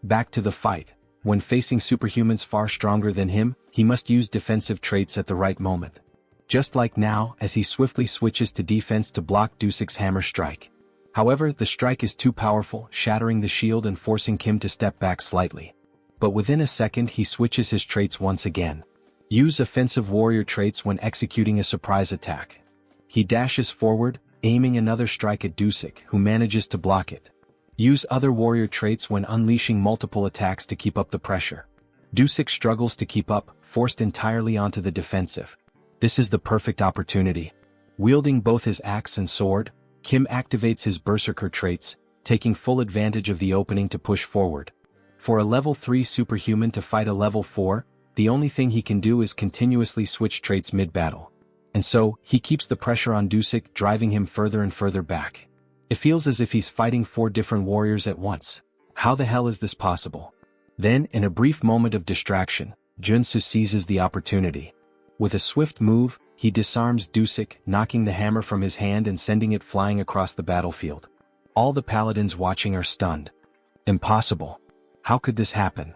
Back to the fight. When facing superhumans far stronger than him, he must use defensive traits at the right moment. Just like now, as he swiftly switches to defense to block Dusik's hammer strike. However, the strike is too powerful, shattering the shield and forcing Kim to step back slightly. But within a second he switches his traits once again. Use offensive warrior traits when executing a surprise attack. He dashes forward, aiming another strike at Dusik, who manages to block it. Use other warrior traits when unleashing multiple attacks to keep up the pressure. Dusik struggles to keep up, forced entirely onto the defensive. This is the perfect opportunity. Wielding both his axe and sword, Kim activates his berserker traits, taking full advantage of the opening to push forward. For a level 3 superhuman to fight a level 4, the only thing he can do is continuously switch traits mid-battle. And so, he keeps the pressure on Dusik, driving him further and further back. It feels as if he's fighting 4 different warriors at once. How the hell is this possible? Then, in a brief moment of distraction, Joonsoo seizes the opportunity. With a swift move, he disarms Dusik, knocking the hammer from his hand and sending it flying across the battlefield. All the paladins watching are stunned. Impossible. How could this happen?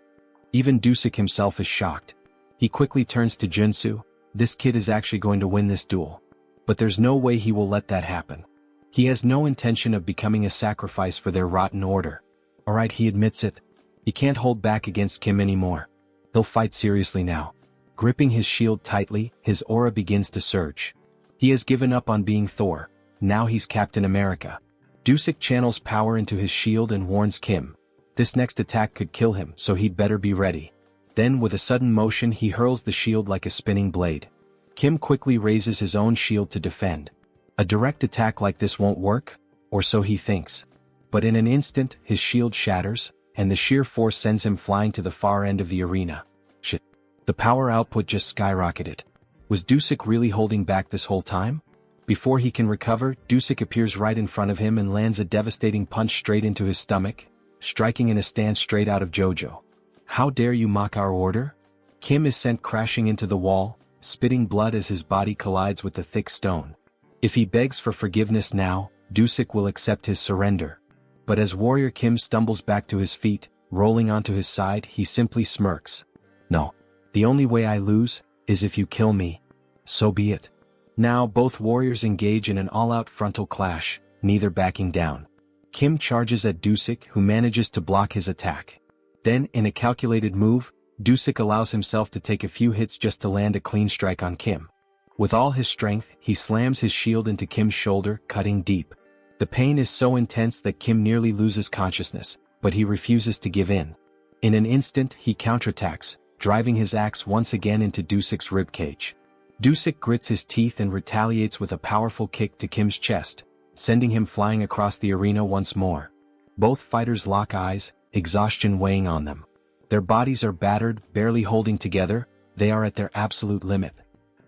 Even Dusik himself is shocked. He quickly turns to Joonsoo. This kid is actually going to win this duel. But there's no way he will let that happen. He has no intention of becoming a sacrifice for their rotten order. Alright, he admits it. He can't hold back against Kim anymore. He'll fight seriously now. Gripping his shield tightly, his aura begins to surge. He has given up on being Thor. Now he's Captain America. Dusik channels power into his shield and warns Kim. This next attack could kill him, so he'd better be ready. Then with a sudden motion he hurls the shield like a spinning blade. Kim quickly raises his own shield to defend. A direct attack like this won't work, or so he thinks. But in an instant, his shield shatters, and the sheer force sends him flying to the far end of the arena. Shit. The power output just skyrocketed. Was Dusik really holding back this whole time? Before he can recover, Dusik appears right in front of him and lands a devastating punch straight into his stomach, striking in a stance straight out of JoJo. How dare you mock our order? Kim is sent crashing into the wall, spitting blood as his body collides with the thick stone. If he begs for forgiveness now, Dusik will accept his surrender. But as Warrior Kim stumbles back to his feet, rolling onto his side, he simply smirks. No. The only way I lose is if you kill me. So be it. Now both warriors engage in an all-out frontal clash, neither backing down. Kim charges at Dusik, who manages to block his attack. Then, in a calculated move, Dusik allows himself to take a few hits just to land a clean strike on Kim. With all his strength, he slams his shield into Kim's shoulder, cutting deep. The pain is so intense that Kim nearly loses consciousness, but he refuses to give in. In an instant, he counterattacks, driving his axe once again into Dusik's ribcage. Dusik grits his teeth and retaliates with a powerful kick to Kim's chest, sending him flying across the arena once more. Both fighters lock eyes, exhaustion weighing on them. Their bodies are battered, barely holding together, they are at their absolute limit.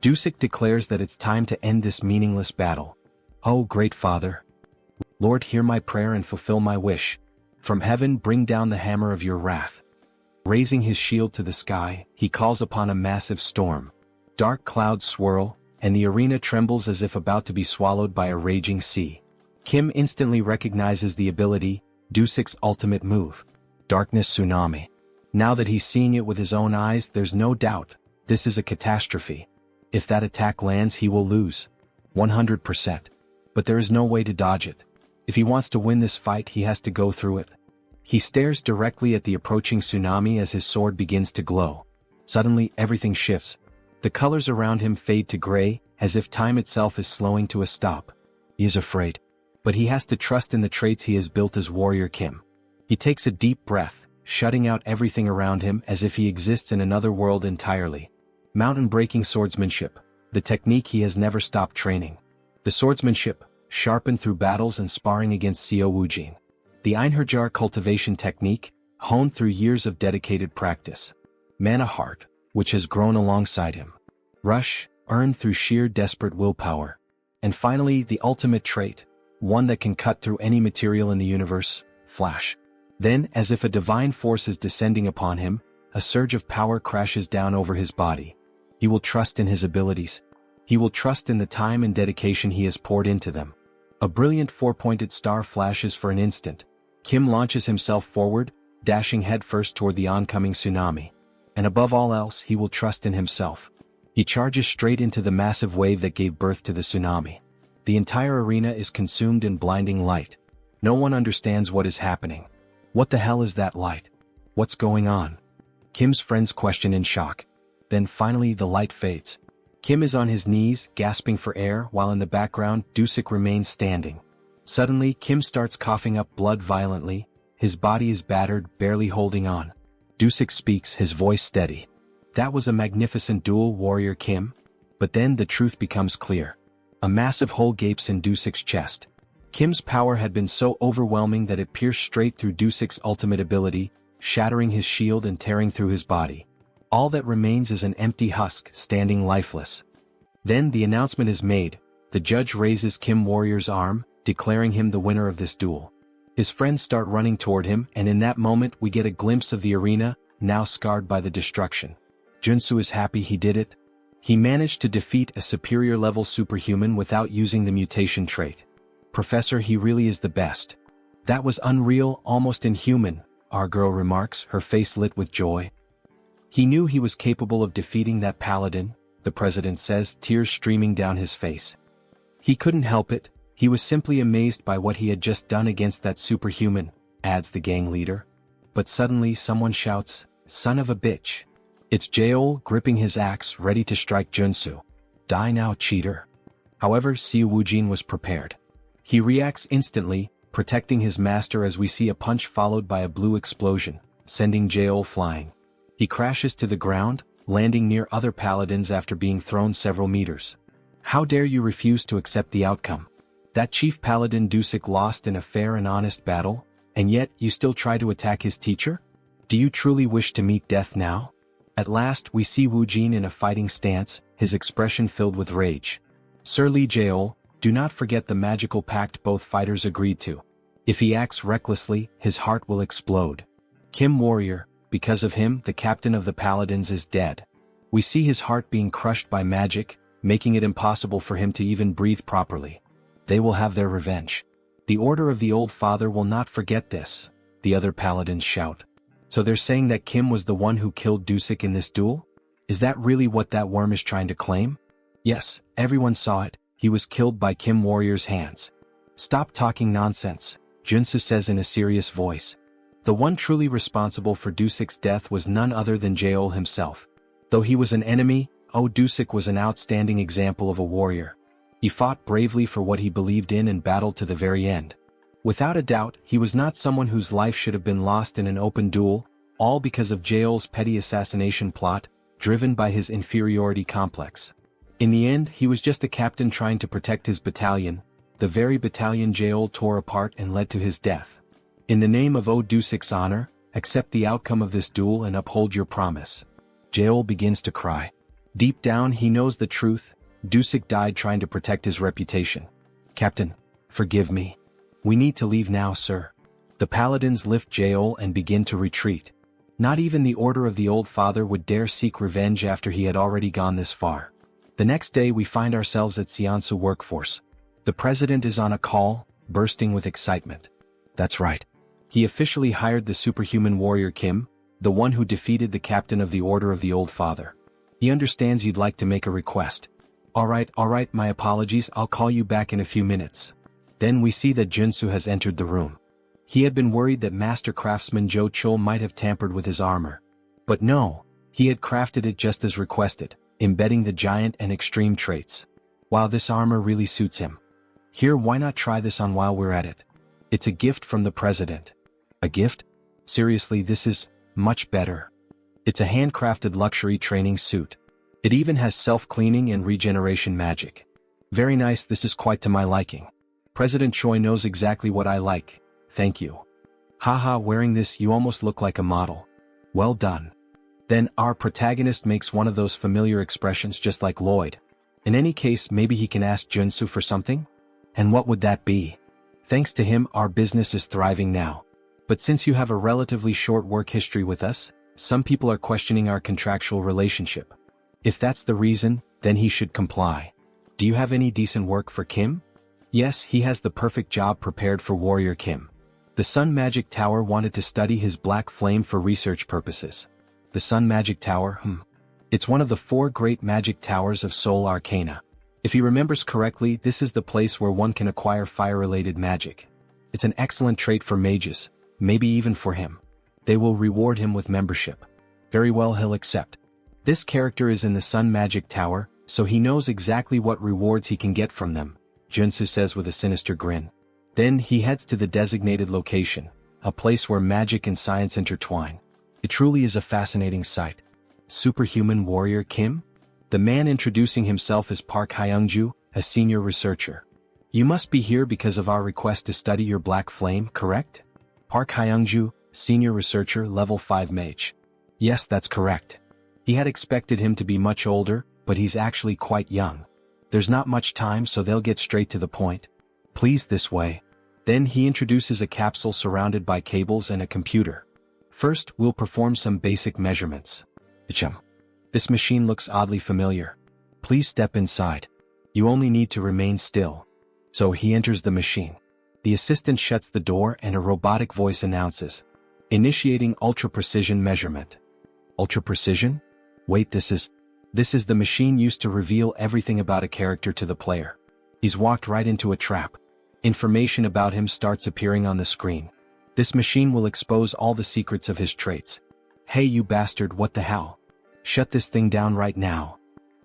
Dusik declares that it's time to end this meaningless battle. Oh, great Father! Lord, hear my prayer and fulfill my wish. From heaven bring down the hammer of your wrath. Raising his shield to the sky, he calls upon a massive storm. Dark clouds swirl, and the arena trembles as if about to be swallowed by a raging sea. Kim instantly recognizes the ability, Dusik's ultimate move. Darkness Tsunami. Now that he's seeing it with his own eyes, there's no doubt, this is a catastrophe. If that attack lands, he will lose. 100%. But there is no way to dodge it. If he wants to win this fight, he has to go through it. He stares directly at the approaching tsunami as his sword begins to glow. Suddenly, everything shifts. The colors around him fade to gray, as if time itself is slowing to a stop. He is afraid. But he has to trust in the traits he has built as Warrior Kim. He takes a deep breath, shutting out everything around him as if he exists in another world entirely. Mountain-breaking swordsmanship, the technique he has never stopped training. The swordsmanship, sharpened through battles and sparring against Seo Woojin. The Einherjar cultivation technique, honed through years of dedicated practice. Mana heart, which has grown alongside him. Rush, earned through sheer desperate willpower. And finally, the ultimate trait, one that can cut through any material in the universe, flash. Then, as if a divine force is descending upon him, a surge of power crashes down over his body. He will trust in his abilities. He will trust in the time and dedication he has poured into them. A brilliant four-pointed star flashes for an instant. Kim launches himself forward, dashing headfirst toward the oncoming tsunami. And above all else, he will trust in himself. He charges straight into the massive wave that gave birth to the tsunami. The entire arena is consumed in blinding light. No one understands what is happening. What the hell is that light? What's going on? Kim's friends question in shock. Then finally the light fades. Kim is on his knees, gasping for air, while in the background, Dusik remains standing. Suddenly, Kim starts coughing up blood violently. His body is battered, barely holding on. Dusik speaks, his voice steady. That was a magnificent duel, Warrior Kim. But then the truth becomes clear. A massive hole gapes in Dusik's chest. Kim's power had been so overwhelming that it pierced straight through Dusik's ultimate ability, shattering his shield and tearing through his body. All that remains is an empty husk, standing lifeless. Then the announcement is made. The judge raises Kim Warrior's arm, declaring him the winner of this duel. His friends start running toward him, and in that moment we get a glimpse of the arena, now scarred by the destruction. Joonsoo is happy he did it. He managed to defeat a superior-level superhuman without using the mutation trait. Professor, he really is the best. That was unreal, almost inhuman, our girl remarks, her face lit with joy. He knew he was capable of defeating that paladin, the president says, tears streaming down his face. He couldn't help it, he was simply amazed by what he had just done against that superhuman, adds the gang leader. But suddenly someone shouts, "Son of a bitch." It's Jeol, gripping his axe, ready to strike Joonsoo. Die now, cheater. However, Seo Woojin was prepared. He reacts instantly, protecting his master as we see a punch followed by a blue explosion, sending Jeol flying. He crashes to the ground, landing near other paladins after being thrown several meters. How dare you refuse to accept the outcome? That chief paladin Dusik lost in a fair and honest battle, and yet you still try to attack his teacher? Do you truly wish to meet death now? At last we see Woojin in a fighting stance, his expression filled with rage. Sir Lee Jeol, do not forget the magical pact both fighters agreed to. If he acts recklessly, his heart will explode. Kim Warrior, because of him, the captain of the paladins is dead. We see his heart being crushed by magic, making it impossible for him to even breathe properly. They will have their revenge. The Order of the Old Father will not forget this, the other paladins shout. So they're saying that Kim was the one who killed Dusik in this duel? Is that really what that worm is trying to claim? Yes, everyone saw it, he was killed by Kim Warrior's hands. Stop talking nonsense, Joonsoo says in a serious voice. The one truly responsible for Dusik's death was none other than Jeol himself. Though he was an enemy, Dusik was an outstanding example of a warrior. He fought bravely for what he believed in and battled to the very end. Without a doubt, he was not someone whose life should have been lost in an open duel, all because of Jeol's petty assassination plot, driven by his inferiority complex. In the end, he was just a captain trying to protect his battalion, the very battalion Jeol tore apart and led to his death. In the name of Dusik's honor, accept the outcome of this duel and uphold your promise. Jeol begins to cry. Deep down he knows the truth, Dusik died trying to protect his reputation. Captain, forgive me. We need to leave now, sir. The paladins lift Jeol and begin to retreat. Not even the Order of the Old Father would dare seek revenge after he had already gone this far. The next day we find ourselves at Seoul workforce. The president is on a call, bursting with excitement. That's right. He officially hired the superhuman warrior Kim, the one who defeated the captain of the Order of the Old Father. He understands you'd like to make a request. All right, my apologies, I'll call you back in a few minutes. Then we see that Joonsoo has entered the room. He had been worried that master craftsman Jo Chul might have tampered with his armor. But no, he had crafted it just as requested, embedding the giant and extreme traits. Wow, this armor really suits him. Here, why not try this on while we're at it? It's a gift from the president. A gift? Seriously, this is much better. It's a handcrafted luxury training suit. It even has self-cleaning and regeneration magic. Very nice, this is quite to my liking. President Choi knows exactly what I like. Thank you. Haha, wearing this you almost look like a model. Well done. Then our protagonist makes one of those familiar expressions just like Lloyd. In any case, maybe he can ask Joonsoo for something? And what would that be? Thanks to him, our business is thriving now. But since you have a relatively short work history with us, some people are questioning our contractual relationship. If that's the reason, then he should comply. Do you have any decent work for Kim? Yes, he has the perfect job prepared for Warrior Kim. The Sun Magic Tower wanted to study his black flame for research purposes. The Sun Magic Tower, It's one of the 4 great magic towers of Seoul Arcana. If he remembers correctly, this is the place where one can acquire fire-related magic. It's an excellent trait for mages, maybe even for him. They will reward him with membership. Very well, he'll accept. This character is in the Sun Magic Tower, so he knows exactly what rewards he can get from them, Joonsoo says with a sinister grin. Then he heads to the designated location, a place where magic and science intertwine. It truly is a fascinating sight. Superhuman Warrior Kim? The man introducing himself is Park Hyungju, a senior researcher. You must be here because of our request to study your black flame, correct? Park Hyungju, senior researcher, level 5 mage. Yes, that's correct. He had expected him to be much older, but he's actually quite young. There's not much time, so they'll get straight to the point. Please, this way. Then he introduces a capsule surrounded by cables and a computer. First, we'll perform some basic measurements. This machine looks oddly familiar. Please step inside. You only need to remain still. So he enters the machine. The assistant shuts the door and a robotic voice announces, initiating ultra-precision measurement. Ultra-precision? Wait, this is the machine used to reveal everything about a character to the player. He's walked right into a trap. Information about him starts appearing on the screen. This machine will expose all the secrets of his traits. Hey you bastard, what the hell? Shut this thing down right now.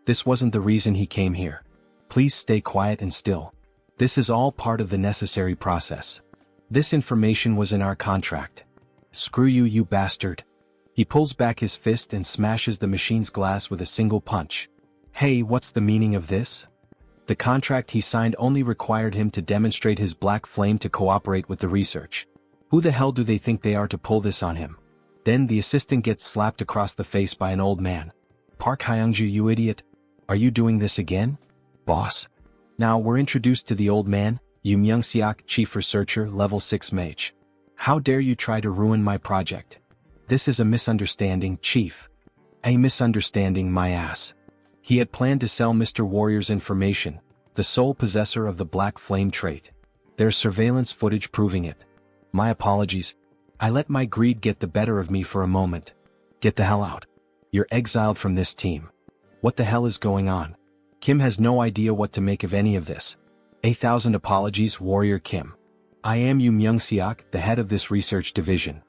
This wasn't the reason he came here. Please stay quiet and still. This is all part of the necessary process. This information was in our contract. Screw you, you bastard. He pulls back his fist and smashes the machine's glass with a single punch. Hey, what's the meaning of this? The contract he signed only required him to demonstrate his black flame to cooperate with the research. Who the hell do they think they are to pull this on him? Then the assistant gets slapped across the face by an old man. Park Hyungju, you idiot. Are you doing this again? Boss. Now we're introduced to the old man, Yoon Myung-seok, chief researcher, level 6 mage. How dare you try to ruin my project? This is a misunderstanding, chief. A misunderstanding, my ass. He had planned to sell Mr. Warrior's information, the sole possessor of the black flame trait. There's surveillance footage proving it. My apologies. I let my greed get the better of me for a moment. Get the hell out. You're exiled from this team. What the hell is going on? Kim has no idea what to make of any of this. 1,000 apologies, Warrior Kim. I am Yoon Myung-seok, the head of this research division.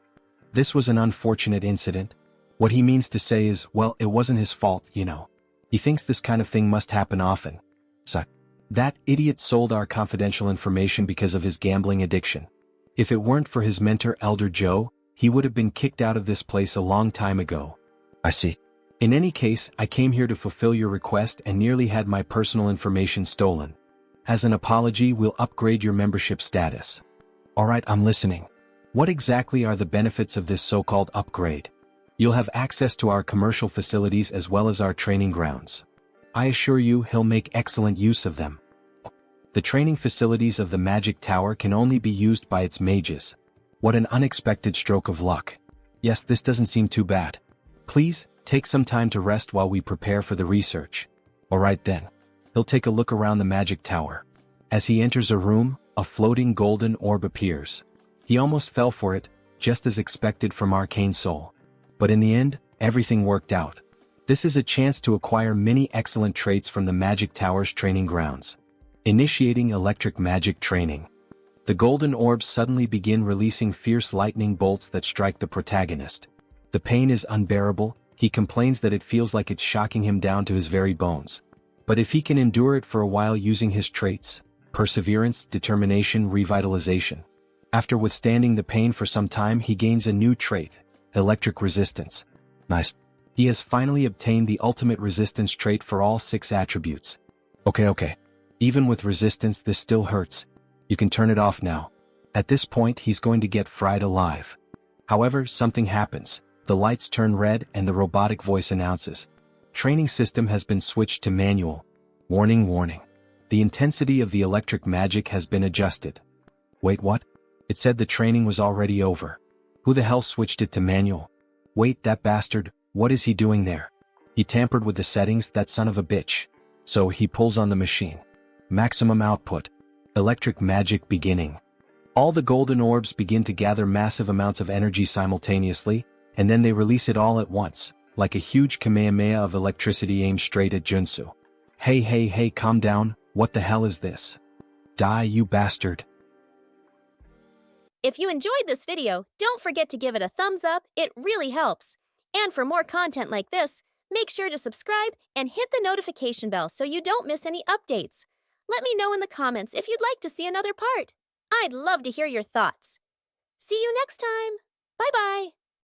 This was an unfortunate incident. What he means to say is, well, it wasn't his fault, you know. He thinks this kind of thing must happen often. So, that idiot sold our confidential information because of his gambling addiction. If it weren't for his mentor Elder Joe, he would have been kicked out of this place a long time ago. I see. In any case, I came here to fulfill your request and nearly had my personal information stolen. As an apology, we'll upgrade your membership status. Alright, I'm listening. What exactly are the benefits of this so-called upgrade? You'll have access to our commercial facilities as well as our training grounds. I assure you he'll make excellent use of them. The training facilities of the Magic Tower can only be used by its mages. What an unexpected stroke of luck. Yes, this doesn't seem too bad. Please, take some time to rest while we prepare for the research. Alright then. He'll take a look around the Magic Tower. As he enters a room, a floating golden orb appears. He almost fell for it, just as expected from Arcane Seoul. But in the end, everything worked out. This is a chance to acquire many excellent traits from the Magic Tower's training grounds. Initiating electric magic training. The golden orbs suddenly begin releasing fierce lightning bolts that strike the protagonist. The pain is unbearable, he complains that it feels like it's shocking him down to his very bones. But if he can endure it for a while using his traits, perseverance, determination, revitalization, After withstanding the pain for some time, he gains a new trait, electric resistance. Nice. He has finally obtained the ultimate resistance trait for all 6 attributes. Okay. Even with resistance, this still hurts. You can turn it off now. At this point, he's going to get fried alive. However, something happens. The lights turn red and the robotic voice announces, "Training system has been switched to manual. Warning, warning. The intensity of the electric magic has been adjusted." Wait, what? It said the training was already over. Who the hell switched it to manual? Wait, that bastard, what is he doing there? He tampered with the settings, that son of a bitch. So he pulls on the machine. Maximum output. Electric magic beginning. All the golden orbs begin to gather massive amounts of energy simultaneously, and then they release it all at once, like a huge kamehameha of electricity aimed straight at Joonsoo. Hey, calm down, what the hell is this? Die, you bastard. If you enjoyed this video, don't forget to give it a thumbs up, it really helps. And for more content like this, make sure to subscribe and hit the notification bell so you don't miss any updates. Let me know in the comments if you'd like to see another part. I'd love to hear your thoughts. See you next time. Bye-bye.